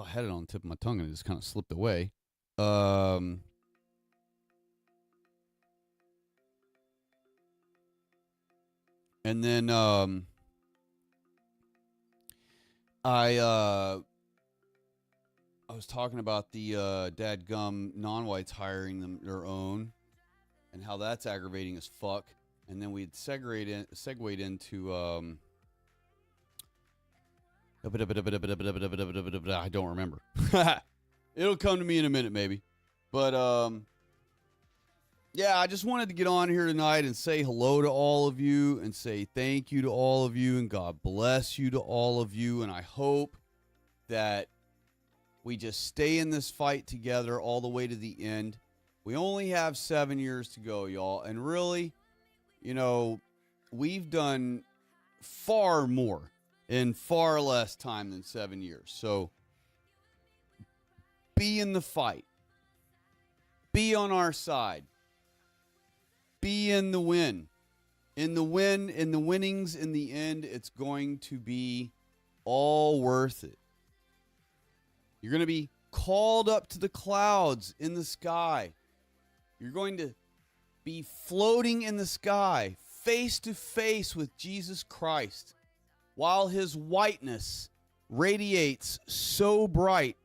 I had it on the tip of my tongue and it just kind of slipped away. And then I was talking about the dadgum non-whites hiring them their own, and how that's aggravating as fuck. And then we'd segued into I don't remember. It'll come to me in a minute, maybe. But yeah, I just wanted to get on here tonight and say hello to all of you and say thank you to all of you and God bless you to all of you. And I hope that we just stay in this fight together all the way to the end. We only have 7 years to go, y'all. And really, you know, we've done far more in far less time than 7 years. So be in the fight. Be on our side. Be in the win. In the winnings, in the end, it's going to be all worth it. You're going to be called up to the clouds in the sky. You're going to be floating in the sky, face to face with Jesus Christ, while his whiteness radiates so bright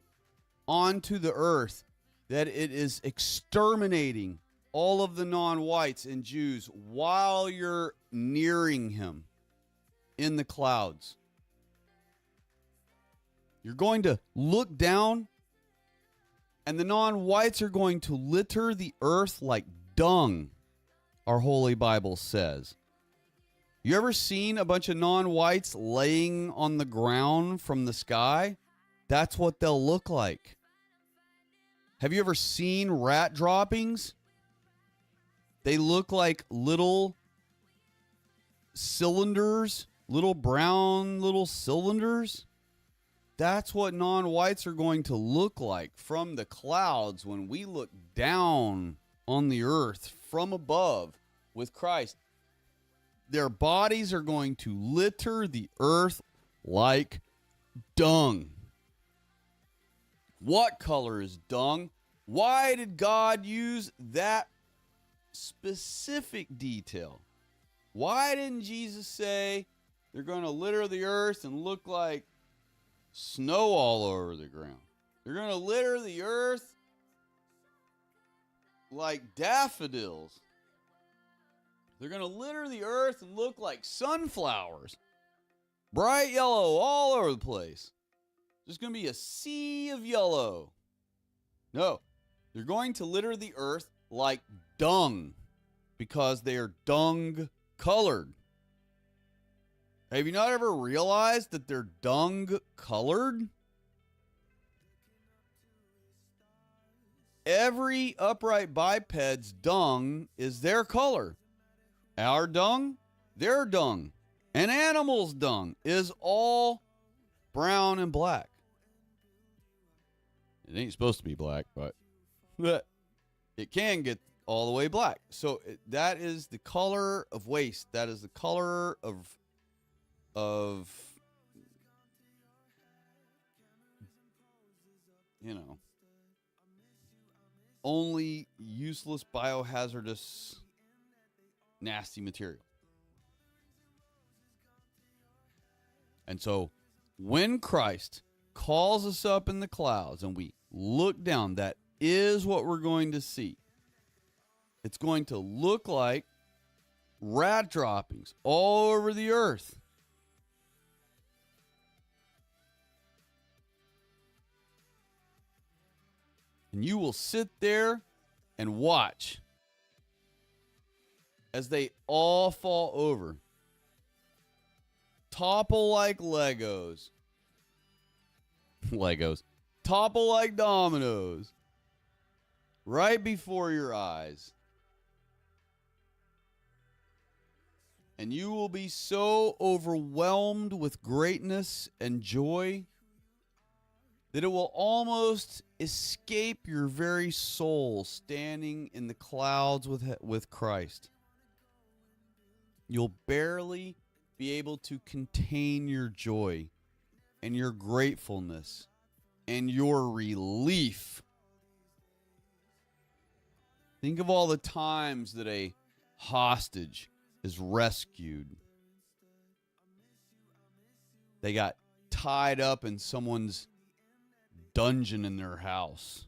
onto the earth that it is exterminating all of the non-whites and Jews while you're nearing him in the clouds. You're going to look down, and the non-whites are going to litter the earth like dung, our Holy Bible says. You ever seen a bunch of non-whites laying on the ground from the sky? That's what they'll look like. Have you ever seen rat droppings? They look like little cylinders, little brown little cylinders. That's what non-whites are going to look like from the clouds when we look down on the earth from above with Christ. Their bodies are going to litter the earth like dung. What color is dung? Why did God use that specific detail? Why didn't Jesus say they're going to litter the earth and look like snow all over the ground? They're going to litter the earth like daffodils. They're going to litter the earth and look like sunflowers. Bright yellow all over the place. There's going to be a sea of yellow. No, they're going to litter the earth like dung because they are dung colored. Have you not ever realized that they're dung colored? Every upright biped's dung is their color. Our dung, their dung, an animal's dung is all brown and black. It ain't supposed to be black, but it can get all the way black. So that is the color of waste. That is the color of you know, only useless, biohazardous, nasty material. And so when Christ calls us up in the clouds and we look down, that is what we're going to see. It's going to look like rat droppings all over the earth. And you will sit there and watch as they all fall over, topple like Legos. Legos. Topple like dominoes. Right before your eyes. And you will be so overwhelmed with greatness and joy that it will almost escape your very soul standing in the clouds with Christ. You'll barely be able to contain your joy and your gratefulness and your relief. Think of all the times that a hostage is rescued. They got tied up in someone's dungeon in their house.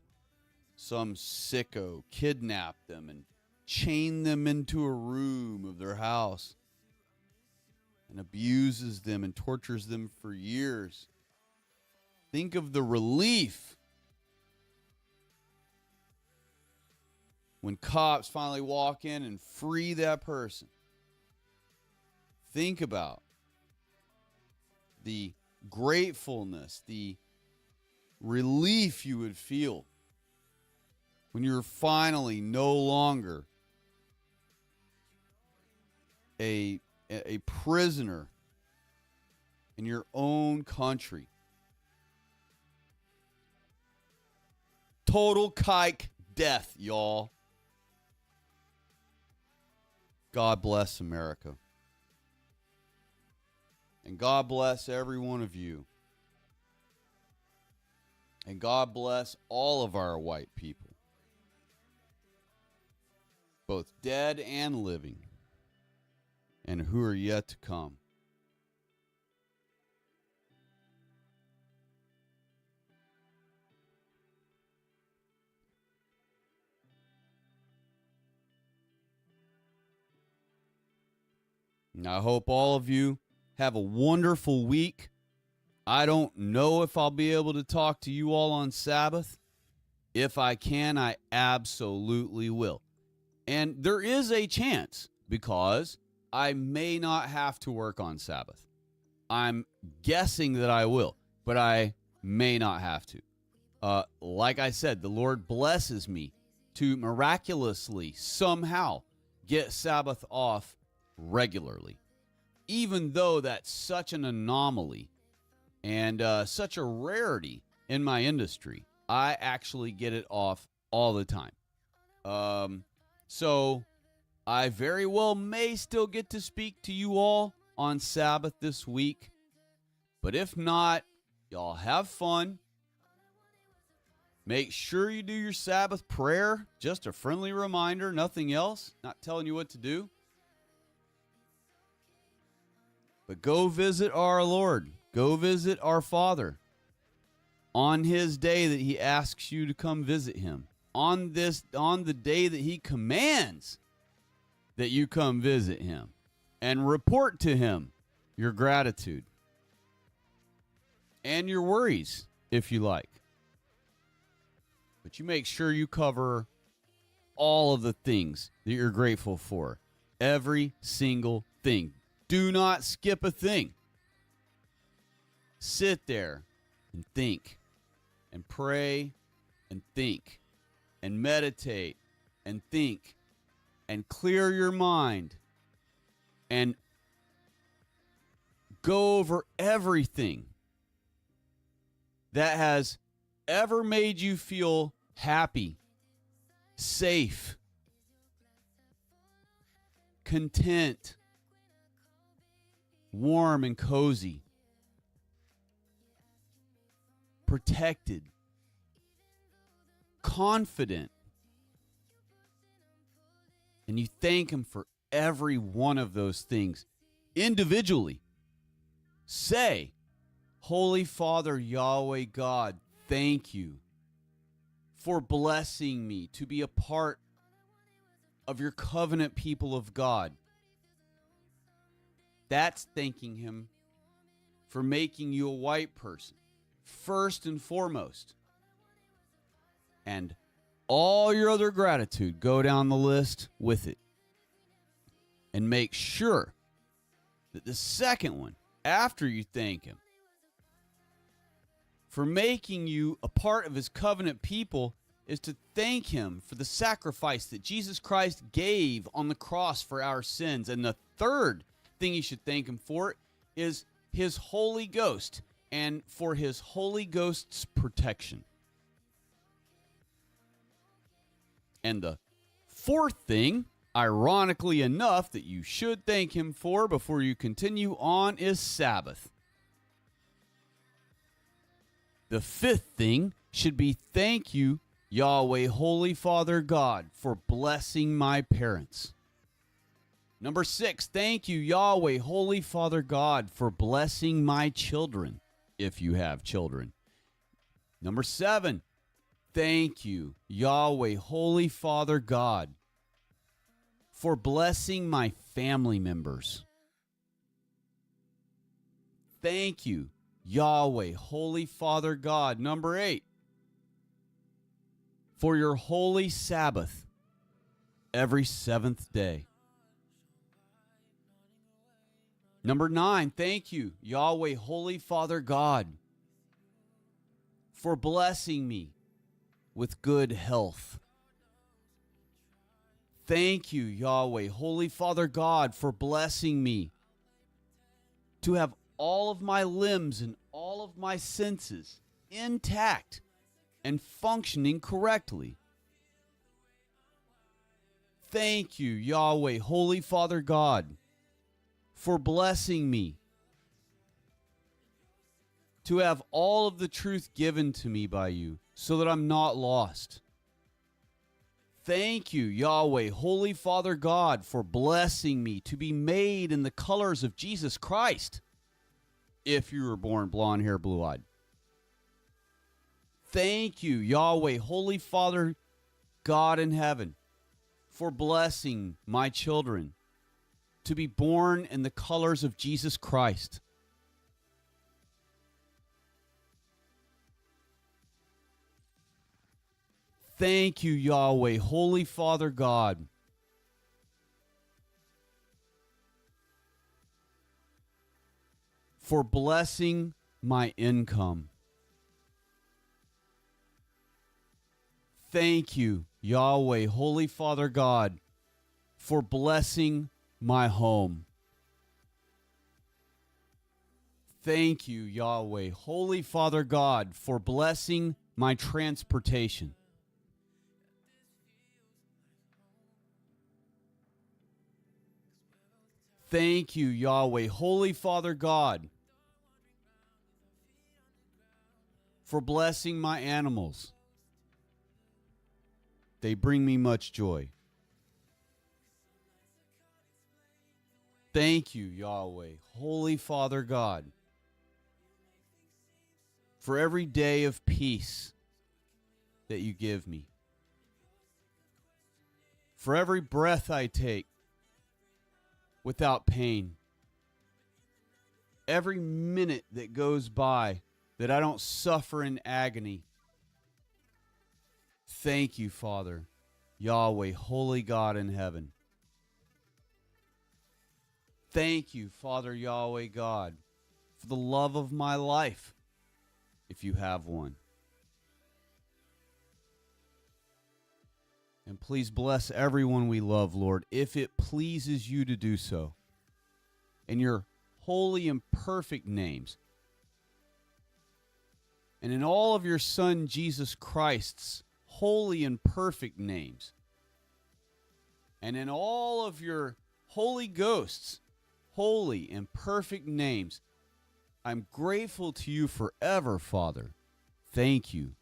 Some sicko kidnapped them and chained them into a room of their house and abuses them and tortures them for years. Think of the relief when cops finally walk in and free that person. Think about the gratefulness, the relief you would feel when you're finally no longer a prisoner in your own country. Total kike death, y'all. God bless America. And God bless every one of you. And God bless all of our white people, both dead and living, and who are yet to come. And I hope all of you have a wonderful week. I don't know if I'll be able to talk to you all on Sabbath. If I can, I absolutely will. And there is a chance because I may not have to work on Sabbath. I'm guessing that I will, but I may not have to. Like I said, the Lord blesses me to miraculously somehow get Sabbath off regularly, even though that's such an anomaly and such a rarity in my industry. I actually get it off all the time. So I very well may still get to speak to you all on Sabbath this week. But if not, y'all have fun. Make sure you do your Sabbath prayer. Just a friendly reminder, nothing else. Not telling you what to do. But go visit our Lord. Go visit our Father on his day that he asks you to come visit him. On the day that he commands that you come visit him and report to him your gratitude and your worries, if you like. But you make sure you cover all of the things that you're grateful for. Every single thing. Do not skip a thing. Sit there and think and pray and think and meditate and think and clear your mind and go over everything that has ever made you feel happy, safe, content, warm and cozy, protected, confident. And you thank him for every one of those things individually. Say, Holy Father, Yahweh God, thank you for blessing me to be a part of your covenant people of God. That's thanking him for making you a white person, first and foremost. and all your other gratitude, go down the list with it. And make sure that the second one, after you thank him for making you a part of his covenant people, is to thank him for the sacrifice that Jesus Christ gave on the cross for our sins. And the third thing you should thank him for is his Holy Ghost and for his Holy Ghost's protection. And the fourth thing, ironically enough, that you should thank him for before you continue on is Sabbath. The fifth thing should be thank you, Yahweh, Holy Father God, for blessing my parents. Number 6, thank you, Yahweh, Holy Father God, for blessing my children, if you have children. Number 7, thank you, Yahweh, Holy Father God, for blessing my family members. Thank you, Yahweh, Holy Father God. Number 8, for your holy Sabbath every seventh day. Number 9, thank you, Yahweh, Holy Father God, for blessing me with good health. Thank you, Yahweh, Holy Father God, for blessing me to have all of my limbs and all of my senses intact and functioning correctly. Thank you, Yahweh, Holy Father God, for blessing me to have all of the truth given to me by you so that I'm not lost. Thank you, Yahweh, Holy Father God, for blessing me to be made in the colors of Jesus Christ, if you were born blonde hair, blue-eyed. Thank you, Yahweh, Holy Father God in heaven, for blessing my children to be born in the colors of Jesus Christ. Thank you, Yahweh, Holy Father God, for blessing my income. Thank you, Yahweh, Holy Father God, for blessing my home. Thank you, Yahweh, Holy Father God, for blessing my transportation. Thank you, Yahweh, Holy Father God, for blessing my animals. They bring me much joy. Thank you, Yahweh, Holy Father God, for every day of peace that you give me. For every breath I take without pain. Every minute that goes by that I don't suffer in agony. Thank you, Father, Yahweh, Holy God in heaven. Thank you, Father, Yahweh God, for the love of my life, if you have one. And please bless everyone we love, Lord, if it pleases you to do so. In your holy and perfect names. And in all of your Son, Jesus Christ's holy and perfect names. And in all of your Holy Ghost's holy and perfect names. I'm grateful to you forever, Father. Thank you.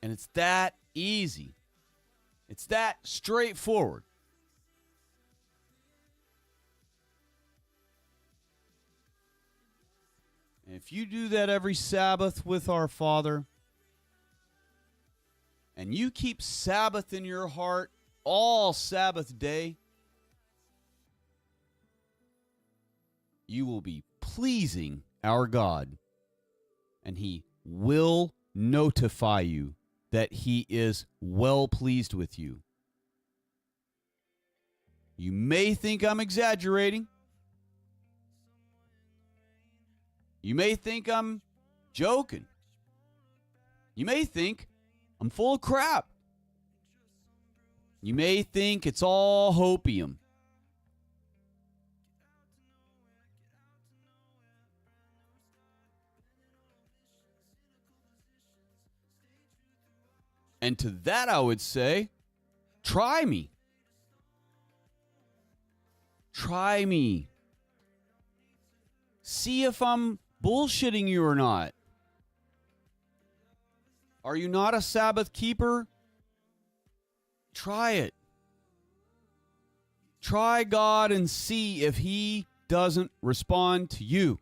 And it's that easy. It's that straightforward. And if you do that every Sabbath with our Father, and you keep Sabbath in your heart all Sabbath day, you will be pleasing our God and he will notify you that he is well pleased with you. You may think I'm exaggerating. You may think I'm joking. You may think I'm full of crap. You may think it's all hopium. And to that I would say, try me. Try me. See if I'm bullshitting you or not. Are you not a Sabbath keeper? Try it. Try God and see if he doesn't respond to you.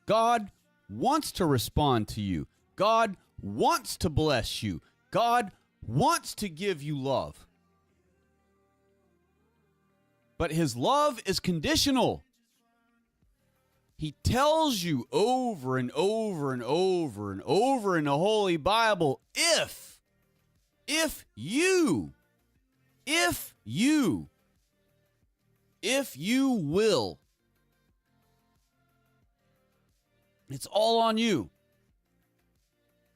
God wants to respond to you. God wants to bless you. God wants to give you love. But his love is conditional. He tells you over and over and over and over in the Holy Bible, if you will. It's all on you.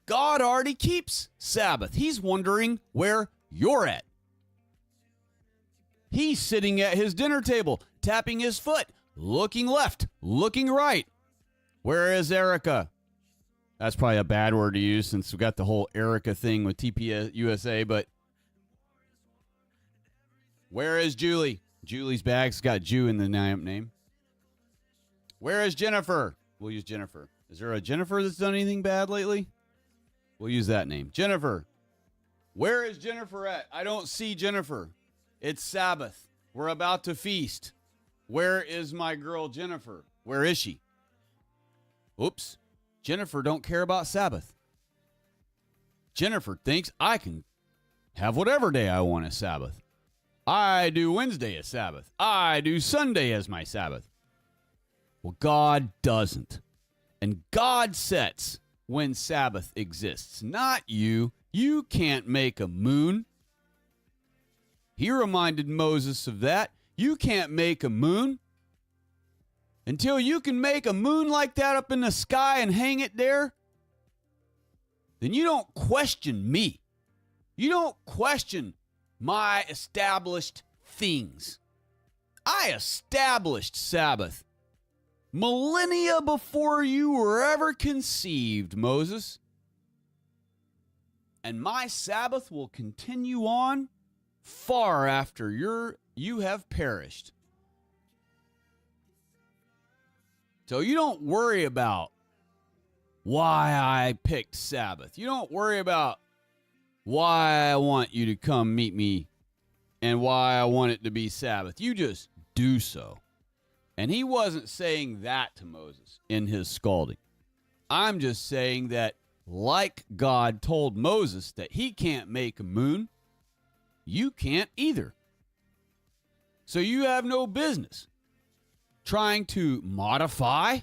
God already keeps Sabbath. He's wondering where you're at. He's sitting at his dinner table, tapping his foot, looking left, looking right. Where is Erica? That's probably a bad word to use since we got the whole Erica thing with TPS USA, but where is Julie? Julie's bag's got Jew in the name. Where is Jennifer? We'll use Jennifer. Is there a Jennifer that's done anything bad lately? We'll use that name. Jennifer. Where is Jennifer at? I don't see Jennifer. It's Sabbath. We're about to feast. Where is my girl Jennifer? Where is she? Oops. Jennifer don't care about Sabbath. Jennifer thinks I can have whatever day I want as Sabbath. I do Wednesday as Sabbath. I do Sunday as my Sabbath. Well, God doesn't. And God sets when Sabbath exists, not you. You can't make a moon. He reminded Moses of that. You can't make a moon. Until you can make a moon like that up in the sky and hang it there, then you don't question me. You don't question my established things. I established Sabbath millennia before you were ever conceived, Moses. And my Sabbath will continue on far after you have perished. So you don't worry about why I picked Sabbath. You don't worry about why I want you to come meet me and why I want it to be Sabbath. You just do so. And he wasn't saying that to Moses in his scalding. I'm just saying that like God told Moses that he can't make a moon, you can't either. So you have no business trying to modify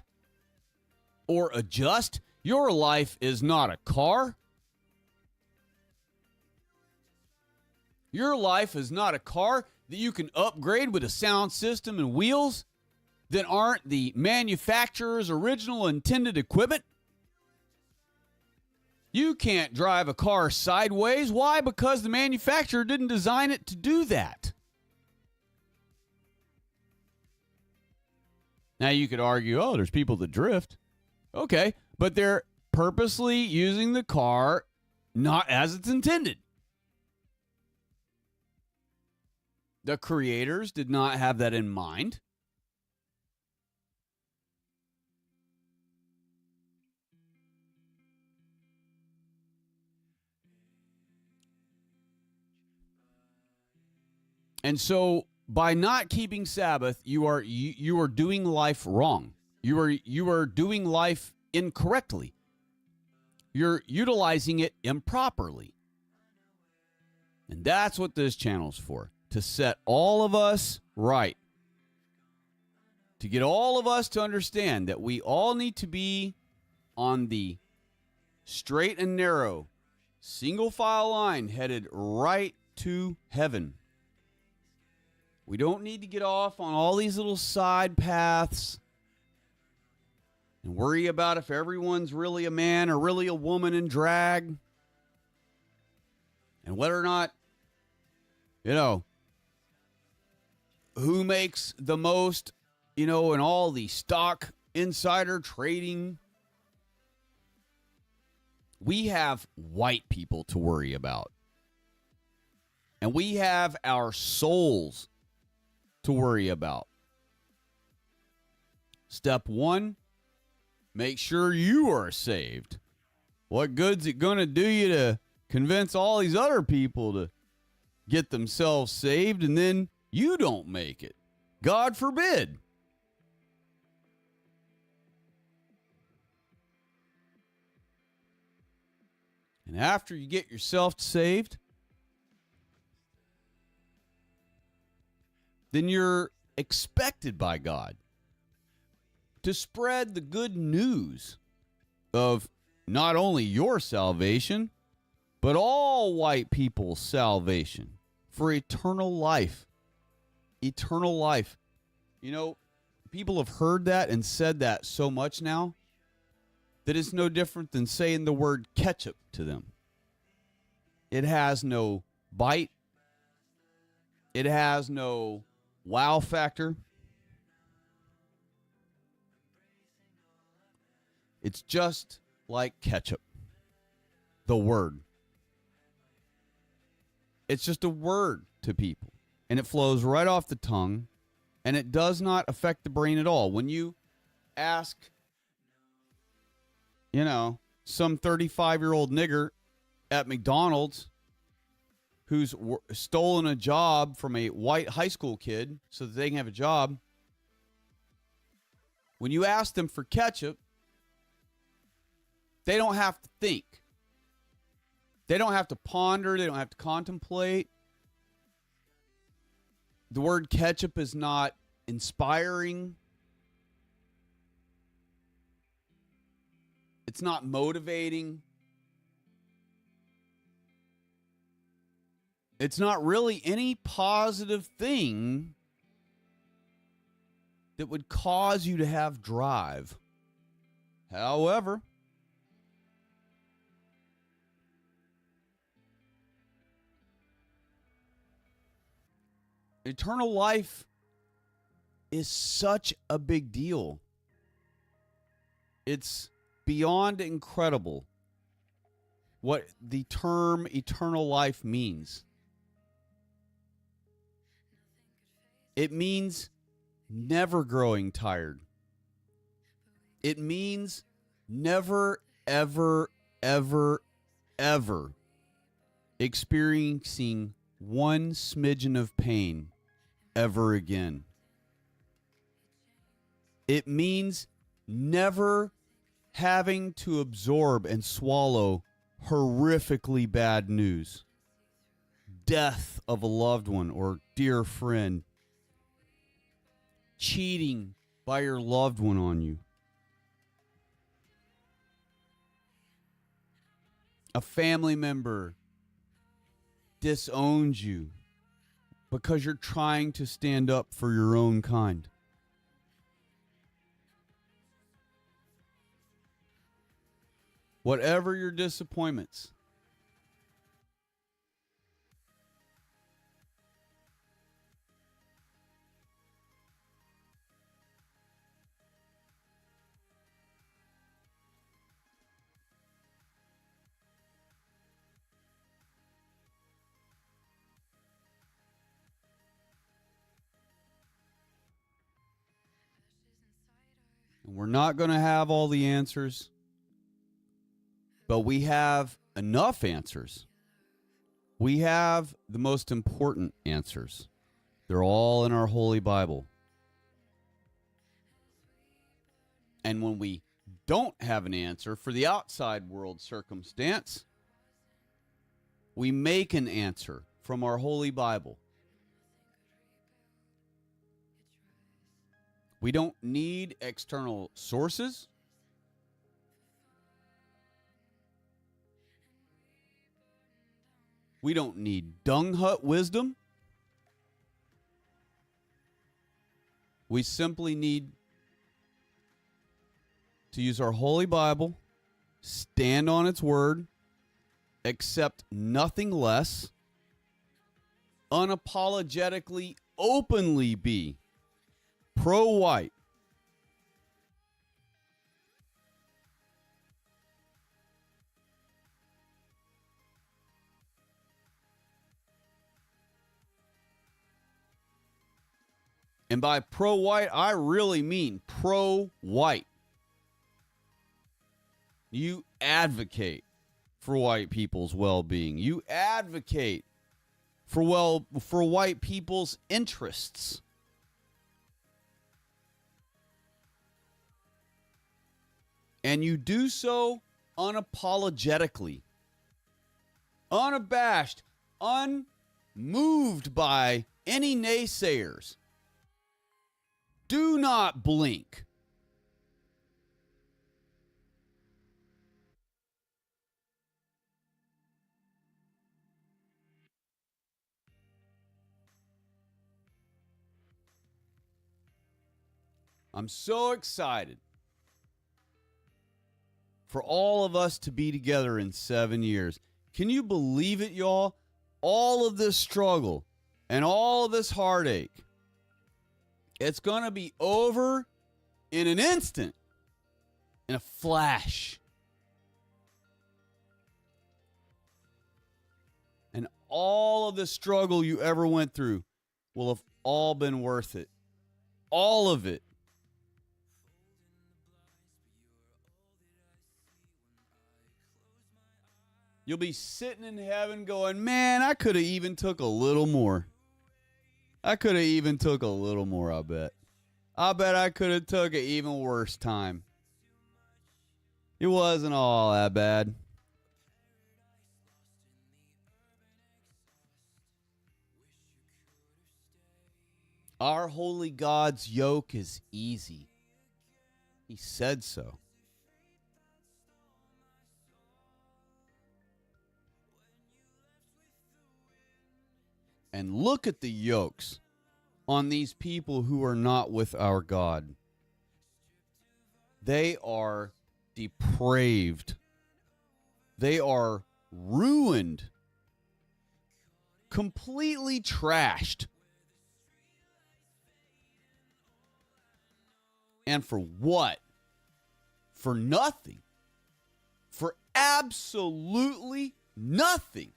or adjust. Your life is not a car. Your life is not a car that you can upgrade with a sound system and wheels that aren't the manufacturer's original intended equipment. You can't drive a car sideways. Why? Because the manufacturer didn't design it to do that. Now you could argue, oh, there's people that drift. Okay, but they're purposely using the car not as it's intended. The creators did not have that in mind. And so by not keeping Sabbath, you are doing life wrong. You are doing life incorrectly. You're utilizing it improperly. And that's what this channel's for, to set all of us right. To get all of us to understand that we all need to be on the straight and narrow, single file line headed right to heaven. We don't need to get off on all these little side paths and worry about if everyone's really a man or really a woman in drag. And whether or not, who makes the most, in all the stock insider trading. We have white people to worry about. And we have our souls to worry about. Step 1, make sure you are saved. What good's it going to do you to convince all these other people to get themselves saved and then you don't make it? God forbid. And after you get yourself saved, then you're expected by God to spread the good news of not only your salvation, but all white people's salvation for eternal life. Eternal life. People have heard that and said that so much now that it's no different than saying the word ketchup to them. It has no bite. It has no wow factor. It's just like ketchup. The word. It's just a word to people. And it flows right off the tongue. And it does not affect the brain at all. When you ask, some 35-year-old nigger at McDonald's who's stolen a job from a white high school kid so that they can have a job, when you ask them for ketchup, they don't have to think. They don't have to ponder. They don't have to contemplate. The word ketchup is not inspiring. It's not motivating. It's not really any positive thing that would cause you to have drive. However, eternal life is such a big deal. It's beyond incredible what the term eternal life means. It means never growing tired. It means never, ever, ever, ever experiencing one smidgen of pain ever again. It means never having to absorb and swallow horrifically bad news. Death of a loved one or dear friend. Cheating by your loved one on you. A family member disowns you because you're trying to stand up for your own kind. Whatever your disappointments, and we're not going to have all the answers, but we have enough answers. We have the most important answers. They're all in our Holy Bible. And when we don't have an answer for the outside world circumstance, we make an answer from our Holy Bible. We don't need external sources. We don't need dung hut wisdom. We simply need to use our Holy Bible, stand on its word, accept nothing less, unapologetically, openly be pro-white. And by pro-white, I really mean pro-white. You advocate for white people's well-being. You advocate for white people's interests. And you do so unapologetically, unabashed, unmoved by any naysayers. Do not blink. I'm so excited for all of us to be together in 7 years. Can you believe it, y'all? All of this struggle and all of this heartache, it's going to be over in an instant, in a flash. And all of the struggle you ever went through will have all been worth it. All of it. You'll be sitting in heaven going, man, I could have even took a little more. I could have even took a little more, I bet. I bet I could have took an even worse time. It wasn't all that bad. Our holy God's yoke is easy. He said so. And look at the yokes on these people who are not with our God. They are depraved. They are ruined. Completely trashed. And for what? For nothing. For absolutely nothing.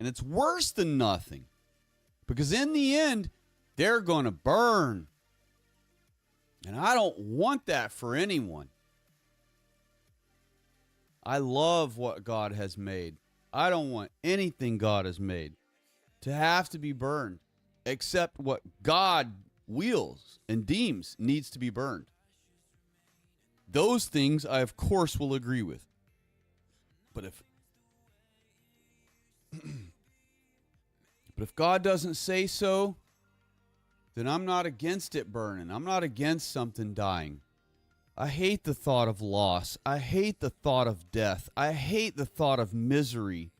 And it's worse than nothing. Because in the end, they're going to burn. And I don't want that for anyone. I love what God has made. I don't want anything God has made to have to be burned except what God wills and deems needs to be burned. Those things I, of course, will agree with. But if God doesn't say so, then I'm not against it burning. I'm not against something dying. I hate the thought of loss. I hate the thought of death. I hate the thought of misery.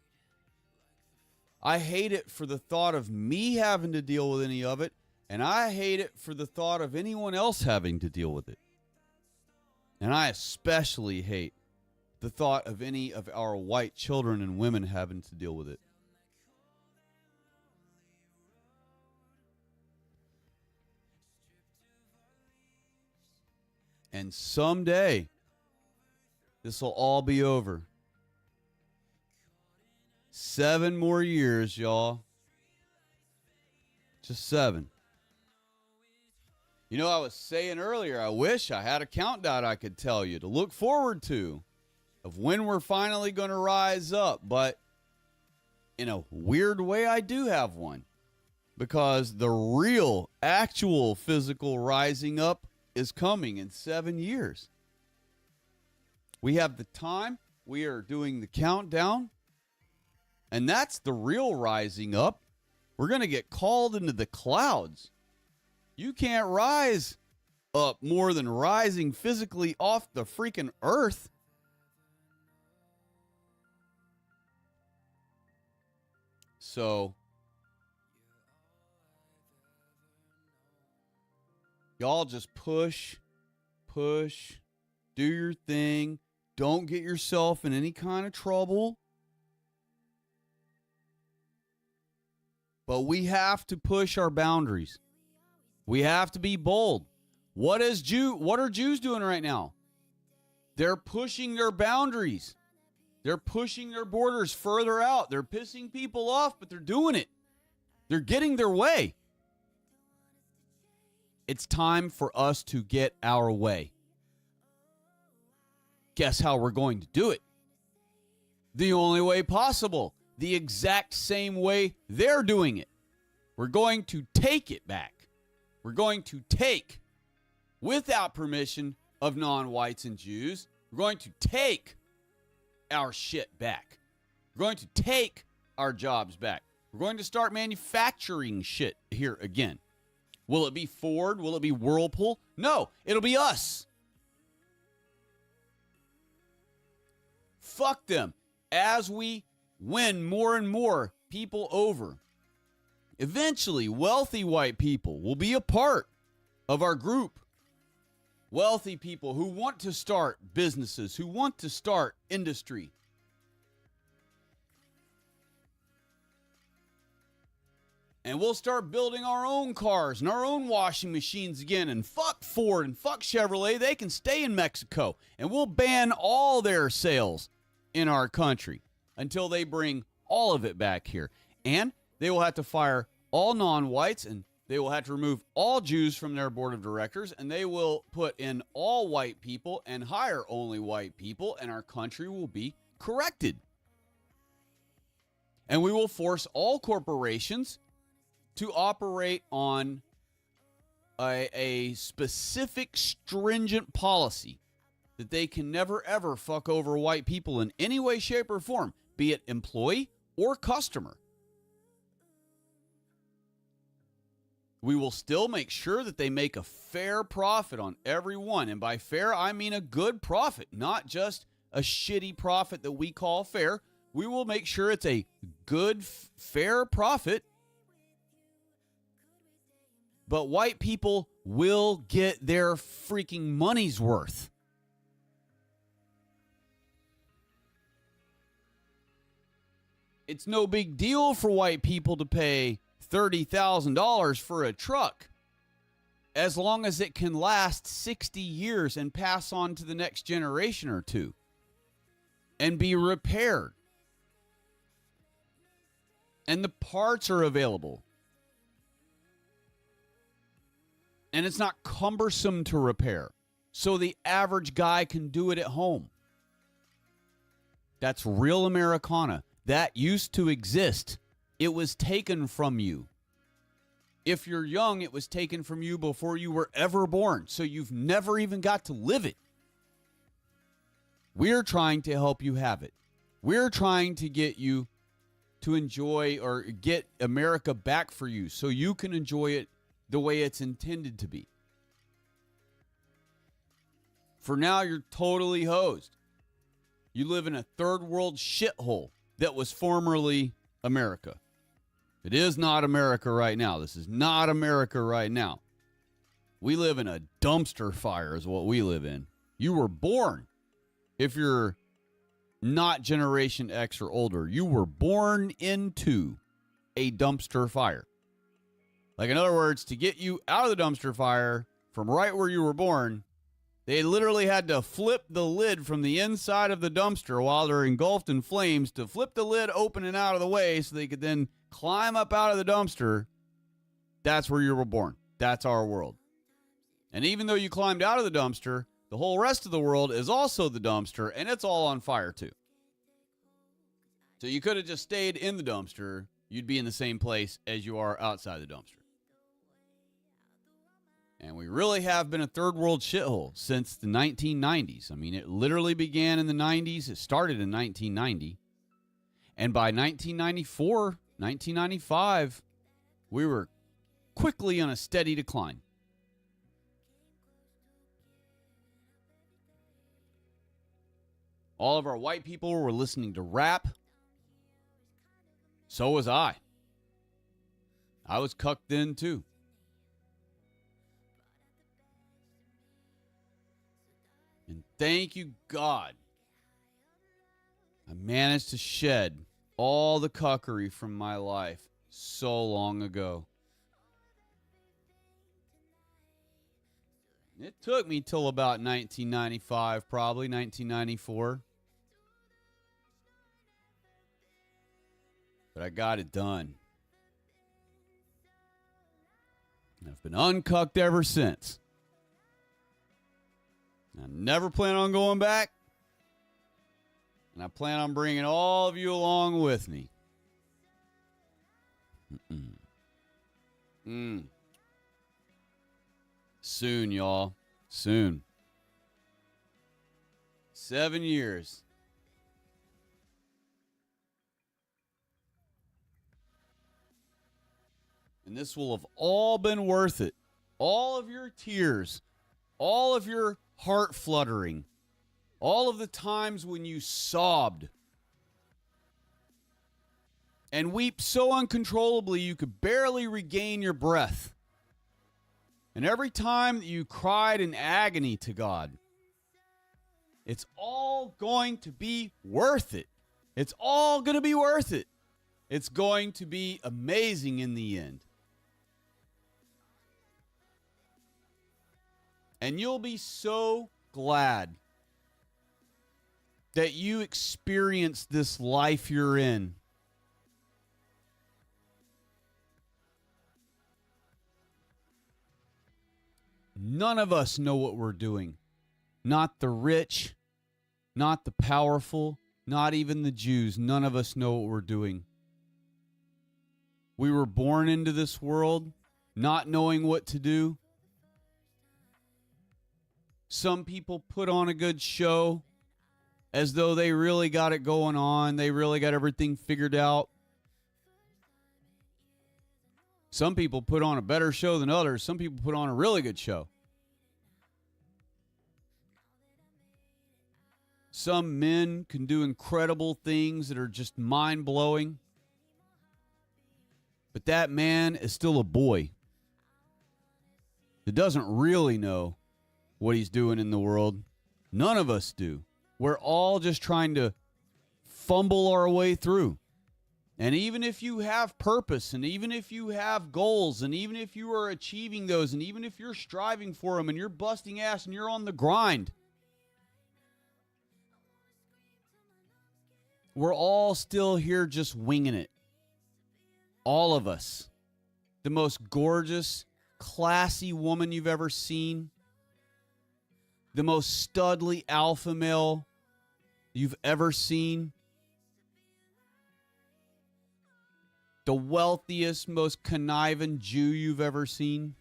I hate it for the thought of me having to deal with any of it, and I hate it for the thought of anyone else having to deal with it. And I especially hate the thought of any of our white children and women having to deal with it. And someday, this will all be over. 7 more years, y'all. Just 7. You know, I was saying earlier, I wish I had a countdown I could tell you to look forward to of when we're finally going to rise up. But in a weird way, I do have one. Because the real, actual physical rising up is coming in 7 years. We have the time. We are doing the countdown. And that's the real rising up. We're going to get called into the clouds. You can't rise up more than rising physically off the freaking earth. So, y'all just push, do your thing. Don't get yourself in any kind of trouble. But we have to push our boundaries. We have to be bold. What are Jews doing right now? They're pushing their boundaries. They're pushing their borders further out. They're pissing people off, but they're doing it. They're getting their way. It's time for us to get our way. Guess how we're going to do it? The only way possible. The exact same way they're doing it. We're going to take it back. We're going to take, without permission of non-whites and Jews, we're going to take our shit back. We're going to take our jobs back. We're going to start manufacturing shit here again. Will it be Ford? Will it be Whirlpool? No, it'll be us. Fuck them. As we win more and more people over, eventually wealthy white people will be a part of our group. Wealthy people who want to start businesses, who want to start industry. And we'll start building our own cars and our own washing machines again. And fuck Ford and fuck Chevrolet. They can stay in Mexico. And we'll ban all their sales in our country until they bring all of it back here. And they will have to fire all non-whites, and they will have to remove all Jews from their board of directors, and they will put in all white people and hire only white people, and our country will be corrected. And we will force all corporations to operate on a specific stringent policy that they can never, ever fuck over white people in any way, shape, or form, be it employee or customer. We will still make sure that they make a fair profit on everyone. And by fair, I mean a good profit, not just a shitty profit that we call fair. We will make sure it's a good, fair profit. But white people will get their freaking money's worth. It's no big deal for white people to pay $30,000 for a truck, as long as it can last 60 years and pass on to the next generation or two and be repaired. And the parts are available. And it's not cumbersome to repair, so the average guy can do it at home. That's real Americana. That used to exist. It was taken from you. If you're young, it was taken from you before you were ever born, so you've never even got to live it. We're trying to help you have it. We're trying to get you to enjoy or get America back for you so you can enjoy it the way it's intended to be. For now, you're totally hosed. You live in a third world shithole that was formerly America. It is not America right now. This is not America right now. We live in a dumpster fire is what we live in. You were born, if you're not Generation X or older, you were born into a dumpster fire. Like, in other words, to get you out of the dumpster fire from right where you were born, they literally had to flip the lid from the inside of the dumpster while they're engulfed in flames to flip the lid open and out of the way so they could then climb up out of the dumpster. That's where you were born. That's our world. And even though you climbed out of the dumpster, the whole rest of the world is also the dumpster, and it's all on fire too. So you could have just stayed in the dumpster. You'd be in the same place as you are outside the dumpster. And we really have been a third world shithole since the 1990s. I mean, it literally began in the 90s. It started in 1990. And by 1994, 1995, we were quickly on a steady decline. All of our white people were listening to rap. So was I. I was cucked in too. And thank you, God, I managed to shed all the cuckery from my life so long ago. It took me till about 1995, probably 1994. But I got it done. And I've been uncucked ever since. I never plan on going back. And I plan on bringing all of you along with me. Soon, y'all. Soon. 7 years. And this will have all been worth it. All of your tears. All of your heart fluttering. All of the times when you sobbed and weep so uncontrollably you could barely regain your breath. And every time that you cried in agony to God, it's all going to be worth it. It's all going to be worth it. It's going to be amazing in the end. And you'll be so glad that you experienced this life you're in. None of us know what we're doing. Not the rich, not the powerful, not even the Jews. None of us know what we're doing. We were born into this world not knowing what to do. Some people put on a good show as though they really got it going on. They really got everything figured out. Some people put on a better show than others. Some people put on a really good show. Some men can do incredible things that are just mind-blowing. But that man is still a boy that doesn't really know what he's doing in the world. None of us do. We're all just trying to fumble our way through. And even if you have purpose, and even if you have goals, and even if you are achieving those, and even if you're striving for them, and you're busting ass, and you're on the grind, we're all still here just winging it. All of us. The most gorgeous, classy woman you've ever seen. The most studly alpha male you've ever seen. The wealthiest, most conniving Jew you've ever seen.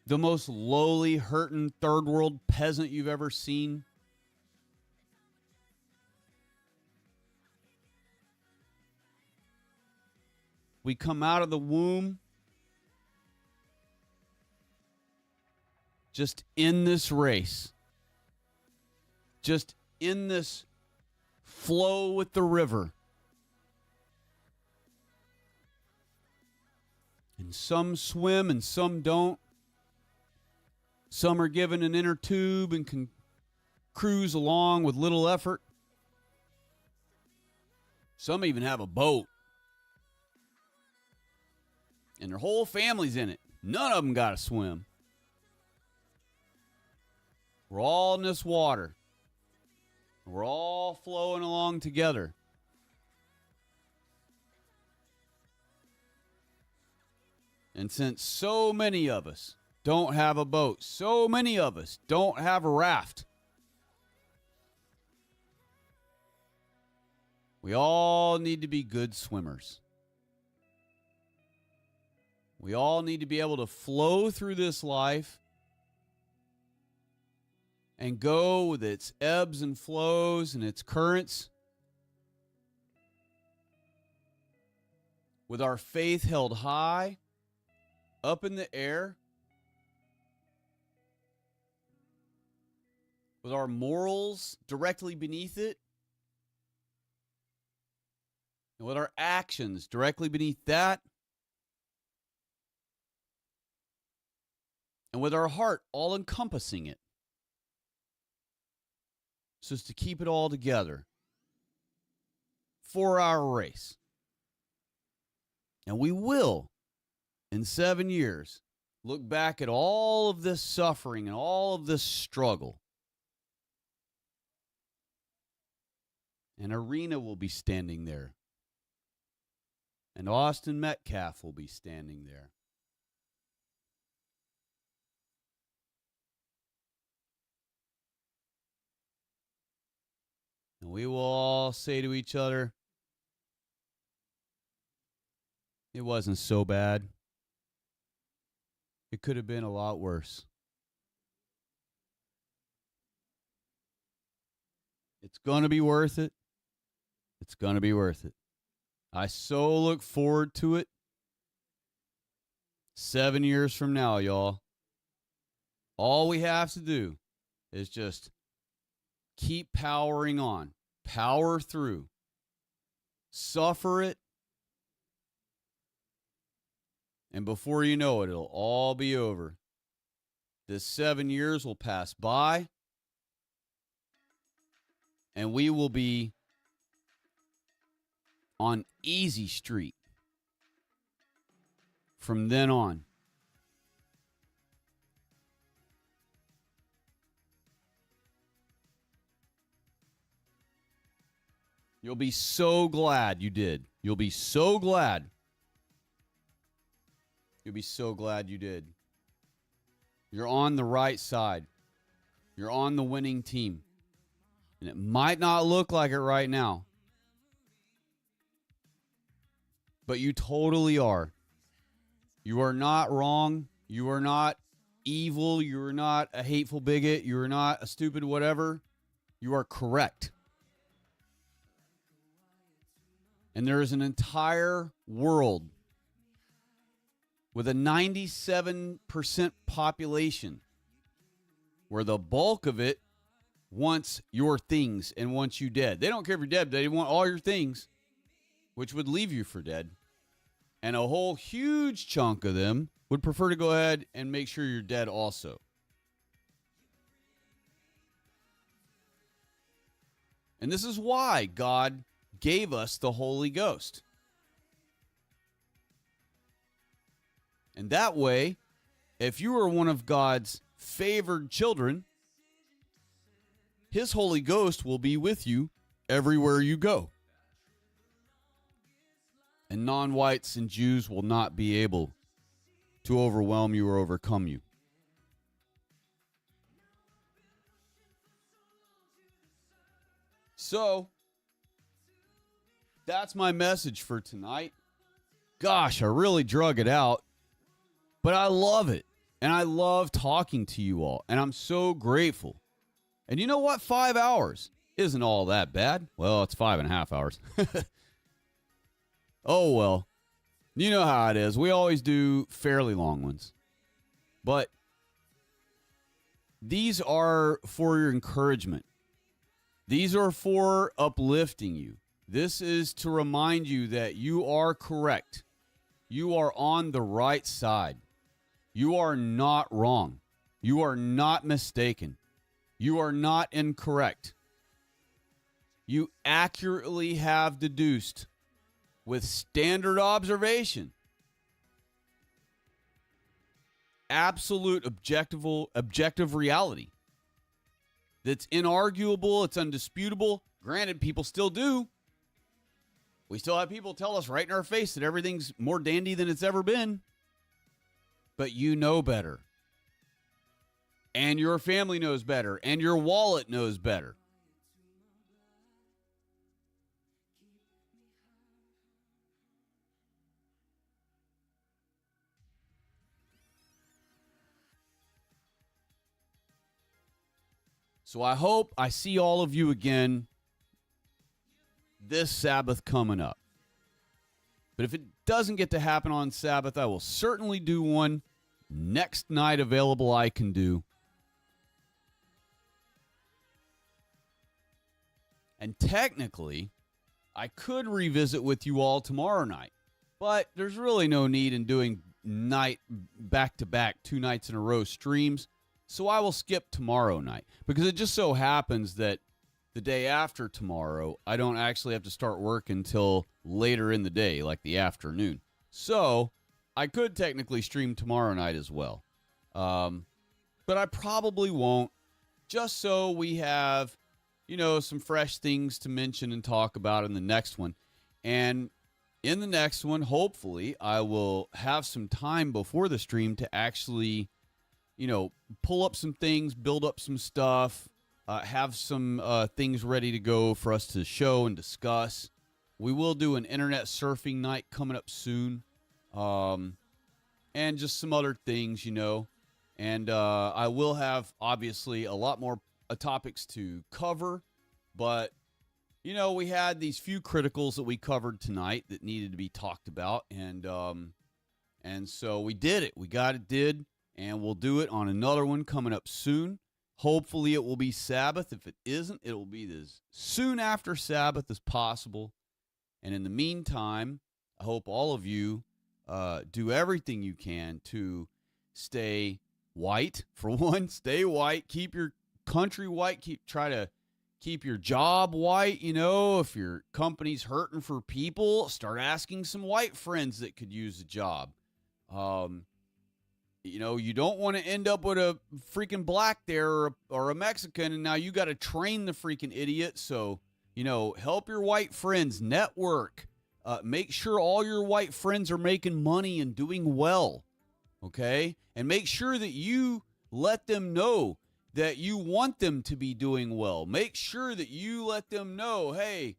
The most lowly, hurting, third world peasant you've ever seen. We come out of the womb just in this race, just in this flow with the river. And some swim and some don't. Some are given an inner tube and can cruise along with little effort. Some even have a boat. And their whole family's in it. None of them got to swim. We're all in this water. We're all flowing along together. And since so many of us don't have a boat, so many of us don't have a raft, we all need to be good swimmers. We all need to be able to flow through this life and go with its ebbs and flows and its currents, with our faith held high, up in the air, with our morals directly beneath it, and with our actions directly beneath that, and with our heart all encompassing it, so as to keep it all together for our race. And we will, in 7 years, look back at all of this suffering and all of this struggle. And Arena will be standing there. And Austin Metcalf will be standing there. And we will all say to each other, it wasn't so bad. It could have been a lot worse. It's going to be worth it. It's going to be worth it. I so look forward to it. 7 years from now, y'all. All we have to do is just keep powering on. Power through. Suffer it. And before you know it, it'll all be over. This 7 years will pass by. And we will be on easy street from then on. You'll be so glad you did. You'll be so glad. You'll be so glad you did. You're on the right side. You're on the winning team. And it might not look like it right now. But you totally are. You are not wrong. You are not evil. You are not a hateful bigot. You are not a stupid whatever. You are correct. And there is an entire world with a 97% population where the bulk of it wants your things and wants you dead. They don't care if you're dead, but they want all your things, which would leave you for dead. And a whole huge chunk of them would prefer to go ahead and make sure you're dead also. And this is why God gave us the Holy Ghost. And that way, if you are one of God's favored children, His Holy Ghost will be with you everywhere you go. And non-whites and Jews will not be able to overwhelm you or overcome you. So, that's my message for tonight. Gosh, I really drug it out. But I love it. And I love talking to you all. And I'm so grateful. And you know what? 5 hours isn't all that bad. Well, it's 5.5 hours. Oh, well. You know how it is. We always do fairly long ones. But these are for your encouragement. These are for uplifting you. This is to remind you that you are correct. You are on the right side. You are not wrong. You are not mistaken. You are not incorrect. You accurately have deduced with standard observation, absolute objective reality that's inarguable, it's undisputable. Granted, people still do. We still have people tell us right in our face that everything's more dandy than it's ever been. But you know better. And your family knows better. And your wallet knows better. So I hope I see all of you again this Sabbath coming up. But if it doesn't get to happen on Sabbath, I will certainly do one next night available I can do. And technically, I could revisit with you all tomorrow night. But there's really no need in doing night back-to-back 2 nights in a row streams. So I will skip tomorrow night. Because it just so happens that the day after tomorrow, I don't actually have to start work until later in the day, like the afternoon. So I could technically stream tomorrow night as well. But I probably won't, just so we have, some fresh things to mention and talk about in the next one. And in the next one, hopefully, I will have some time before the stream to actually, pull up some things, build up some stuff, have some things ready to go for us to show and discuss. We will do an internet surfing night coming up soon. And just some other things, And I will have, obviously, a lot more topics to cover. But, we had these few criticals that we covered tonight that needed to be talked about. And so we did it. We got it did. And we'll do it on another one coming up soon. Hopefully it will be Sabbath. If it isn't, it will be as soon after Sabbath as possible. And in the meantime, I hope all of you do everything you can to stay white. For one, stay white. Keep your country white. Try to keep your job white. If your company's hurting for people, start asking some white friends that could use a job. You don't want to end up with a freaking black there or a Mexican, and now you got to train the freaking idiot. So, help your white friends, network. Make sure all your white friends are making money and doing well, okay? And make sure that you let them know that you want them to be doing well. Make sure that you let them know, hey,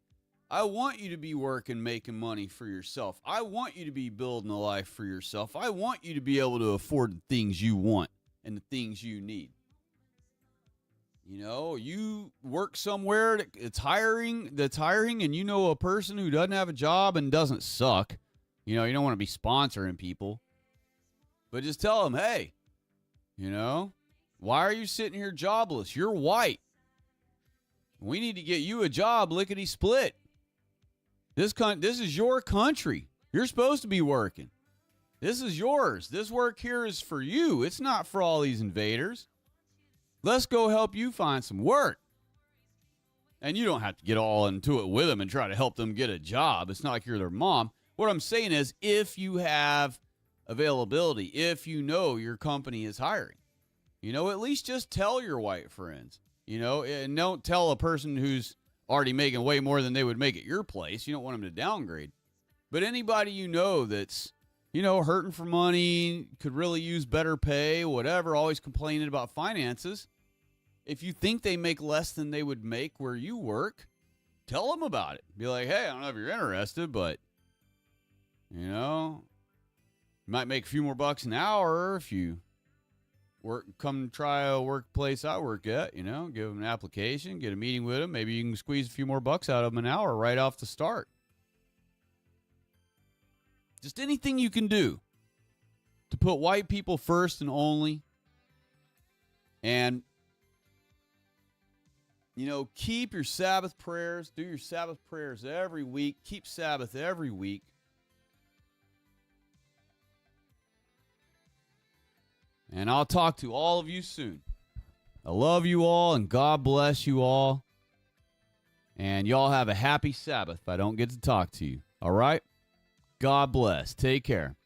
I want you to be working, making money for yourself. I want you to be building a life for yourself. I want you to be able to afford the things you want and the things you need. You work somewhere that's hiring, and a person who doesn't have a job and doesn't suck. You don't want to be sponsoring people. But just tell them, hey, why are you sitting here jobless? You're white. We need to get you a job, lickety-split. This is your country. You're supposed to be working. This is yours. This work here is for you. It's not for all these invaders. Let's go help you find some work. And you don't have to get all into it with them and try to help them get a job. It's not like you're their mom. What I'm saying is, if you have availability, if your company is hiring, at least just tell your white friends, and don't tell a person who's already making way more than they would make at your place. You don't want them to downgrade. But anybody that's, hurting for money, could really use better pay, whatever, always complaining about finances. If you think they make less than they would make where you work, tell them about it. Be like, hey, I don't know if you're interested, but, you might make a few more bucks an hour if you come try a workplace I work at, give them an application, get a meeting with them. Maybe you can squeeze a few more bucks out of them an hour right off the start. Just anything you can do to put white people first and only. And, keep your Sabbath prayers. Do your Sabbath prayers every week. Keep Sabbath every week. And I'll talk to all of you soon. I love you all, and God bless you all. And y'all have a happy Sabbath if I don't get to talk to you. All right? God bless. Take care.